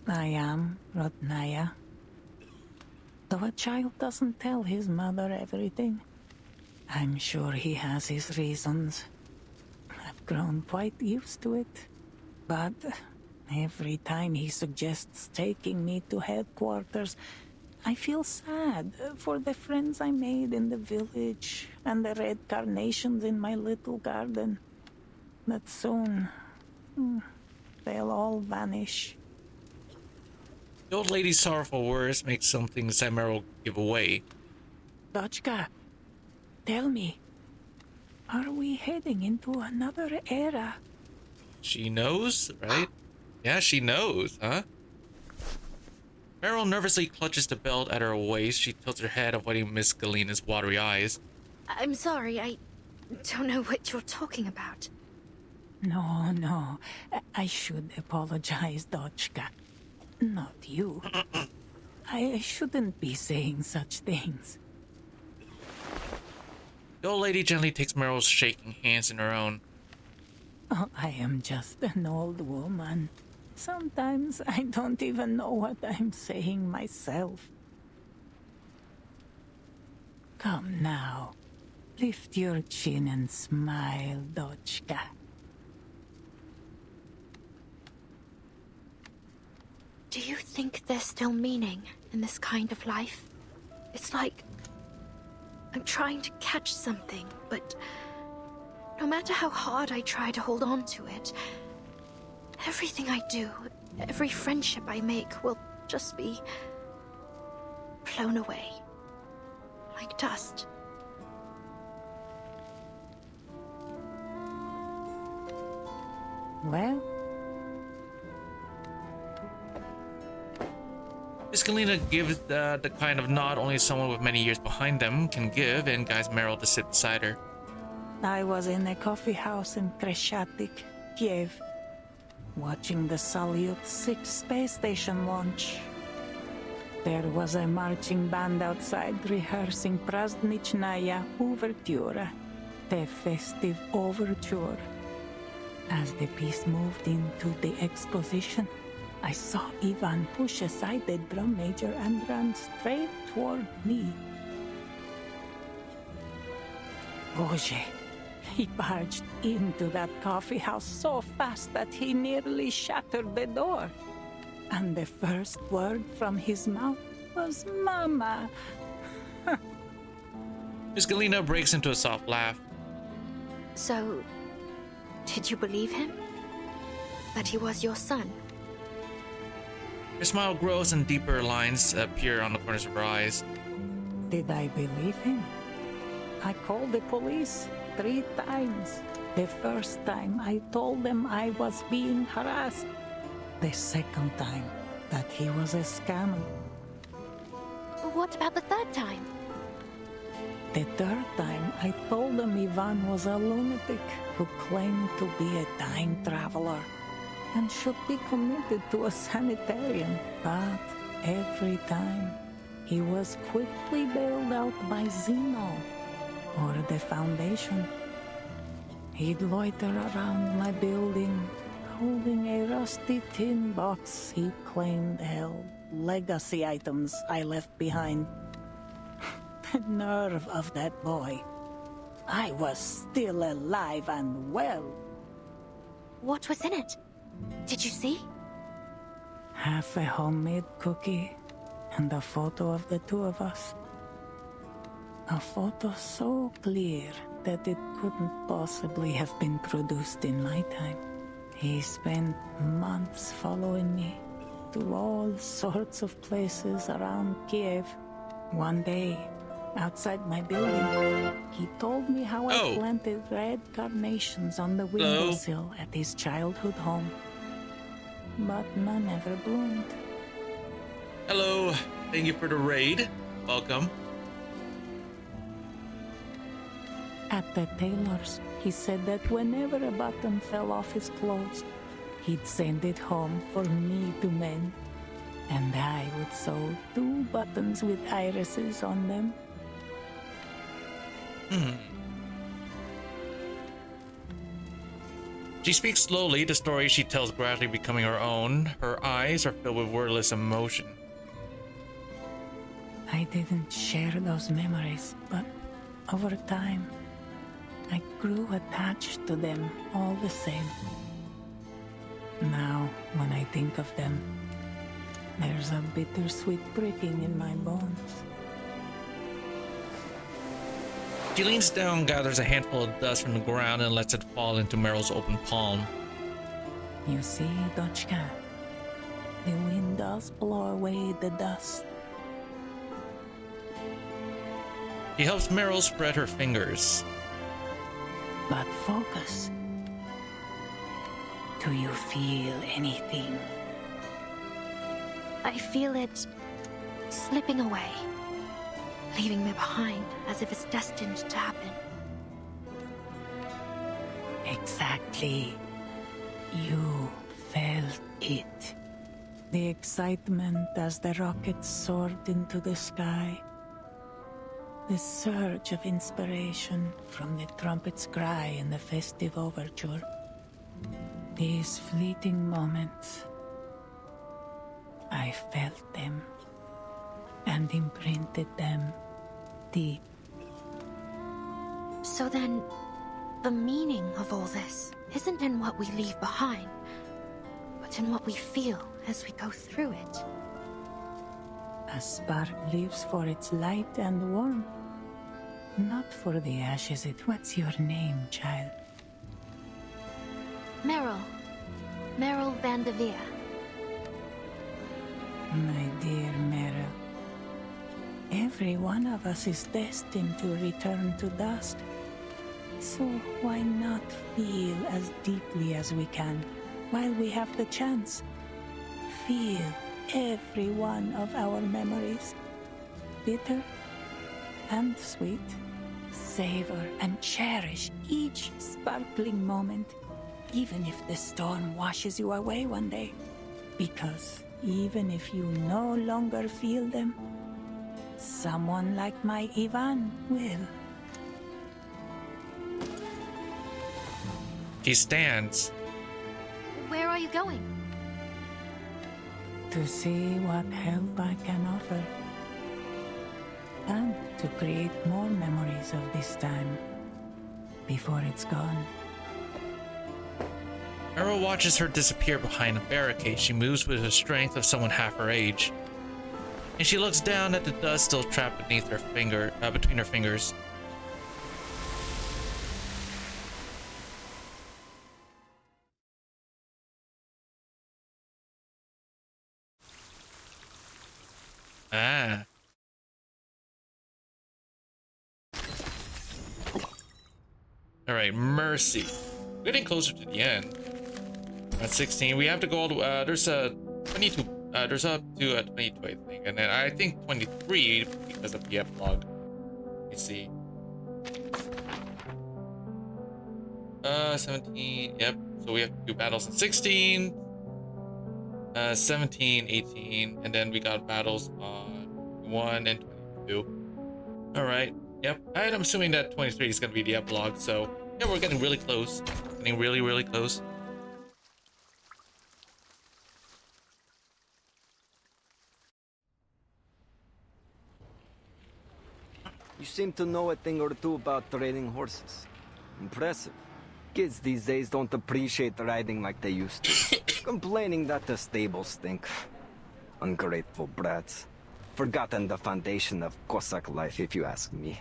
I am, Rodnaya. Though a child doesn't tell his mother everything, I'm sure he has his reasons. I've grown quite used to it. But every time he suggests taking me to headquarters, I feel sad for the friends I made in the village and the red carnations in my little garden. That soon, they'll all vanish. The old lady's sorrowful words make some things that Meryl give away. Dotchka, tell me, are we heading into another era? She knows, right? Yeah, she knows, huh? Meryl nervously clutches the belt at her waist. She tilts her head, avoiding Miss Galena's watery eyes. I'm sorry, I don't know what you're talking about. No. I should apologize, Dotchka. Not you. I shouldn't be saying such things. The old lady gently takes Meryl's shaking hands in her own. Oh, I am just an old woman. Sometimes I don't even know what I'm saying myself. Come now. Lift your chin and smile, Dotchka. Do you think there's still meaning in this kind of life? It's like I'm trying to catch something, but no matter how hard I try to hold on to it, everything I do, every friendship I make will just be blown away, like dust. Well? Miss Galena gives the kind of nod only someone with many years behind them can give, and guides Meryl to sit beside her. I was in a coffee house in Kreshatik, Kiev, watching the Salyut 6 space station launch. There was a marching band outside rehearsing Prazdnichnaya Overture, the festive overture. As the piece moved into the exposition, I saw Ivan push aside the drum major and run straight toward me. Boże, he barged into that coffee house so fast that he nearly shattered the door. And the first word from his mouth was Mama. Miss Galena breaks into a soft laugh. So, did you believe him? That he was your son? Her smile grows and deeper lines appear on the corners of her eyes. Did I believe him? I called the police 3 times. The first time I told them I was being harassed. The second time that he was a scammer. What about the third time? The third time I told them Ivan was a lunatic who claimed to be a time traveler and should be committed to a sanitarium. But every time, he was quickly bailed out by Zeno or the Foundation. He'd loiter around my building, holding a rusty tin box he claimed held legacy items I left behind. The nerve of that boy. I was still alive and well. What was in it? Did you see? Half a homemade cookie and a photo of the 2 of us. A photo so clear that it couldn't possibly have been produced in my time. He spent months following me to all sorts of places around Kiev. One day, outside my building, he told me how I planted red carnations on the windowsill at his childhood home. But none ever bloomed. Hello, thank you for the raid. Welcome. At the tailor's, he said that whenever a button fell off his clothes, he'd send it home for me to mend. And I would sew 2 buttons with irises on them. She speaks slowly, the story she tells gradually becoming her own. Her eyes are filled with wordless emotion. I I didn't share those memories, but over time, I grew attached to them all the same. Now, when I think of them, there's a bittersweet pricking in my bones. She leans down, gathers a handful of dust from the ground, and lets it fall into Meryl's open palm. You see, Dochka, the wind does blow away the dust. He helps Meryl spread her fingers. But focus. Do you feel anything? I feel it slipping away, leaving me behind as if it's destined to happen. Exactly. You felt it. The excitement as the rocket soared into the sky. The surge of inspiration from the trumpet's cry in the festive overture. These fleeting moments, I felt them and imprinted them deep. So then, the meaning of all this isn't in what we leave behind, but in what we feel as we go through it. A spark lives for its light and warmth, not for the ashes What's your name, child? Meryl. Meryl Van de Veer. My dear Meryl, every one of us is destined to return to dust. So why not feel as deeply as we can while we have the chance? Feel every one of our memories, bitter and sweet. Savor and cherish each sparkling moment, even if the storm washes you away one day. Because even if you no longer feel them, someone like my Ivan will. She stands. Where are you going? To see what help I can offer. And to create more memories of this time before it's gone. Meryl watches her disappear behind a barricade. She moves with the strength of someone half her age. And she looks down at the dust still trapped beneath her between her fingers. Ah. Alright, Mercy. We're getting closer to the end. At 16, we have to go all the there's a 22, there's up to a 22, I think. And then I think 23 because of the epilogue. Let me see. 17, yep. So we have to do battles in 16, 17, 18, and then we got battles on 1 and 22. Alright, yep. And I'm assuming that 23 is going to be the epilogue, so yeah, we're getting really close. Getting really, really close. You seem to know a thing or two about trading horses. Impressive. Kids these days don't appreciate riding like they used to. Complaining that the stables stink. Ungrateful brats. Forgotten the foundation of Cossack life, if you ask me.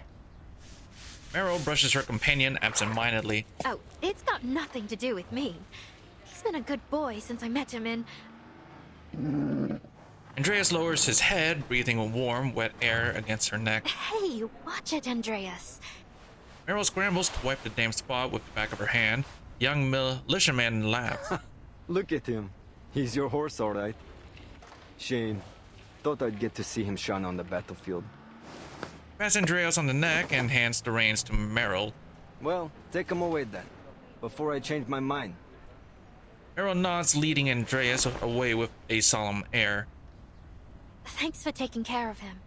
Meryl brushes her companion absent-mindedly. Oh, it's got nothing to do with me. He's been a good boy since I met him in... Andreas lowers his head, breathing warm, wet air against her neck. Hey, watch it, Andreas. Meryl scrambles to wipe the damp spot with the back of her hand. Young militiaman laughs. Look at him. He's your horse, all right. Shame. Thought I'd get to see him shine on the battlefield. Pats Andreas on the neck and hands the reins to Meryl. Well, take him away then, before I change my mind. Meryl nods, leading Andreas away with a solemn air. Thanks for taking care of him.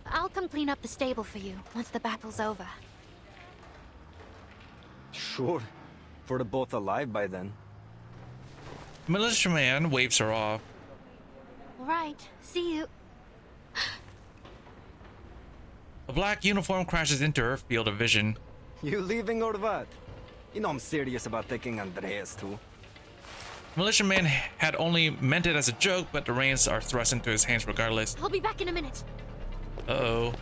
I'll come clean up the stable for you once the battle's over. Sure. For the both alive by then. The militiaman waves her off. All right, see you. A black uniform crashes into her field of vision. You leaving or what? You know I'm serious about taking Andreas too. Militiaman had only meant it as a joke, but the reins are thrust into his hands regardless. I'll be back in a minute. Uh-oh.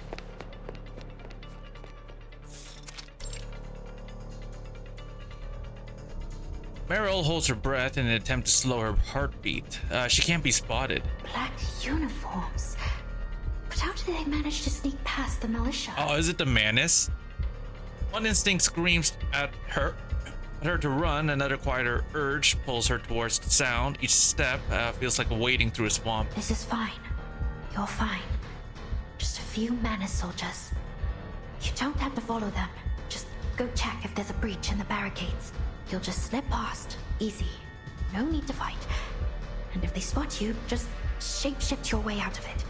Meryl holds her breath in an attempt to slow her heartbeat. She can't be spotted. Black uniforms. But how did they manage to sneak past the militia? Oh, is it the Manus? One instinct screams at her to run, another quieter urge pulls her towards the sound. Each step feels like wading through a swamp. This is fine. You're fine. Just a few Manus soldiers. You don't have to follow them. Just go check if there's a breach in the barricades. You'll just slip past. Easy. No need to fight. And if they spot you, just shapeshift your way out of it.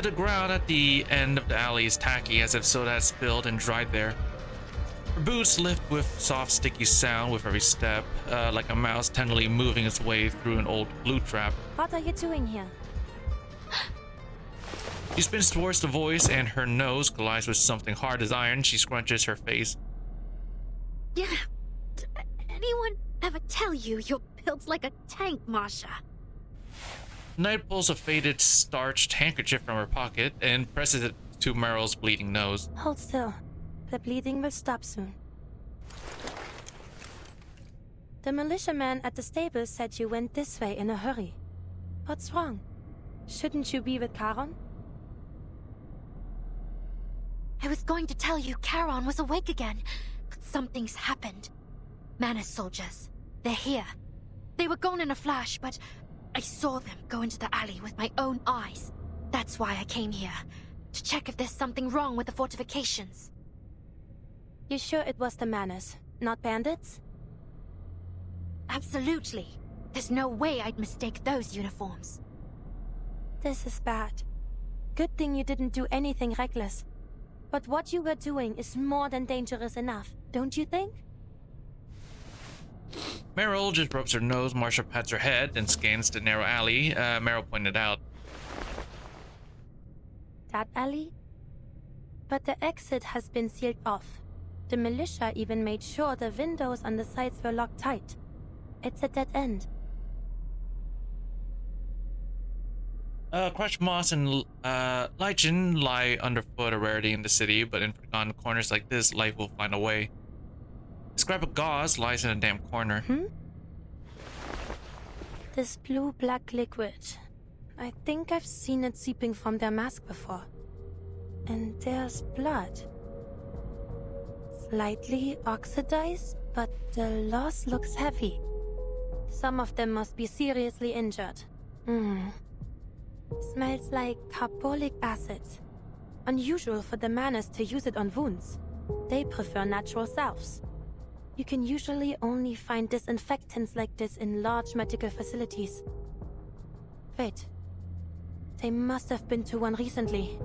The ground at the end of the alley is tacky, as if soda has spilled and dried there. Her boots lift with soft, sticky sound with every step, like a mouse tenderly moving its way through an old glue trap. What are you doing here? She spins towards the voice, and her nose collides with something hard as iron. She scrunches her face. Yeah. Did anyone ever tell you you're built like a tank, Masha? Knight pulls a faded, starched handkerchief from her pocket and presses it to Meryl's bleeding nose. Hold still. The bleeding will stop soon. The militiaman at the stable said you went this way in a hurry. What's wrong? Shouldn't you be with Charon? I was going to tell you Charon was awake again, but something's happened. Manus soldiers. They're here. They were gone in a flash, but I saw them go into the alley with my own eyes. That's why I came here, to check if there's something wrong with the fortifications. You sure it was the Manus, not bandits? Absolutely. There's no way I'd mistake those uniforms. This is bad. Good thing you didn't do anything reckless. But what you were doing is more than dangerous enough, don't you think? Meryl just rubs her nose, Marsha pats her head, and scans the narrow alley. Meryl pointed out. That alley? But the exit has been sealed off. The militia even made sure the windows on the sides were locked tight. It's a dead end. Crushed moss and lichen lie underfoot, a rarity in the city, but in forgotten corners like this, life will find a way. A scrap of gauze lies in a damp corner. This blue-black liquid. I think I've seen it seeping from their mask before. And there's blood. Slightly oxidized, but the loss looks heavy. Some of them must be seriously injured. Smells like carbolic acid. Unusual for the Manus to use it on wounds. They prefer natural salves. You can usually only find disinfectants like this in large medical facilities. Wait. They must have been to one recently.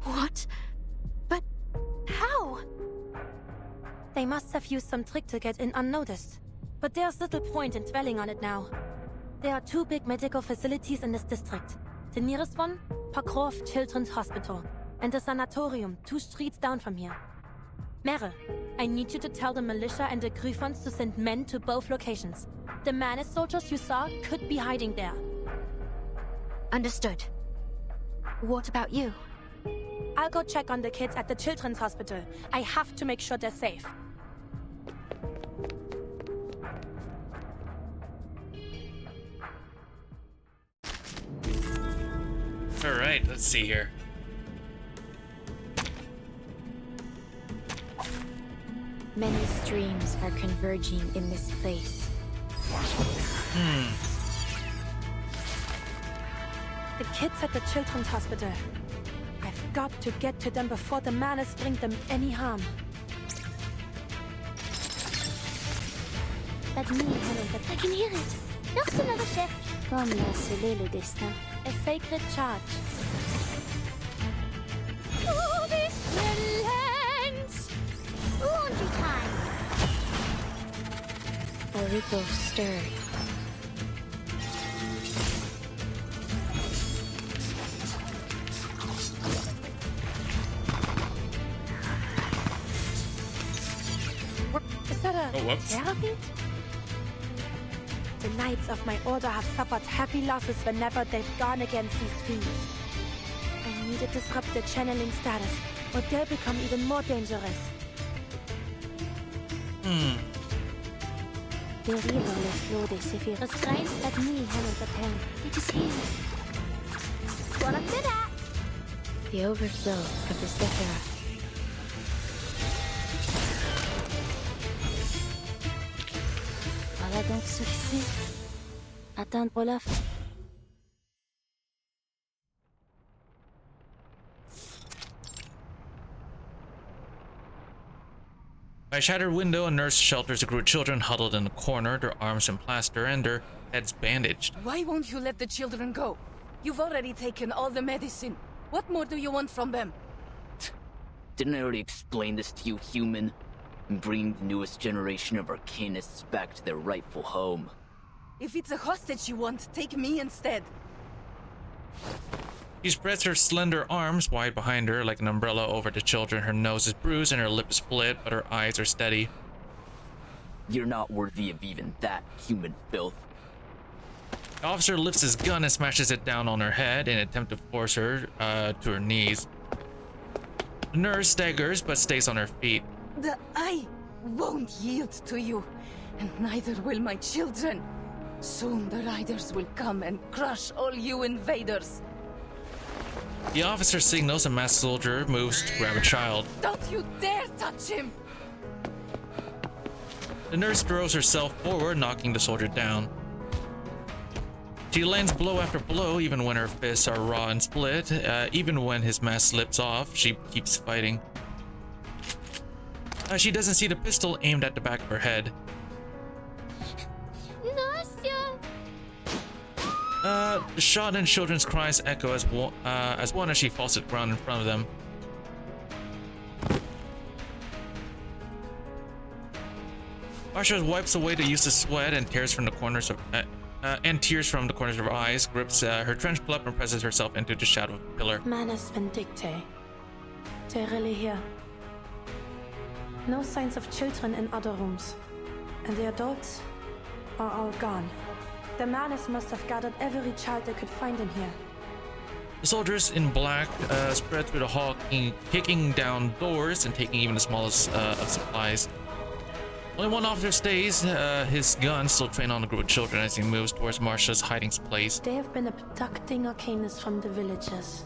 What? But how? They must have used some trick to get in unnoticed. But there's little point in dwelling on it now. There are 2 big medical facilities in this district. The nearest one, Pokrov Children's Hospital, and the sanatorium 2 streets down from here. Meryl, I need you to tell the militia and the Gryphons to send men to both locations. The Manus soldiers you saw could be hiding there. Understood. What about you? I'll go check on the kids at the Children's Hospital. I have to make sure they're safe. Alright, let's see here. Many streams are converging in this place. The kids at the Children's Hospital. I've got to get to them before the Manus bring them any harm. Let me handle it. I can hear it. Just another shift. Comme l'a scellé le destin. A sacred charge. Oh, these villains! Laundry time. A ripple stirred. Oh, whoops. Therapy? The Knights of my order have suffered heavy losses whenever they've gone against these fiends. I need to disrupt their channeling status, or they'll become even more dangerous. Derrière le flot des Sephiroth. Restraints, let me handle the pen. It is here. What I'm good at. The overflow of the Sephiroth. Voilà donc ce que c'est. Atteindre la fin. By a shattered window, a nurse shelters a group of children huddled in a corner, their arms in plaster and their heads bandaged. Why won't you let the children go? You've already taken all the medicine. What more do you want from them? Didn't I already explain this to you, human? I'm bringing the newest generation of Arcanists back to their rightful home. If it's a hostage you want, take me instead. She spreads her slender arms wide behind her like an umbrella over the children. Her nose is bruised and her lip is split, but her eyes are steady. You're not worthy of even that, human filth. The officer lifts his gun and smashes it down on her head in an attempt to force her to her knees. The nurse staggers but stays on her feet. I won't yield to you, and neither will my children. Soon the riders will come and crush all you invaders. The officer signals, a masked soldier moves to grab a child. Don't you dare touch him! The nurse throws herself forward, knocking the soldier down. She lands blow after blow, even when her fists are raw and split. Even when his mask slips off, she keeps fighting. She doesn't see the pistol aimed at the back of her head. The shot and children's cries echo as one as she falls to the ground in front of them. Marsha wipes away the useless sweat and tears from the corners of her eyes, grips her trench glove and presses herself into the shadow of a pillar. Manus Vindictae. They're really here. No signs of children in other rooms. And the adults are all gone. The Manus must have gathered every child they could find in here. The soldiers in black spread through the hall, kicking down doors and taking even the smallest of supplies. Only one officer stays, his gun still trained on a group of children as he moves towards Marsha's hiding place. They have been abducting Arcanists from the villages.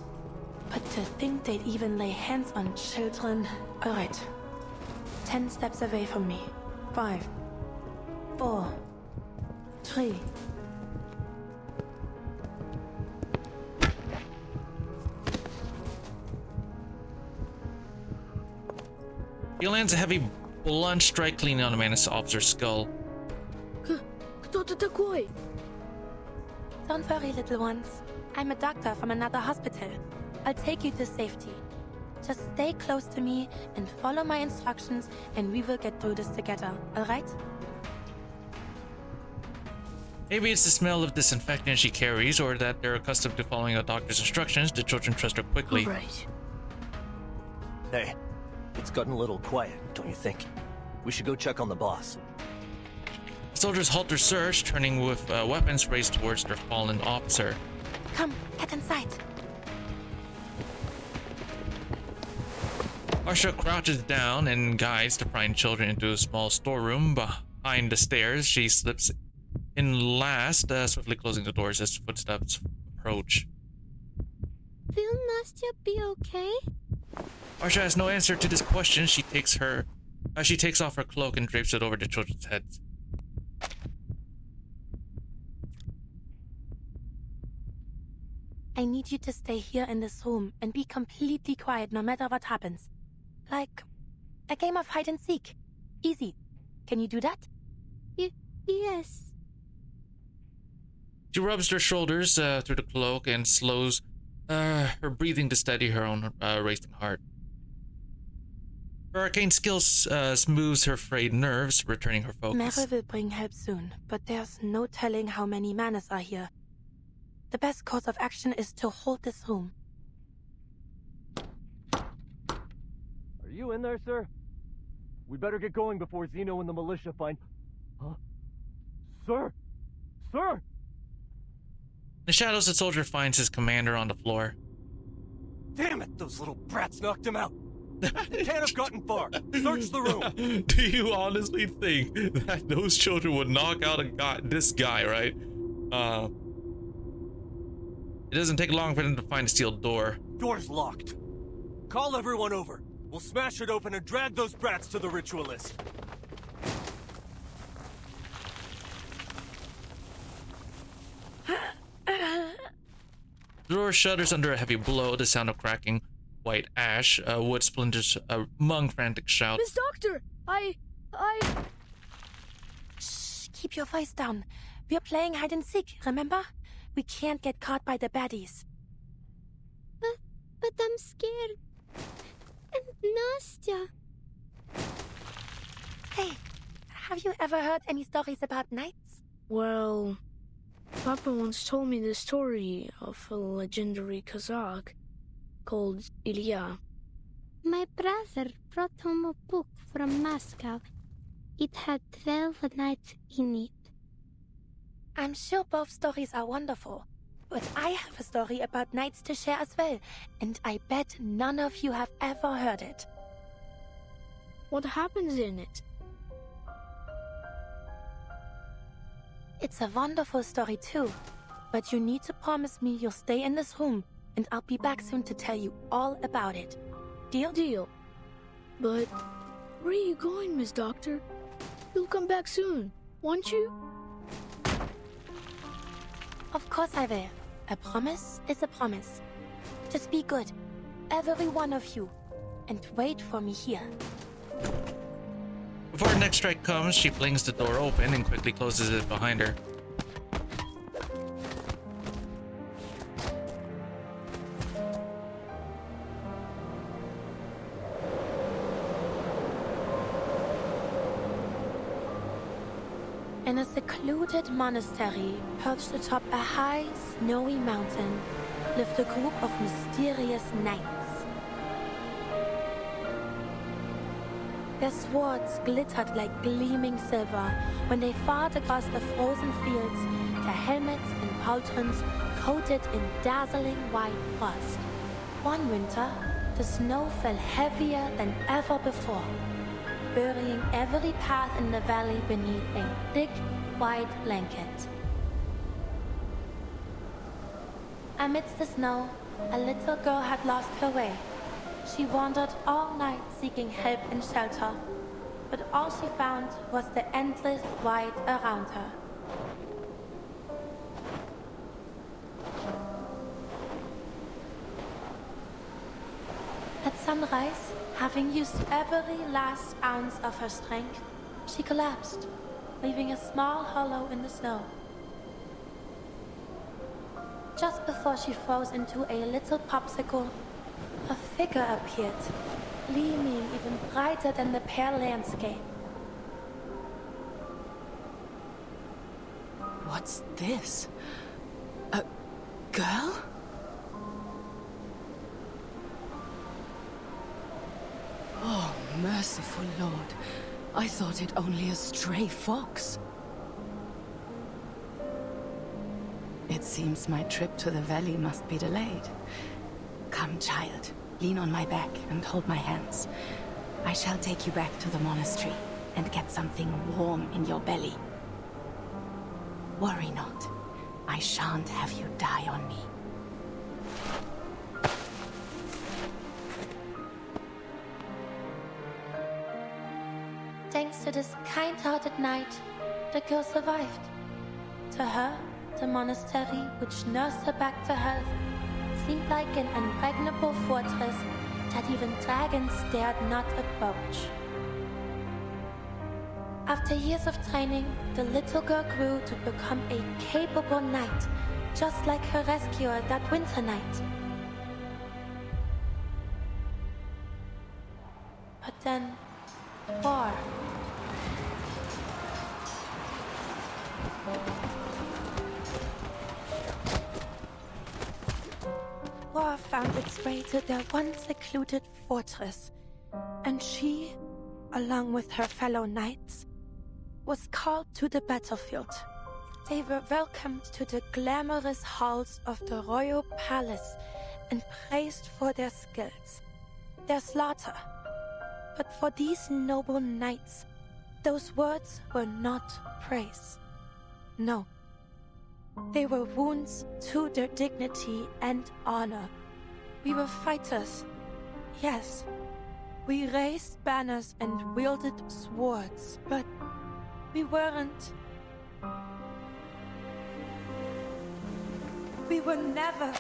But to think they'd even lay hands on children... Alright. 10 steps away from me. 5, 4, 3... He lands a heavy, blunt strike clean on the Manus officer's skull. Don't worry, little ones. I'm a doctor from another hospital. I'll take you to safety. Just stay close to me and follow my instructions, and we will get through this together, alright? Maybe it's the smell of disinfectant she carries, or that they're accustomed to following a doctor's instructions. The children trust her quickly. Right. Hey, it's gotten a little quiet, don't you think? We should go check on the boss. Soldiers halt their search, turning with weapons raised towards their fallen officer. Come, get inside. Marsha crouches down and guides the frightened children into a small storeroom behind the stairs. She slips in last, swiftly closing the doors as footsteps approach. Will Nastya be okay? Marsha has no answer to this question. She takes off her cloak and drapes it over the children's heads. I need you to stay here in this room and be completely quiet no matter what happens. Like a game of hide and seek. Easy. Can you do that? Yes. She rubs her shoulders through the cloak and slows her breathing to steady her own racing heart. Her arcane skills smooths her frayed nerves, returning her focus. Merrill will bring help soon, but there's no telling how many Manus are here. The best course of action is to hold this room. Are you in there, sir? We better get going before Zeno and the militia find... Huh? Sir! Sir! In the shadows, the soldier finds his commander on the floor. Damn it! Those little brats knocked him out! Can't have gotten far! Search the room! Do you honestly think that those children would knock out this guy, right? It doesn't take long for them to find a steel door. Door's locked. Call everyone over. We'll smash it open and drag those brats to the ritualist. The door shudders under a heavy blow, the sound of cracking white ash, wood splinters among frantic shouts. Miss Doctor! Shh, keep your voice down. We're playing hide and seek, remember? We can't get caught by the baddies. But I'm scared. And Nastya. Hey, have you ever heard any stories about knights? Well, Papa once told me the story of a legendary Kazakh called Ilya. My brother brought home a book from Moscow. It had 12 knights in it. I'm sure both stories are wonderful, but I have a story about knights to share as well, and I bet none of you have ever heard it. What happens in it? It's a wonderful story too, but you need to promise me you'll stay in this room, and I'll be back soon to tell you all about it. Deal? Deal. But where are you going, Miss Doctor? You'll come back soon, won't you? Of course I will. A promise is a promise. Just be good, every one of you, and wait for me here. Before her next strike comes, she flings the door open and quickly closes it behind her. In a secluded monastery perched atop a high, snowy mountain lived a group of mysterious knights. Their swords glittered like gleaming silver when they fought across the frozen fields, their helmets and pauldrons coated in dazzling white frost. One winter, the snow fell heavier than ever before, burying every path in the valley beneath a thick, white blanket. Amidst the snow, a little girl had lost her way. She wandered all night seeking help and shelter, but all she found was the endless white around her. At sunrise, having used every last ounce of her strength, she collapsed, leaving a small hollow in the snow. Just before she froze into a little popsicle, a figure appeared, gleaming even brighter than the pale landscape. What's this? A girl? Oh, merciful Lord. I thought it only a stray fox. It seems my trip to the valley must be delayed. Come, child. Lean on my back and hold my hands. I shall take you back to the monastery and get something warm in your belly. Worry not. I shan't have you die on me. Thanks to this kind-hearted knight, the girl survived. To her, the monastery, which nursed her back to health, seemed like an impregnable fortress that even dragons dared not approach. After years of training, the little girl grew to become a capable knight, just like her rescuer that winter night. But then, war. War found its way to their once secluded fortress, and she along with her fellow knights, was called to the battlefield. They were welcomed to the glamorous halls of the royal palace and praised for their skills, their slaughter. But for these noble knights, those words were not praise. No. They were wounds to their dignity and honor. We were fighters. Yes. We raised banners and wielded swords, but we weren't. We were never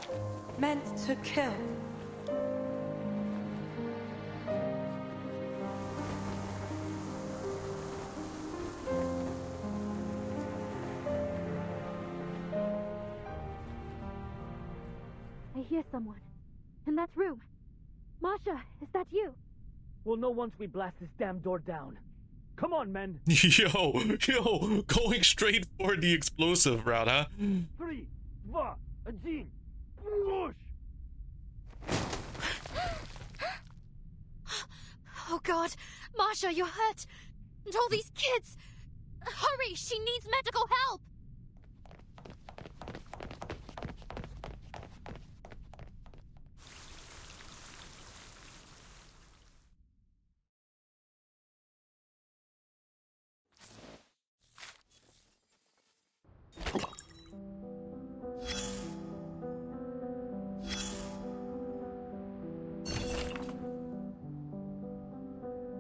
meant to kill. I hear someone. In that room. Masha, is that you? We'll know once we blast this damn door down. Come on, men. Yo, going straight for the explosive route, huh? 3, 2, 1, push! Oh god, Masha, you're hurt! And all these kids! Hurry, she needs medical help!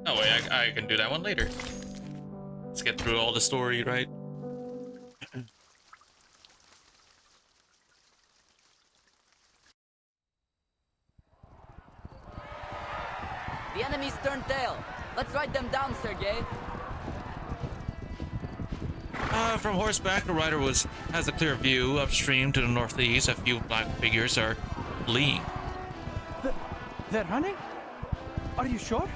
Oh wait, I can do that one later. Let's get through all the story, right? The enemy's turned tail. Let's ride them down, Sergei. From horseback, the rider has a clear view. Upstream to the northeast, a few black figures are fleeing. They're running? Are you sure?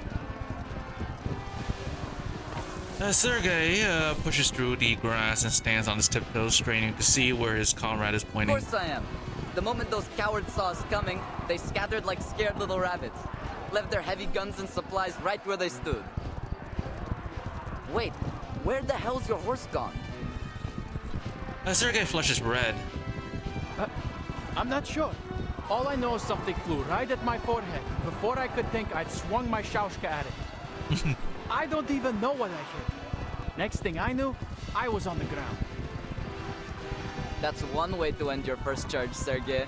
Sergei pushes through the grass and stands on his tiptoes, straining to see where his comrade is pointing. Of course I am. The moment those cowards saw us coming, they scattered like scared little rabbits. Left their heavy guns and supplies right where they stood. Wait, where the hell's your horse gone? Sergei flushes red. I'm not sure. All I know is something flew right at my forehead. Before I could think, I'd swung my shaushka at it. I don't even know what I hit. Next thing I knew, I was on the ground. That's one way to end your first charge, Sergei.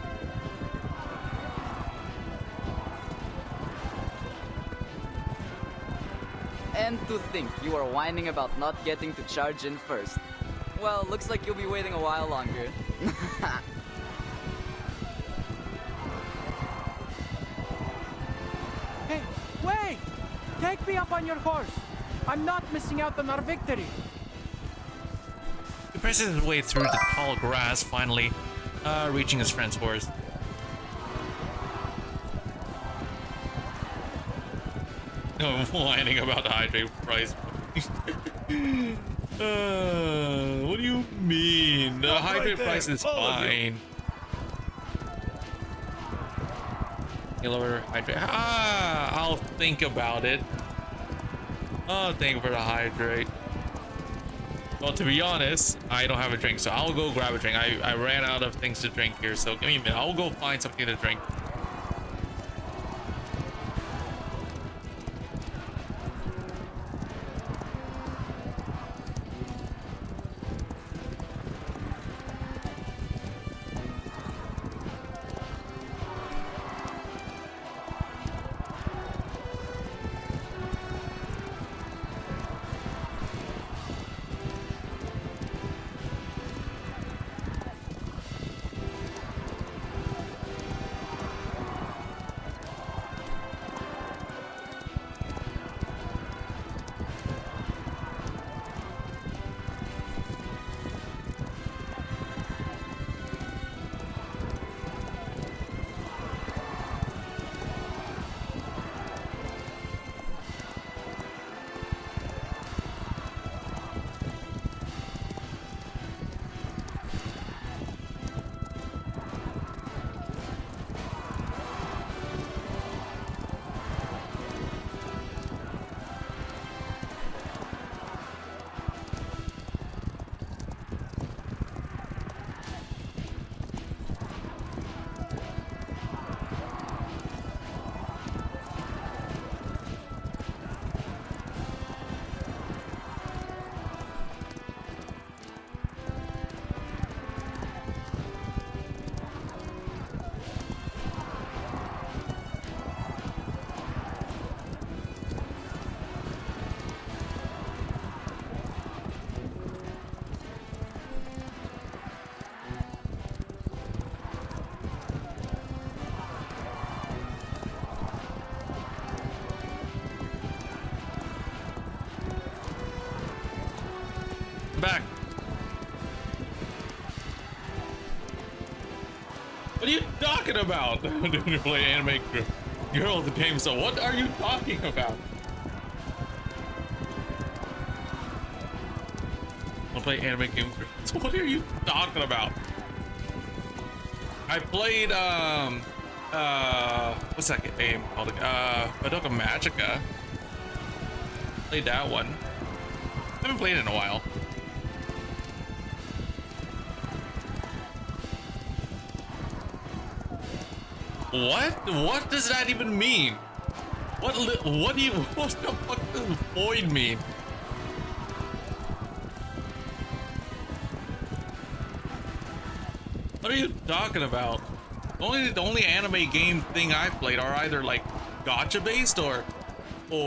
And to think you are whining about not getting to charge in first. Well, looks like you'll be waiting a while longer. Hey, wait! Take me up on your horse. I'm not missing out on our victory. He presses his way through the tall grass, finally reaching his friend's horse. Whining about the hydrate price. What do you mean? The hydrate price is fine. You lower hydrate. I'll think about it. I'll think for the hydrate. Well, to be honest, I don't have a drink, so I'll go grab a drink. I ran out of things to drink here, so give me a minute. I'll go find something to drink. back. What are you talking about? You play anime girl the game, so what are you talking about? I'll play anime games. So what are you talking about? I played what's that game called? Madoka Magica. Played that one. Haven't played it in a while. What does that even mean? What the fuck does void mean? What are you talking about? The only anime game thing I've played are either like gacha based or you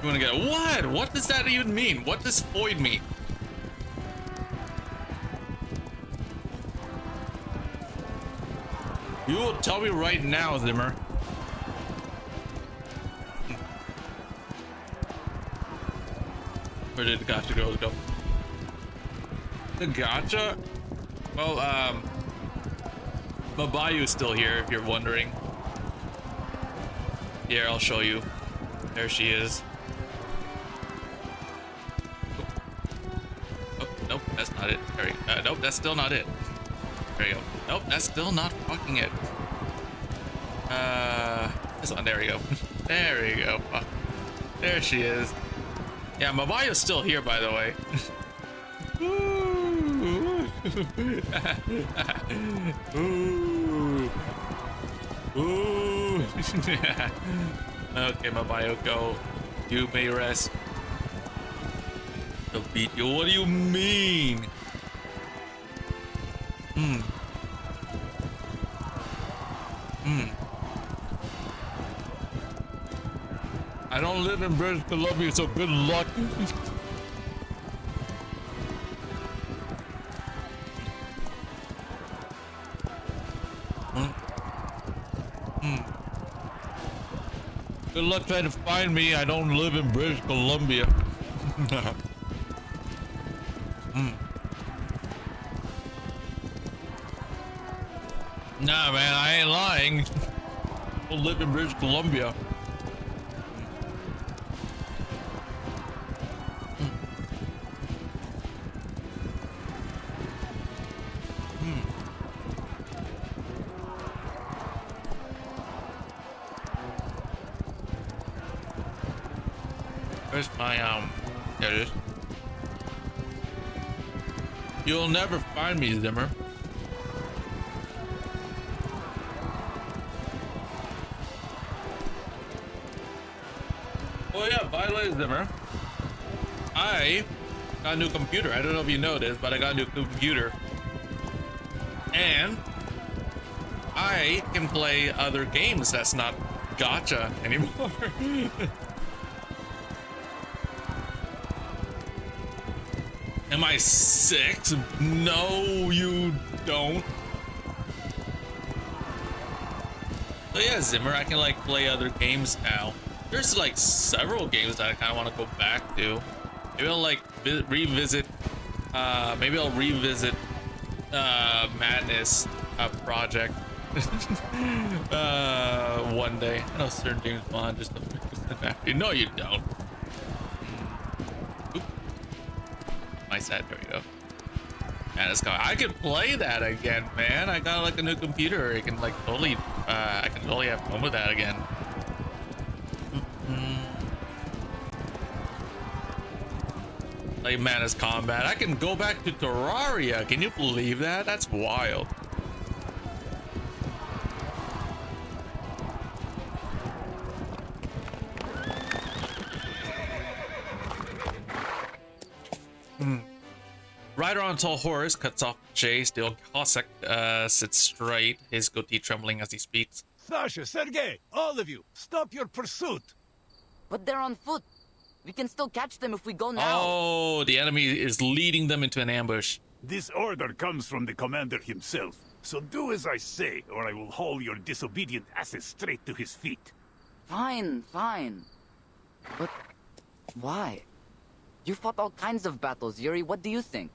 wanna get what? What does that even mean? What does void mean? You will tell me right now, Zimmer. Where did the gacha girls go? The gacha? Well, Mabayu's still here, if you're wondering. Here, I'll show you. There she is. Oh, nope, that's not it. There we go. Nope, that's still not it. There you go. Nope, that's still not fucking it. This one, there we go. There we go. There she is. Yeah, Mabayu's still here, by the way. Ooh. Ooh. Okay, Mabayo, go. You may rest. They'll beat you. What do you mean? I don't live in British Columbia, so good luck. Good luck trying to find me. I don't live in British Columbia. Nah, man, I ain't lying. I don't live in British Columbia. Where's my, there it is. You'll never find me, Zimmer. Oh yeah, by the way, Zimmer, I got a new computer. I don't know if you know this, but I got a new computer. And I can play other games that's not gacha anymore. Am I 6? No, you don't. So yeah, Zimmer, I can like play other games now. There's like several games that I kind of want to go back to. Maybe I'll like revisit. Maybe I'll revisit Madness Project one day. I know Sir James Bond just. No, you don't. My set. There we go. Man, let's go. I could play that again, man. I got like a new computer. I can like totally. I can totally have fun with that again. Like Madness Combat. I can go back to Terraria. Can you believe that? That's wild. Rider on a tall horse cuts off the chase. The old Cossack sits straight, his goatee trembling as he speaks. Sasha, Sergei, all of you, stop your pursuit. But they're on foot. We can still catch them if we go now. Oh, the enemy is leading them into an ambush. This order comes from the commander himself. So do as I say, or I will haul your disobedient asses straight to his feet. Fine, fine. But why? You fought all kinds of battles, Yuri. What do you think?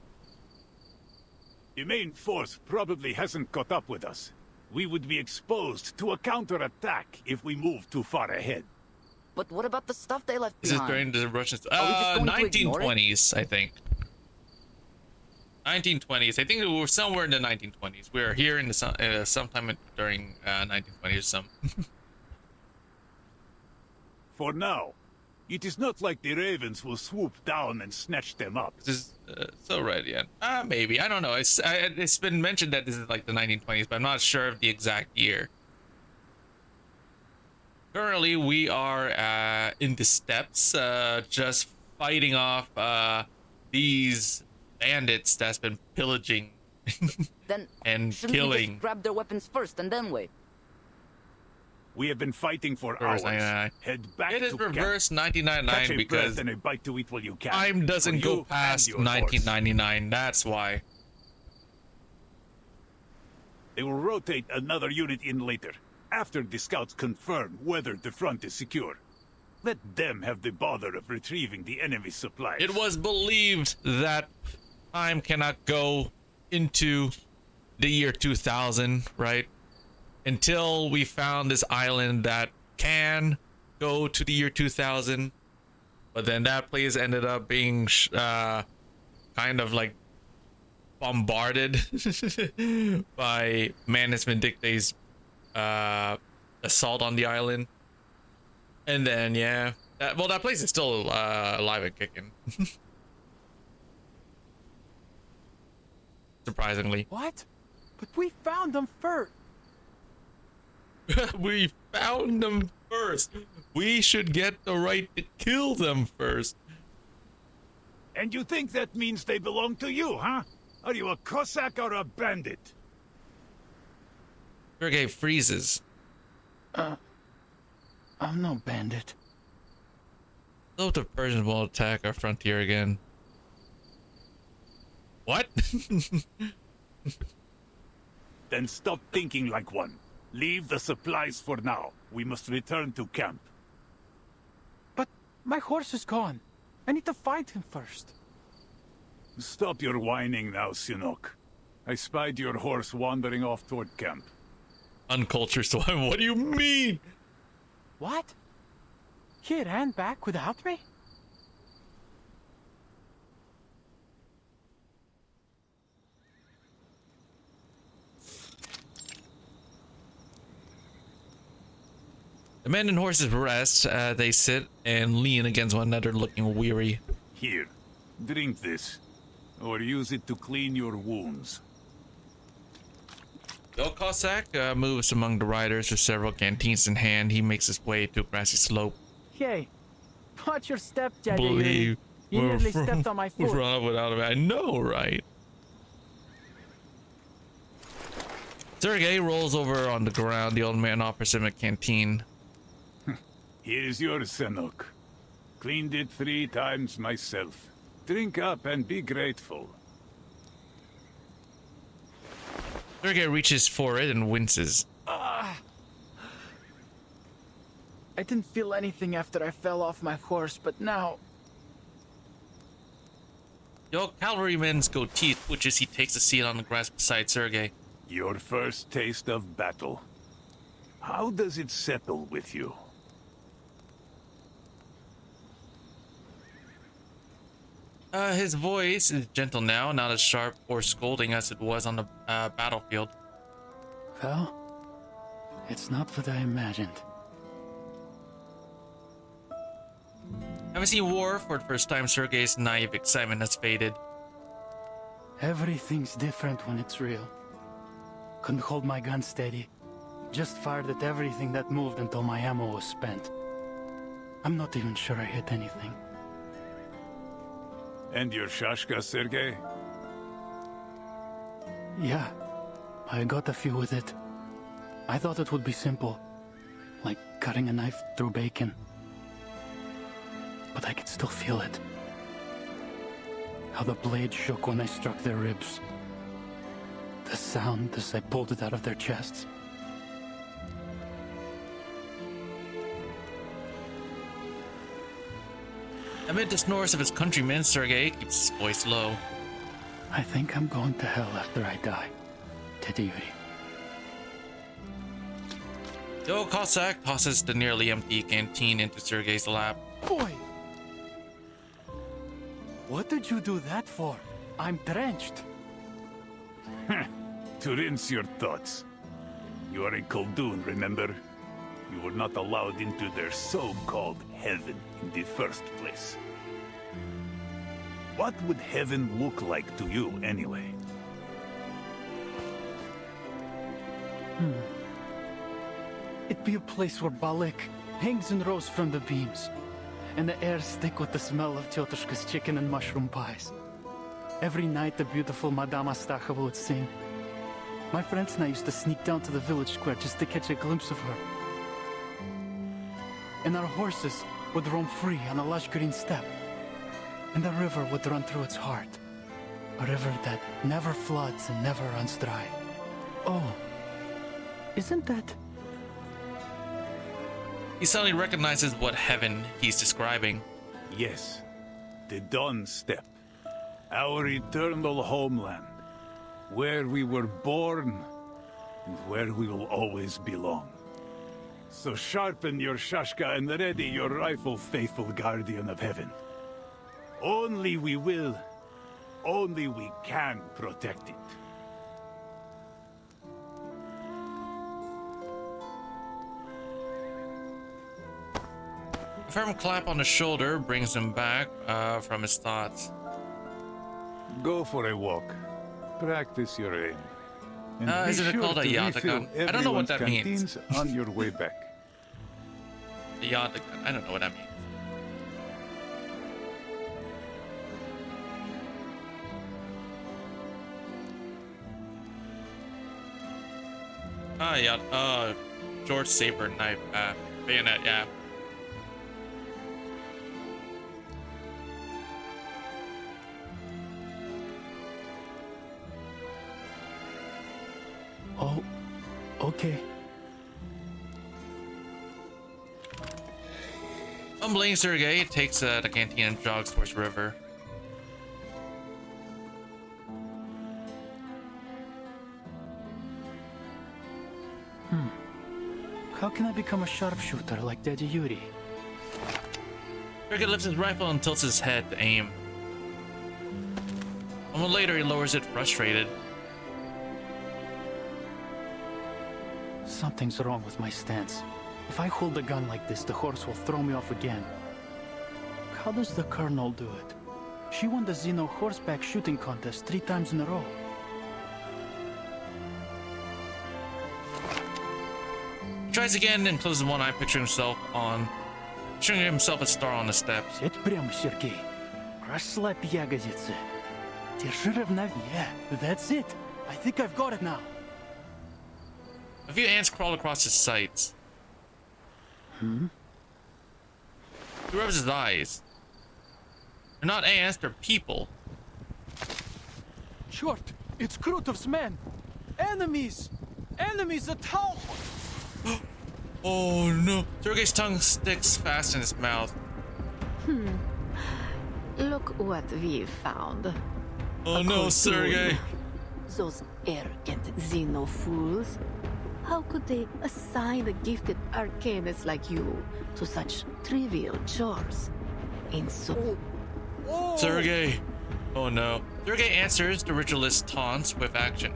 The main force probably hasn't caught up with us. We would be exposed to a counterattack if we move too far ahead. But what about the stuff they left This is behind? during the Russians. Are we just going to ignore it? 1920s, I think. 1920s. I think we were somewhere in the 1920s. We are here in the sometime during 1920s or some. For now, it is not like the Ravens will swoop down and snatch them up. This is so right, yeah. Maybe, I don't know. It's been mentioned that this is like the 1920s, but I'm not sure of the exact year. Currently, we are in the steppes, just fighting off these bandits that's been pillaging Then and shouldn't we killing. just grab their weapons first and then wait? We have been fighting for Reverse hours. 99. Head back It is to reverse camp. 1999 Catch a because breath and a bite to eat while you can. time doesn't For go you past and your horse. 1999. That's why. They will rotate another unit in later, after the scouts confirm whether the front is secure. Let them have the bother of retrieving the enemy's supplies. It was believed that time cannot go into the year 2000, right? Until we found this island that can go to the year 2000. But then that place ended up being kind of like bombarded by Manus Vindicte's assault on the island. And then, yeah. That place is still alive and kicking. Surprisingly. What? But we found them first. We found them first. We should get the right to kill them first. And you think that means they belong to you, huh? Are you a Cossack or a bandit? Sergei freezes. I'm no bandit. Though the Persians will attack our frontier again. What? Then stop thinking like one. Leave the supplies for now. We must return to camp. But my horse is gone. I need to find him first. Stop your whining now, Sinok. I spied your horse wandering off toward camp. Uncultured swine, what do you mean? What? He ran back without me? The men and horses rest. They sit and lean against one another, looking weary. Here, drink this. Or use it to clean your wounds. The Cossack moves among the riders with several canteens in hand. He makes his way to a grassy slope. Hey, watch your step, Jedi. Believe You we're nearly stepped on my foot. Run up without a I know, right? Sergei rolls over on the ground. The old man offers him a canteen. Here is yours, Senok. Cleaned it 3 times myself. Drink up and be grateful. Sergei reaches for it and winces. I didn't feel anything after I fell off my horse, but now... The old cavalryman's goatee twitches. He takes a seat on the grass beside Sergei. Your first taste of battle. How does it settle with you? His voice is gentle now, not as sharp or scolding as it was on the battlefield. Well, it's not what I imagined. Having seen war for the first time, Sergei's naive excitement has faded. Everything's different when it's real. Couldn't hold my gun steady. Just fired at everything that moved until my ammo was spent. I'm not even sure I hit anything. And your shashka, Sergei? Yeah, I got a few with it. I thought it would be simple, like cutting a knife through bacon. But I could still feel it. How the blade shook when I struck their ribs. The sound as I pulled it out of their chests. Amid the snores of his countrymen, Sergei keeps his voice low. I think I'm going to hell after I die. Tete Yuri. The old Cossack tosses the nearly empty canteen into Sergei's lap. Boy! What did you do that for? I'm drenched. To rinse your thoughts. You are in Khulduun, remember? You were not allowed into their so-called heaven in the first place. What would heaven look like to you, anyway? It'd be a place where Balik hangs and rows from the beams, and the air thick with the smell of Tyotushka's chicken and mushroom pies. Every night the beautiful Madame Astacheva would sing. My friends and I used to sneak down to the village square just to catch a glimpse of her. And our horses would roam free on a lush green steppe. And the river would run through its heart. A river that never floods and never runs dry. Oh, isn't that... He suddenly recognizes what heaven he's describing. Yes, the Dawn Steppe. Our eternal homeland. Where we were born, and where we will always belong. So sharpen your shashka and ready your rifle, faithful guardian of heaven. Only we will, only we can protect it. A firm clap on the shoulder brings him back from his thoughts. Go for a walk. Practice your aim. And be isn't it sure called a to yatagan? refill I don't know what that everyone's means. canteens on your way back. A yatagan. I don't know what that means. Yeah. George Saber knife. Bayonet. Yeah. Oh, okay. Fumbling, Sergei takes the canteen and jogs towards the river. How can I become a sharpshooter like Daddy Yuri? Sergei lifts his rifle and tilts his head to aim. A moment later, he lowers it, frustrated. Something's wrong with my stance. If I hold a gun like this, the horse will throw me off again. How does the Colonel do it? She won the Xeno horseback shooting contest 3 times in a row. He tries again and closes one eye, picturing himself a star on the steps. Сядь прямо, Сергей. Расслабь ягодицы. Держи равновесие. Yeah, that's it. I think I've got it now. A few ants crawl across his sights. He rubs his eyes. They're not ants, they're people. Short, it's Krutov's men. Enemies! Enemies at home! Oh no. Sergei's tongue sticks fast in his mouth. Look what we've found. Oh no, Sergei. Those arrogant Xeno fools. How could they assign a gifted arcanist like you to such trivial chores? Sergei. Oh no. Sergei answers the ritualist's taunts with action.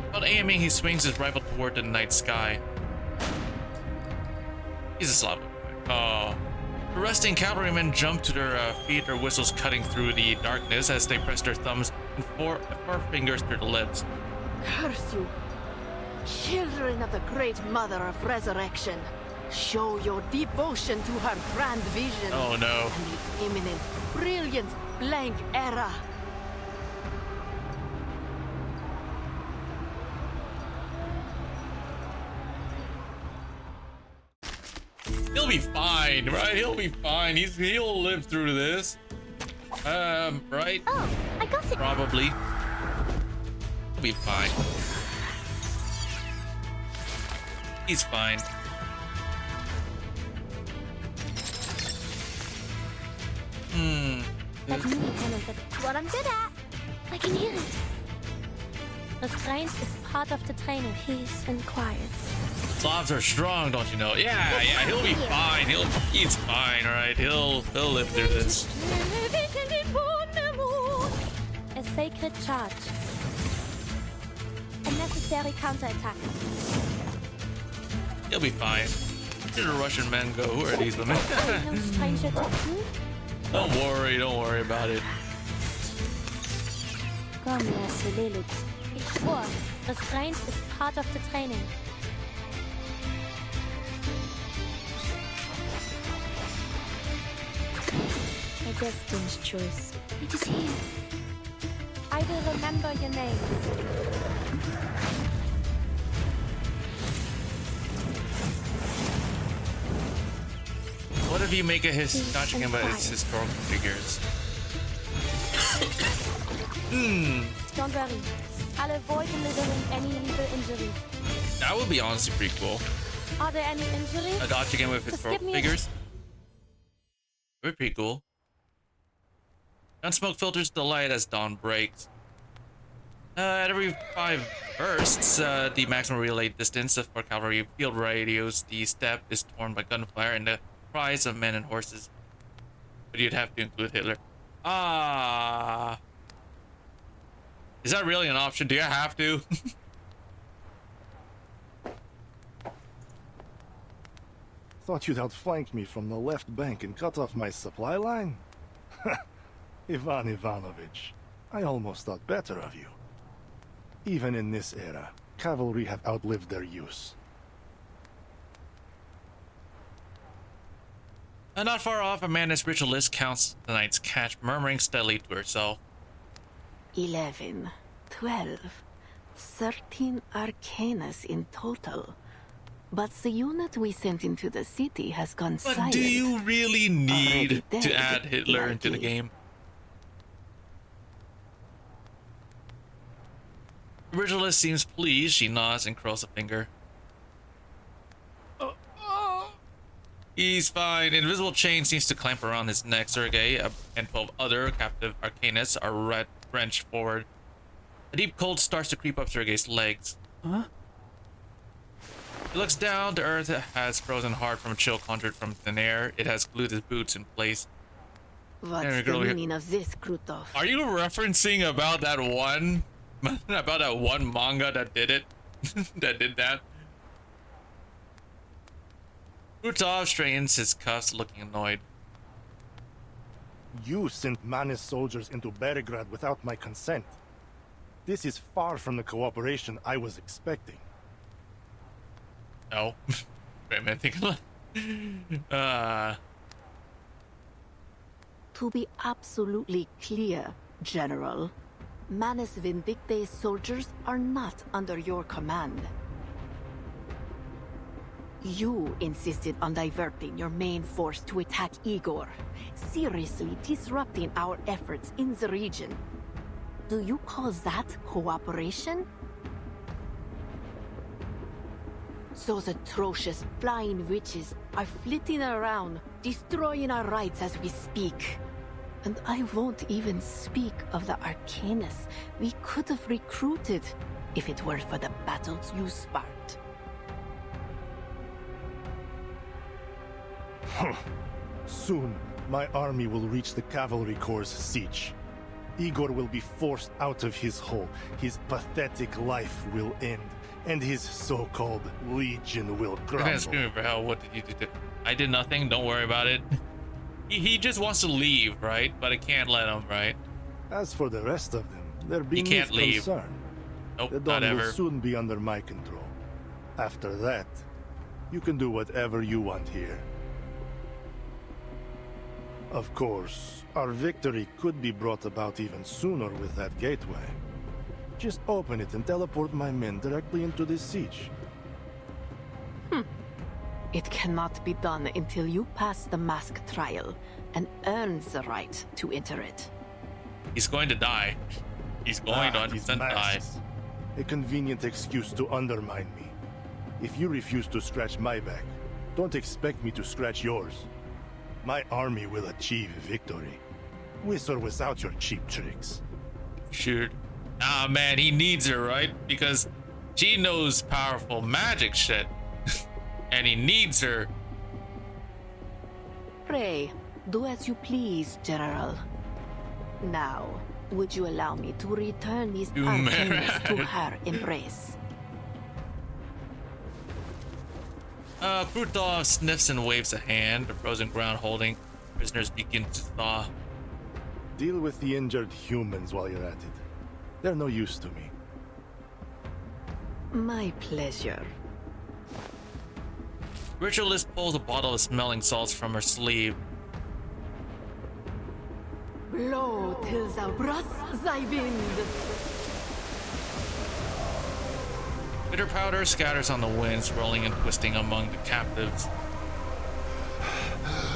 Without aiming, he swings his rifle toward the night sky. He's a Slavic. Oh. The resting cavalrymen jump to their feet, their whistles cutting through the darkness as they press their thumbs and forefingers to their lips. Curse you! Children of the Great Mother of Resurrection, show your devotion to her grand vision. Oh no. And the imminent, brilliant, blank era. He'll be fine, right? He'll be fine. He'll live through this. Right? Oh, I got it. Probably. He'll be fine. He's fine. Let me handle that. What I'm good at. I can hear it. Restraint is part of the training. Peace and quiet. Slavs are strong, don't you know? Yeah, he'll be fine. He's fine, alright? He'll live through this. A sacred charge. A necessary counterattack. He'll be fine. Where do Russian men go? Who are these women? Don't worry about it. Ich schwör, restraint is part of the training. A destined choice. It is here. I will remember your name. What if you make a not talking about his historical figures? Don't worry. I'll avoid delivering any lethal injuries. That would be honestly pretty cool. Are there any injuries? A dodge again with historical figures. Would be pretty cool. Gunsmoke filters the light as dawn breaks. At every 5 bursts, the maximum relay distance for cavalry field radios, the steppe is torn by gunfire and the cries of men and horses. But you'd have to include Hitler. Is that really an option? Do you have to? Thought you'd outflank me from the left bank and cut off my supply line? Ivan Ivanovich, I almost thought better of you. Even in this era, cavalry have outlived their use. Not far off, Amanda's ritualist counts the night's catch, murmuring steadily to herself. 11, 12, 13 Arcanus in total. But the unit we sent into the city has gone silent. But do you really need to add Hitler into the game? The ritualist seems pleased. She nods and curls a finger. He's fine. Invisible chain seems to clamp around his neck. Sergei and 12 other captive Arcanists are wrenched forward. A deep cold starts to creep up Sergei's legs. Huh? He looks down. The earth has frozen hard from a chill conjured from thin air. It has glued his boots in place. What's the meaning of this, Krutov? Are you referencing about that one manga that did it? that did that? Krutov straightens his cuffs, looking annoyed. You sent Manis soldiers into Beregrad without my consent. This is far from the cooperation I was expecting. No. Wait a minute, think To be absolutely clear, General, Manus Vindicte's soldiers are not under your command. You insisted on diverting your main force to attack Igor, seriously disrupting our efforts in the region. Do you call that cooperation? Those atrocious flying witches are flitting around, destroying our rights as we speak. And I won't even speak of the Arcanus we could have recruited if it were for the battles you sparked. Soon, my army will reach the cavalry corps' siege. Igor will be forced out of his hole, his pathetic life will end, and his so-called legion will crumble. Screaming for hell, what did you do? I did nothing, don't worry about it. He just wants to leave, right? But I can't let him, right? As for the rest of them, they're beneath he can't leave. concern. Nope, The not Dawn will ever. soon be under my control. After that, you can do whatever you want here. Of course, our victory could be brought about even sooner with that gateway. Just open it and teleport my men directly into this siege. It cannot be done until you pass the mask trial and earn the right to enter it. He's going to die. He's going to these 100% die. masks. A convenient excuse to undermine me. If you refuse to scratch my back, don't expect me to scratch yours. My army will achieve victory. With or without your cheap tricks. Shoot. Ah, man, he needs her, right? Because she knows powerful magic shit. And he needs her. Pray, do as you please, General. Now, would you allow me to return these arcanes to her embrace? Krutov sniffs and waves a hand. The frozen ground holding prisoners begin to thaw. Deal with the injured humans while you're at it. They're no use to me. My pleasure. Ritualist pulls a bottle of smelling salts from her sleeve. Blow till thou rust thy wind. Bitter powder scatters on the wind, swirling and twisting among the captives.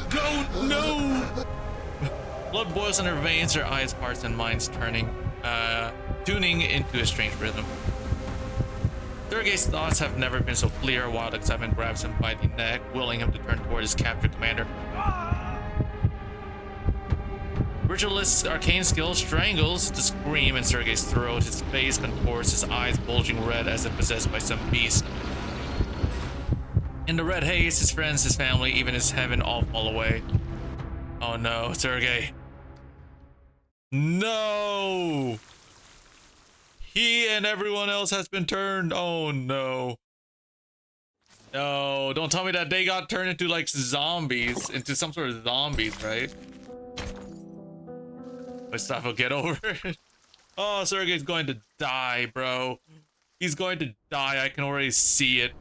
Go! No! Blood boils in her veins, her eyes parts and minds tuning into a strange rhythm. Sergei's thoughts have never been so clear. Wild excitement grabs him by the neck, willing him to turn toward his captured commander. Ritualist's arcane skill strangles the scream in Sergei's throat. His face contorts, his eyes bulging red as if possessed by some beast. In the red haze, his friends, his family, even his heaven all fall away. Oh no, Sergei. No! He and everyone else has been turned. Oh no. No, don't tell me that they got turned into like zombies, into some sort of zombies, right? Mustafa, get over it. Oh, Sergei's going to die, bro. He's going to die. I can already see it.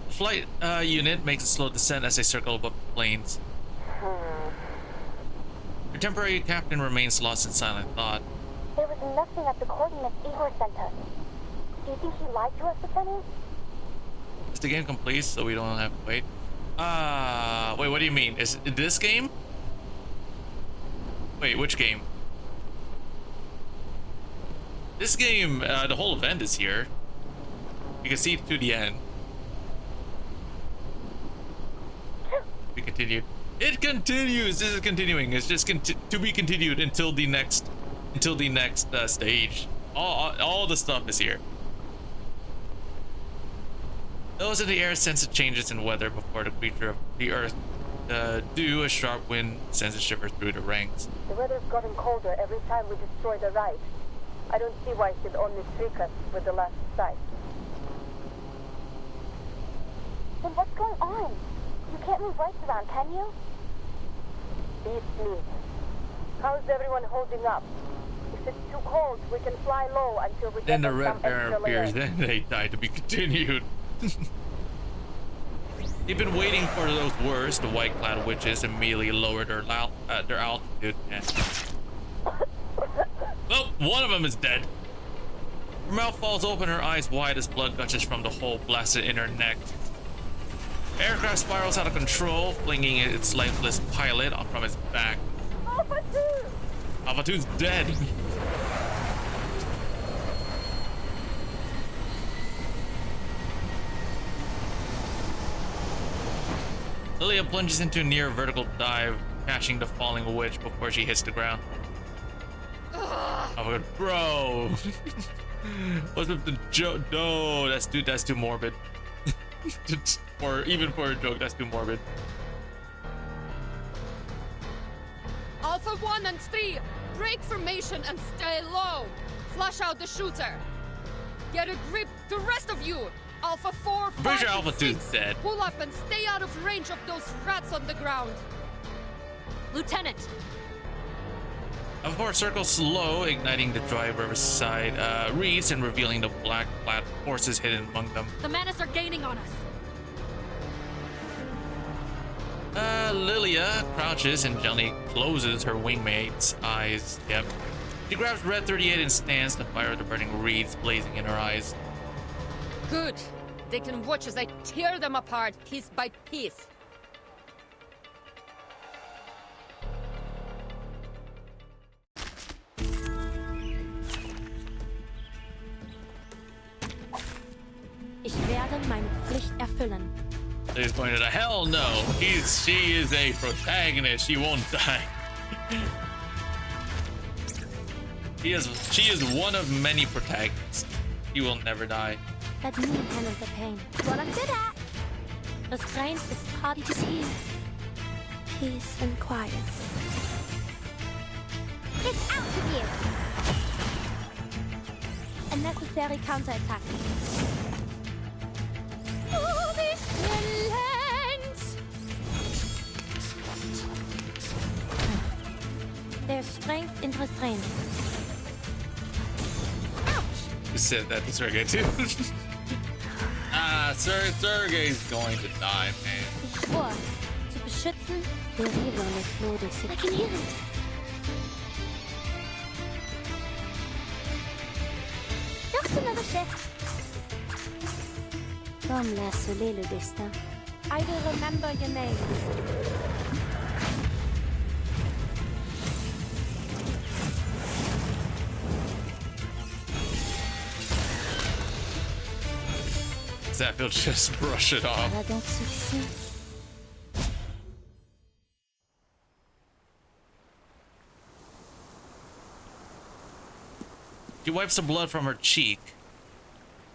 The flight unit makes a slow descent as they circle above the planes. Your temporary captain remains lost in silent thought. There was nothing at the coordinates Igor sent us. Do you think he lied to us, Lieutenant? Is the game complete so we don't have to wait? Wait, what do you mean? Is it this game? Wait, which game? This game, the whole event is here. You can see it to the end. We continue. It continues. This is continuing. It's just to be continued until the next stage. All the stuff is here. Those in the air sense the changes in weather before the creature of the earth do. A sharp wind sends a shiver through the ranks. The weather's gotten colder every time we destroy the ride. I don't see why he'd only trick us with the last sight. Then what's going on? You can't move rights around, can you? Beats me. How's everyone holding up? If it's too cold, we can fly low until we Then get the red some bear extra appears. layers. Then they die to be continued. They've been waiting for those words. The white-clad witches immediately lowered their altitude. Yeah. Well, one of them is dead. Her mouth falls open, her eyes wide as blood gushes from the hole blasted in her neck. Aircraft spirals out of control, flinging its lifeless pilot from its back. Alpha 2's dead. Lilia plunges into a near vertical dive, catching the falling witch before she hits the ground. Oh, bro. What's with the joke? No, that's too morbid. Or even for a joke, that's too morbid. Alpha 1 and 3, break formation and stay low. Flush out the shooter. Get a grip, the rest of you. Alpha 4, 5, Pretty sure and Alpha 2's 6. dead. Pull up and stay out of range of those rats on the ground. Lieutenant! Alpha 4 circles low, igniting the dry riverside reeds and revealing the black-clad horses hidden among them. The Manus are gaining on us. Lilia crouches and gently closes her wingmate's eyes. Yep. She grabs Red 38 and stands to fire the burning reeds blazing in her eyes. Good. They can watch as I tear them apart piece by piece. Ich werde meine Pflicht erfüllen. He's going to the hell no. She is a protagonist. She won't die. She is one of many protagonists. He will never die. Let me handle the pain. What I'm good at. Restraint is hard to see. Peace and quiet. Get out of here! A necessary counterattack. Oh, these villains! There's strength in restraint. You said that to Sergey too. Sergey's going to die, man. Ich schwör, zu beschützen, der River mit Flo durch I can hear it. Just another shift. Comme la soleil le destin. I will remember your name. Zap will just brush it off. She wipes the blood from her cheek.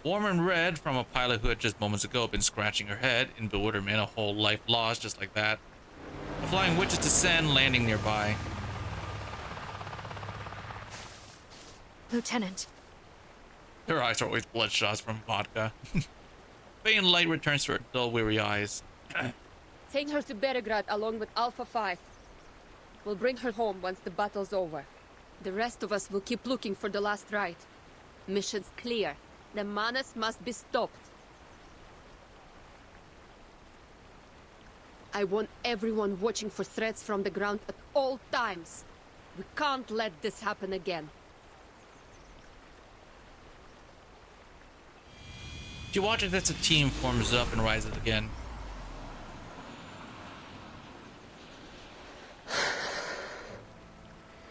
Warm and red from a pilot who had just moments ago been scratching her head in bewilderment, a whole life lost just like that. The flying witches descend, landing nearby. Lieutenant. Her eyes are always bloodshot from vodka. Faint light returns to her dull, weary eyes. Take her to Beregrad along with Alpha 5. We'll bring her home once the battle's over. The rest of us will keep looking for the last rite. Mission's clear. The Manus must be stopped. I want everyone watching for threats from the ground at all times. We can't let this happen again. She watches as the team forms up and rises again.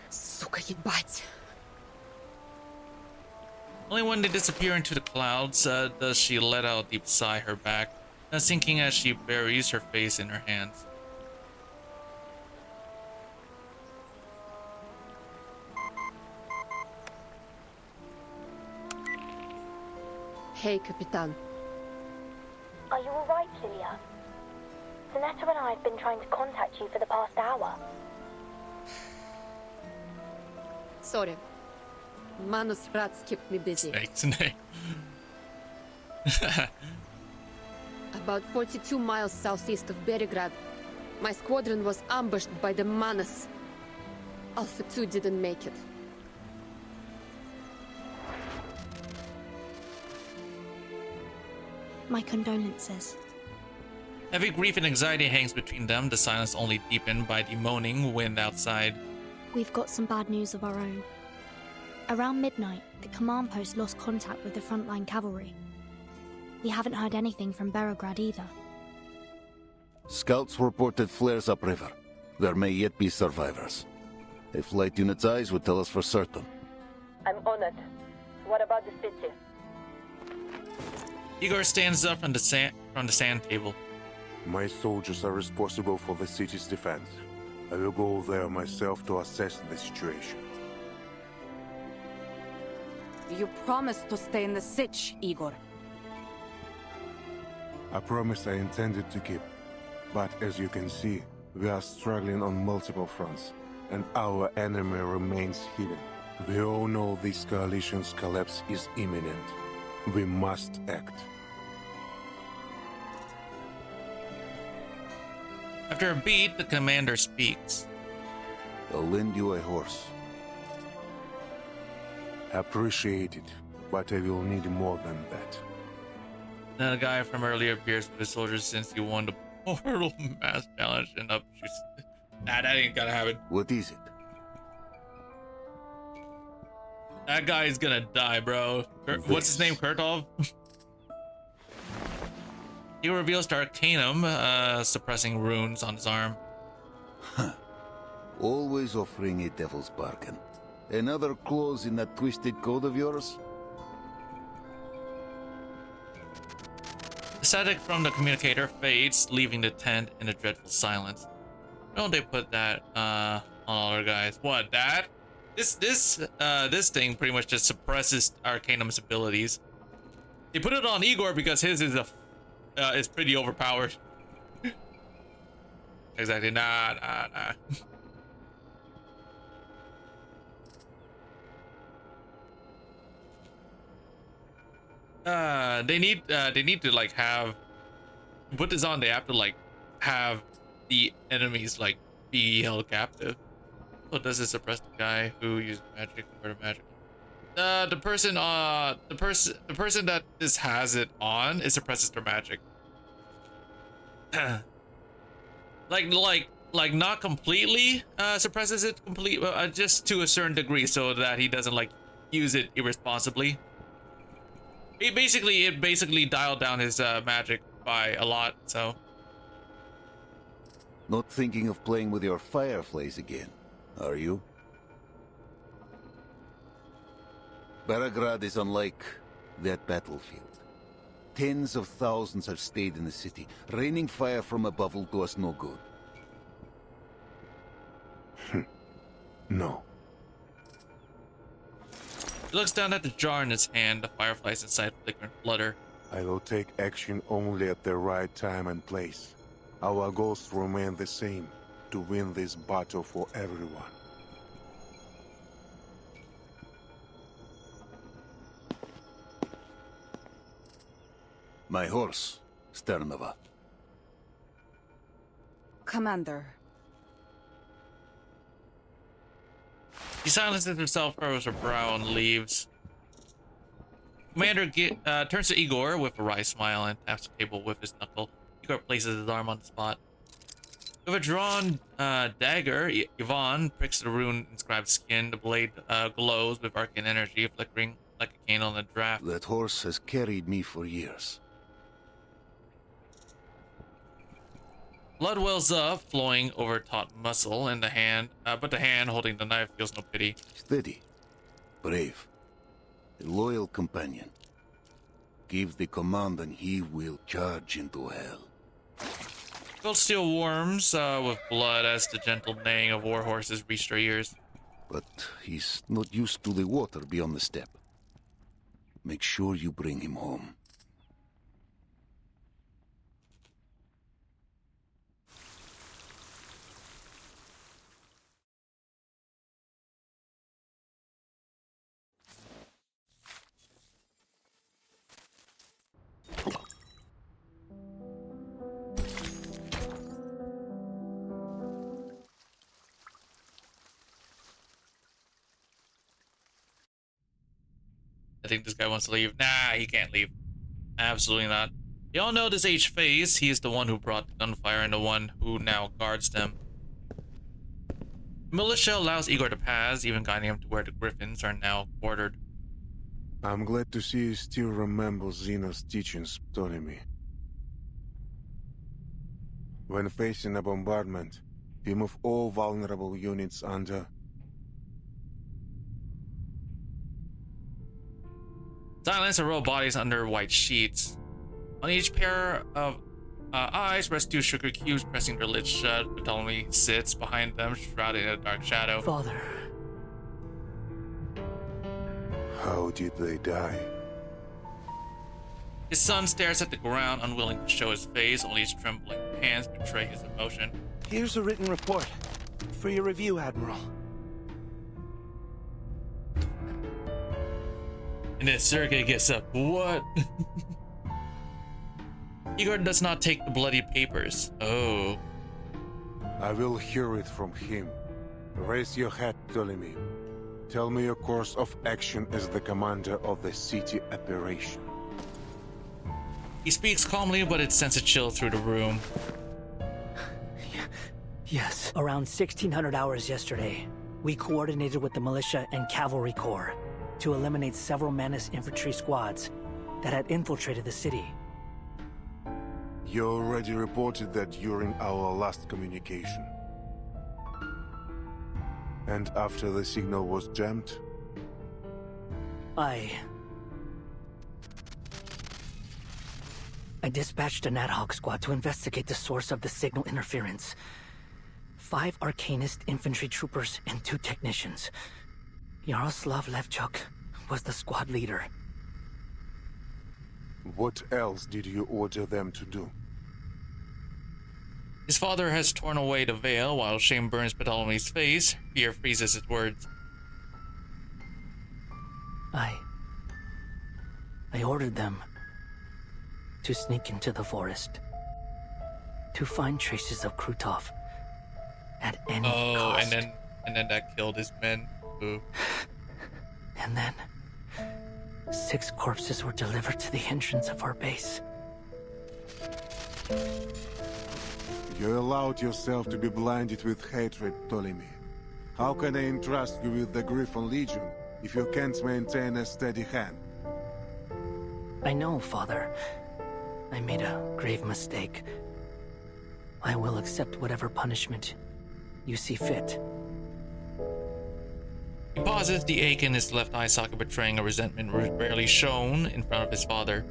Сука, ебать. Only when they disappear into the clouds does she let out a deep sigh, her back sinking as she buries her face in her hands. Hey, Capitan. Are you alright, Lilia? Zanetta and I have been trying to contact you for the past hour. Sorry. Manus rats kept me busy. Snake's name. About 42 miles southeast of Beregrad, my squadron was ambushed by the Manus. Alpha 2 didn't make it. My condolences. Heavy grief and anxiety hangs between them, the silence only deepened by the moaning wind outside. We've got some bad news of our own. Around midnight, the command post lost contact with the frontline cavalry. We haven't heard anything from Beregrad either. Scouts reported flares upriver. There may yet be survivors. A flight unit's eyes would tell us for certain. I'm on it. What about the city? Igor stands up from the sand table. My soldiers are responsible for the city's defense. I will go there myself to assess the situation. You promised to stay in the Sich, Igor. A promise I intended to keep. But as you can see, we are struggling on multiple fronts, and our enemy remains hidden. We all know this coalition's collapse is imminent. We must act. After a beat, the commander speaks. I'll lend you a horse. Appreciate it, but I will need more than that. Then a guy from earlier appears with his soldiers since he won the Portal Mass Challenge and up shoots. Nah, that ain't gonna happen. What is it? That guy is gonna die, bro. What's his name? Kurtov? He reveals the Arcanum, suppressing runes on his arm. Always offering a devil's bargain. Another clause in that twisted code of yours? The Static from the communicator fades, leaving the tent in a dreadful silence. Why don't they put that on all our guys? What, that? This thing pretty much just suppresses Arcanum's abilities. They put it on Igor because his is pretty overpowered. Exactly. Nah. They need to like have put this on. They have to like have the enemies like be held captive. So does it suppress the guy who uses magic or magic? The person that this has it on, it suppresses their magic. like not completely suppresses it just to a certain degree, so that he doesn't like use it irresponsibly. It basically dialed down his magic by a lot. So not thinking of playing with your fireflies again, are you? Beregrad is unlike that battlefield. Tens of thousands have stayed in the city. Raining fire from above will do us no good. No. He looks down at the jar in his hand. The fireflies inside flicker and flutter. I will take action only at the right time and place. Our goals remain the same, to win this battle for everyone. My horse, Sternova. Commander. He silences himself, furrows her brow, and leaves. Commander turns to Igor with a wry smile and taps the table with his knuckle. Igor places his arm on the spot. With a drawn dagger, Yvonne pricks the rune-inscribed skin. The blade glows with arcane energy, flickering like a candle in a draft. That horse has carried me for years. Blood wells up, flowing over taut muscle in the hand, but the hand holding the knife feels no pity. Steady, brave, a loyal companion. Give the command and he will charge into hell. Cold steel warms with blood as the gentle neighing of war horses reach their ears. But he's not used to the water beyond the steppe. Make sure you bring him home. I think this guy wants to leave. Nah, he can't leave. Absolutely not. You all know this H-Phase. He is the one who brought the gunfire and the one who now guards them. Militia allows Igor to pass, even guiding him to where the Griffins are now quartered. I'm glad to see you still remember Xena's teachings, Ptolemy. When facing a bombardment, remove all vulnerable units under... Silence and roll bodies under white sheets. On each pair of eyes rest two sugar cubes, pressing their lids shut. Ptolemy sits behind them, shrouded in a dark shadow. Father. How did they die? His son stares at the ground, unwilling to show his face. Only his trembling hands betray his emotion. Here's a written report for your review, Admiral. And then Sergei gets up. What? Igor does not take the bloody papers. Oh. I will hear it from him. Raise your head, Ptolemy. Tell me your course of action as the commander of the city operation. He speaks calmly, but it sends a chill through the room. Yes. Around 1600 hours yesterday, we coordinated with the militia and cavalry corps to eliminate several Manus infantry squads that had infiltrated the city. You already reported that during our last communication. And after the signal was jammed? I I dispatched an ad hoc squad to investigate the source of the signal interference. 5 Arcanist infantry troopers and 2 technicians. Yaroslav Levchuk was the squad leader. What else did you order them to do? His father has torn away the veil while shame burns Bartholomew's face. Fear freezes his words. I ordered them to sneak into the forest, to find traces of Krutov at any cost. and then that killed his men. Ooh. And then 6 corpses were delivered to the entrance of our base. You allowed yourself to be blinded with hatred, Ptolemy. How can I entrust you with the Griffon Legion if you can't maintain a steady hand? I know, Father. I made a grave mistake. I will accept whatever punishment you see fit. He pauses, the ache in his left eye socket betraying a resentment rarely shown in front of his father.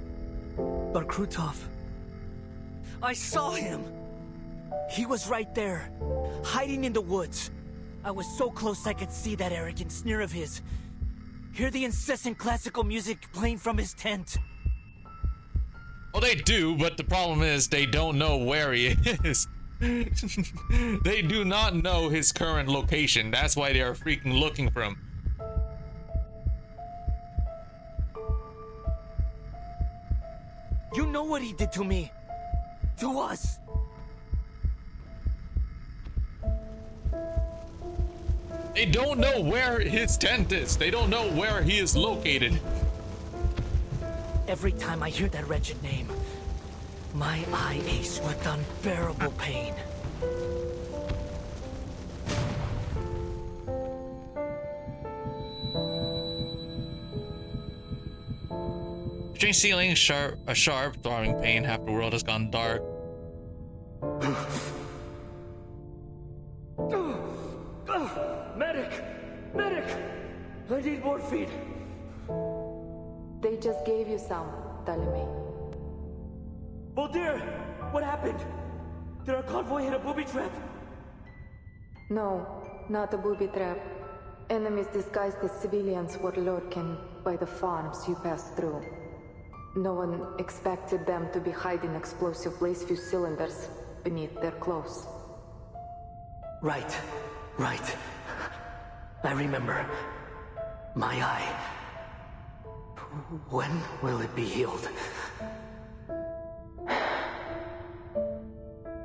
But Krutov... I saw him! He was right there, hiding in the woods. I was so close I could see that arrogant sneer of his. Hear the incessant classical music playing from his tent. Well, they do, but the problem is they don't know where he is. They do not know his current location. That's why they are freaking looking for him. You know what he did to me. To us. They don't know where his tent is. They don't know where he is located. Every time I hear that wretched name, my eye aches with unbearable pain. Strange ceiling, a sharp, throbbing pain. Half the world has gone dark. Medic! Medic! I need morphine! They just gave you some, Ptolemy. Voldir! What happened? Did our convoy hit a booby trap? No, not a booby trap. Enemies disguised as civilians were lurking by the farms you passed through. No one expected them to be hiding explosive blaze fuse cylinders beneath their clothes. Right. I remember. My eye. When will it be healed?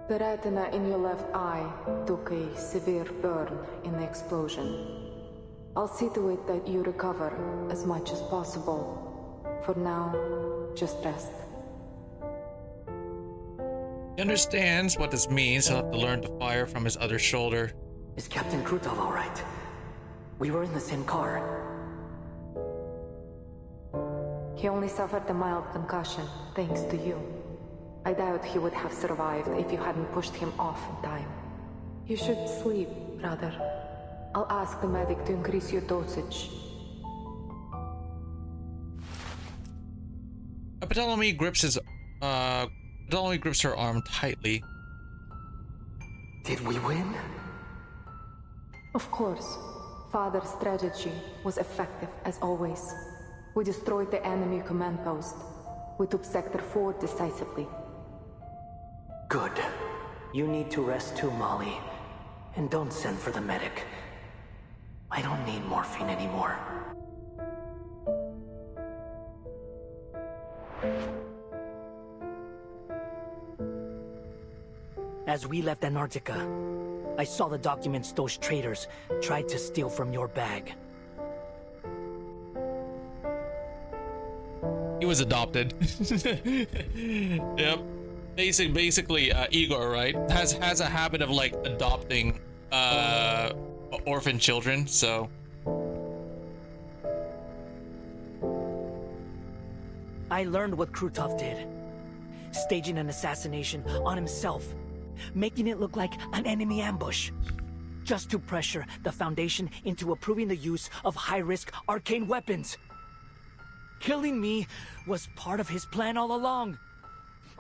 The retina in your left eye took a severe burn in the explosion. I'll see to it that you recover as much as possible. For now, just rest. He understands what this means. He'll have to learn to fire from his other shoulder. Is Captain Krutov all right? We were in the same car. He only suffered a mild concussion, thanks to you. I doubt he would have survived if you hadn't pushed him off in time. You should sleep, brother. I'll ask the medic to increase your dosage. Ptolemy grips her arm tightly. Did we win? Of course. Father's strategy was effective as always. We destroyed the enemy command post. We took Sector 4 decisively. Good. You need to rest too, Molly. And don't send for the medic. I don't need morphine anymore. As we left Antarctica, I saw the documents those traitors tried to steal from your bag. He was adopted. Yep. Basically, Igor, right, has a habit of like adopting orphan children. So I learned what Krutov did, staging an assassination on himself, making it look like an enemy ambush, just to pressure the Foundation into approving the use of high-risk arcane weapons. Killing me was part of his plan all along.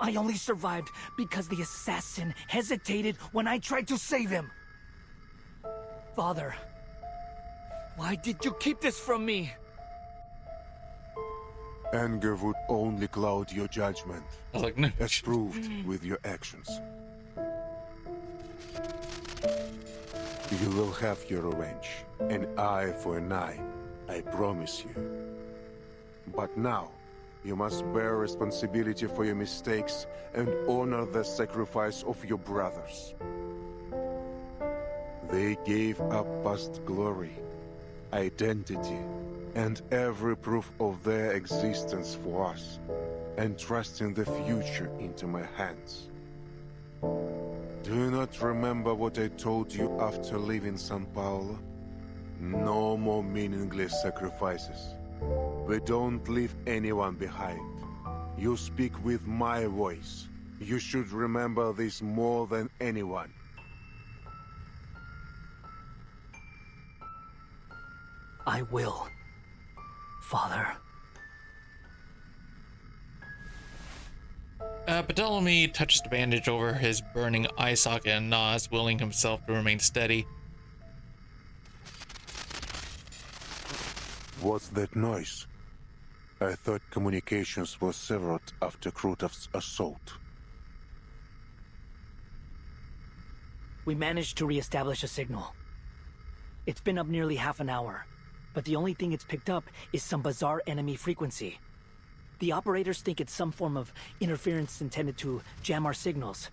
I only survived because the assassin hesitated when I tried to save him. Father, why did you keep this from me? Anger would only cloud your judgment, no. as proved with your actions. You will have your revenge, an eye for an eye, I promise you. But now, you must bear responsibility for your mistakes and honor the sacrifice of your brothers. They gave up past glory, identity, and every proof of their existence for us, entrusting the future into my hands. Do you not remember what I told you after leaving São Paulo? No more meaningless sacrifices. We don't leave anyone behind. You speak with my voice. You should remember this more than anyone. I will, Father. Ptolemy touches the bandage over his burning eye socket and nods, willing himself to remain steady. What's that noise? I thought communications were severed after Krutov's assault. We managed to re-establish a signal. It's been up nearly half an hour, but the only thing it's picked up is some bizarre enemy frequency. The operators think it's some form of interference intended to jam our signals,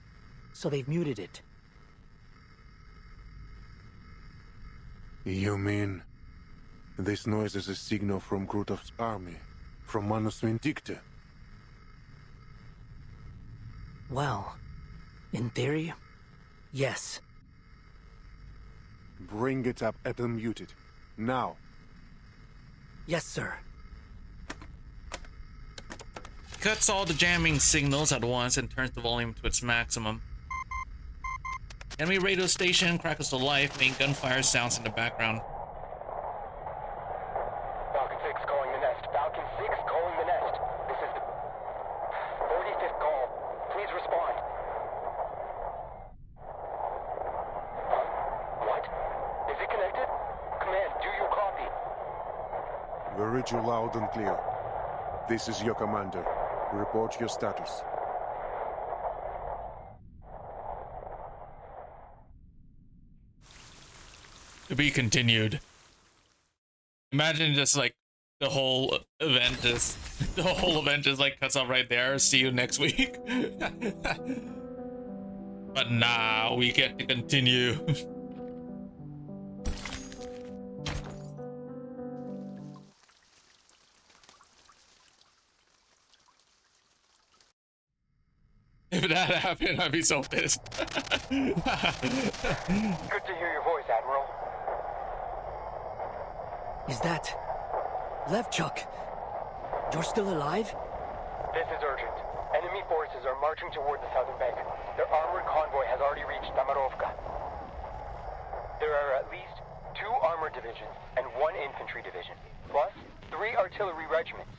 so they've muted it. You mean this noise is a signal from Krutov's army, from Manus Vindicta? Well, in theory, yes. Bring it up and unmute it. Now. Yes, sir. Cuts all the jamming signals at once and turns the volume to its maximum. Enemy radio station crackles to life, making gunfire sounds in the background. Falcon 6 calling the nest. Falcon 6 calling the nest. This is the 45th call. Please respond. What? Is it connected? Command, do you copy? We read you loud and clear. This is your commander. Report your status. To be continued. Imagine just like the whole event just like cuts off right there. See you next week. But nah, we get to continue. If that happened, I'd be so pissed. Good to hear your voice, Admiral. Is that... Levchuk? You're still alive? This is urgent. Enemy forces are marching toward the southern bank. Their armored convoy has already reached Damarovka. There are at least 2 armored divisions and 1 infantry division, plus 3 artillery regiments.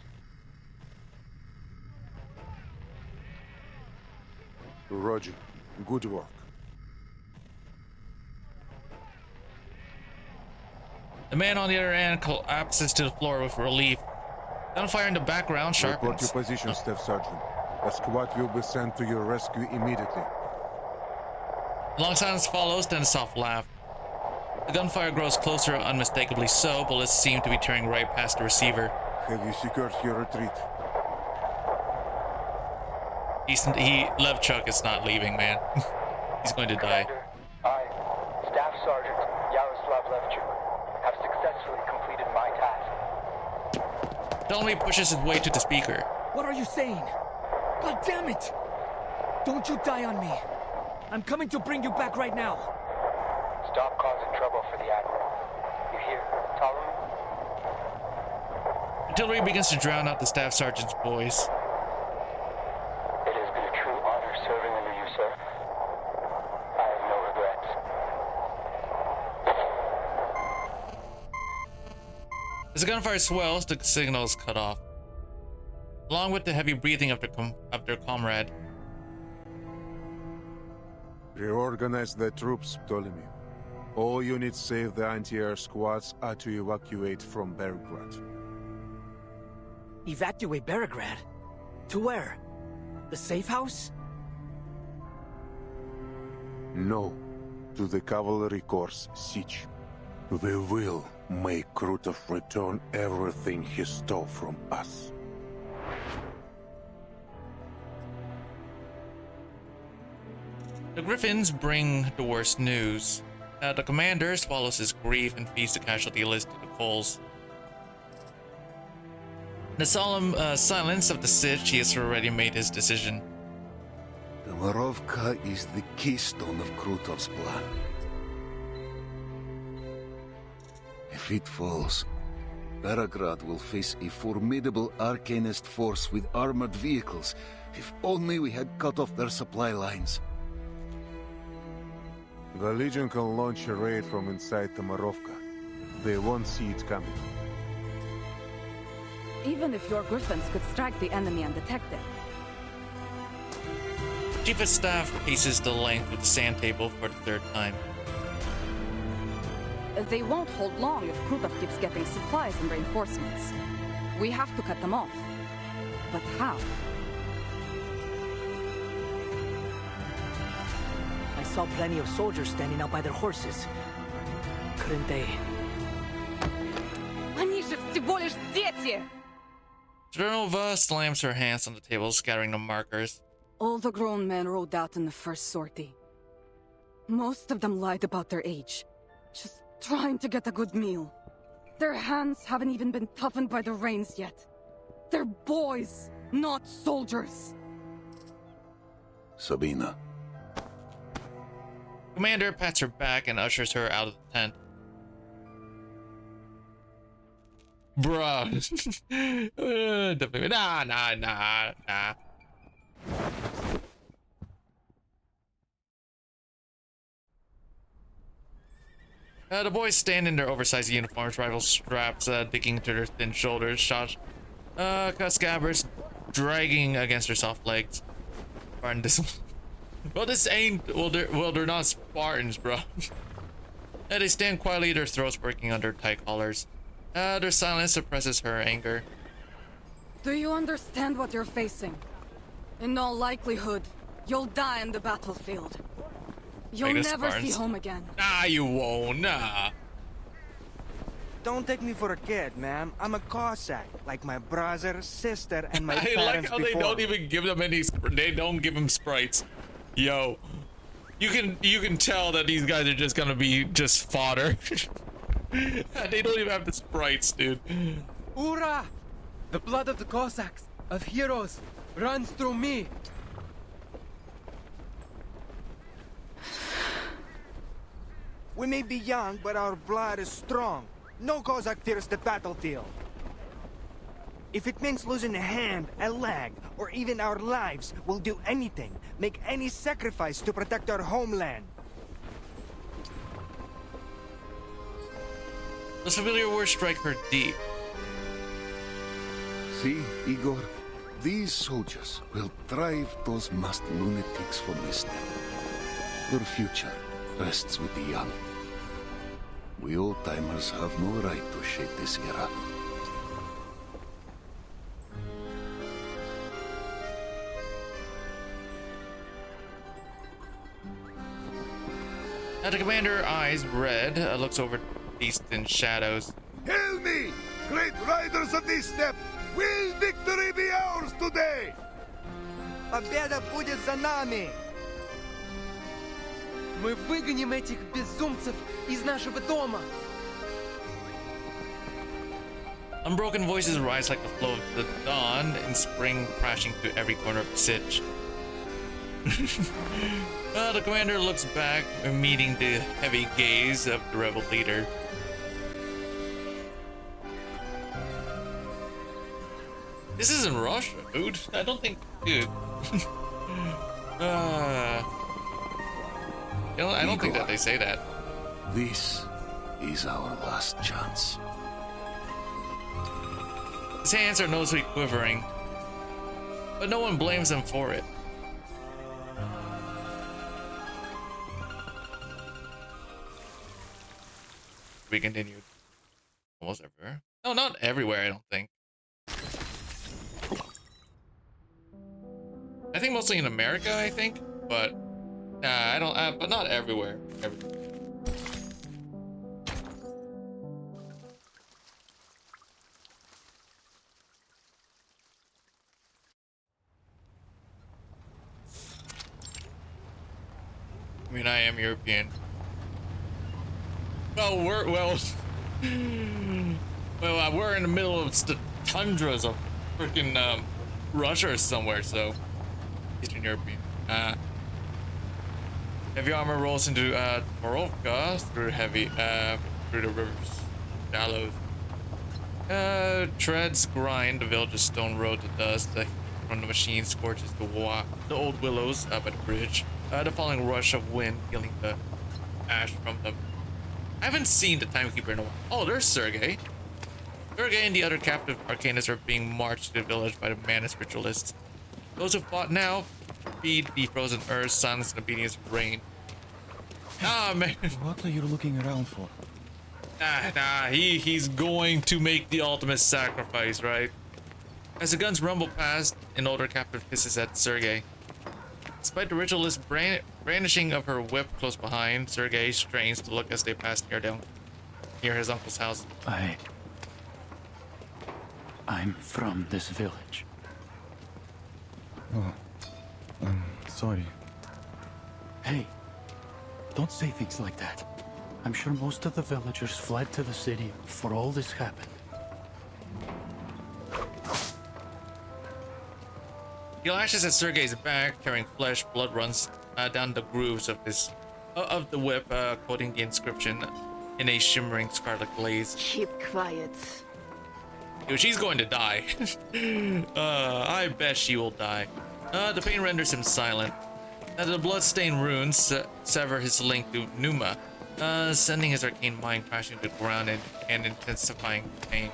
Roger. Good work. The man on the other end collapses to the floor with relief. Gunfire in the background sharpens. Report your position, Staff Sergeant. A squad will be sent to your rescue immediately. A long silence follows, then a soft laugh. The gunfire grows closer, unmistakably so. Bullets seem to be tearing right past the receiver. Have you secured your retreat? Levchuk is not leaving, man. He's going to die. Commander, I, Staff Sergeant Yaroslav Levchuk, have successfully completed my task. Ptolemy pushes his way to the speaker. What are you saying? God damn it! Don't you die on me! I'm coming to bring you back right now! Stop causing trouble for the Admiral. You hear, Ptolemy? Artillery begins to drown out the Staff Sergeant's voice. It has been a true honor serving under you, sir. I have no regrets. As the gunfire swells, the signal is cut off. Along with the heavy breathing of their comrade, Reorganize the troops, Ptolemy. All units save the anti-air squads are to evacuate from Belgrade. Evacuate Belgrade? To where? The safe house? No, to the cavalry corps siege. We will make Krutov return everything he stole from us. The Griffins bring the worst news. The commander swallows his grief and feeds the casualty list to the coals. In the solemn silence of the siege, he has already made his decision. The Morovka is the keystone of Krutov's plan. If it falls, Belgrade will face a formidable Arcanist force with armored vehicles. If only we had cut off their supply lines. The Legion can launch a raid from inside the Morovka. They won't see it coming. Even if your Griffins could strike the enemy undetected. Chief of Staff paces the length of the sand table for the third time. They won't hold long if Krutov keeps getting supplies and reinforcements. We have to cut them off. But how? I saw plenty of soldiers standing out by their horses. Couldn't they? Они же всего лишь дети! Dronova slams her hands on the table, scattering the markers. All the grown men rode out in the first sortie. Most of them lied about their age. Just trying to get a good meal. Their hands haven't even been toughened by the rains yet. They're boys, not soldiers. Sabina. Commander pats her back and ushers her out of the tent. Bruh. Definitely. Nah. The boys stand in their oversized uniforms, rifle straps digging into their thin shoulders, scabbards dragging against their soft legs. Spartan discipline. Well, this ain't. Well, they're not Spartans, bro. They stand quietly, their throats working under tight collars. Their silence suppresses her anger. Do you understand what you're facing? In all likelihood, you'll die on the battlefield. You'll never see home again. Nah, you won't. Nah. Don't take me for a kid, man. I'm a Cossack, like my brother, sister, and my I parents like how they before. don't even give them any. They don't give them sprites. Yo, you can tell that these guys are just gonna be just fodder. They don't even have the sprites, dude. Ura! The blood of the Cossacks, of heroes, runs through me. We may be young, but our blood is strong. No Cossack fears the battlefield. If it means losing a hand, a leg, or even our lives, we'll do anything, make any sacrifice to protect our homeland. Those familiar words strike her deep. See, Igor? These soldiers will drive those masked lunatics from the steppe. Their future rests with the young. We old-timers have no right to shape this era. The commander, eyes red, looks over these thin shadows. Hail me, great riders of this steppe! Will victory be ours today? Победа будет за нами! Мы выгоним этих безумцев из нашего дома. Unbroken voices rise like the flow of the dawn in spring, crashing through every corner of the sitch. The commander looks back, meeting the heavy gaze of the rebel leader. This isn't Russia, dude. I don't think, dude. I don't think that they say that. This is our last chance. His hands are noticeably quivering, but no one blames him for it. be continued. Almost everywhere. No, not everywhere, I don't think. I think mostly in America, I think, but I don't. But not everywhere. I mean, I am European. Well, we're in the middle of the tundras of freaking Russia or somewhere, so Eastern European. Heavy armor rolls into Morovka through through the river's shallows. Treads grind the village's stone road to dust from the machine scorches the old willows by the bridge. The falling rush of wind killing the ash from them. I haven't seen the timekeeper in a while. Oh, there's Sergei. Sergei and the other captive Arcanists are being marched to the village by the Manus ritualists. Those who fought now feed the frozen earth, silence and obedience rain. Ah, man. What are you looking around for? He's going to make the ultimate sacrifice, right? As the guns rumble past, an older captive hisses at Sergei. Despite the ritualist brandishing of her whip close behind, Sergei strains to look as they pass near his uncle's house. I'm from this village. Oh, I'm sorry. Hey, don't say things like that. I'm sure most of the villagers fled to the city before all this happened. He lashes at Sergei's back, tearing flesh. Blood runs down the grooves of the whip, quoting the inscription in a shimmering scarlet glaze. Keep quiet. Dude, she's going to die. I bet she will die. The pain renders him silent. The blood-stained runes sever his link to Numa, sending his arcane mind crashing to the ground and intensifying pain.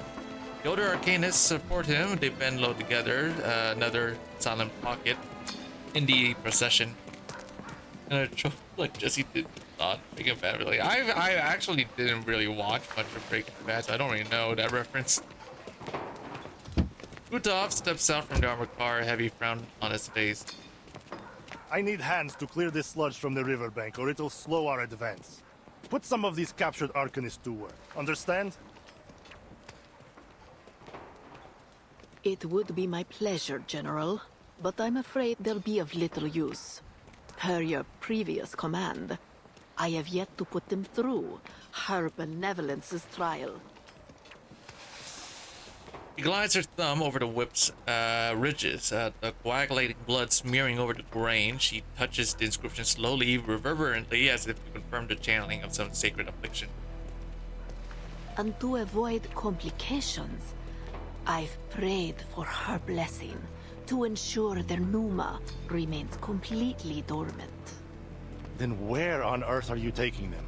The older Arcanists support him. They bend low together, another silent pocket in the procession. And like Jesse did not Breaking Bad really. I actually didn't really watch much of Breaking Bad, so I don't really know that reference. Krutov steps out from the armored car, a heavy frown on his face. I need hands to clear this sludge from the riverbank, or it'll slow our advance. Put some of these captured Arcanists to work. Understand? It would be my pleasure, General, but I'm afraid they'll be of little use. Per your previous command, I have yet to put them through her benevolence's trial. She glides her thumb over the whip's ridges, the coagulating blood smearing over the grain. She touches the inscription slowly, reverberantly, as if to confirm the channeling of some sacred affliction. And to avoid complications, I've prayed for her blessing to ensure their Numa remains completely dormant. Then where on earth are you taking them?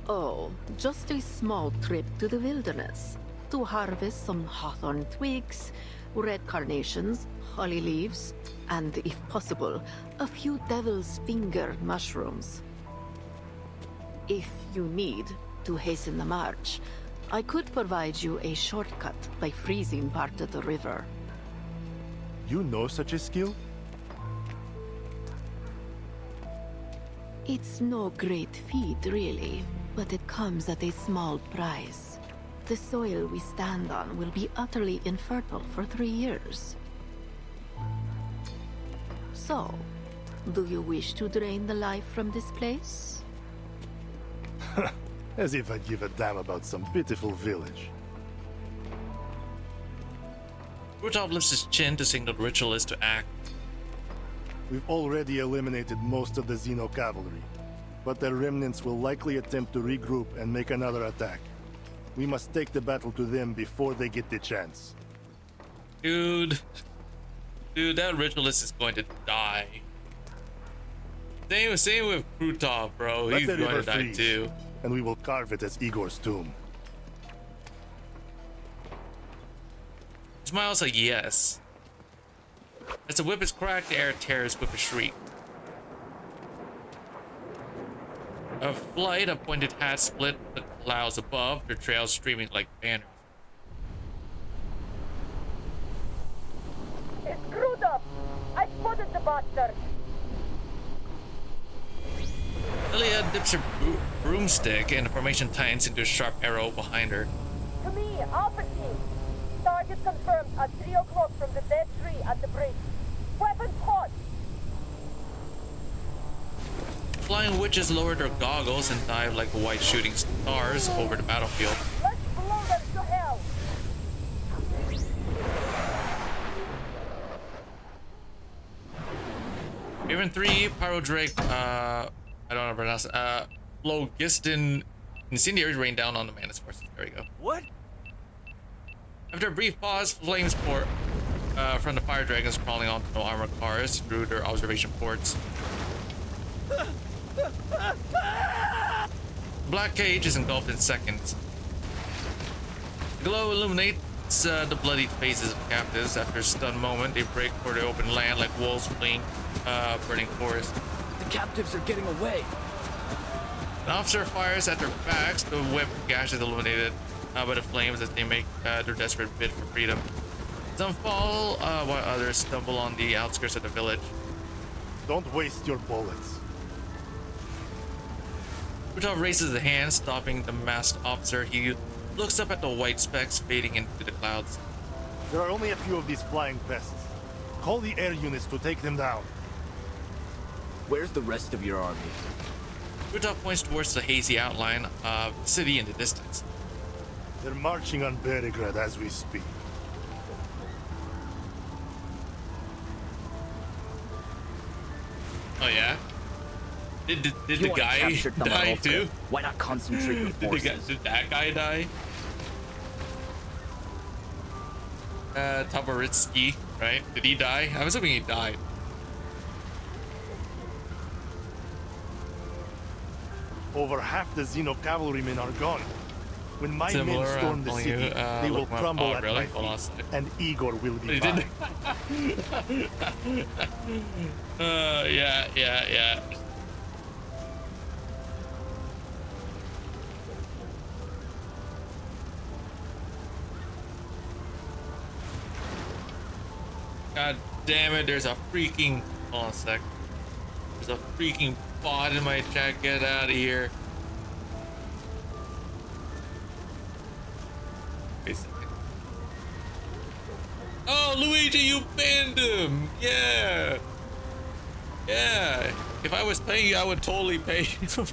Oh, just a small trip to the wilderness to harvest some hawthorn twigs, red carnations, holly leaves, and, if possible, a few devil's finger mushrooms. If you need to hasten the march, I could provide you a shortcut by freezing part of the river. You know such a skill? It's no great feat, really, but it comes at a small price. The soil we stand on will be utterly infertile for 3 years. So, do you wish to drain the life from this place? As if I'd give a damn about some pitiful village. Krutov lifts his chin to signal the ritualist to act. We've already eliminated most of the Xeno cavalry, but their remnants will likely attempt to regroup and make another attack. We must take the battle to them before they get the chance. Dude, that ritualist is going to die. Same with Krutov, bro. Let He's the going river to die freeze, too. and we will carve it as Igor's tomb. He smiles a yes. As the whip is cracked, the air tears with a shriek. A flight of pointed hats split the clouds above, their trails streaming like banners. It's screwed up! I spotted the bastard! Lilia dips her broomstick and the formation tightens into a sharp arrow behind her. To me, Alpha Team! Target confirmed at 3 o'clock from the dead tree at the bridge. Weapons hot! Flying witches lower their goggles and dive like white shooting stars over the battlefield. Let's blow them to hell! Even 3 Pyrodrake, I don't know how to pronounce it, Phlogiston incendiaries rain down on the Mantis forces. There we go. What? After a brief pause, flames pour from the fire dragons crawling onto no armored cars through their observation ports. Black cage is engulfed in seconds. The glow illuminates the bloodied faces of captives. After a stunned moment, they break for the open land like wolves fleeing burning forest. The captives are getting away. An officer fires at their backs. The whip gash is illuminated by the flames as they make their desperate bid for freedom. Some fall while others stumble on the outskirts of the village. Don't waste your bullets. Krutov raises a hand, stopping the masked officer. He looks up at the white specks fading into the clouds. There are only a few of these flying pests. Call the air units to take them down. Where's the rest of your army? Krutov points towards the hazy outline of the city in the distance. They're marching on Beregrad as we speak. Oh yeah? Did the guy die too? Why not concentrate your forces? Did that guy die? Tabaritsky, right? Did he die? I was hoping he died. Over half the Xeno cavalrymen are gone. When my Similar, men storm the telling city, you, they will look my- crumble oh, at really? my Hold on a feet, sec. and Igor will be He fine. did. Yeah. God damn it, there's a freaking... Hold on a sec. There's a freaking bot in my chat. Get out of here. Wait a second. Oh, Luigi, you banned him! Yeah! Yeah! If I was paying you, I would totally pay you.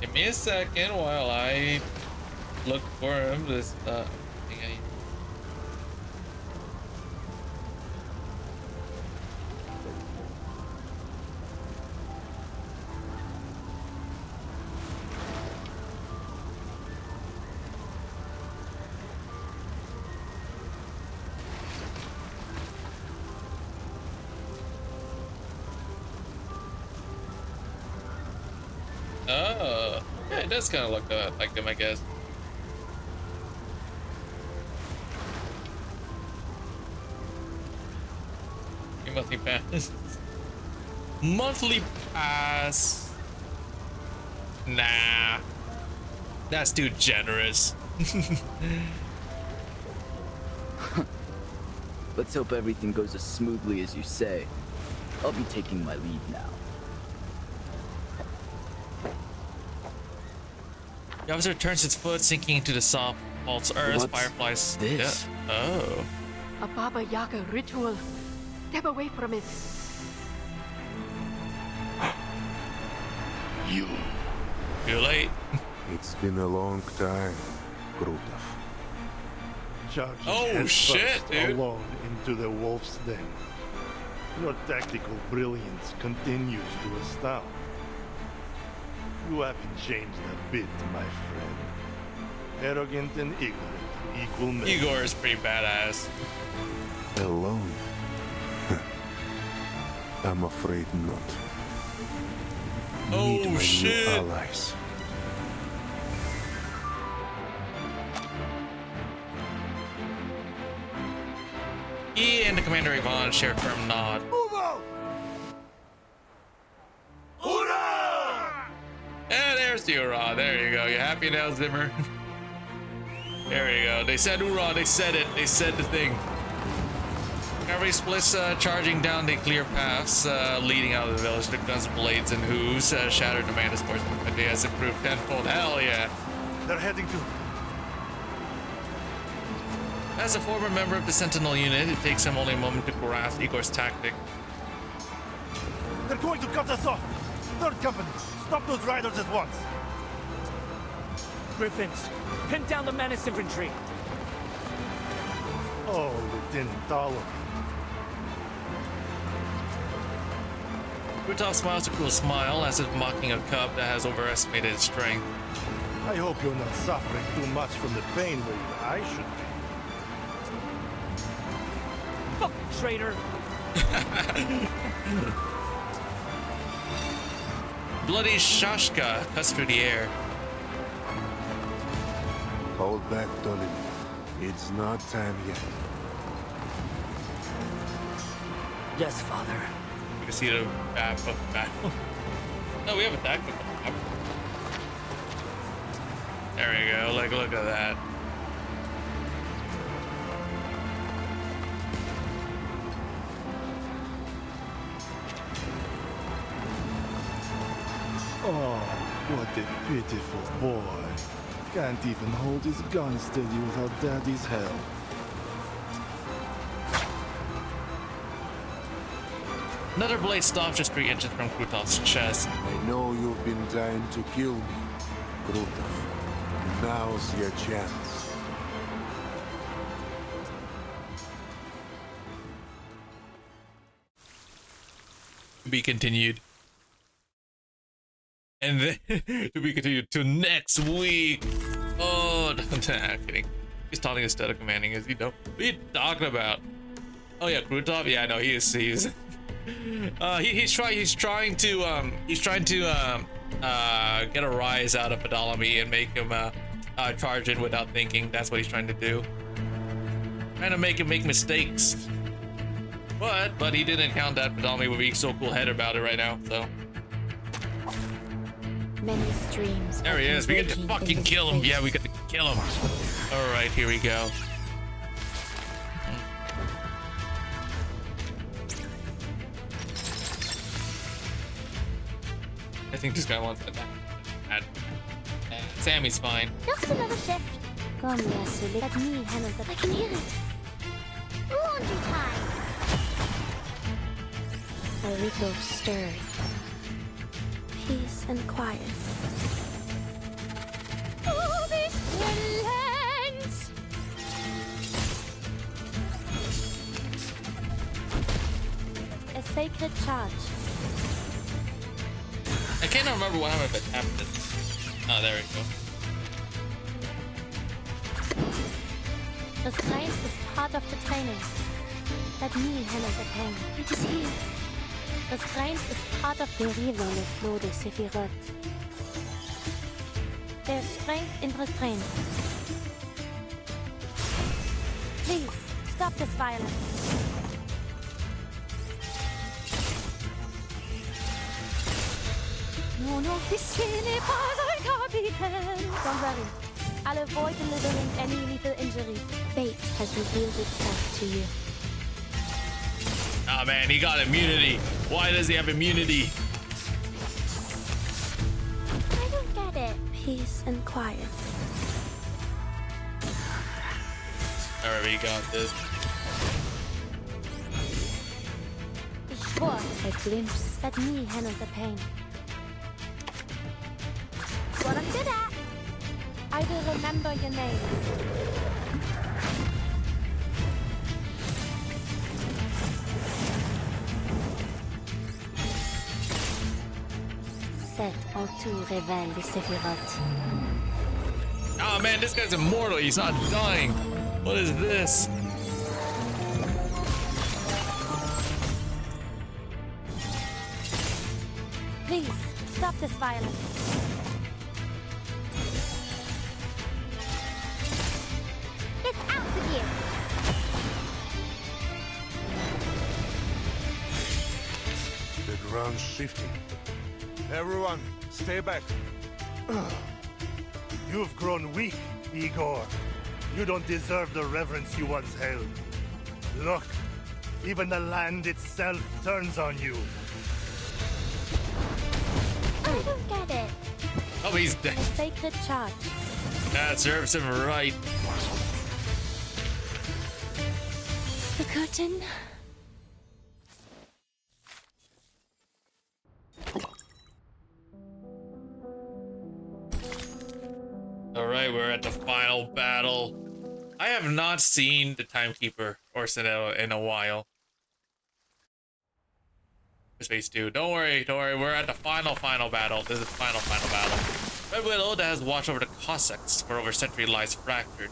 Give me a second while I look for him. This thing I... Oh, yeah, it does kind of look like them, I guess. Monthly pass. Monthly pass. Nah, that's too generous. Let's hope everything goes as smoothly as you say. I'll be taking my leave now. The officer turns its foot, sinking into the soft false earth. What's Fireflies. this? Yeah. Oh. A Baba Yaga ritual. Step away from it. You. Too late. It's been a long time, Krutov. Charging Oh, head shit, first dude. alone into the wolf's den. Your tactical brilliance continues to astound. You haven't changed a bit, my friend. Arrogant and ignorant in equal measure. Igor is pretty badass. Alone? I'm afraid not. Oh, Meet my shit. new allies. He and the Commander Ivan share a firm nod. Yeah, there's the hurrah. There you go. You happy now, Zimmer? There you go. They said hoorah. They said it. They said the thing. Cavalry splits charging down the clear paths leading out of the village. The guns, blades, and hooves shattered the Mantis force. But they has improved tenfold. Hell yeah. They're heading to... As a former member of the Sentinel unit, it takes him only a moment to grasp Igor's tactic. They're going to cut us off! Third company, stop those riders at once! Griffins, pin down the Menace infantry. Oh, Lieutenant Talo. Krutov smiles a cool smile as if mocking a cub that has overestimated its strength. I hope you're not suffering too much from the pain where your eye should be. Fuck, traitor! Bloody Shashka cuts through the air. Hold back, Dolin. It's not time yet. Yes, Father. We can see the map of the battle. No, we have a tactical map. There we go. Like, look at that. Oh, what a pitiful boy. Can't even hold his gun steady without Daddy's help. Another blade stops just 3 inches from Krutov's chest. I know you've been dying to kill me, Krutov. Now's your chance. To be continued. And then to be continued to next week. Oh, nah, kidding. He's talking instead of commanding, is he? What are you talking about? Oh yeah, Krutov. Yeah, no, he's he's trying to get a rise out of Padalami and make him charge in without thinking. That's what he's trying to do. Trying to make him make mistakes. But he didn't count that Padalami would be so cool head about it right now. So. Many streams. There he is. We get to fucking kill him. Yeah, we get to kill him. All right, here we go. I think this guy wants to attack. Sammy's fine. Just another shift. Come here, silly. Let me handle that. I can hear it. Laundry time. A little stirred. Peace and quiet. Oh, these villains! A sacred charge. I can't remember what happened if it happened. Oh, there we go. Restraint is part of the training. Let me handle the pain. It is here. Restraint is part of the river le flow de Sephiroth. There's strength in restraint. Please, stop this violence. No, ici n'est pas un capitaine. Don't worry. I'll avoid delivering any lethal injuries. Fate has revealed itself to you. Oh man, he got immunity. Why does he have immunity? I don't get it. Peace and quiet. Alright, we got this. Ich war a glimpse. Let me handle the pain. What I'm good at. I will remember your name. Cet entour révèle de Sephiroth. Oh man, this guy's immortal. He's not dying. What is this? Stop this violence. Get out of here! The ground's shifting. Everyone, stay back. You've grown weak, Igor. You don't deserve the reverence you once held. Look, even the land itself turns on you. I don't get it. Oh, he's dead. A sacred charge. That serves him right. The curtain. Alright, we're at the final battle. I have not seen the Timekeeper or Sentinel in a while. Phase 2. Don't worry, we're at the final battle. This is the final battle. Red Widow that has watched over the Cossacks for over a century lies fractured.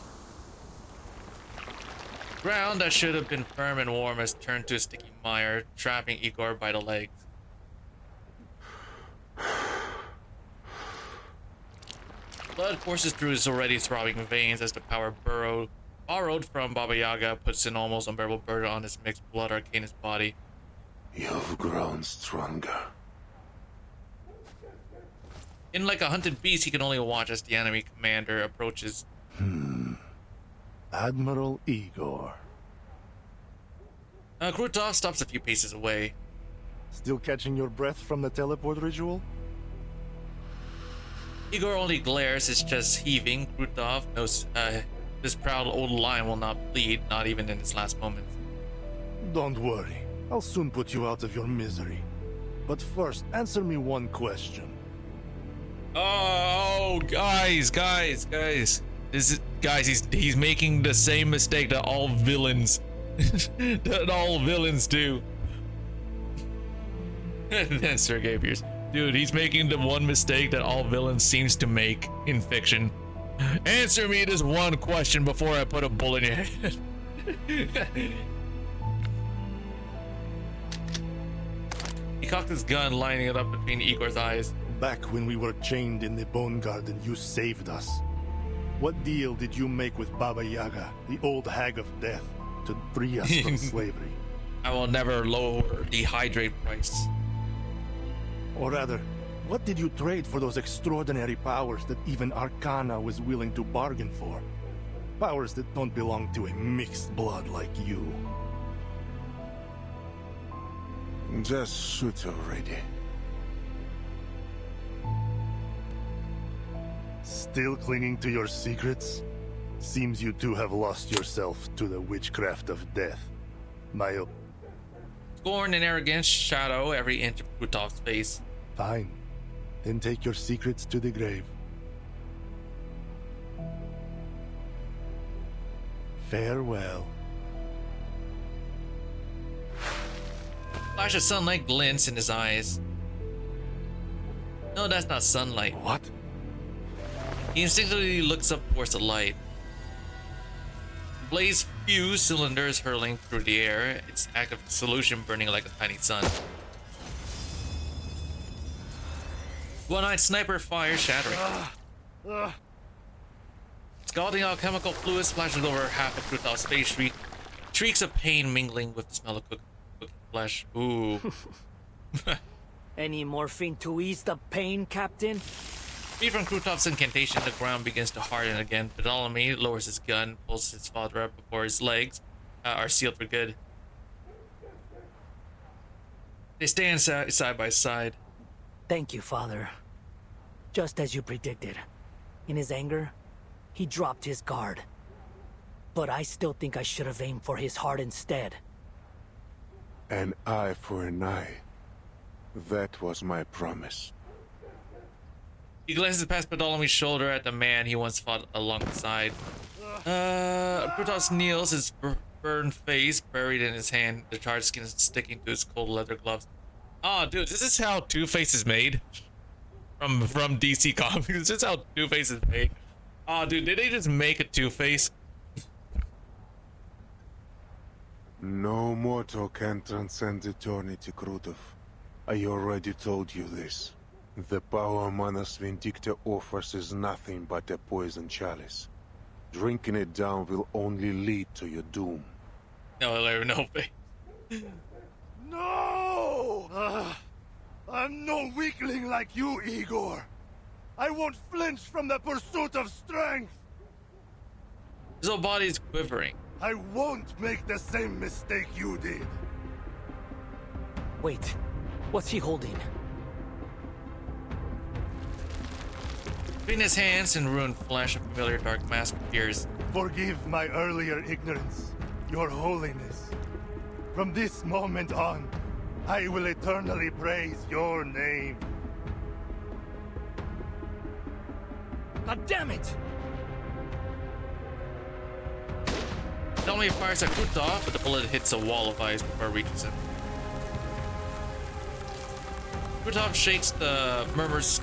Ground that should have been firm and warm has turned to a sticky mire, trapping Igor by the legs. Blood courses through his already throbbing veins as the power borrowed from Baba Yaga puts an almost unbearable burden on his mixed blood Arcanist body. You've grown stronger. In like a hunted beast, he can only watch as the enemy commander approaches. Admiral Igor. Krutov stops a few paces away. Still catching your breath from the teleport ritual? Igor only glares, his chest heaving. Krutov knows this proud old lion will not bleed, not even in his last moments. Don't worry. I'll soon put you out of your misery. But first, answer me one question. Oh, guys. He's making the same mistake that all villains do. And then Sergei appears. Dude, he's making the one mistake that all villains seems to make in fiction. Answer me this one question before I put a bullet in your head. He cocked his gun, lining it up between Igor's eyes. Back when we were chained in the Bone Garden, you saved us. What deal did you make with Baba Yaga, the old hag of death, to free us from slavery? I will never lower the hydrate price. Or rather, what did you trade for those extraordinary powers that even Arcana was willing to bargain for? Powers that don't belong to a mixed blood like you. Just shoot already. Still clinging to your secrets? Seems you two have lost yourself to the witchcraft of death. Scorn and arrogance shadow every inch of Krutov's face. Fine. Then take your secrets to the grave. Farewell. Flash of sunlight glints in his eyes. No, that's not sunlight. What? He instinctively looks up towards the light. Blaze fuse cylinders hurling through the air, its active solution burning like a tiny sun. One-eyed sniper fire shattering. Scalding alchemical fluid splashes over half of Krutov's face, shrieks of pain mingling with the smell of cooking flesh. Ooh. Any morphine to ease the pain, Captain? Free from Krutov's incantation, the ground begins to harden again. Ptolemy lowers his gun, pulls his father up before his legs are sealed for good. They stand side by side. Thank you, Father. Just as you predicted. In his anger, he dropped his guard. But I still think I should have aimed for his heart instead. An eye for an eye. That was my promise. He glances past Ptolemy's shoulder at the man he once fought alongside. Krutov kneels, his burned face buried in his hand, the charred skin sticking to his cold leather gloves. Oh, dude, this is how Two-Face is made? From DC Comics. This is how Two-Face is made. Oh, dude, did they just make a Two-Face? No mortal can transcend eternity, Krutov. I already told you this. The power Manus Vindicta offers is nothing but a poison chalice. Drinking it down will only lead to your doom. No, no. No! I'm no weakling like you, Igor. I won't flinch from the pursuit of strength. His whole body's quivering. I won't make the same mistake you did. Wait, what's he holding? Between his hands and ruined flesh, a familiar dark mask appears. Forgive my earlier ignorance, Your Holiness. From this moment on, I will eternally praise your name. God damn it! Suddenly fires at Krutov, but the bullet hits a wall of ice before it reaches him. Krutov shakes the murmurs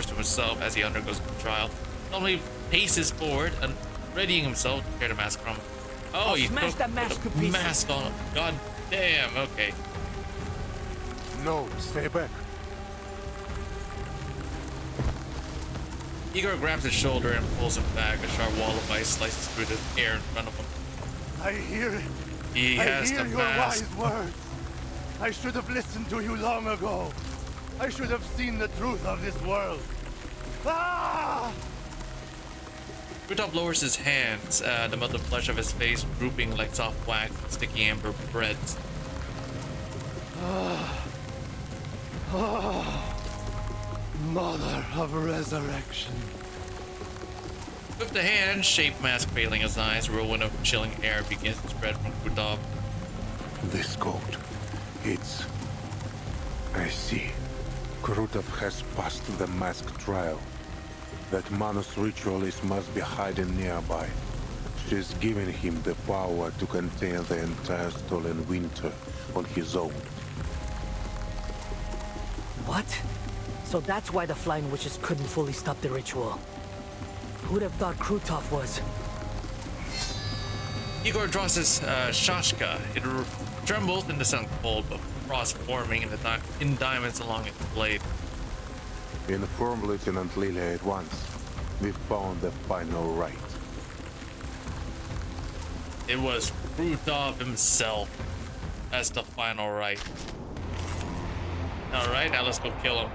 to himself as he undergoes the trial. Suddenly paces forward and readying himself to tear the mask from him. Oh, he smash that mask to pieces. Mask on him. God damn, okay. No, stay back. Igor grabs his shoulder and pulls him back. A sharp wall of ice slices through the air in front of him. I hear it. He has the your mask. Wise words. I should have listened to you long ago. I should have seen the truth of this world. Ah! Krutov lowers his hands, the melted flesh of his face drooping like soft wax and sticky amber threads. Mother of resurrection. With the hand-shaped mask failing his eyes, a whirlwind of chilling air begins to spread from Krutov. This coat, it's... I see. Krutov has passed the mask trial. That Manus ritualist must be hiding nearby. She's given him the power to contain the entire stolen winter on his own. What? So that's why the Flying Witches couldn't fully stop the ritual. Who'd have thought Krutov was? Igor draws his shashka. It trembles in the sun cold, but frost forming in diamonds along its blade. Inform Lieutenant Lilia at once. We found the final rite. It was Krutov himself as the final rite. Alright, now let's go kill him.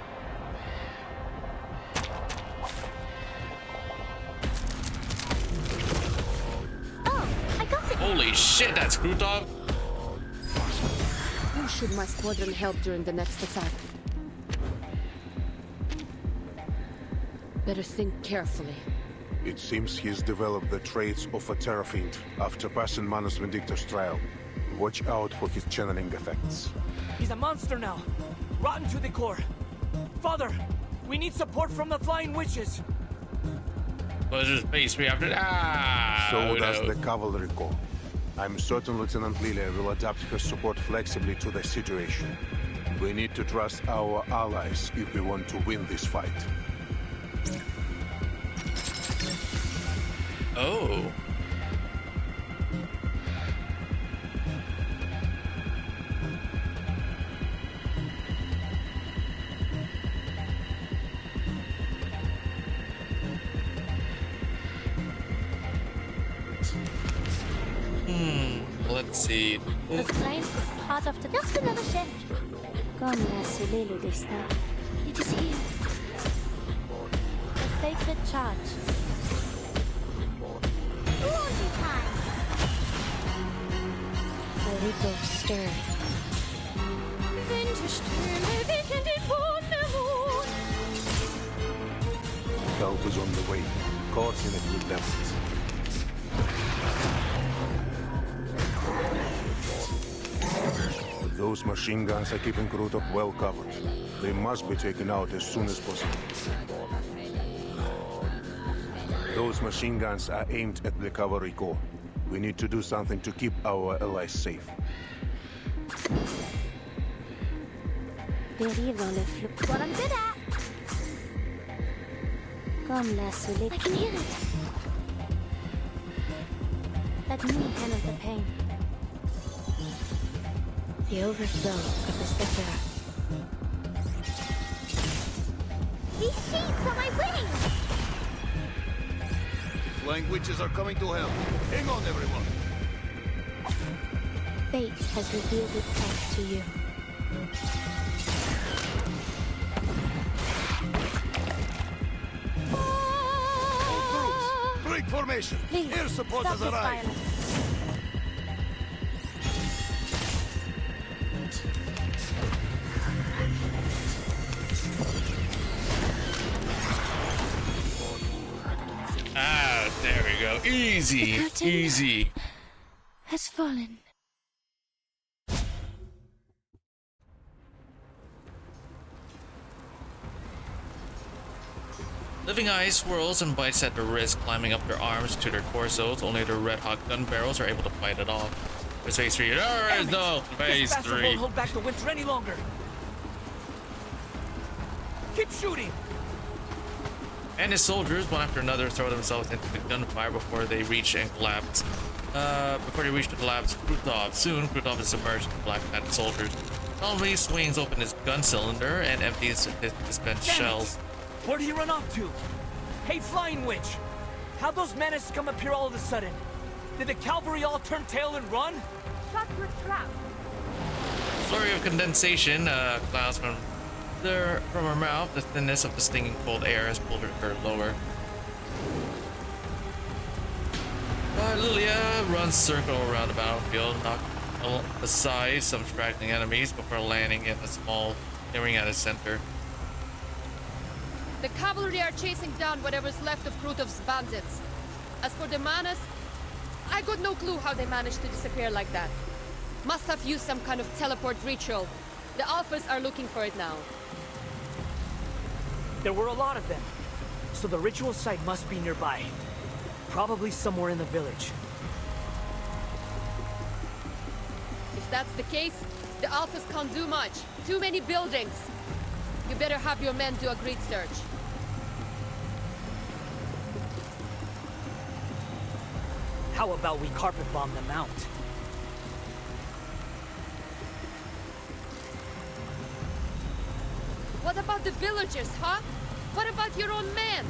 Oh, I got it! Holy shit, that's Krutov? Who should my squadron help during the next attack? Better think carefully. It seems he's developed the traits of a Terra Fiend after passing Manus Vindicta's trial. Watch out for his channeling effects. He's a monster now. Rotten to the core. Father, we need support from the Flying Witches. Was his face reacted? So does the Cavalry Corps. I'm certain Lieutenant Lilia will adapt her support flexibly to the situation. We need to trust our allies if we want to win this fight. Oh. Let's see. The flame is part of the... Just another shift. Con la solele d'esta. Did you see it? The sacred charge. Laundry time. A little stir. Help is on the way. Coordinate with them. Those machine guns are keeping Krutov well covered. They must be taken out as soon as possible. Those machine guns are aimed at the Cavalry Corps. We need to do something to keep our allies safe. Dérive dans le flou. What I'm good at. Comme la solitude. I can hear it. Let me handle the pain. The overflow of the Sephira. These sheets on my wings! Flying witches are coming to help. Hang on, everyone. Fate has revealed itself to you. Break formation. Please, Air support stop has this arrived. violence. Ah, there we go. Easy, The curtain easy. has fallen. Living Eye swirls and bites at their wrists, climbing up their arms to their torsos. Only their red-hot gun barrels are able to fight it off. There's phase 3. There is no phase This bastard 3. won't hold back the winter any longer. Keep shooting. And his soldiers, one after another, throw themselves into the gunfire before they reach and collapse. Before they reach the collapse, Krutov. Soon, Krutov is submerged in black padded soldiers. Calmly swings open his gun cylinder and empties his dispensed Damn it. shells. Where did he run off to? Hey, Flying Witch! How'd those menaces come up here all of a sudden? Did the cavalry all turn tail and run? Shut your trap. Flurry of condensation clouds from her mouth. The thinness of the stinging cold air has pulled her lower. Lilia runs circle around the battlefield, knocking aside some straggling enemies before landing in a small clearing at its center. The cavalry are chasing down whatever's left of Krutov's bandits. As for the Manas, I got no clue how they managed to disappear like that. Must have used some kind of teleport ritual. The Alphas are looking for it now. There were a lot of them, so the ritual site must be nearby. Probably somewhere in the village. If that's the case, the Alphas can't do much. Too many buildings. You better have your men do a grid search. How about we carpet bomb them out? What about the villagers, huh? What about your own men?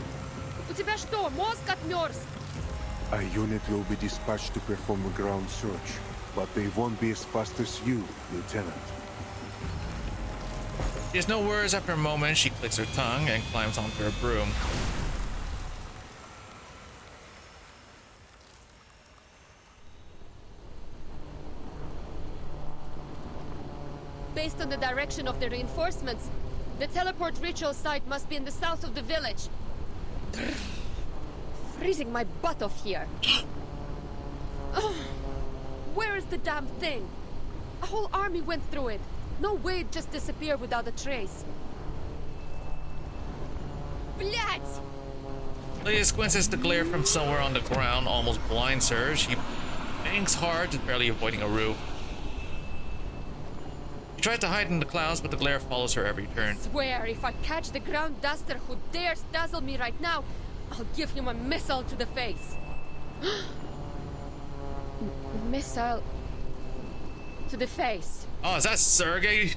У тебя что, мозг отмерз? A unit will be dispatched to perform a ground search, but they won't be as fast as you, Lieutenant. She has no words. After a moment, she clicks her tongue and climbs onto her broom. Based on the direction of the reinforcements, the teleport ritual site must be in the south of the village. Freezing my butt off here. Ugh. Where is the damn thing? A whole army went through it. No way it just disappeared without a trace. Блять! Leia squints the glare from somewhere on the ground, almost blinds her. She bangs hard, just barely avoiding a roof. She tries to hide in the clouds, but the glare follows her every turn. Swear, if I catch the ground duster who dares dazzle me right now, I'll give him a missile to the face. Missile to the face. Oh, is that Sergei?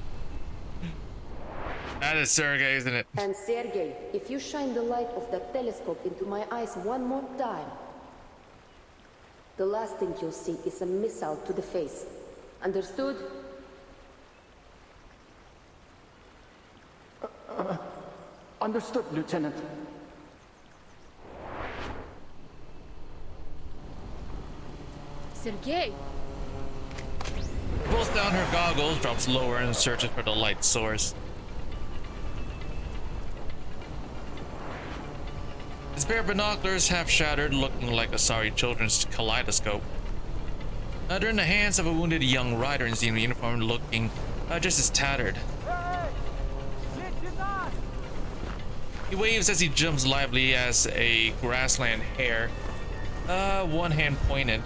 That is Sergei, isn't it? And Sergei, if you shine the light of that telescope into my eyes one more time, the last thing you'll see is a missile to the face. Understood? Understood, Lieutenant. Sergei! Pulls down her goggles, drops lower, and searches for the light source. His pair of binoculars half shattered, looking like a sorry children's kaleidoscope. They're in the hands of a wounded young rider in Xeno uniform, looking just as tattered. He waves as he jumps lively as a grassland hare, one hand pointed.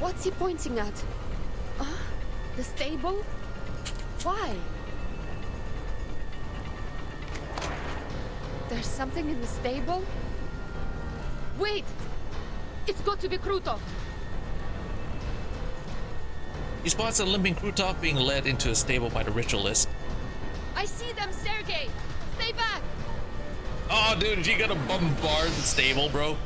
What's he pointing at? The stable? Why? There's something in the stable? Wait! It's got to be Krutov! He spots a limping Krutov being led into a stable by the ritualist. I see see them, Sergei! Stay back! Oh, dude, she gonna bombard the stable, bro?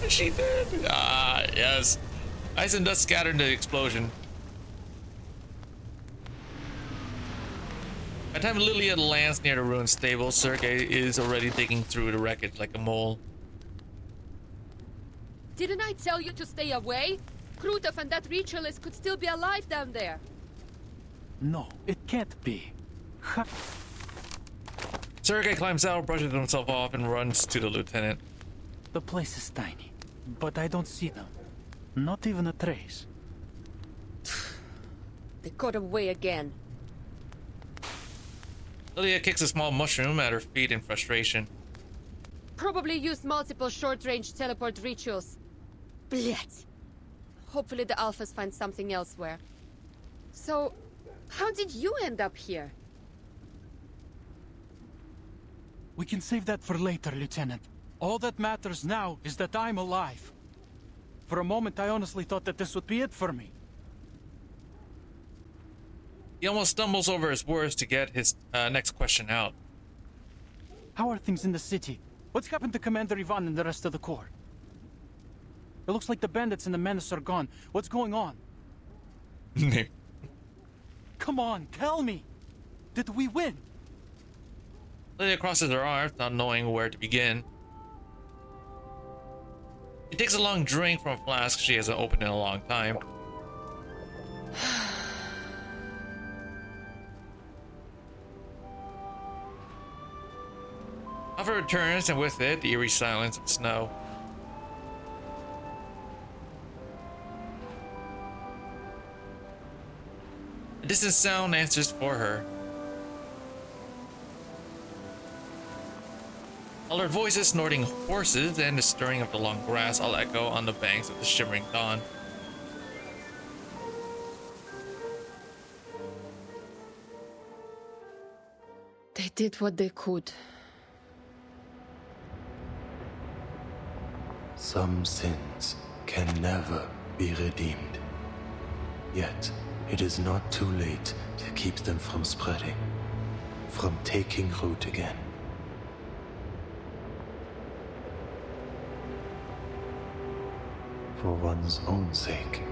She did. Ah, yes. Ice and dust scattered the explosion. By the time Lilia lands near the ruined stable, Sergei is already digging through the wreckage like a mole. Didn't I tell you to stay away? Krutov and that ritualist could still be alive down there. No, it can't be. Sergei climbs out, brushes himself off, and runs to the lieutenant. The place is tiny, but I don't see them. Not even a trace. They got away again. Lilia kicks a small mushroom at her feet in frustration. Probably used multiple short-range teleport rituals. Blech. Hopefully the Alphas find something elsewhere. So, how did you end up here? We can save that for later, Lieutenant. All that matters now is that I'm alive. For a moment, I honestly thought that this would be it for me. He almost stumbles over his words to get his next question out. How are things in the city? What's happened to Commander Ivan and the rest of the Corps? It looks like the bandits and the menace are gone. What's going on? Come on, tell me! Did we win? Lilia crosses her arms, not knowing where to begin. She takes a long drink from a flask she hasn't opened in a long time. Alpha returns, and with it, the eerie silence of snow. A distant sound answers for her. Colored voices, snorting horses, and the stirring of the long grass all echo on the banks of the shimmering dawn. They did what they could. Some sins can never be redeemed. Yet, it is not too late to keep them from spreading, from taking root again. For one's own sake,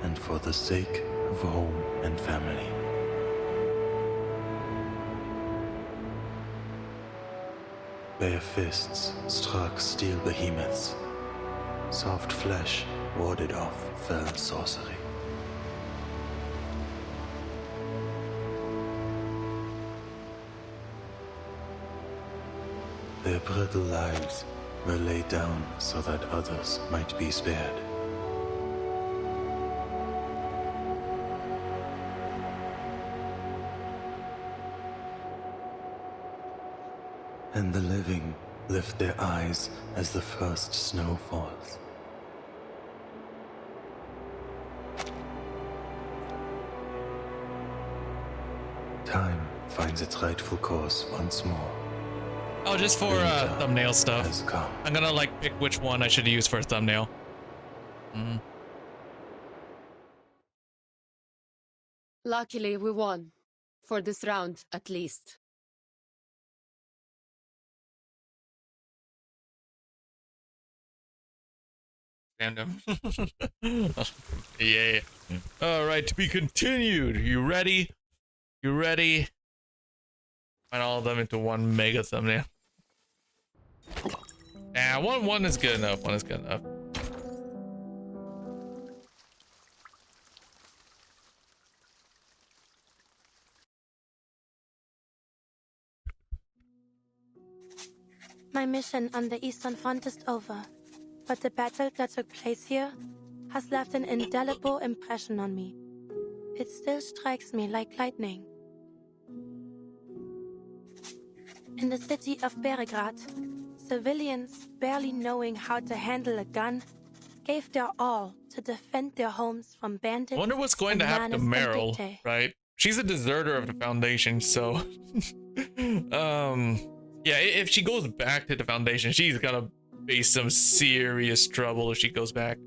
and for the sake of home and family. Bare fists struck steel behemoths. Soft flesh warded off fell sorcery. Their brittle lives were laid down so that others might be spared. And the living lift their eyes as the first snow falls. Time finds its rightful course once more. Oh, just for thumbnail stuff. I'm gonna like pick which one I should use for a thumbnail. Luckily, we won. For this round, at least. Random. Yeah. All right, to be continued. You ready? You ready? Find all of them into one mega thumbnail. Yeah, one is good enough. One is good enough. My mission on the Eastern Front is over, but the battle that took place here has left an indelible impression on me. It still strikes me like lightning. In the city of Beregrad, civilians, barely knowing how to handle a gun, gave their all to defend their homes from bandits. I wonder what's going to happen to Meryl, bandite. right? She's a deserter of the Foundation, so yeah, if she goes back to the Foundation, she's gonna face some serious trouble if she goes back.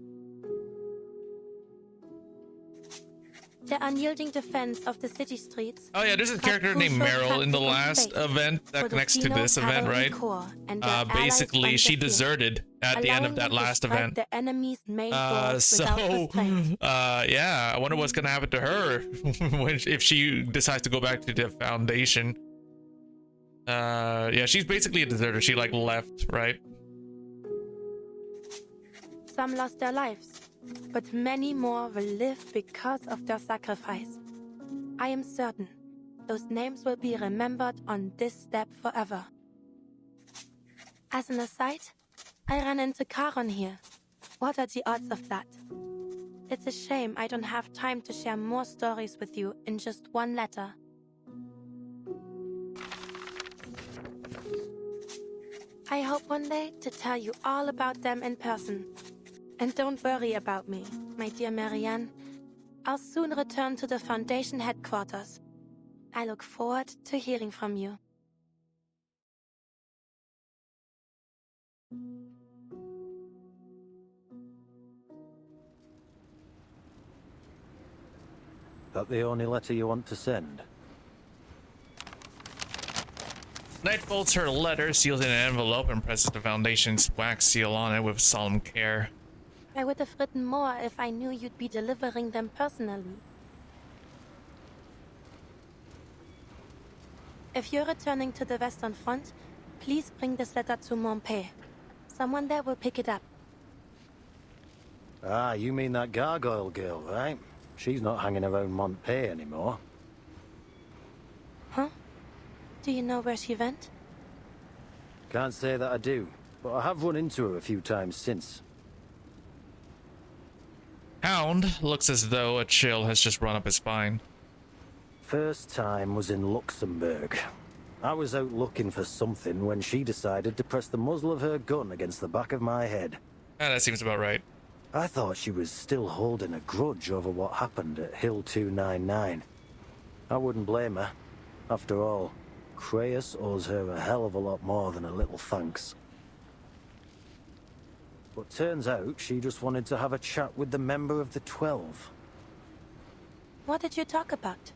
The unyielding defense of the city streets. Oh yeah, there's a character named Meryl in the last event that connects to this event, right? Basically, she deserted at the end of that last event. The enemy's main yeah, I wonder what's gonna happen to her if she decides to go back to the Foundation. Yeah, she's basically a deserter. She like left, right? Some lost their lives, but many more will live because of their sacrifice. I am certain those names will be remembered on this step forever. As an aside, I ran into Charon here. What are the odds of that? It's a shame I don't have time to share more stories with you in just one letter. I hope one day to tell you all about them in person. And don't worry about me, my dear Marianne. I'll soon return to the Foundation headquarters. I look forward to hearing from you. That the only letter you want to send? Knight folds her letter, seals it in an envelope, and presses the Foundation's wax seal on it with solemn care. I would have written more if I knew you'd be delivering them personally. If you're returning to the Western Front, please bring this letter to Montpé. Someone there will pick it up. Ah, you mean that gargoyle girl, right? She's not hanging around Montpé anymore. Huh? Do you know where she went? Can't say that I do, but I have run into her a few times since. Hound looks as though a chill has just run up his spine. First time was in Luxembourg. I was out looking for something when she decided to press the muzzle of her gun against the back of my head. That seems about right. I thought she was still holding a grudge over what happened at Hill 299. I wouldn't blame her. After all, Creius owes her a hell of a lot more than a little thanks. But turns out she just wanted to have a chat with the member of the 12. What did you talk about?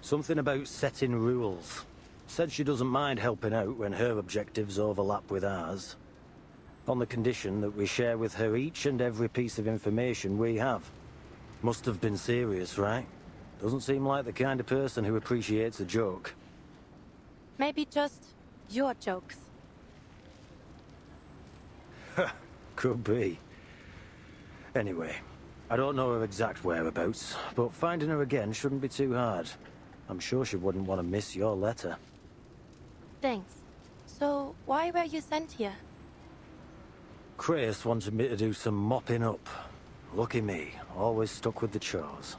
Something about setting rules. Said she doesn't mind helping out when her objectives overlap with ours. On the condition that we share with her each and every piece of information we have. Must have been serious, right? Doesn't seem like the kind of person who appreciates a joke. Maybe just your jokes. Could be. Anyway, I don't know her exact whereabouts, but finding her again shouldn't be too hard. I'm sure she wouldn't want to miss your letter. Thanks. So, why were you sent here? Creius wanted me to do some mopping up. Lucky me, always stuck with the chores.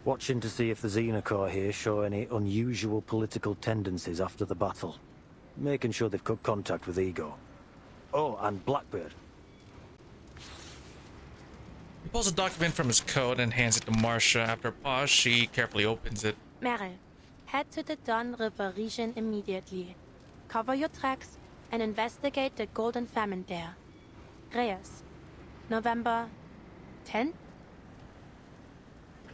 Watching to see if the Xenocor here show any unusual political tendencies after the battle. Making sure they've cut contact with Ego. Oh, and Blackbird. He pulls a document from his coat and hands it to Marcia. After a pause, she carefully opens it. Meryl, head to the Don River region immediately. Cover your tracks and investigate the Golden Famine there. Reyes, November 10th?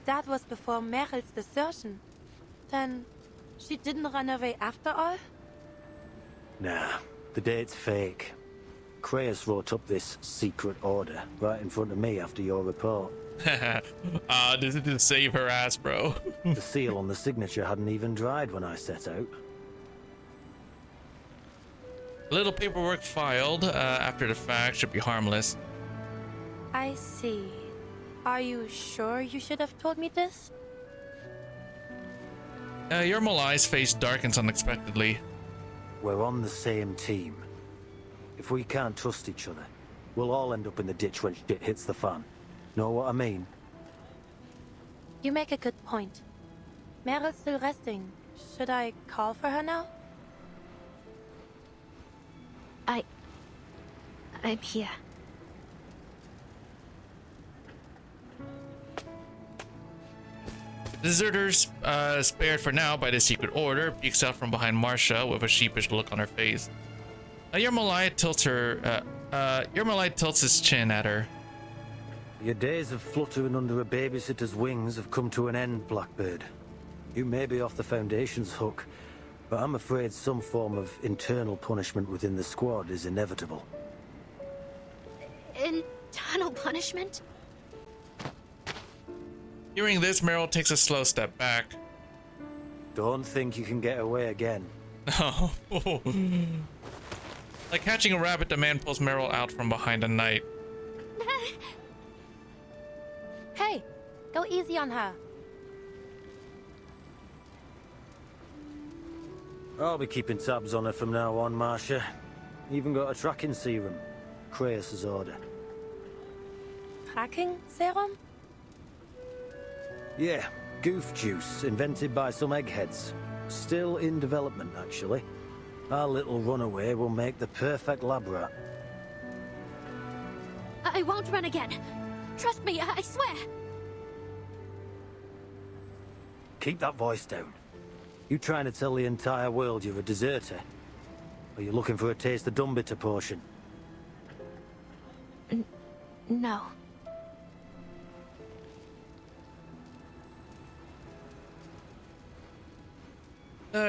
That was before Meryl's desertion. Then, she didn't run away after all? Nah, the date's fake. Creius wrote up this secret order right in front of me after your report. This is to save her ass, bro. The seal on the signature hadn't even dried when I set out. A little paperwork filed after the fact should be harmless. I see. Are you sure you should have told me this? Your Malai's face darkens unexpectedly. We're on the same team. If we can't trust each other, we'll all end up in the ditch when shit hits the fan. Know what I mean? You make a good point. Meryl's still resting. Should I call for her now? I'm here. Deserters, spared for now by the secret order, peeks out from behind Marcia with a sheepish look on her face. Your Malai tilts his chin at her. Your days of fluttering under a babysitter's wings have come to an end, Blackbird. You may be off the Foundation's hook, but I'm afraid some form of internal punishment within the squad is inevitable. Internal punishment? Hearing this, Meryl takes a slow step back. Don't think you can get away again. Oh. Like catching a rabbit, the man pulls Meryl out from behind a knight. Hey, go easy on her. I'll be keeping tabs on her from now on, Marcia. Even got a tracking serum. Kratos' order. Tracking serum? Yeah, goof juice, invented by some eggheads. Still in development, actually. Our little runaway will make the perfect lab rat. I won't run again. Trust me, I swear. Keep that voice down. You trying to tell the entire world you're a deserter? Or you looking for a taste of Dumbitter portion? No.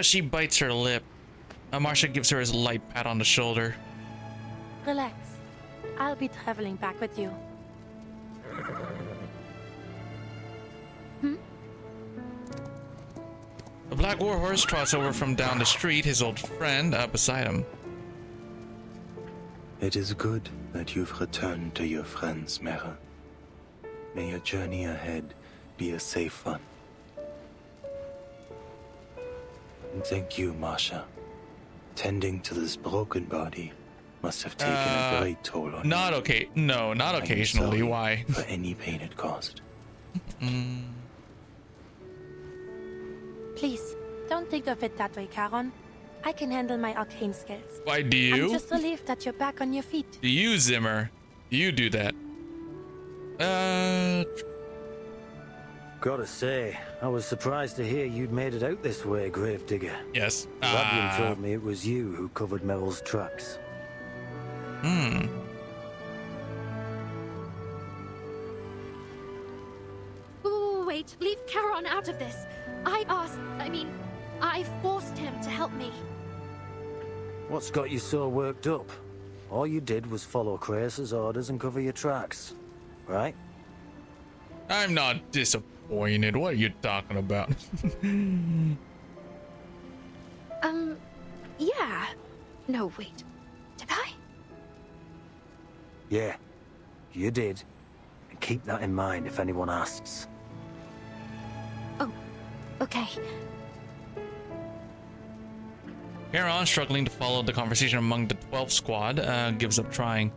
She bites her lip. Marcia gives her a light pat on the shoulder. Relax. I'll be traveling back with you. The Black Warhorse trots over from down the street, his old friend beside him. It is good that you've returned to your friends, Mera. May your journey ahead be a safe one. And thank you, Marcia. Tending to this broken body must have taken a great toll on not you. Okay. No, not occasionally. Why? For any pain it caused. Please, don't think of it that way, Charon. I can handle my arcane skills. Why do you? I'm just relieved that you're back on your feet. Do you, Zimmer? Do you do that? Gotta say, I was surprised to hear you'd made it out this way, Gravedigger. Yes. Radian told me it was you who covered Meryl's tracks. Wait, leave Charon out of this. I forced him to help me. What's got you so worked up? All you did was follow Kratos' orders and cover your tracks, right? I'm not disappointed. What are you talking about? Yeah. No, wait. Did I? Yeah, you did. And keep that in mind if anyone asks. Oh, okay. Charon, struggling to follow the conversation among the 12th squad, gives up trying.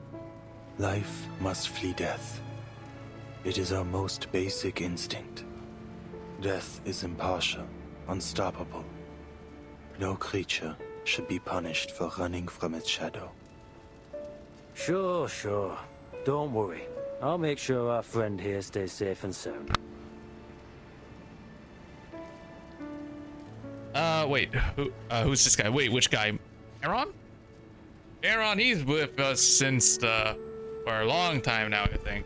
Life must flee death. It is our most basic instinct. Death is impartial, unstoppable. No creature should be punished for running from its shadow. Sure. Don't worry. I'll make sure our friend here stays safe and sound. Wait, who's this guy? Wait, which guy? Aaron? Aaron, he's with us since, for a long time now, I think.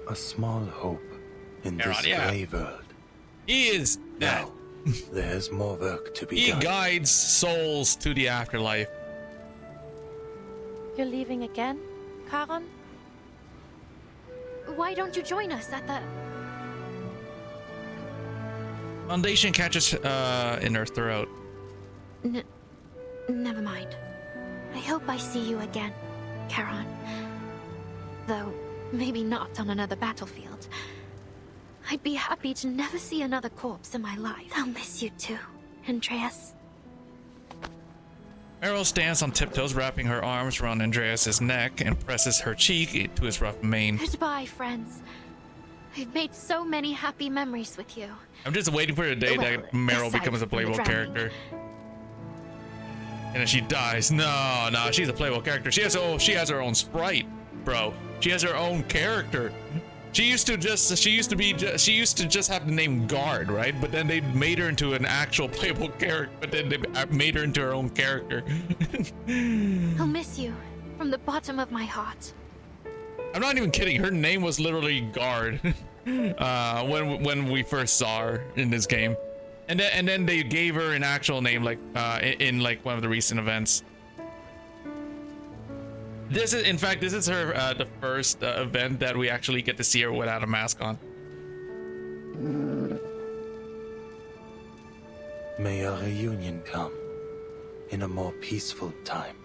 A small hope in this grey world. He is that. There's more work to be He done. guides souls to the afterlife. You're leaving again, Charon? Why don't you join us at the... Foundation catches in her throat. Never mind. I hope I see you again, Charon. Though, maybe not on another battlefield. I'd be happy to never see another corpse in my life. I'll miss you too, Andreas. Meryl stands on tiptoes, wrapping her arms around Andreas's neck and presses her cheek to his rough mane. Goodbye, friends. I've made so many happy memories with you. I'm just waiting for the day that Meryl becomes a playable character. And then she dies. No, she's a playable character. She has her own sprite, bro. She has her own character. She used to just have the name Guard, right? But then they made her into an actual playable character. But then they made her into her own character. I'll miss you from the bottom of my heart. I'm not even kidding. Her name was literally Guard when we first saw her in this game, and then they gave her an actual name like in like one of the recent events. This is, in fact, this is her the first event that we actually get to see her without a mask on. May our reunion come in a more peaceful time.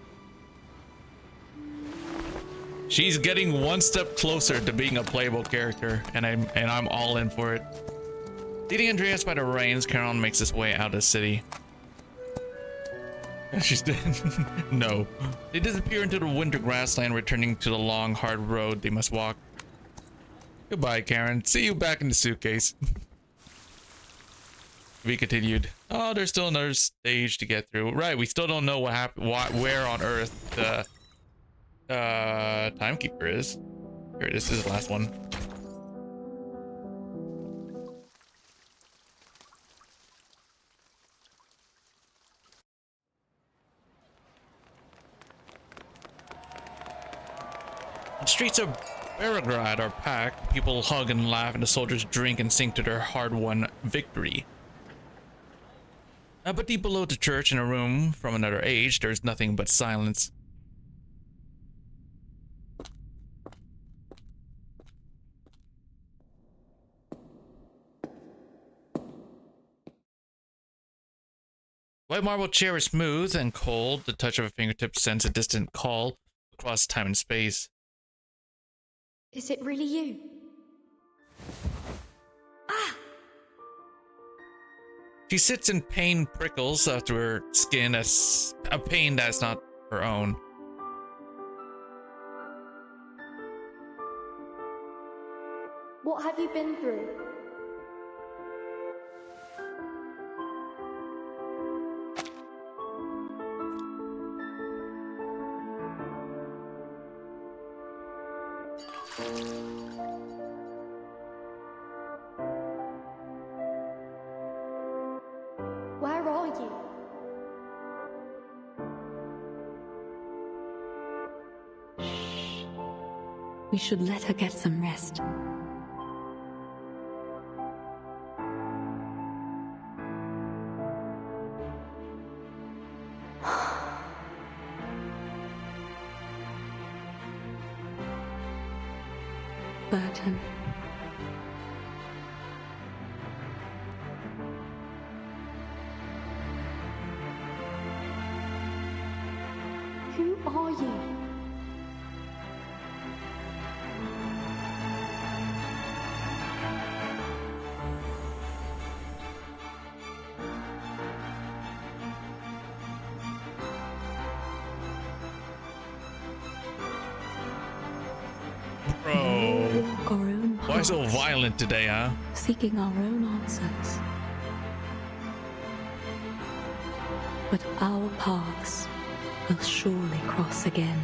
She's getting one step closer to being a playable character, and I'm all in for it. Leading Andreas by the reins, Charon makes his way out of the city. She's dead. No. They disappear into the winter grassland, returning to the long, hard road they must walk. Goodbye, Karen. See you back in the suitcase. We continued. Oh, there's still another stage to get through. Right, we still don't know what happened, where on Earth the Timekeeper is. Here, this is the last one. The streets of Beograd are packed. People hug and laugh, and the soldiers drink and sing to their hard-won victory. But deep below the church, in a room from another age, there's nothing but silence. White marble chair is smooth and cold. The touch of a fingertip sends a distant call across time and space. Is it really you? She sits in pain prickles through her skin, as a pain that's not her own. What have you been through? Where are you? We should let her get some rest. Burton. Who are you? Bro, Walk our own why so paths, violent today, huh? seeking our own answers. But our paths will surely cross again.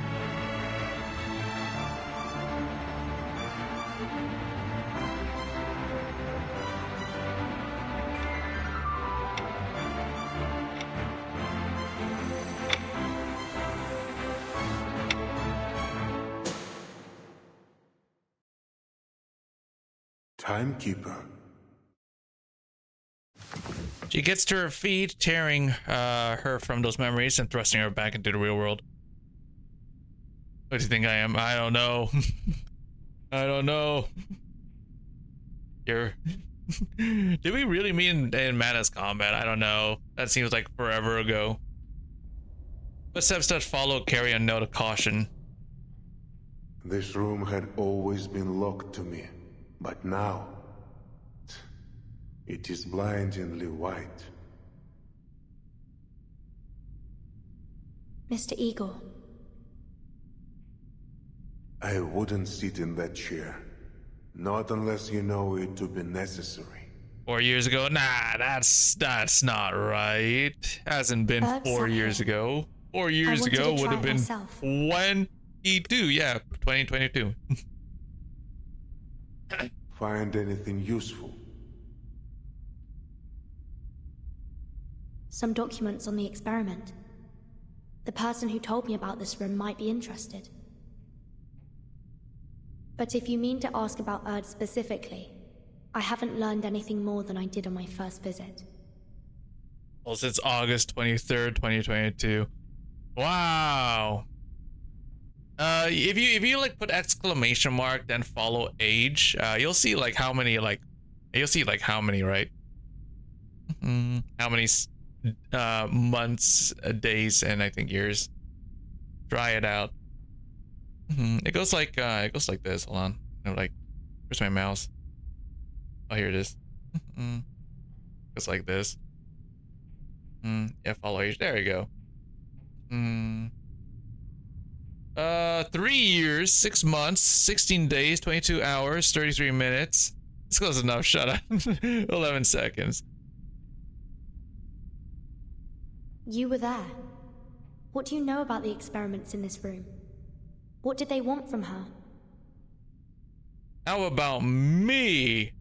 Timekeeper. She gets to her feet, tearing her from those memories and thrusting her back into the real world. What do you think I am? I don't know. I don't know. Did we really meet in Mana's combat? I don't know. That seems like forever ago. Footsteps that follow carry a note of caution. This room had always been locked to me, but now it is blindingly white. Mr. Eagle. I wouldn't sit in that chair. Not unless you know it to be necessary. 4 years ago? Nah, that's not right. Hasn't been 4 years ago. 4 years ago would have been 22. Yeah, 2022. Find anything useful? Some documents on the experiment. The person who told me about this room might be interested. But if you mean to ask about Erd specifically, I haven't learned anything more than I did on my first visit. Well, since August 23rd, 2022. Wow. If you like put exclamation mark then follow age, you'll see like how many right? How many months, days, and I think years. Try it out. It goes like this. Hold on. No, like, where's my mouse? Oh, here it is. Goes like this. Yeah, follow age. There you go. 3 years, 6 months, 16 days, 22 hours, 33 minutes. This close enough. Shut up. 11 seconds. You were there. What do you know about the experiments in this room? What did they want from her? How about me?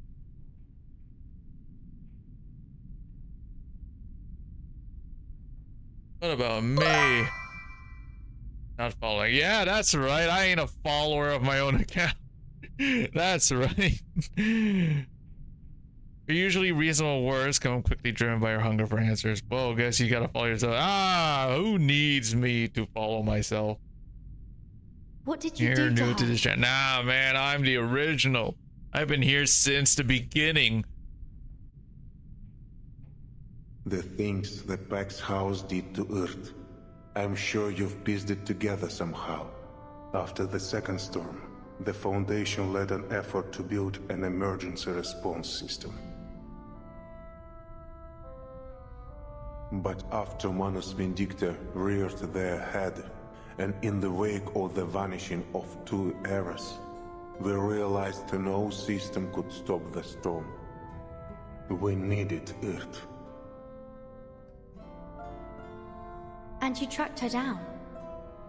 What about me? Not following. Yeah, that's right. I ain't a follower of my own account. That's right. Usually reasonable words come quickly driven by your hunger for answers. Well, guess you gotta follow yourself. Who needs me to follow myself? What did you You're do to new her? to this channel. Nah, man, I'm the original. I've been here since the beginning. The things that Pax House did to Earth, I'm sure you've pieced it together somehow. After the second storm, the Foundation led an effort to build an emergency response system. But after Manus Vindicta reared their head, and in the wake of the vanishing of 2 eras, we realized no system could stop the storm. We needed Earth. And you tracked her down,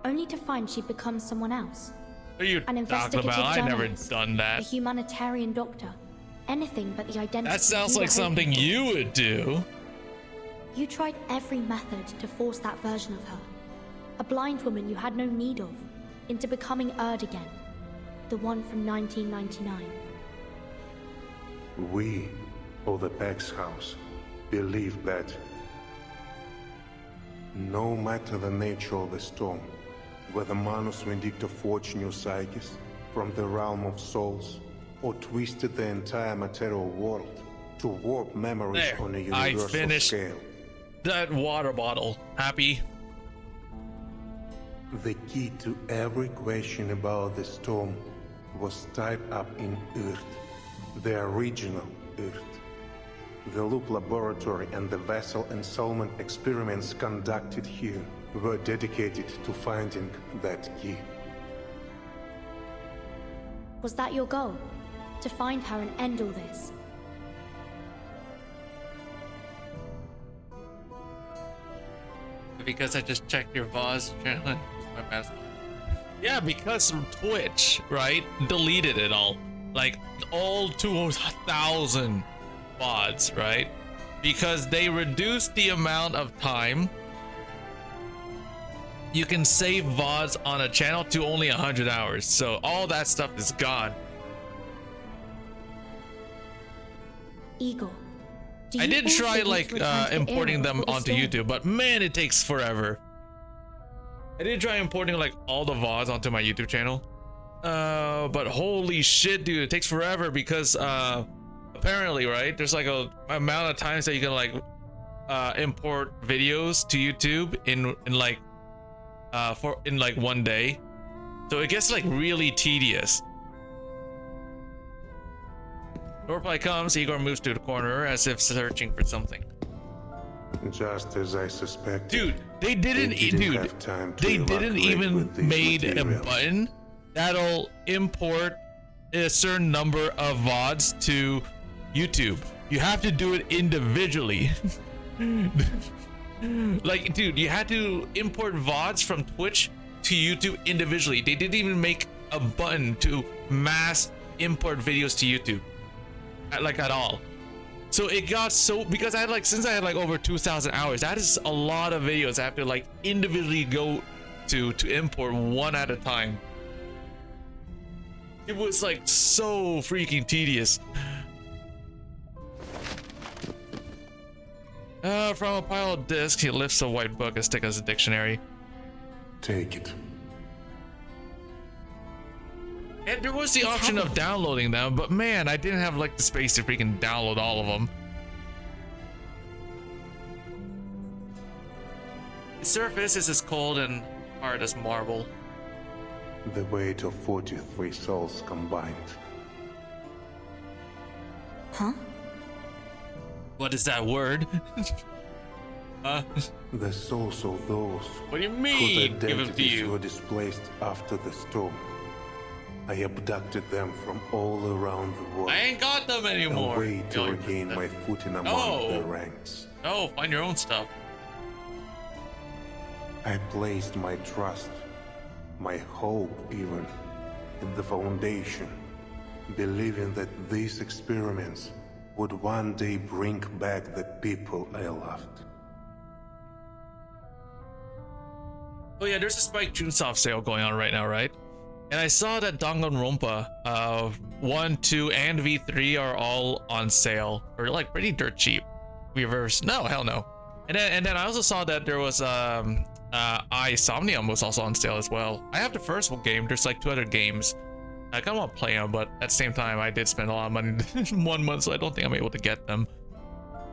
only to find she'd become someone else. What are you An talking investigative about? I never journalist, done a that. humanitarian doctor, anything but the identity. That sounds you were like something hoping for. you would do. You tried every method to force that version of her, a blind woman you had no need of, into becoming Erd again, the one from 1999. We, or the Pax House, believe that no matter the nature of the storm, whether Manus Vindicta forged new psyches from the realm of souls, or twisted the entire material world to warp memories There, on a I universal finished scale, that water bottle. Happy? the key to every question about the storm was tied up in Earth, the original Earth. The Loop Laboratory and the vessel ensoulment experiments conducted here were dedicated to finding that key. Was that your goal? To find her and end all this? Because I just checked your VOZ channel. My mask. Yeah, because Twitch, right, deleted it all. Like, all 2,000 VODs, right? Because they reduced the amount of time you can save VODs on a channel to only 100 hours. So all that stuff is gone. Igor, do I you did also try want like to return to the importing era them before the onto storm? YouTube, but man, it takes forever. I did try importing like all the VODs onto my YouTube channel. But holy shit, dude, it takes forever because apparently, right, there's like a amount of times that you can like import videos to YouTube in like one day. So it gets like really tedious. Reply comes, Igor moves to the corner as if searching for something. Just as I suspected. Dude, they didn't even made a button that'll import a certain number of VODs to YouTube. You have to do it individually. Like, dude, you had to import VODs from Twitch to YouTube individually. They didn't even make a button to mass import videos to YouTube. Like at all. So it got so, because I had like, since I had like over 2,000 hours, that is a lot of videos I have to like individually go to import one at a time. It was like so freaking tedious. From a pile of discs, he lifts a white book as thick as a dictionary. Take it. And there was the option of downloading them, but man, I didn't have like the space to freaking download all of them. The surface is as cold and hard as marble. The weight of 43 souls combined. Huh? What is that word? The souls of those what do you whose mean? Give them to identities you. were displaced after the storm. I abducted them from all around the world. I ain't got them anymore. A way to regain my footing among the ranks. No, find your own stuff. I placed my trust, my hope even, in the Foundation, believing that these experiments would one day bring back the people I loved. Oh yeah, there's a Spike Chunsoft sale going on right now, right? And I saw that Danganronpa 1, 2, and V3 are all on sale for like pretty dirt cheap. Reverse? No, hell no. And then I also saw that there was Somnium was also on sale as well. I have the first game. There's like 2 other games. I kind of want to play them, but at the same time, I did spend a lot of money in 1 month, so I don't think I'm able to get them.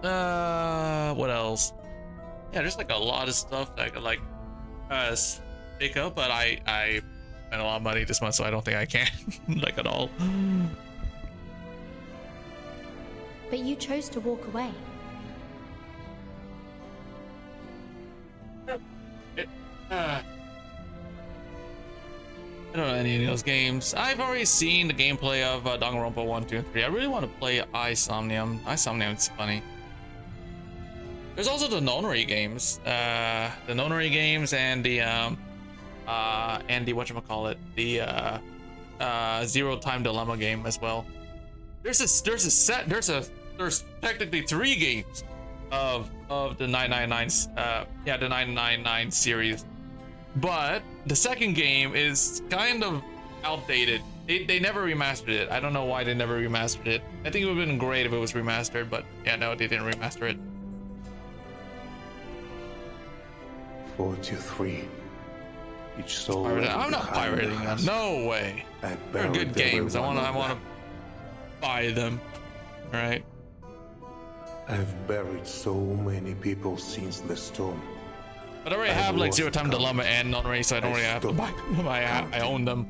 What else? Yeah, there's like a lot of stuff that I could like pick up, but I spent a lot of money this month, so I don't think I can like at all. But you chose to walk away. I don't know any of those games. I've already seen the gameplay of Danganronpa 1, 2, and 3. I really want to play Somnium. Somnium's funny. There's also the Nonary games. The Nonary games and the whatchamacallit, the Zero Time Dilemma game as well. There's technically 3 games of the 999 the 999 series. But the second game is kind of outdated. They never remastered it. I don't know why they never remastered it. I think it would have been great if it was remastered, but yeah, no, they didn't remaster it. 43. Each soul. I'm not pirating them. No way. They're good games. I want to buy them. All right. I've buried so many people since the storm. But I already have like Zero Time Dilemma and Nonary, so I don't really have to buy them. I own them.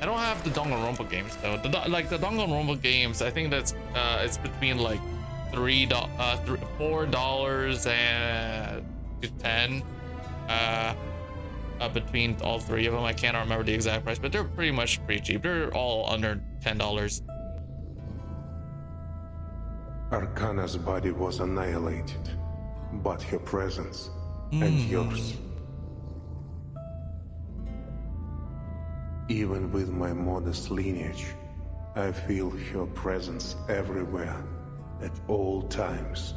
I don't have the Danganronpa games though. The Danganronpa games, I think that's it's between like $4 and to $10. Between all 3 of them, I can't remember the exact price, but they're pretty cheap. They're all under $10. Arcana's body was annihilated, but her presence and yours. Even with my modest lineage, I feel her presence everywhere, at all times.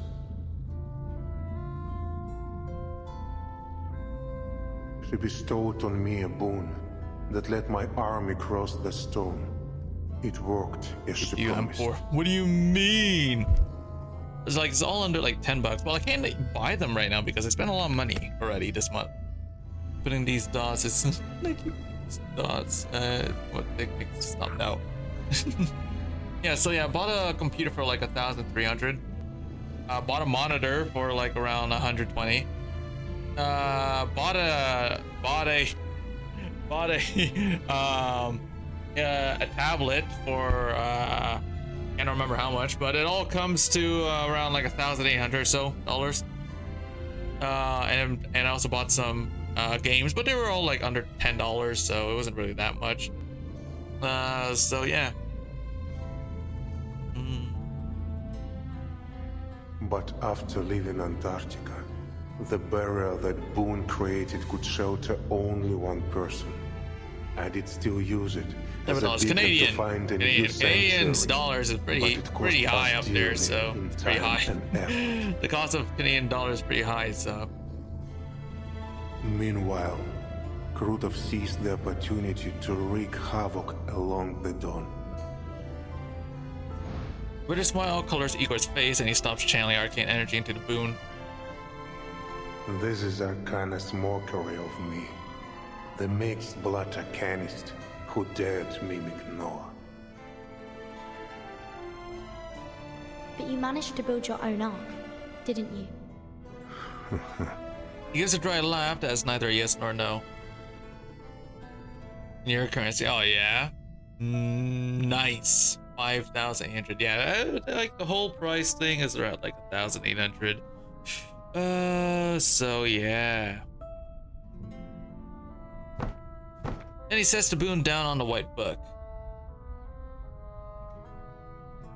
She bestowed on me a boon that let my army cross the storm. It worked as she promised. What do you mean? It's all under like $10. Well, I can't buy them right now because I spent a lot of money already this month. Putting these dots, it's like dots. What they stop now? Yeah, so yeah, I bought a computer for like 1,300. Bought a monitor for like around 120. Bought a tablet for can't remember how much, but it all comes to around like $1,800 or so dollars. And I also bought some games, but they were all like under $10, so it wasn't really that much. So yeah. But after leaving Antarctica, the barrier that Boone created could shelter only one person. I did still use it as a beacon to find a new Canadian sanctuary, dollars is pretty high up there, so pretty high. The cost of Canadian dollars is pretty high, so. Meanwhile, Krutov seized the opportunity to wreak havoc along the Don. With a smile, colors Igor's face, and he stops channeling arcane energy into the boon. This is Arcana's mockery of me, the mixed-blood arcanist who dared to mimic Noah. But you managed to build your own arc, didn't you? He gives a dry laugh that is neither yes nor no. Your currency, oh yeah? Nice. 5,800. Yeah, like the whole price thing is around like 1,800. So yeah. Then he sets the boon down on the white book.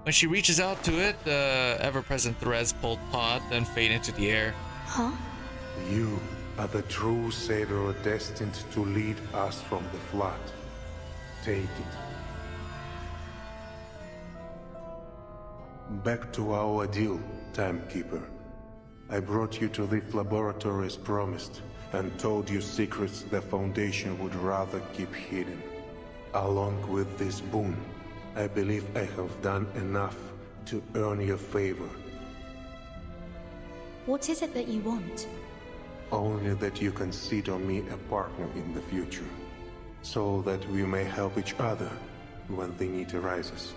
When she reaches out to it, the ever-present threads pull taut, then fade into the air. Huh? You are the true savior destined to lead us from the flood. Take it. Back to our deal, Timekeeper. I brought you to this laboratory as promised, and told you secrets the Foundation would rather keep hidden. Along with this boon, I believe I have done enough to earn your favor. What is it that you want? Only that you consider me a partner in the future, so that we may help each other when the need arises.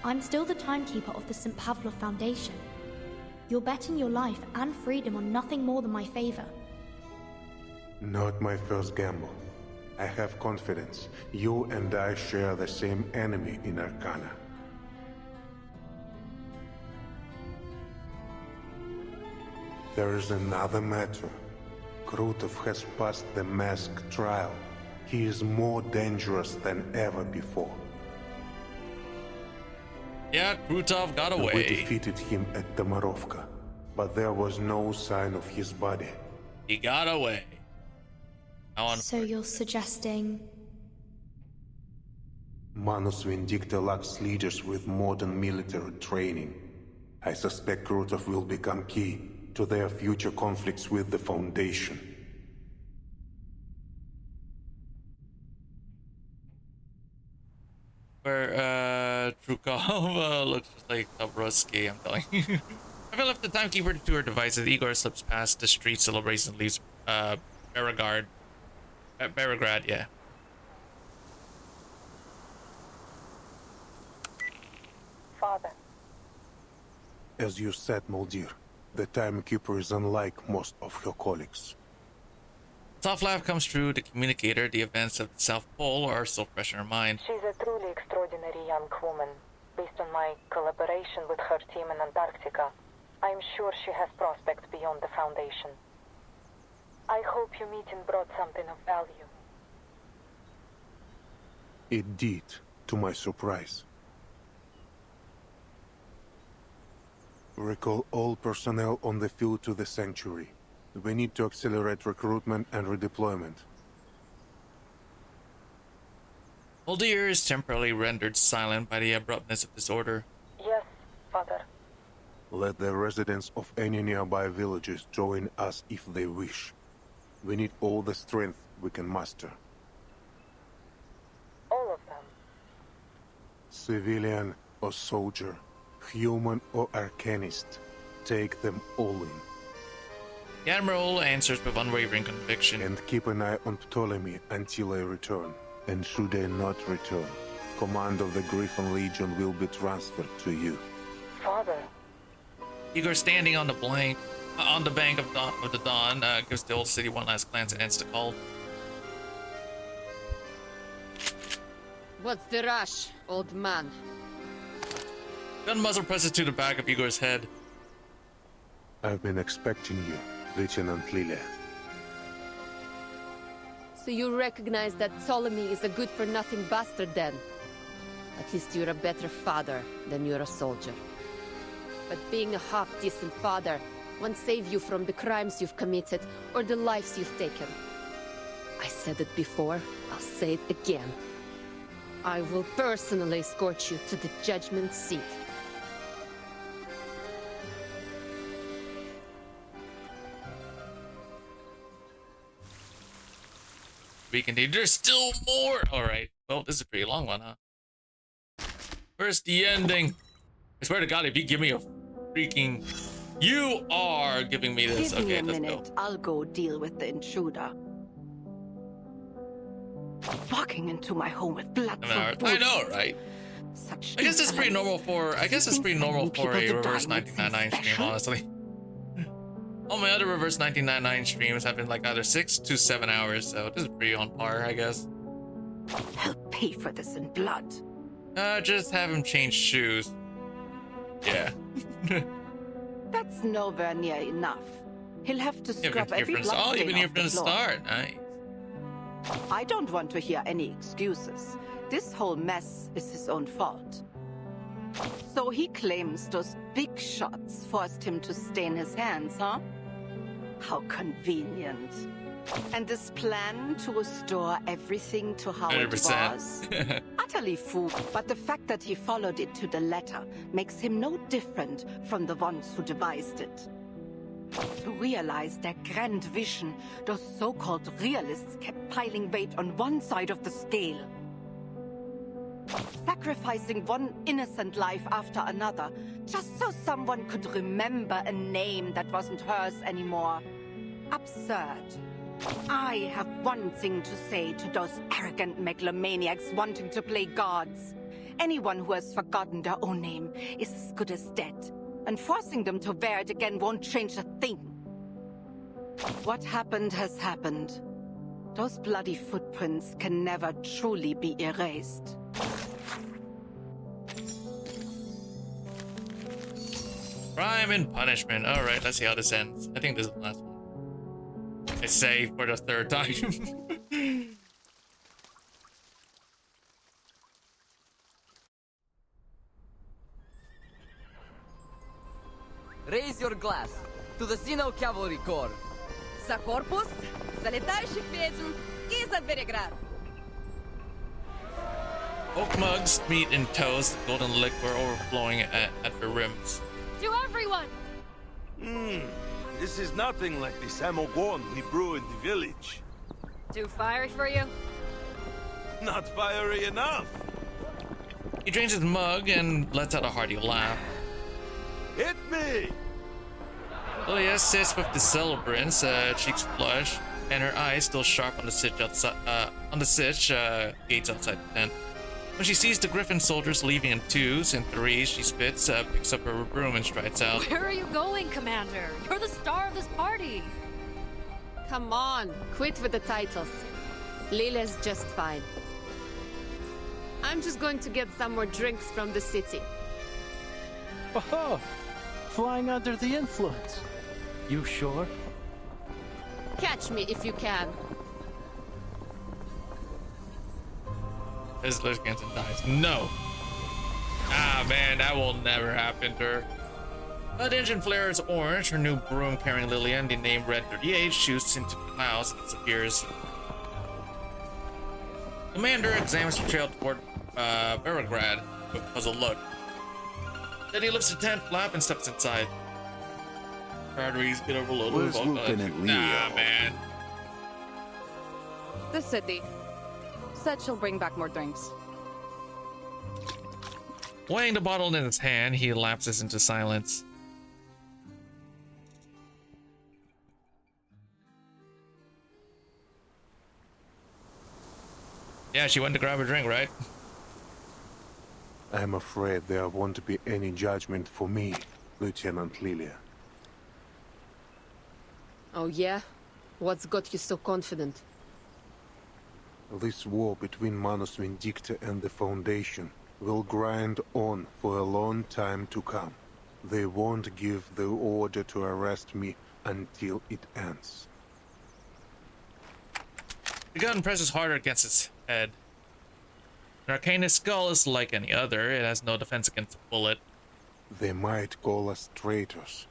I'm still the timekeeper of the St. Pavlov Foundation. You're betting your life and freedom on nothing more than my favor. Not my first gamble. I have confidence. You and I share the same enemy in Arcana. There is another matter. Krutov has passed the mask trial. He is more dangerous than ever before. Yeah, Krutov got away. We defeated him at Tomarovka, but there was no sign of his body. He got away. So you're suggesting... Manus Vindicta lacks leaders with modern military training. I suspect Krutov will become key to their future conflicts with the Foundation. Where Trukov looks like Dobroski, I'm telling you. If I left the Timekeeper to her devices, Igor slips past the street celebration and leaves Beregrad, yeah. Father. As you said, Moldir, the Timekeeper is unlike most of her colleagues. Soflav comes through the communicator. The events of the South Pole are still fresh in her mind. She's a truly extraordinary young woman. Based on my collaboration with her team in Antarctica, I'm sure she has prospects beyond the Foundation. I hope your meeting brought something of value. It did, to my surprise. Recall all personnel on the field to the Sanctuary. We need to accelerate recruitment and redeployment. Moldir is temporarily rendered silent by the abruptness of this order. Yes, Father. Let the residents of any nearby villages join us if they wish. We need all the strength we can muster. All of them? Civilian or soldier, human or arcanist, take them all in. The Admiral answers with unwavering conviction. And keep an eye on Ptolemy until I return. And should I not return, command of the Griffin Legion will be transferred to you. Father. Igor, standing on the bank of the Dawn, gives the old city one last glance and ends the call. What's the rush, old man? Gun muzzle presses to the back of Igor's head. I've been expecting you, Lieutenant Lilia. So you recognize that Ptolemy is a good-for-nothing bastard then? At least you're a better father than you're a soldier. But being a half-decent father won't save you from the crimes you've committed or the lives you've taken. I said it before, I'll say it again. I will personally escort you to the judgment seat. We continue. There's still more. All right. Well, this is a pretty long one, huh? Where's the ending? I swear to God, if you give me a freaking... You are giving me this. Give me Okay, a let's minute. go. I'll go deal with the intruder. Walking into my home with blood from I boots. know, right? Such I guess it's pretty normal for. I guess it's pretty normal for a people to reverse die would 1999 seem stream, special. honestly. All my other reverse 1999 streams have been like either 6 to 7 hours, so this is pretty on par, I guess. Help pay for this in blood. Just have him change shoes. Yeah. That's nowhere near enough. He'll have to scrub every blood Oh, you've been here off from the floor. start. Nice. I don't want to hear any excuses. This whole mess is his own fault. So he claims those big shots forced him to stain his hands, huh? How convenient. And this plan to restore everything to how it 100%. was? Utterly fool. But the fact that he followed it to the letter makes him no different from the ones who devised it. To realize their grand vision, those so-called realists kept piling weight on one side of the scale. Sacrificing one innocent life after another, just so someone could remember a name that wasn't hers anymore. Absurd. I have one thing to say to those arrogant megalomaniacs wanting to play gods. Anyone who has forgotten their own name is as good as dead, and forcing them to wear it again won't change a thing. What happened has happened. Those bloody footprints can never truly be erased. Crime and punishment. All right, let's see how this ends. I think this is the last one. I say for the third time. Raise your glass to the Xeno Cavalry Corps. За корпус, за летающих ведьм и за Береград. Oak mugs, meat, and toast, golden liquor overflowing at the rims. To everyone! This is nothing like the samogon we brew in the village. Too fiery for you? Not fiery enough. He drains his mug and lets out a hearty laugh. Hit me! Lilia sits with the celebrants, cheeks flush, and her eyes still sharp on the sitch outside, gates outside the tent. When she sees the Griffin soldiers leaving in 2s and 3s, she spits, picks up her broom and strides out. Where are you going, Commander? You're the star of this party. Come on, quit with the titles. Lilia's just fine. I'm just going to get some more drinks from the city. Oh, flying under the influence. You sure? Catch me if you can. As Lishganson dies. No. Ah, man, that will never happen to her. But engine flare is orange. Her new broom carrying Lillian, the name Red 38, shoots into the clouds and disappears. Commander examines the trail toward Beregrad with a puzzled look. Then he lifts the tent flap and steps inside. Her arteries get overloaded with Where's alcohol. Lieutenant Leo? Nah, man. The city. Said she'll bring back more drinks. Weighing the bottle in his hand, he lapses into silence. Yeah, she went to grab a drink, right? I'm afraid there won't be any judgment for me, Lieutenant Lilia. Oh yeah? What's got you so confident? This war between Manus Vindicta and the Foundation will grind on for a long time to come. They won't give the order to arrest me until it ends. The gun presses harder against his head. An Arcanist skull is like any other. It has no defense against a bullet. They might call us traitors,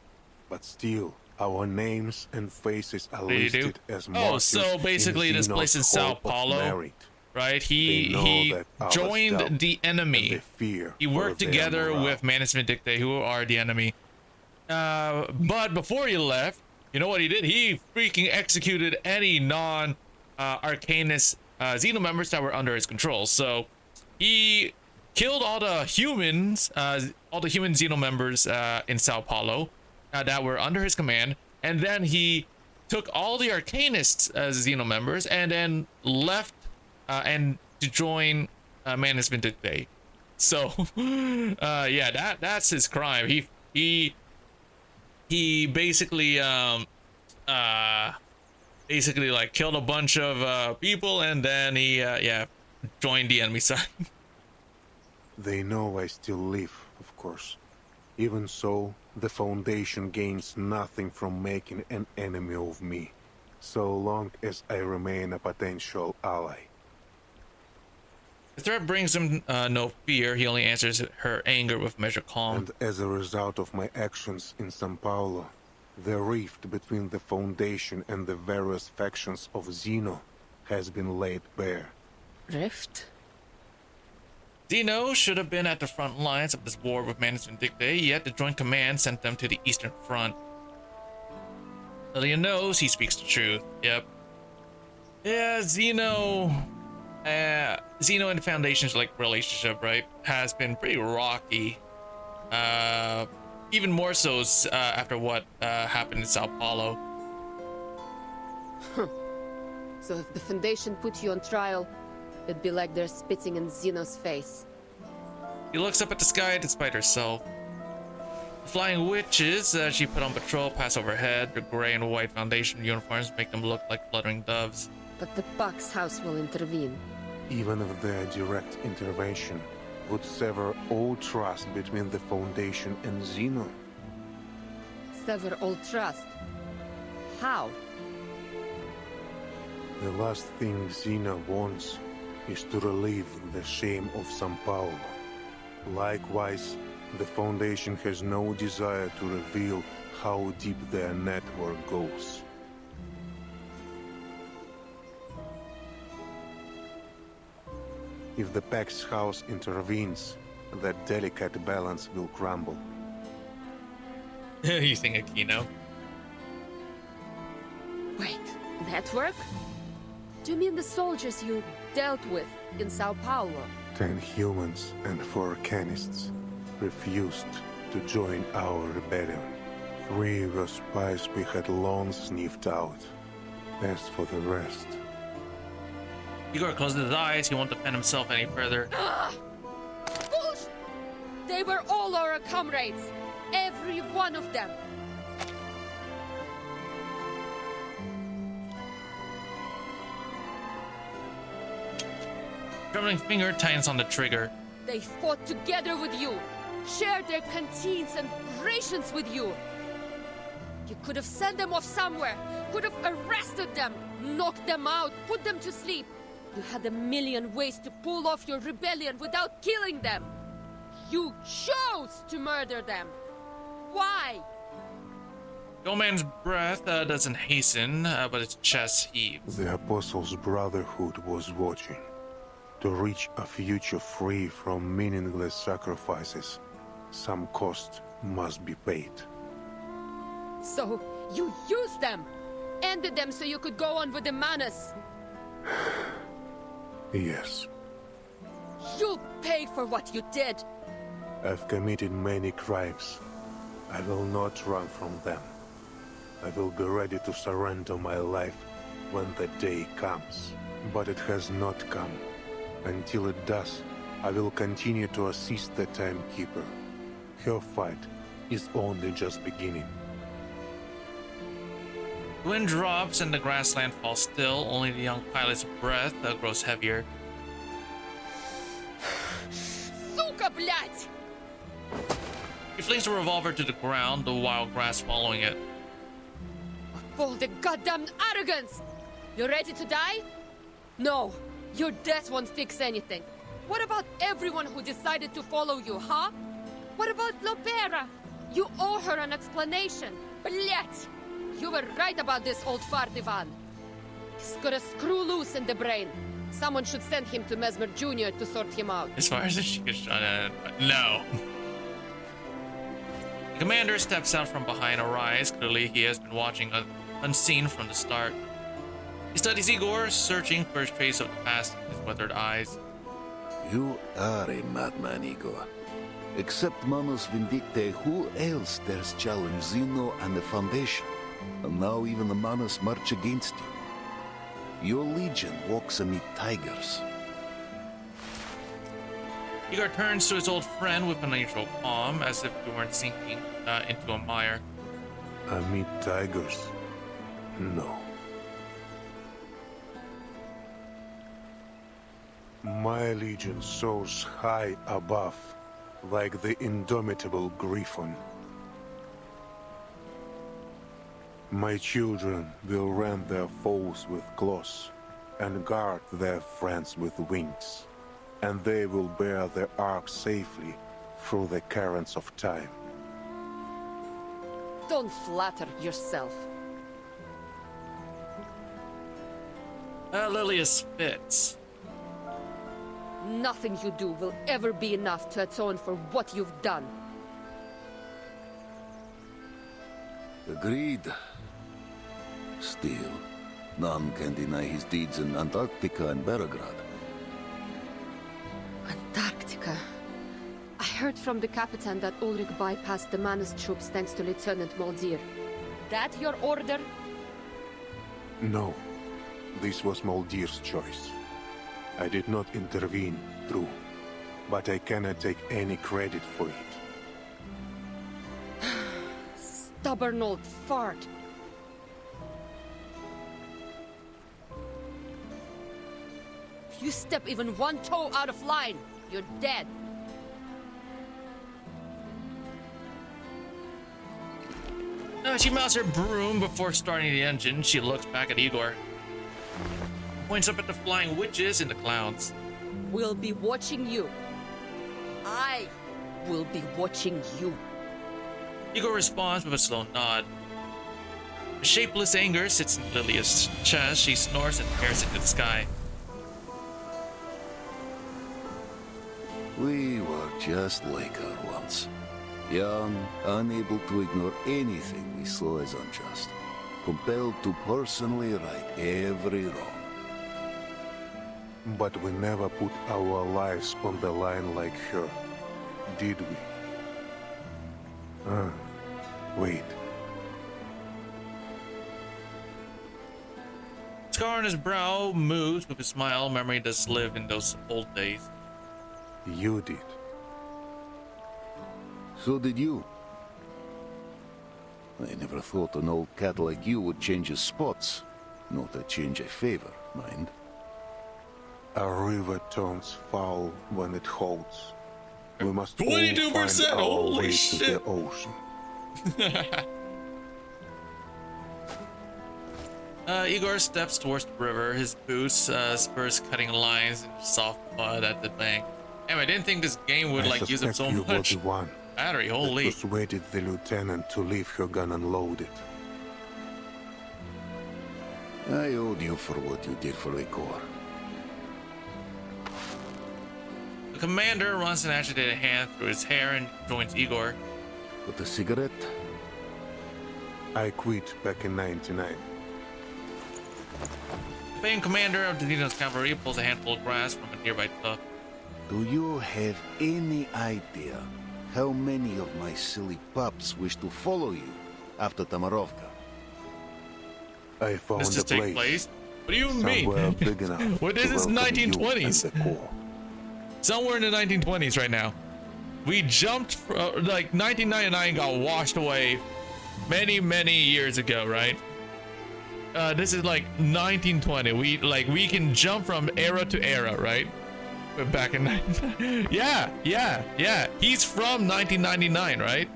but still, our names and faces are listed as martyrs. So basically, in this place in Sao Hope of Paulo, merit. right? They He know that ours joined doubt the enemy. and they fear He for worked their together morale. with Manus Vindicta, who are the enemy. But before he left, you know what he did? He freaking executed any Arcanist Xeno members that were under his control. So he killed all the human Xeno members in Sao Paulo that were under his command, and then he took all the Arcanists as Xeno members and then left and to join Manus Vindicte. So yeah, that's his crime. He basically basically like killed a bunch of people, and then he joined the enemy side. They know I still live, of course. Even so, the Foundation gains nothing from making an enemy of me, so long as I remain a potential ally. The threat brings him no fear. He only answers her anger with measured calm. And as a result of my actions in São Paulo, the rift between the Foundation and the various factions of Xeno has been laid bare. Rift? Xeno should have been at the front lines of this war with Manus Vindicte, yet the Joint Command sent them to the Eastern Front. Lillian knows he speaks the truth. Yep. Yeah, Xeno and the Foundation's relationship, right, has been pretty rocky. Even more so after what happened in Sao Paulo. So if the Foundation put you on trial, it'd be like they're spitting in Xeno's face. He looks up at the sky despite herself. The flying witches she put on patrol pass overhead. The gray and white Foundation uniforms make them look like fluttering doves. But the Bucks house will intervene. Even if their direct intervention would sever all trust between the Foundation and Xeno. Sever all trust? How? The last thing Xeno wants is to relieve the shame of São Paulo. Likewise, the Foundation has no desire to reveal how deep their network goes. If the Pax House intervenes, that delicate balance will crumble. You think Aquino? Wait, network? Do you mean the soldiers you dealt with in Sao Paulo? 10 humans and 4 Arcanists refused to join our rebellion. 3 were spies we had long sniffed out. As for the rest... Igor closes his eyes. He won't defend himself any further. Bullshit! They were all our comrades. Every one of them. Trembling finger tightens on the trigger. They fought together with you, shared their canteens and rations with you. You could have sent them off somewhere, could have arrested them, knocked them out, put them to sleep. You had a million ways to pull off your rebellion without killing them. You chose to murder them. Why? The old man's breath doesn't hasten, but his chest heaves. The Apostles' Brotherhood was watching. To reach a future free from meaningless sacrifices, some cost must be paid. So, you used them! Ended them so you could go on with the Manus! Yes. You'll pay for what you did! I've committed many crimes. I will not run from them. I will be ready to surrender my life when the day comes. But it has not come. Until it does, I will continue to assist the Timekeeper. Her fight is only just beginning. The wind drops and the grassland falls still. Only the young pilot's breath grows heavier. Сука, блядь! He flings the revolver to the ground, the wild grass following it. Of all the goddamn arrogance! You ready to die? No, your death won't fix anything. What about everyone who decided to follow you, huh? What about Lopera? You owe her an explanation. Блять! You were right about this old fart Ivan. He's got a screw loose in the brain. Someone should send him to Mesmer Jr. to sort him out. As far as she gets no. The commander steps out from behind a rise. Clearly, he has been watching unseen from the start. He studies Igor, searching for a trace of the past in his weathered eyes. You are a madman, Igor. Except Manus Vindicte, who else dares challenge Zeno and the Foundation? And now even the Manus march against you. Your legion walks amid tigers. Igor turns to his old friend with an unusual calm, as if he weren't sinking into a mire. Amid tigers? No. My legion soars high above, like the indomitable griffon. My children will rend their foes with claws, and guard their friends with wings, and they will bear their ark safely through the currents of time. Don't flatter yourself. Lilia spits. Nothing you do will ever be enough to atone for what you've done. Agreed. Still, none can deny his deeds in Antarctica and Belgrade. Antarctica. I heard from the Capitan that Ulrich bypassed the Manus troops thanks to Lieutenant Moldir. That your order? No. This was Moldir's choice. I did not intervene, true, but I cannot take any credit for it. Stubborn old fart. If you step even one toe out of line, you're dead. She mounts her broom before starting the engine. She looks back at Igor. Points up at the flying witches in the clouds. We'll be watching you. I will be watching you. Igor responds with a slow nod. A shapeless anger sits in Lilia's chest. She snores and stares into the sky. We were just like her once. Young, unable to ignore anything we saw as unjust. Compelled to personally right every wrong. But we never put our lives on the line like her, did we? Wait. Scar on his brow moves with a smile. Memory does live in those old days. You did. So did you. I never thought an old cat like you would change his spots. Not a change I favor, mind. A river turns foul when it holds. We must 22%, holy shit! To the ocean. Igor steps towards the river, his boots, spurs cutting lines in soft mud at the bank. Damn, I didn't think this game would like use up so you much were the one battery, holy. that persuaded the lieutenant to leave her gun unloaded. I owed you for what you did for Igor. The commander runs an agitated hand through his hair and joins Igor. With a cigarette? I quit back in '99. The famed commander of Danilo's cavalry pulls a handful of grass from a nearby tuft. Do you have any idea how many of my silly pups wish to follow you after Tamarovka? I found This a just take place? What do you somewhere mean? big enough Well, this to is welcome you 1920s. and the Corps. Somewhere in the 1920s right now. We jumped, like 1999 got washed away many years ago, right? This is like 1920. We can jump from era to era, right? But back in yeah. He's from 1999, right?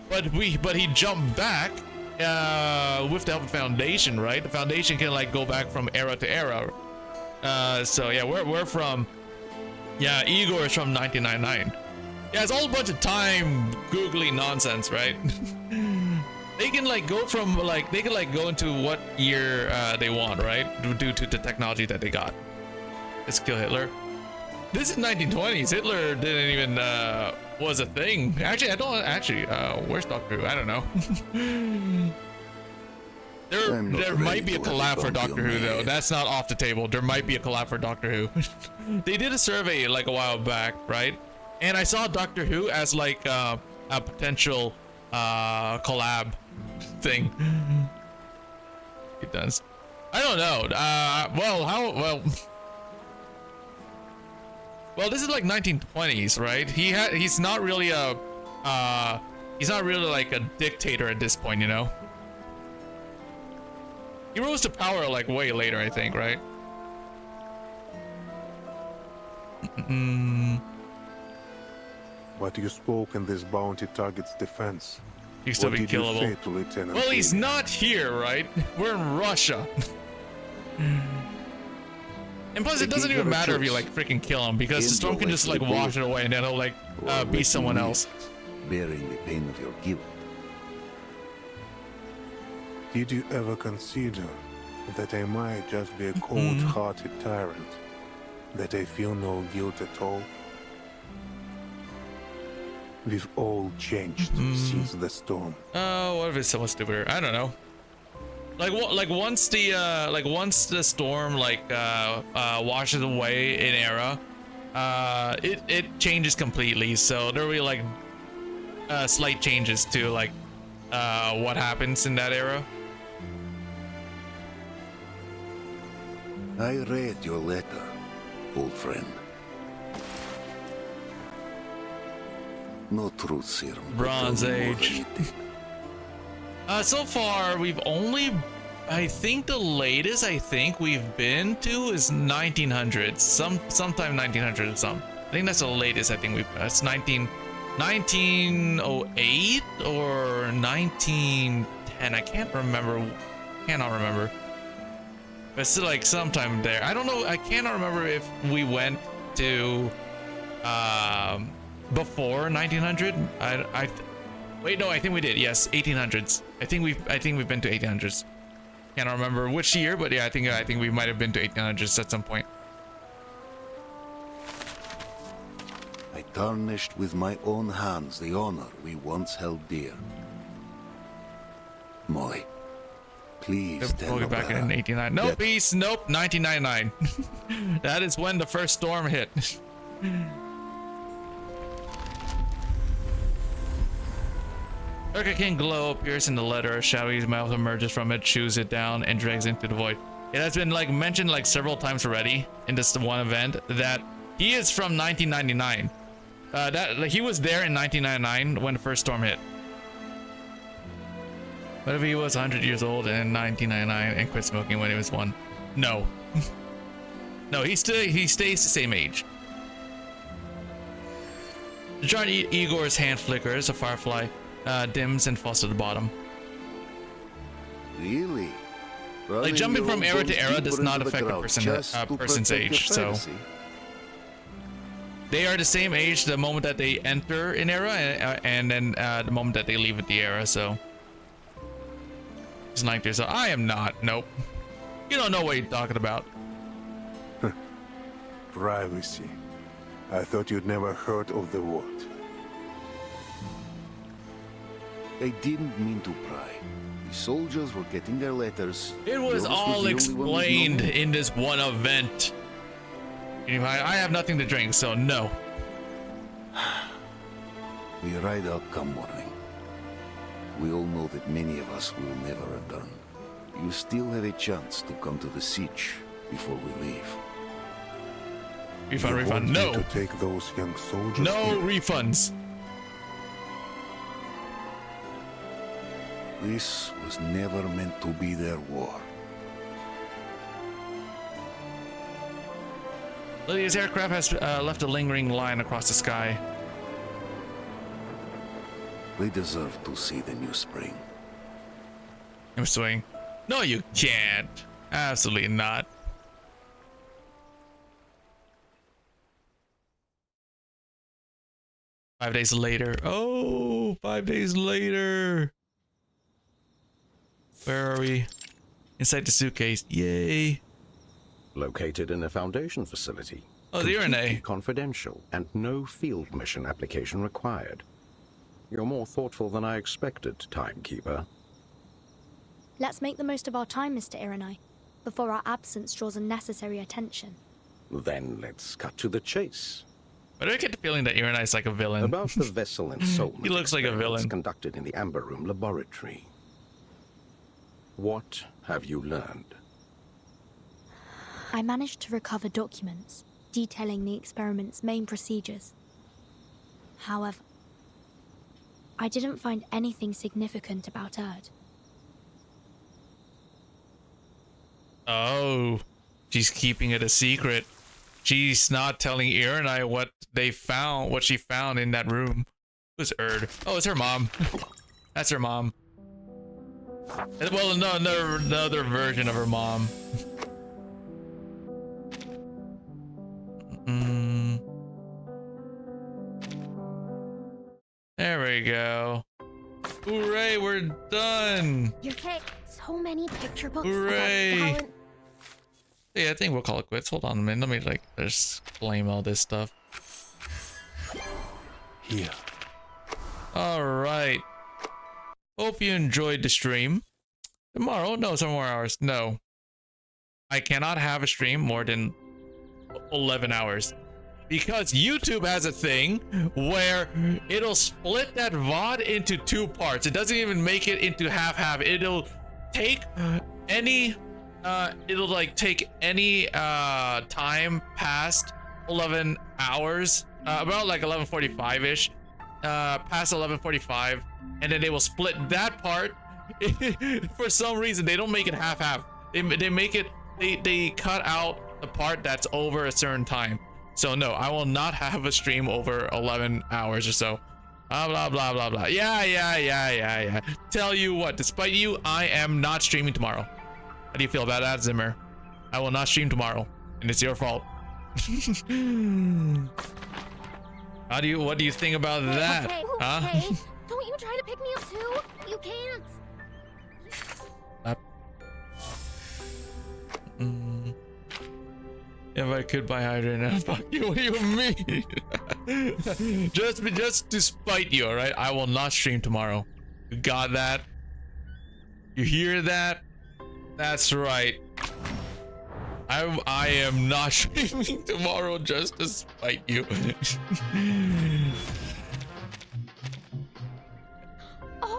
But he jumped back with the help of Foundation, right? The Foundation can like go back from era to era. So yeah, we're from. Yeah, Igor is from 1999. Yeah, it's all a bunch of time googly nonsense, right? They can like go from like they can like go into what year they want, right? Due to the technology that they got. Let's kill Hitler. This is 1920s. Hitler didn't even was a thing. Actually, I don't actually. Where's Dr. Who? I don't know. There might be a collab for Doctor Who though. That's not off the table. There might be a collab for Doctor Who. They did a survey like a while back, right? And I saw Doctor Who as like a potential collab thing. It does. I don't know. Well, this is like 1920s, right? He's not really like a dictator at this point, you know. He rose to power like way later, I think, right? But you spoke in this bounty target's defense. He's still be What did you killable. say to Lieutenant Well, he's King? not here, right? We're in Russia. And plus, it doesn't even matter if you like freaking kill him because the storm can just like wash it away and then it'll like be someone else. Bearing the pain of your guilt. Did you ever consider that I might just be a cold-hearted tyrant? That I feel no guilt at all? We've all changed since the storm. Oh, what if it's someone stupider? I don't know. Like what? Like once the storm washes away in Era, it changes completely. So there will be like slight changes to like what happens in that era. I read your letter, old friend. No truth serum. Bronze Age. So far we've only, I think the latest we've been to is 1900s. Sometime 1900 or something. I think that's the latest. I think it's 1908 or 1910. I cannot remember. But it's still like sometime there. I don't know. I cannot remember if we went to before 1900. Wait, no, I think we did. Yes, 1800s. I think we've been to 1800s. Can't remember which year, but yeah, I think we might have been to 1800s at some point. I tarnished with my own hands the honor we once held dear. Molly, please tell We'll get back in 89. Nope, peace. Nope, 1999. That is when the first storm hit. Urka King Glow appears in the letter. A shadowy mouth emerges from it, chews it down, and drags into the void. It has been like mentioned like several times already in this one event that he is from 1999. He was there in 1999 when the first storm hit. What if he was 100 years old in 1999 and quit smoking when he was 1? No. No, he stays the same age. The giant Igor's hand flickers. A firefly dims and falls to the bottom. Really? Like jumping from era to era does not affect a person's age, so they are the same age the moment that they enter an era and then the moment that they leave the era. So it's like this. I am not. Nope. You don't know what you're talking about. Privacy. I thought you'd never heard of the word. I didn't mean to pry. The soldiers were getting their letters. It was all explained in this one event. I have nothing to drink, so no. We ride out come morning. We all know that many of us will never return. You still have a chance to come to the siege before we leave. Refund, no. To take those young soldiers. No refunds. This was never meant to be their war. Lydia's aircraft has left a lingering line across the sky. We deserve to see the new spring. I'm swing. No, you can't. Absolutely not. Five days later. Oh, 5 days later. Where are we? Inside the suitcase. Yay. Located in a Foundation facility. Oh, the Completely confidential and no field mission application required. You're more thoughtful than I expected, Timekeeper. Let's make the most of our time, Mr. Irenai, before our absence draws unnecessary attention. Then let's cut to the chase. But do I get the feeling that Irenai is like a villain? About the vessel and soul. He looks like a villain. Conducted in the Amber Room laboratory. What have you learned? I managed to recover documents detailing the experiment's main procedures. However, I didn't find anything significant about Erd. Oh, she's keeping it a secret. She's not telling Irenai what they found, what she found in that room. Who's Erd? Oh, it's her mom. That's her mom. Well, no, another version of her mom. There we go. Hooray, we're done. You're okay. So many picture books. Hooray. Yeah, I think we'll call it quits. Hold on a minute. Let me just blame all this stuff. Here. All right. Hope you enjoyed the stream. Tomorrow, no, some more hours. No, I cannot have a stream more than 11 hours because YouTube has a thing where it'll split that VOD into 2 parts. It doesn't even make it into half. It'll take any take any time past 11 hours, about like 11:45ish, past 11:45, and then they will split that part. For some reason they don't make it half. They make it, they cut out the part that's over a certain time. So no, I will not have a stream over 11 hours or so. Blah blah blah blah. Yeah. Tell you what, despite you, I am not streaming tomorrow. How do you feel about that, Zimmer? I will not stream tomorrow, and it's your fault. What do you think about that? Okay, huh? Hey, don't you try to pick me up too. You can't. If I could buy Hydra now, fuck you. What do you mean? just to spite you, all right? I will not stream tomorrow. You got that? You hear that? That's right. I am not streaming tomorrow just to spite you.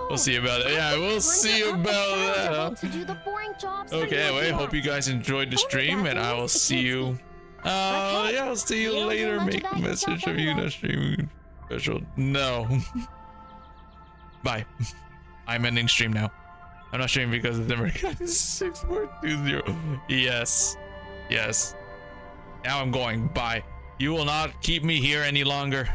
We'll see about that. Yeah, we'll see about that. Huh? To do the boring jobs. Okay, anyway, hope you guys enjoyed the stream, and I will see you. Yeah, I'll see you later. Make a message of you not streaming special. No. Bye. I'm ending stream now. I'm not streaming because of the 6420. Yes. Now I'm going. Bye. You will not keep me here any longer.